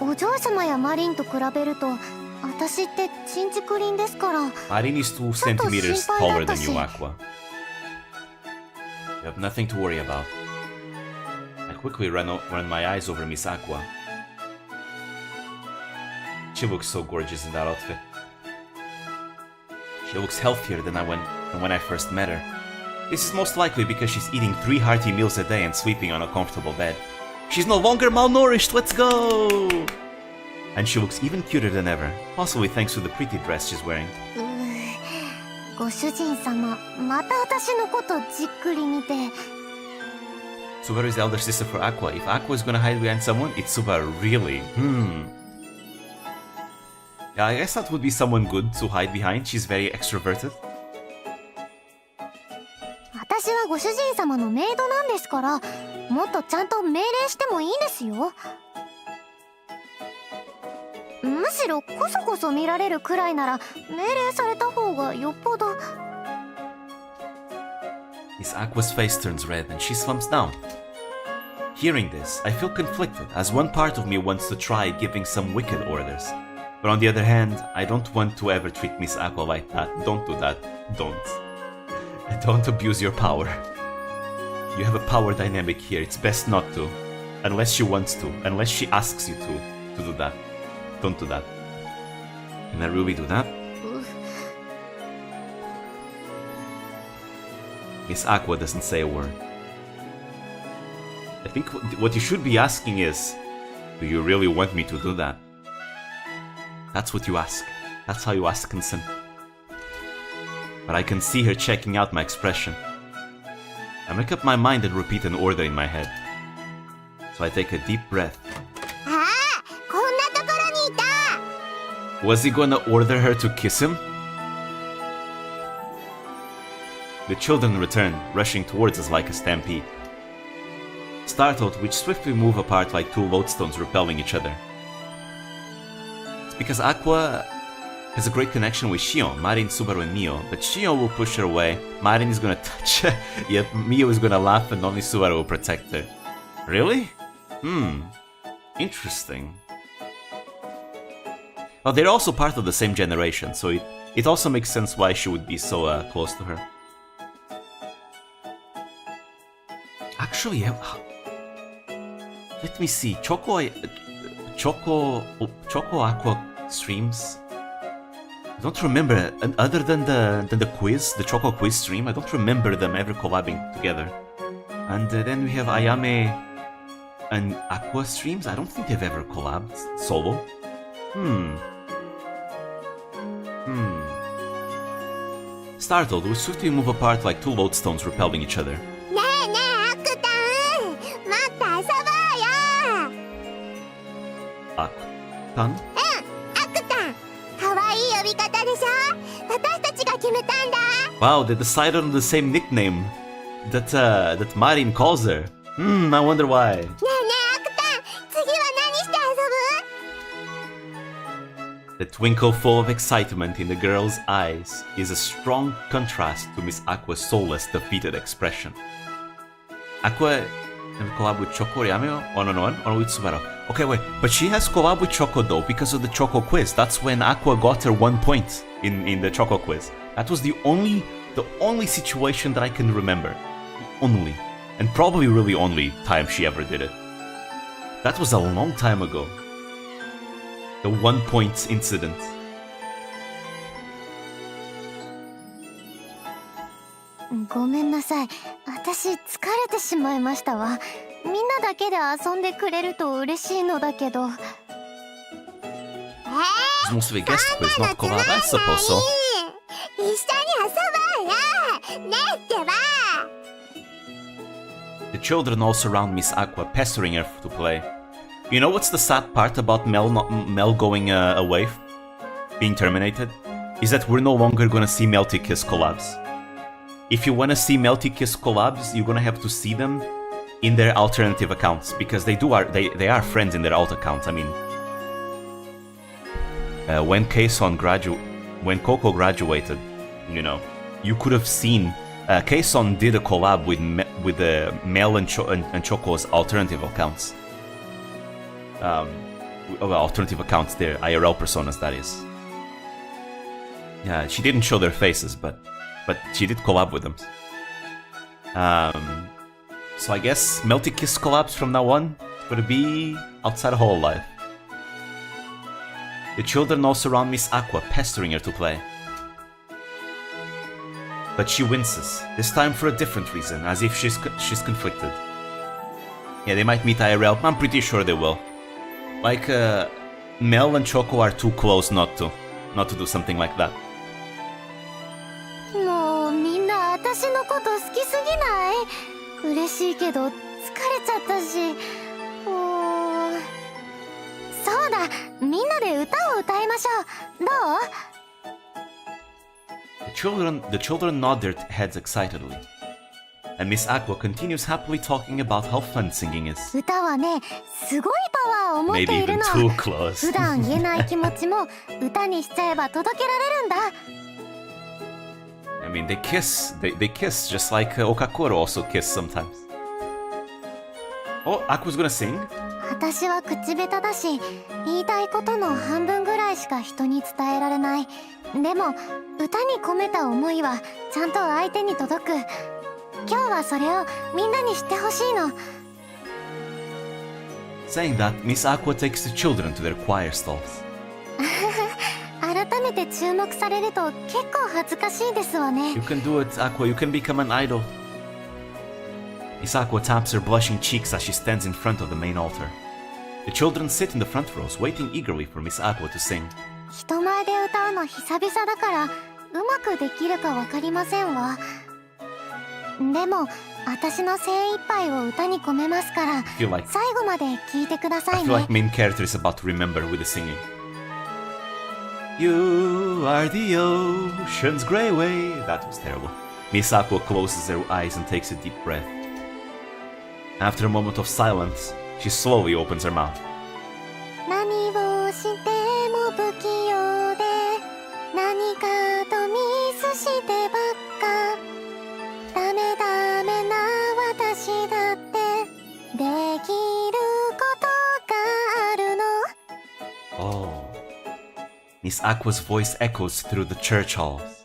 お嬢様やマリンと比べると私ってちんちくりんですから。 Marin is 2 centimeters taller than you, Aqua. You have nothing to worry about. I quickly run my eyes over Miss Aqua. She looks so gorgeous in that outfit. She looks healthier than when I first met her. This is most likely because she's eating 3 hearty meals a day and sleeping on a comfortable bed. She's no longer malnourished, let's go! And she looks even cuter than ever, possibly thanks to the pretty dress she's wearing. ご主人様、また私のことじっくり見て。 Subaru is the elder sister for Aqua. If Aqua is gonna hide behind someone, it's Subaru, really. Yeah, I guess that would be someone good to hide behind. She's very extroverted. 私はご主人様のメイドなんですから、もっとちゃんと命令してもいいんですよ。むしろこそこそ見られるくらいなら命令された方がよっぽど。 Miss Aqua's face turns red and she slumps down. Hearing this, I feel conflicted, as one part of me wants to try giving some wicked orders. But on the other hand, I don't want to ever treat Miss Aqua like that. Don't do that. Don't. Don't abuse your power. You have a power dynamic here, it's best not to. Unless she wants to, unless she asks you to do that. Don't do that. Can I really do that? Miss Aqua doesn't say a word. I think what you should be asking is, do you really want me to do that? That's what you ask. That's how you ask consent. But I can see her checking out my expression. I make up my mind and repeat an order in my head. So I take a deep breath. Was he gonna order her to kiss him? The children return, rushing towards us like a stampede. Startled, we swiftly move apart like 2 lodestones repelling each other. It's because Aqua has a great connection with Shion, Marin, Subaru, and Mio, but Shion will push her away, Marin is gonna touch her, yet Mio is gonna laugh and only Subaru will protect her. Really? Interesting. Oh, they're also part of the same generation, so it also makes sense why she would be so close to her. Actually, let me see. Choco Aqua streams. I don't remember, other than the quiz, the Choco quiz stream. I don't remember them ever collabing together. And then we have Ayame and Aqua streams. I don't think they've ever collabed solo. Startled, we swiftly move apart like two lodestones repelling each other. ねえねえアクタン、もっと遊ぼうよ。 Tan? アクタン、可愛い呼び方でしょ。私たちが決めたんだ。 Wow, they decided on the same nickname that Marin calls her. I wonder why. ねえねえアクタン、次は何して遊ぶ？ The twinkle full of excitement in the girl's eyes is a strong contrast to Miss Aqua's soulless, defeated expression. Aqua never collab with Choco Ryameo or with Subaru. Okay, wait, but she has collab with Choco though because of the Choco quiz. That's when Aqua got her 1 point in the Choco quiz. That was the only situation that I can remember. Only. And probably really only time she ever did it. That was a long time ago. The 1 point incident. ごめんなさい。私疲れてしまいましたわ。みんなだけで遊んでくれると嬉しいのだけど。It's mostly a guest quiz, not collab, I suppose so. 一緒に遊ぼうよ。ねえってば。 The children all surround Miss Aqua, pestering her to play. You know what's the sad part about Mel going away, being terminated? Is that we're no longer gonna see Melty Kiss collabs. If you wanna see Melty Kiss collabs, you're gonna have to see them in their alternative accounts, because they are friends in their alt account. I mean, when Coco graduated, you know, you could have seen Kason did a collab with Mel and Choco's alternative accounts. Alternative accounts, their IRL personas, that is. Yeah, she didn't show their faces, but she did collab with them. So I guess Melty Kiss collabs from now on gonna be outside of Hololive. The children all surround Miss Aqua, pestering her to play. But she winces, this time for a different reason, as if she's conflicted. Yeah, they might meet IRL, I'm pretty sure they will. Like, Mel and Choco are too close not to do something like that. もうみんな私のこと好きすぎない？嬉しいけど疲れちゃったし。そうだ、みんなで歌を歌いましょう。どう？ The children nod their heads excitedly. And Miss Aqua continues happily talking about how fun singing is. 歌はね、すごいパワーを持って Maybe いる even の。 too close. 普段言えない気持ちも歌にしちゃえば届けられるんだ。I mean, they kiss kiss, just like Okakuro also kiss sometimes. Oh, Aqua's gonna sing? 私は口下手だし、言いたいことの半分ぐらいしか人に伝えられない。でも、歌に込めた思いはちゃんと相手に届く。今日はそれをみんなに知ってほしいの。Saying that, Miss Aqua takes the children to their choir stalls. 改めて注目されると結構恥ずかしいですわね。 You can do it, Aqua. You can become an idol. Miss Aqua taps her blushing cheeks as she stands in front of the main altar. The children sit in the front rows, waiting eagerly for Miss Aqua to sing. 人前で歌うの久々だからうまくできるかわかりませんわ。でも私の精一杯を歌に込めますから、最後まで聞いてくださ I い feel ね。 like main character is about to remember with the singing. You are the ocean's grey wave. That was terrible. Miss Aqua closes her eyes and takes a deep breath. After a moment of silence, she slowly opens her mouth. 何をしても不器用で何かとミスしてばっかダメダメな私だってできることがあるの。Oh. Miss Aqua's voice echoes through the church halls.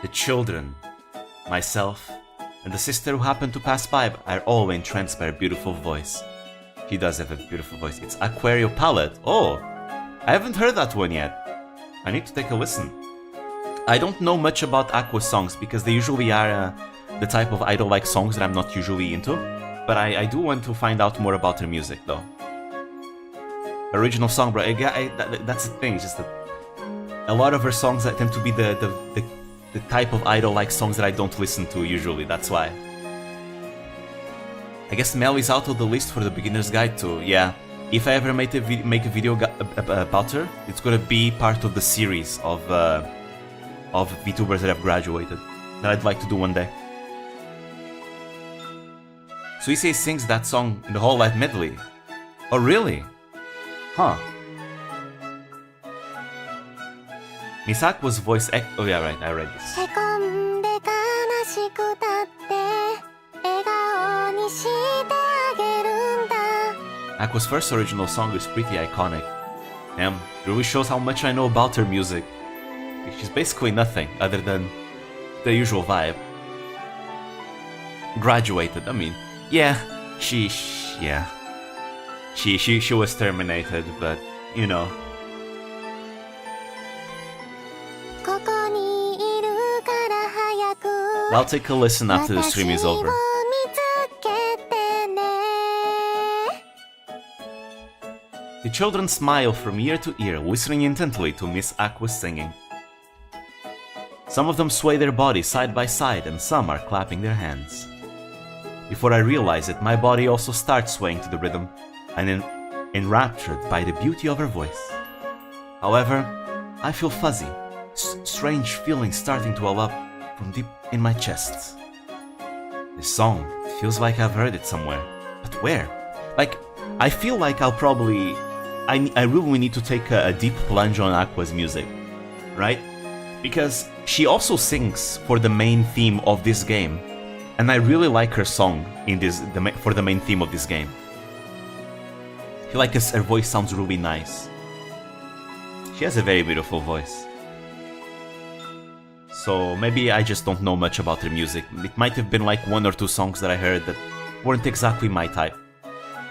The children, myself, and the sister who happened to pass by are all entranced by her beautiful voice. She does have a beautiful voice. It's Aquarium palette. Oh, I haven't heard that one yet. I need to take a listen. I don't know much about Aqua songs because they usually are the type of idol-like songs that I'm not usually into. But I do want to find out more about her music though. Original song, bro. That's the thing. It's just that a lot of her songs tend to be the type of idol-like songs that I don't listen to usually. That's why. I guess Mel is out of the list for the beginner's guide too. Yeah. If I ever make a video about her, it's gonna be part of the series of Vtubers that have graduated that I'd like to do one day. Suisei sings that song in the whole live medley. Oh really? Huh. Miss Aqua's voice oh yeah, right, I read this. Aqua's first original song is pretty iconic. It really shows how much I know about her music. She's basically nothing other than the usual vibe. Graduated, I mean, yeah, she was terminated, but you know. I'll take a listen after the stream is over. The children smile from ear to ear, listening intently to Miss Aqua's singing. Some of them sway their bodies side by side, and some are clapping their hands. Before I realize it, my body also starts swaying to the rhythm, and enraptured by the beauty of her voice. However, I feel fuzzy, strange feelings starting to well up from deep in my chest. This song feels like I've heard it somewhere, but where? Like, I feel like I'll probably... I really need to take a deep plunge on Aqua's music, right? Because she also sings for the main theme of this game, and I really like her song for the main theme of this game. I feel like her voice sounds really nice. She has a very beautiful voice. So maybe I just don't know much about her music. It might have been like one or two songs that I heard that weren't exactly my type.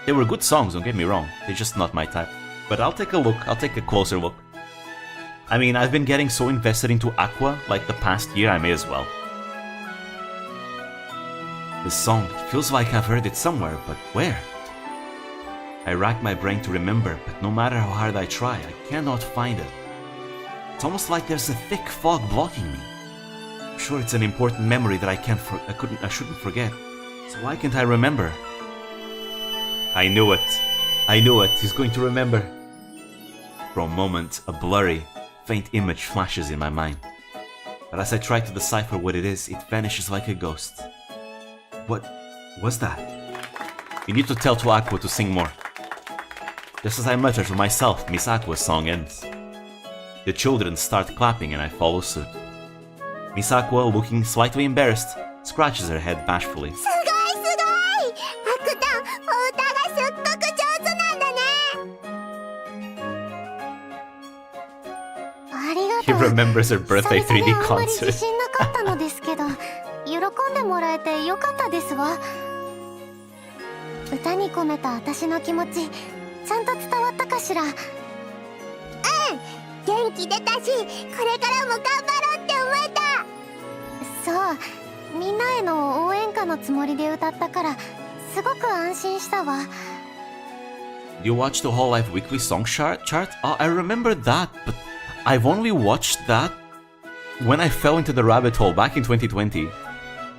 They were good songs, don't get me wrong, they're just not my type. But I'll take a look, I'll take a closer look. I mean, I've been getting so invested into Aqua like the past year, I may as well. This song feels like I've heard it somewhere, but where? I rack my brain to remember, but no matter how hard I try, I cannot find it. It's almost like there's a thick fog blocking me. I'm sure it's an important memory that I shouldn't forget. So why can't I remember? I knew it, he's going to remember. For a moment, a blurry, faint image flashes in my mind. But as I try to decipher what it is, it vanishes like a ghost. What was that? You need to tell to Aqua to sing more. Just as I mutter to myself, Miss Aqua's song ends. The children start clapping and I follow suit. Miss Aqua, looking slightly embarrassed, scratches her head bashfully. He remembers her birthday 3D concert. 喜んでもらえてよかったですわ。歌に込めた私の気持ち、ちゃんと伝わったかしら。元気出たし、これからも頑張ろうって思えた。そう、みんなへの応援歌のつもりで歌ったから、すごく安心したわ。You watched the whole live weekly song chart? Oh, I remember that, but I've only watched that when I fell into the rabbit hole back in 2020.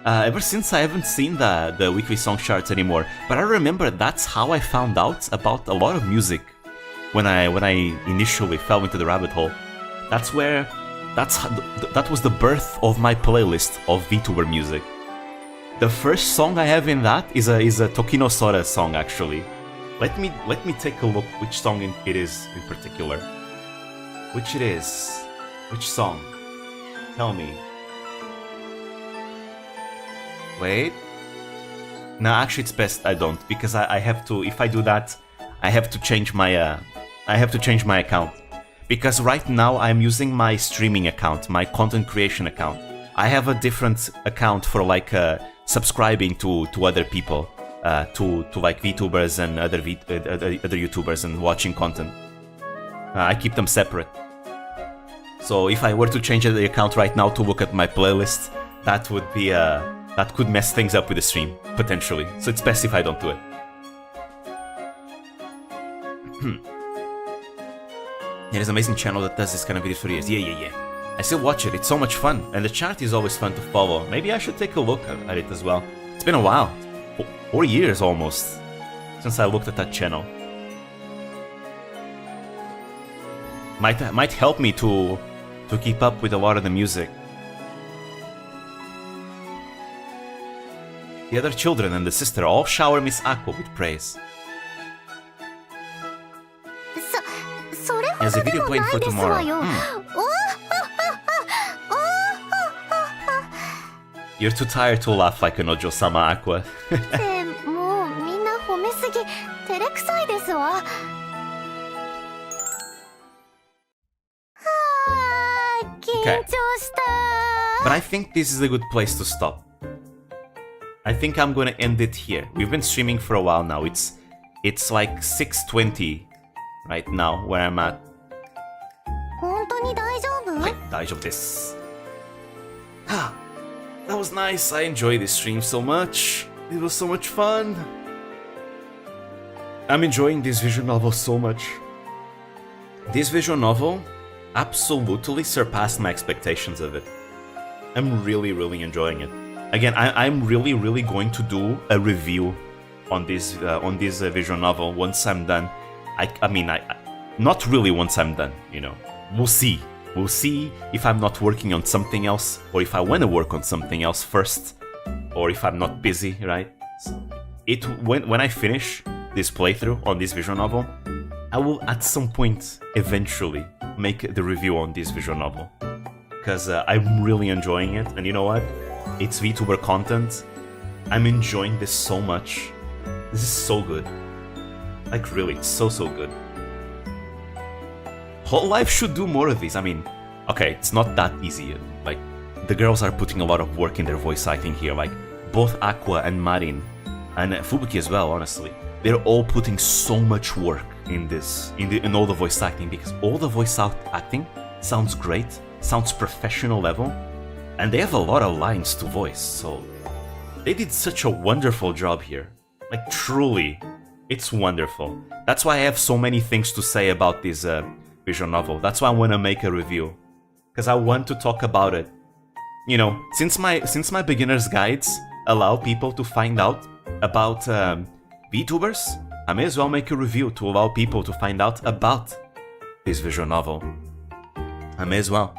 Ever since I haven't seen the weekly song charts anymore, but I remember that's how I found out about a lot of music when I initially fell into the rabbit hole. That was the birth of my playlist of VTuber music. The first song I have in that is a Tokino Sora song actually. Let me take a look which song it is in particular. Which it is? Which song? Tell me. Wait. No, actually it's best I don't, because I have to, if I do that, I have to change my account. because right now I'm using my streaming account, my content creation account. I have a different account for like subscribing to other people, to like Vtubers and other YouTubers and watching content. I keep them separate. So if I were to change the account right now to look at my playlist, that would be that could mess things up with the stream potentially. So it's best if I don't do it. There's an amazing channel that does this kind of videos for years. Yeah. I still watch it. It's so much fun, and the chart is always fun to follow. Maybe I should take a look at it as well. It's been a while, 4 years almost, since I looked at that channel. Might help me to keep up with a lot of the music. The other children and the sister all shower Miss Aqua with praise. There's a video planned for tomorrow. You're too tired to laugh like an Ojo-sama, Aqua. Okay. But I think this is a good place to stop. I think I'm gonna end it here. We've been streaming for a while now. It's like 6:20 right now where I'm at. はい、大丈夫です。That was nice. I enjoyed this stream so much. It was so much fun. I'm enjoying this visual novel so much. This visual novel absolutely surpassed my expectations of it. I'm really enjoying it. Again, I'm really going to do a review on this visual novel once I'm done. I mean, not really once I'm done, you know. We'll see. We'll see if I'm not working on something else, or if I want to work on something else first, or if I'm not busy, right? So when I finish this playthrough on this visual novel, I will at some point eventually make the review on this visual novel, because I'm really enjoying it. And you know what? It's VTuber content. I'm enjoying this so much. This is so good. Like really, it's so good. Whole Life should do more of these. I mean, okay, it's not that easy. Like, the girls are putting a lot of work in their voice acting here. Like, both Aqua and Marin, and Fubuki as well, honestly. They're all putting so much work in this, in all the voice acting, because all the voice acting sounds great, sounds professional level, and they have a lot of lines to voice, so they did such a wonderful job here. Like, truly, it's wonderful. That's why I have so many things to say about this visual novel. That's why I want to make a review, because I want to talk about it. You know, since my beginner's guides allow people to find out about VTubers, I may as well make a review to allow people to find out about this visual novel. I may as well.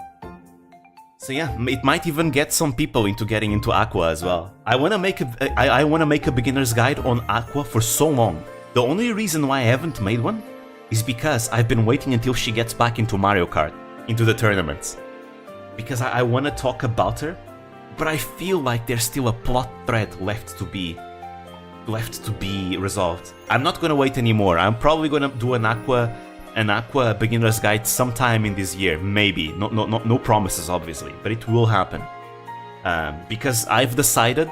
So yeah, it might even get some people into getting into Aqua as well. I want to make a beginner's guide on Aqua for so long. The only reason why I haven't made one is because I've been waiting until she gets back into Mario Kart, into the tournaments. Because I want to talk about her, but I feel like there's still a plot thread left to be resolved. I'm not gonna wait anymore. I'm probably gonna do an Aqua beginner's guide sometime in this year, maybe. No promises, obviously, but it will happen. Because I've decided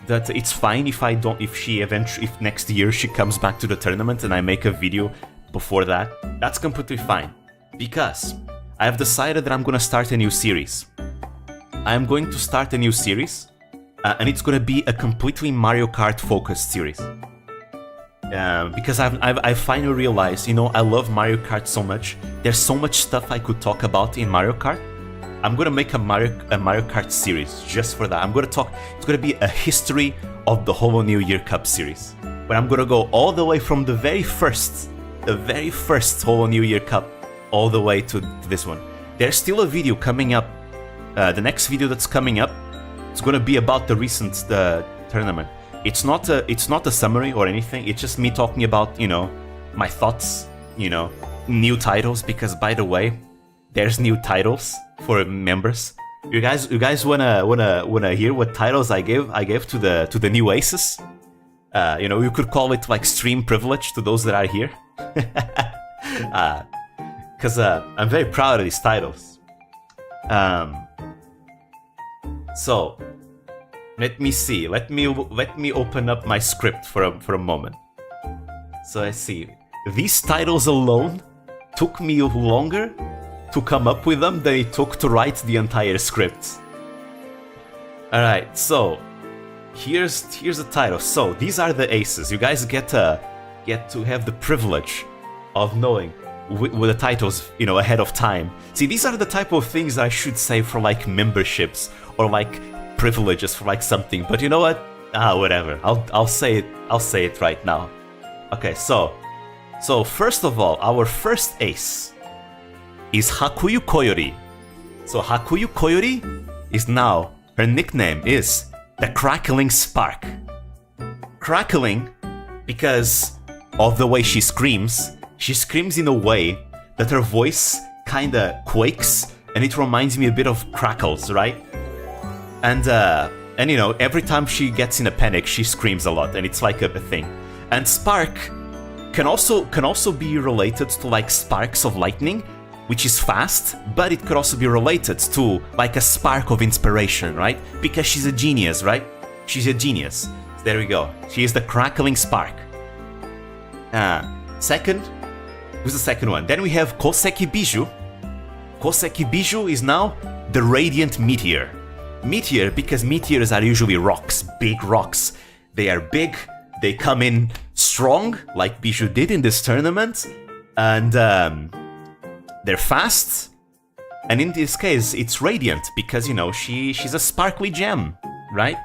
that it's fine if if next year she comes back to the tournament and I make a video before that. That's completely fine, because I have decided that I'm gonna start a new series. I'm going to start a new series, and it's gonna be a completely Mario Kart focused series. Because I've finally realized, you know, I love Mario Kart so much. There's so much stuff I could talk about in Mario Kart. I'm gonna make a Mario Kart series just for that. It's gonna be a history of the Holo New Year Cup series, where I'm gonna go all the way from the very first Holo New Year Cup all the way to this one. There's still a video coming up. The next video that's coming up, it's gonna be about the recent tournament. It's not a summary or anything. It's just me talking about, you know, my thoughts, you know, new titles. Because by the way, there's new titles for members. You guys wanna hear what titles I gave to the new aces? You know, you could call it like stream privilege to those that are here. because I'm very proud of these titles. So let me see. Let me open up my script for a moment. So I see. These titles alone took me longer to come up with them than it took to write the entire script. All right. So here's the title. So these are the aces. You guys get to have the privilege of knowing with the titles, you know, ahead of time. See, these are the type of things I should say for like memberships or like privileges for like something. But you know what? Whatever. I'll say it. I'll say it right now. Okay. So first of all, our first ace is Hakuyu Koyori. So Hakuyu Koyori is now, her nickname is the Crackling Spark. Crackling because of the way she screams. She screams in a way that her voice kinda quakes, and it reminds me a bit of crackles, right? And you know, every time she gets in a panic, she screams a lot, and it's like a thing. And Spark can also be related to like sparks of lightning, which is fast, but it could also be related to like a spark of inspiration, right? Because she's a genius, right? She's a genius. So there we go. She is the Crackling Spark. Second, who's the second one? Then we have Koseki Biju. Koseki Biju is now the Radiant Meteor. Meteor because meteors are usually rocks, big rocks. They are big, they come in strong, like Biju did in this tournament, and they're fast, and in this case, it's radiant because, you know, she's a sparkly gem, right?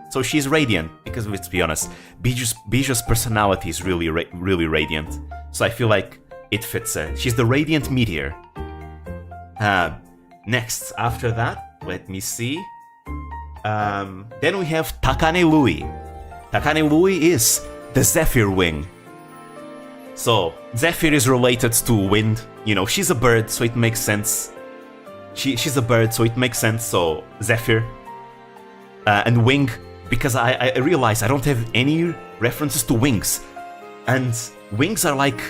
So she's radiant because, let's be honest, Biju's personality is really radiant. So I feel like it fits her. She's the Radiant Meteor. Next, after that, let me see. Then we have Takane Lui. Takane Lui is the Zephyr Wing. So, Zephyr is related to wind. You know, she's a bird, so it makes sense. She's a bird, so it makes sense, so Zephyr. And wing, because I realize I don't have any references to wings. And wings are like,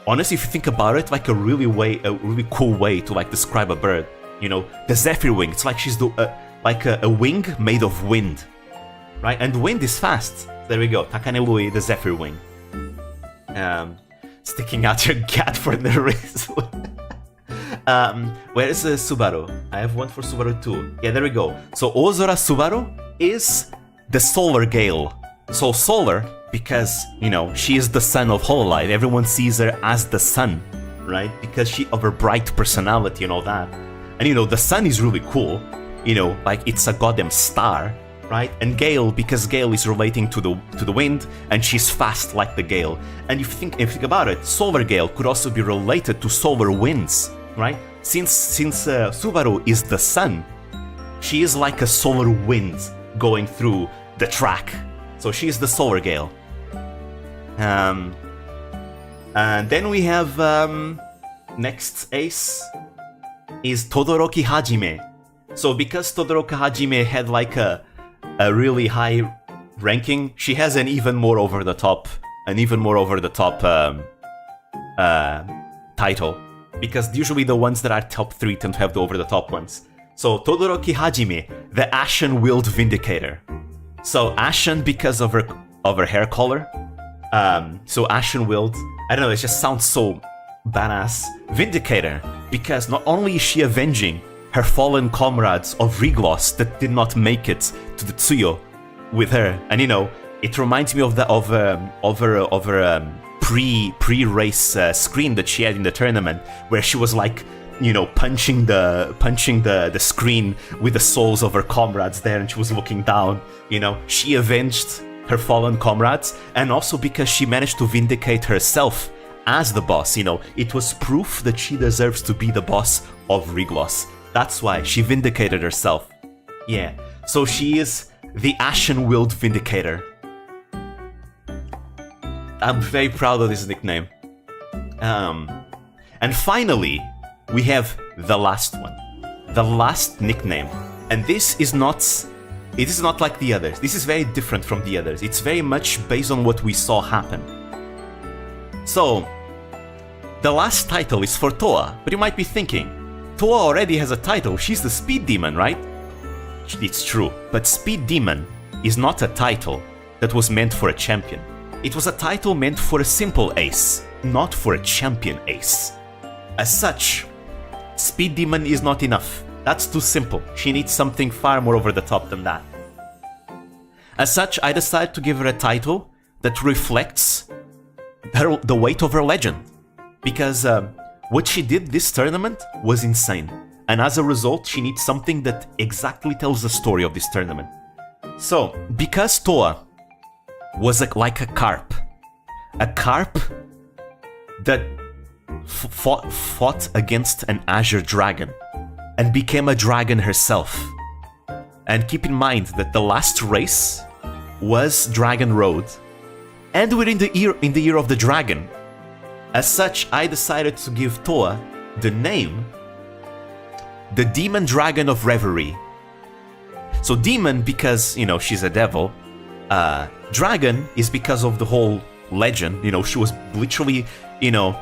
honestly, if you think about it, like a really cool way to like describe a bird. You know, the Zephyr Wing, it's like she's like a wing made of wind. Right? And wind is fast. There we go, Takane Lui, the Zephyr Wing. Sticking out your gat for no reason. Where is Subaru? I have one for Subaru too. Yeah, there we go. So Ozora Subaru is the Solar Gale. So solar because, you know, she is the sun of Hololive. Everyone sees her as the sun, right? Because of her bright personality and all that. And you know, the sun is really cool. You know, like it's a goddamn star, right? And Gale, because Gale is relating to the wind, and she's fast like the gale. And if you think about it, Solar Gale could also be related to solar winds, right? Since Subaru is the sun, she is like a solar wind going through the track. So she is the Solar Gale. And then we have next ace is Todoroki Hajime. So because Todoroki Hajime had like a really high ranking, she has an even more over the top title. Because usually the ones that are top 3 tend to have the over the top ones. So Todoroki Hajime, the Ashen Willed Vindicator. So Ashen because of her hair color. So Ashen Willed, I don't know, it just sounds so badass. Vindicator, because not only is she avenging her fallen comrades of Rigloss that did not make it to the Tsuyo with her, and you know, it reminds me of her pre-race screen that she had in the tournament, where she was like, you know, punching the screen with the souls of her comrades there, and she was looking down. You know, she avenged her fallen comrades, and also because she managed to vindicate herself as the boss. You know, it was proof that she deserves to be the boss of Rigloss. That's why she vindicated herself. Yeah, so she is the Ashen-Willed Vindicator. I'm very proud of this nickname. And finally, we have the last one. The last nickname. And this is not like the others. This is very different from the others. It's very much based on what we saw happen. So, the last title is for Toa, but you might be thinking, Toa already has a title, she's the Speed Demon, right? It's true, but Speed Demon is not a title that was meant for a champion. It was a title meant for a simple ace, not for a champion ace. As such, Speed Demon is not enough. That's too simple. She needs something far more over the top than that. As such, I decided to give her a title that reflects the weight of her legend. Because what she did this tournament was insane. And as a result, she needs something that exactly tells the story of this tournament. So, because Toa was like a carp that fought against an azure dragon and became a dragon herself. And keep in mind that the last race was Dragon Road, and we're in the year of the dragon. As such, I decided to give Toa the name the Demon Dragon of Reverie. So demon because, you know, she's a devil. Dragon is because of the whole legend. You know, she was literally, you know,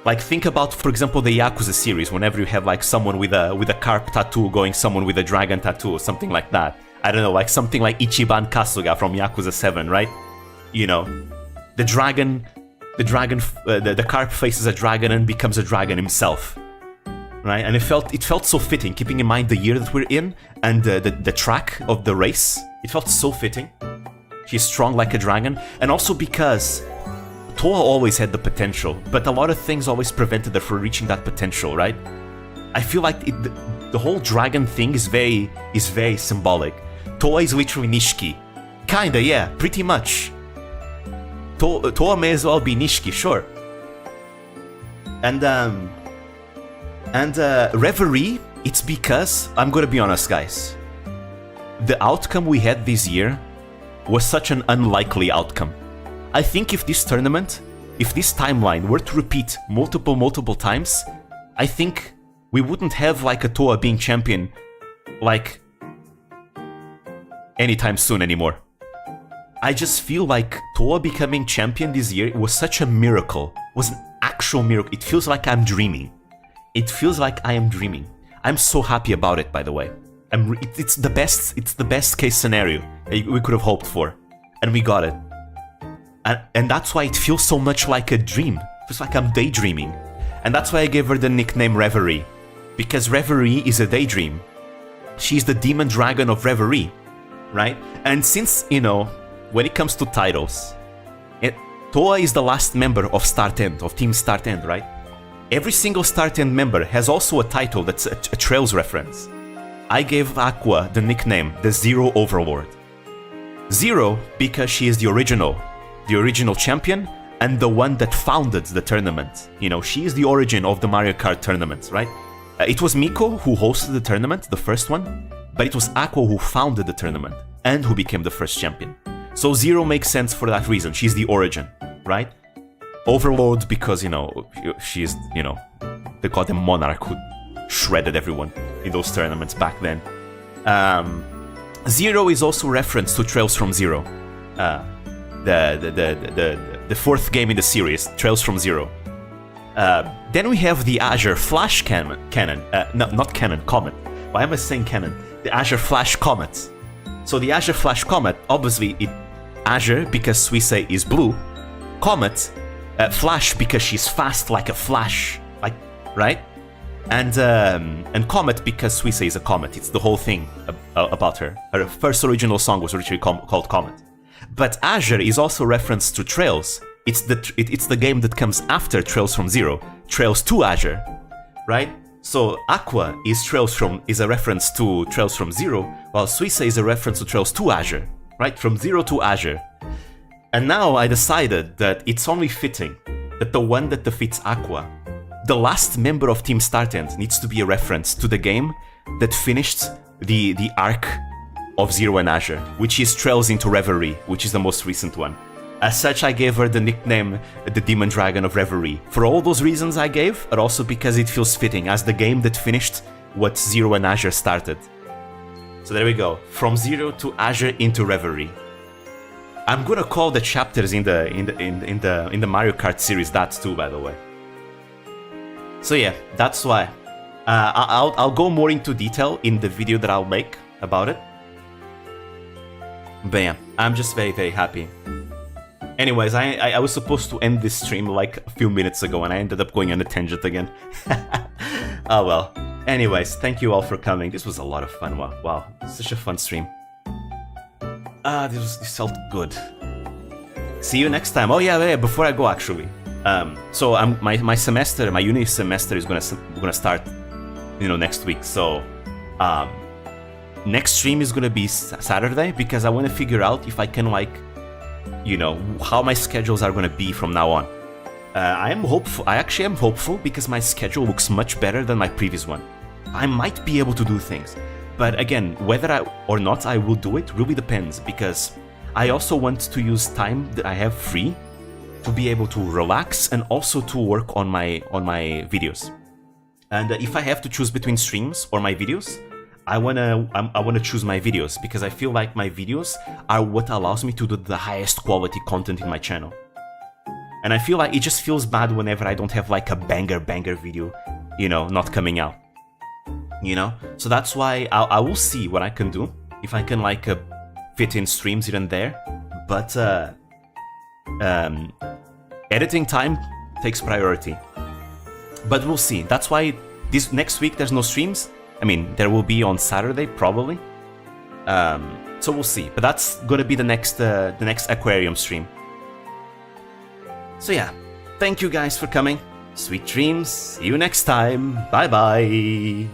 like think about, for example, the Yakuza series. Whenever you have like someone with a carp tattoo going someone with a dragon tattoo or something like that. I don't know, like something like Ichiban Kasuga from Yakuza 7, right? You know, the carp faces a dragon and becomes a dragon himself. Right, and it felt so fitting, keeping in mind the year that we're in and the track of the race. It felt so fitting. She's strong like a dragon, and also because Toa always had the potential, but a lot of things always prevented her from reaching that potential. Right? I feel like the whole dragon thing is very symbolic. Toa is literally Nishiki, kinda, yeah, pretty much. Toa may as well be Nishiki, sure. And Reverie, it's because, I'm gonna be honest guys, the outcome we had this year was such an unlikely outcome. I think if this timeline were to repeat multiple times, I think we wouldn't have like a Toa being champion like anytime soon anymore. I just feel like Toa becoming champion this year was such a miracle, was an actual miracle. It feels like I'm dreaming. It feels like I am dreaming. I'm so happy about it, by the way. It's the best case scenario we could have hoped for, and we got it. And that's why it feels so much like a dream. It feels like I'm daydreaming, and that's why I gave her the nickname Reverie, because Reverie is a daydream. She's the demon dragon of Reverie, right? And since, you know, when it comes to titles, Toa is the last member of Team Start End, right? Every single Start End member has also a title that's a Trails reference. I gave Aqua the nickname the Zero Overlord. Zero because she is the original champion and the one that founded the tournament. You know, she is the origin of the Mario Kart tournaments, right? It was Miko who hosted the tournament, the first one, but it was Aqua who founded the tournament and who became the first champion. So Zero makes sense for that reason. She's the origin, right? Overlord because, you know, she's, you know, the goddamn monarch who shredded everyone in those tournaments back then. Zero is also reference to Trails from Zero, the fourth game in the series, Trails from Zero. Then we have the Azure Flash Comet. Why am I saying cannon? The Azure Flash Comet. So the Azure Flash Comet, obviously, Azure because Suisei is blue, Comet, Flash because she's fast like a flash, like, right? And Comet because Suisei is a comet. It's the whole thing about her. Her first original song was originally called Comet. But Azure is also reference to Trails. It's the game that comes after Trails from Zero, Trails to Azure, right? So Aqua is a reference to Trails from Zero, while Suisei is a reference to Trails to Azure, right? From Zero to Azure. And now I decided that it's only fitting that the one that defeats Aqua, the last member of Team Start End, needs to be a reference to the game that finished the arc of Zero and Azure, which is Trails into Reverie, which is the most recent one. As such, I gave her the nickname the Demon Dragon of Reverie. For all those reasons I gave, but also because it feels fitting as the game that finished what Zero and Azure started. So there we go, from Zero to Azure into Reverie. I'm gonna call the chapters in the Mario Kart series that too, by the way. So yeah, that's why. I'll go more into detail in the video that I'll make about it. But yeah, I'm just very, very happy. Anyways, I was supposed to end this stream like a few minutes ago, and I ended up going on a tangent again. Oh well. Anyways, thank you all for coming. This was a lot of fun. Wow, such a fun stream. This felt good. See you next time. Oh yeah, before I go actually. So my semester, my uni semester is gonna start, next week. So, next stream is gonna be Saturday because I want to figure out if I can how my schedules are gonna be from now on. I am hopeful. I actually am hopeful because my schedule looks much better than my previous one. I might be able to do things, but again, whether or not I will do it really depends because I also want to use time that I have free to be able to relax and also to work on my videos. And if I have to choose between streams or my videos, I wanna choose my videos because I feel like my videos are what allows me to do the highest quality content in my channel. And I feel like it just feels bad whenever I don't have like a banger video, not coming out. So that's why I will see what I can do, if I can fit in streams here and there, but editing time takes priority. But we'll see. That's why this next week there's no streams. I mean, there will be on Saturday probably. So we'll see. But that's gonna be the next Aquarium stream. So yeah, thank you guys for coming. Sweet dreams. See you next time. Bye bye.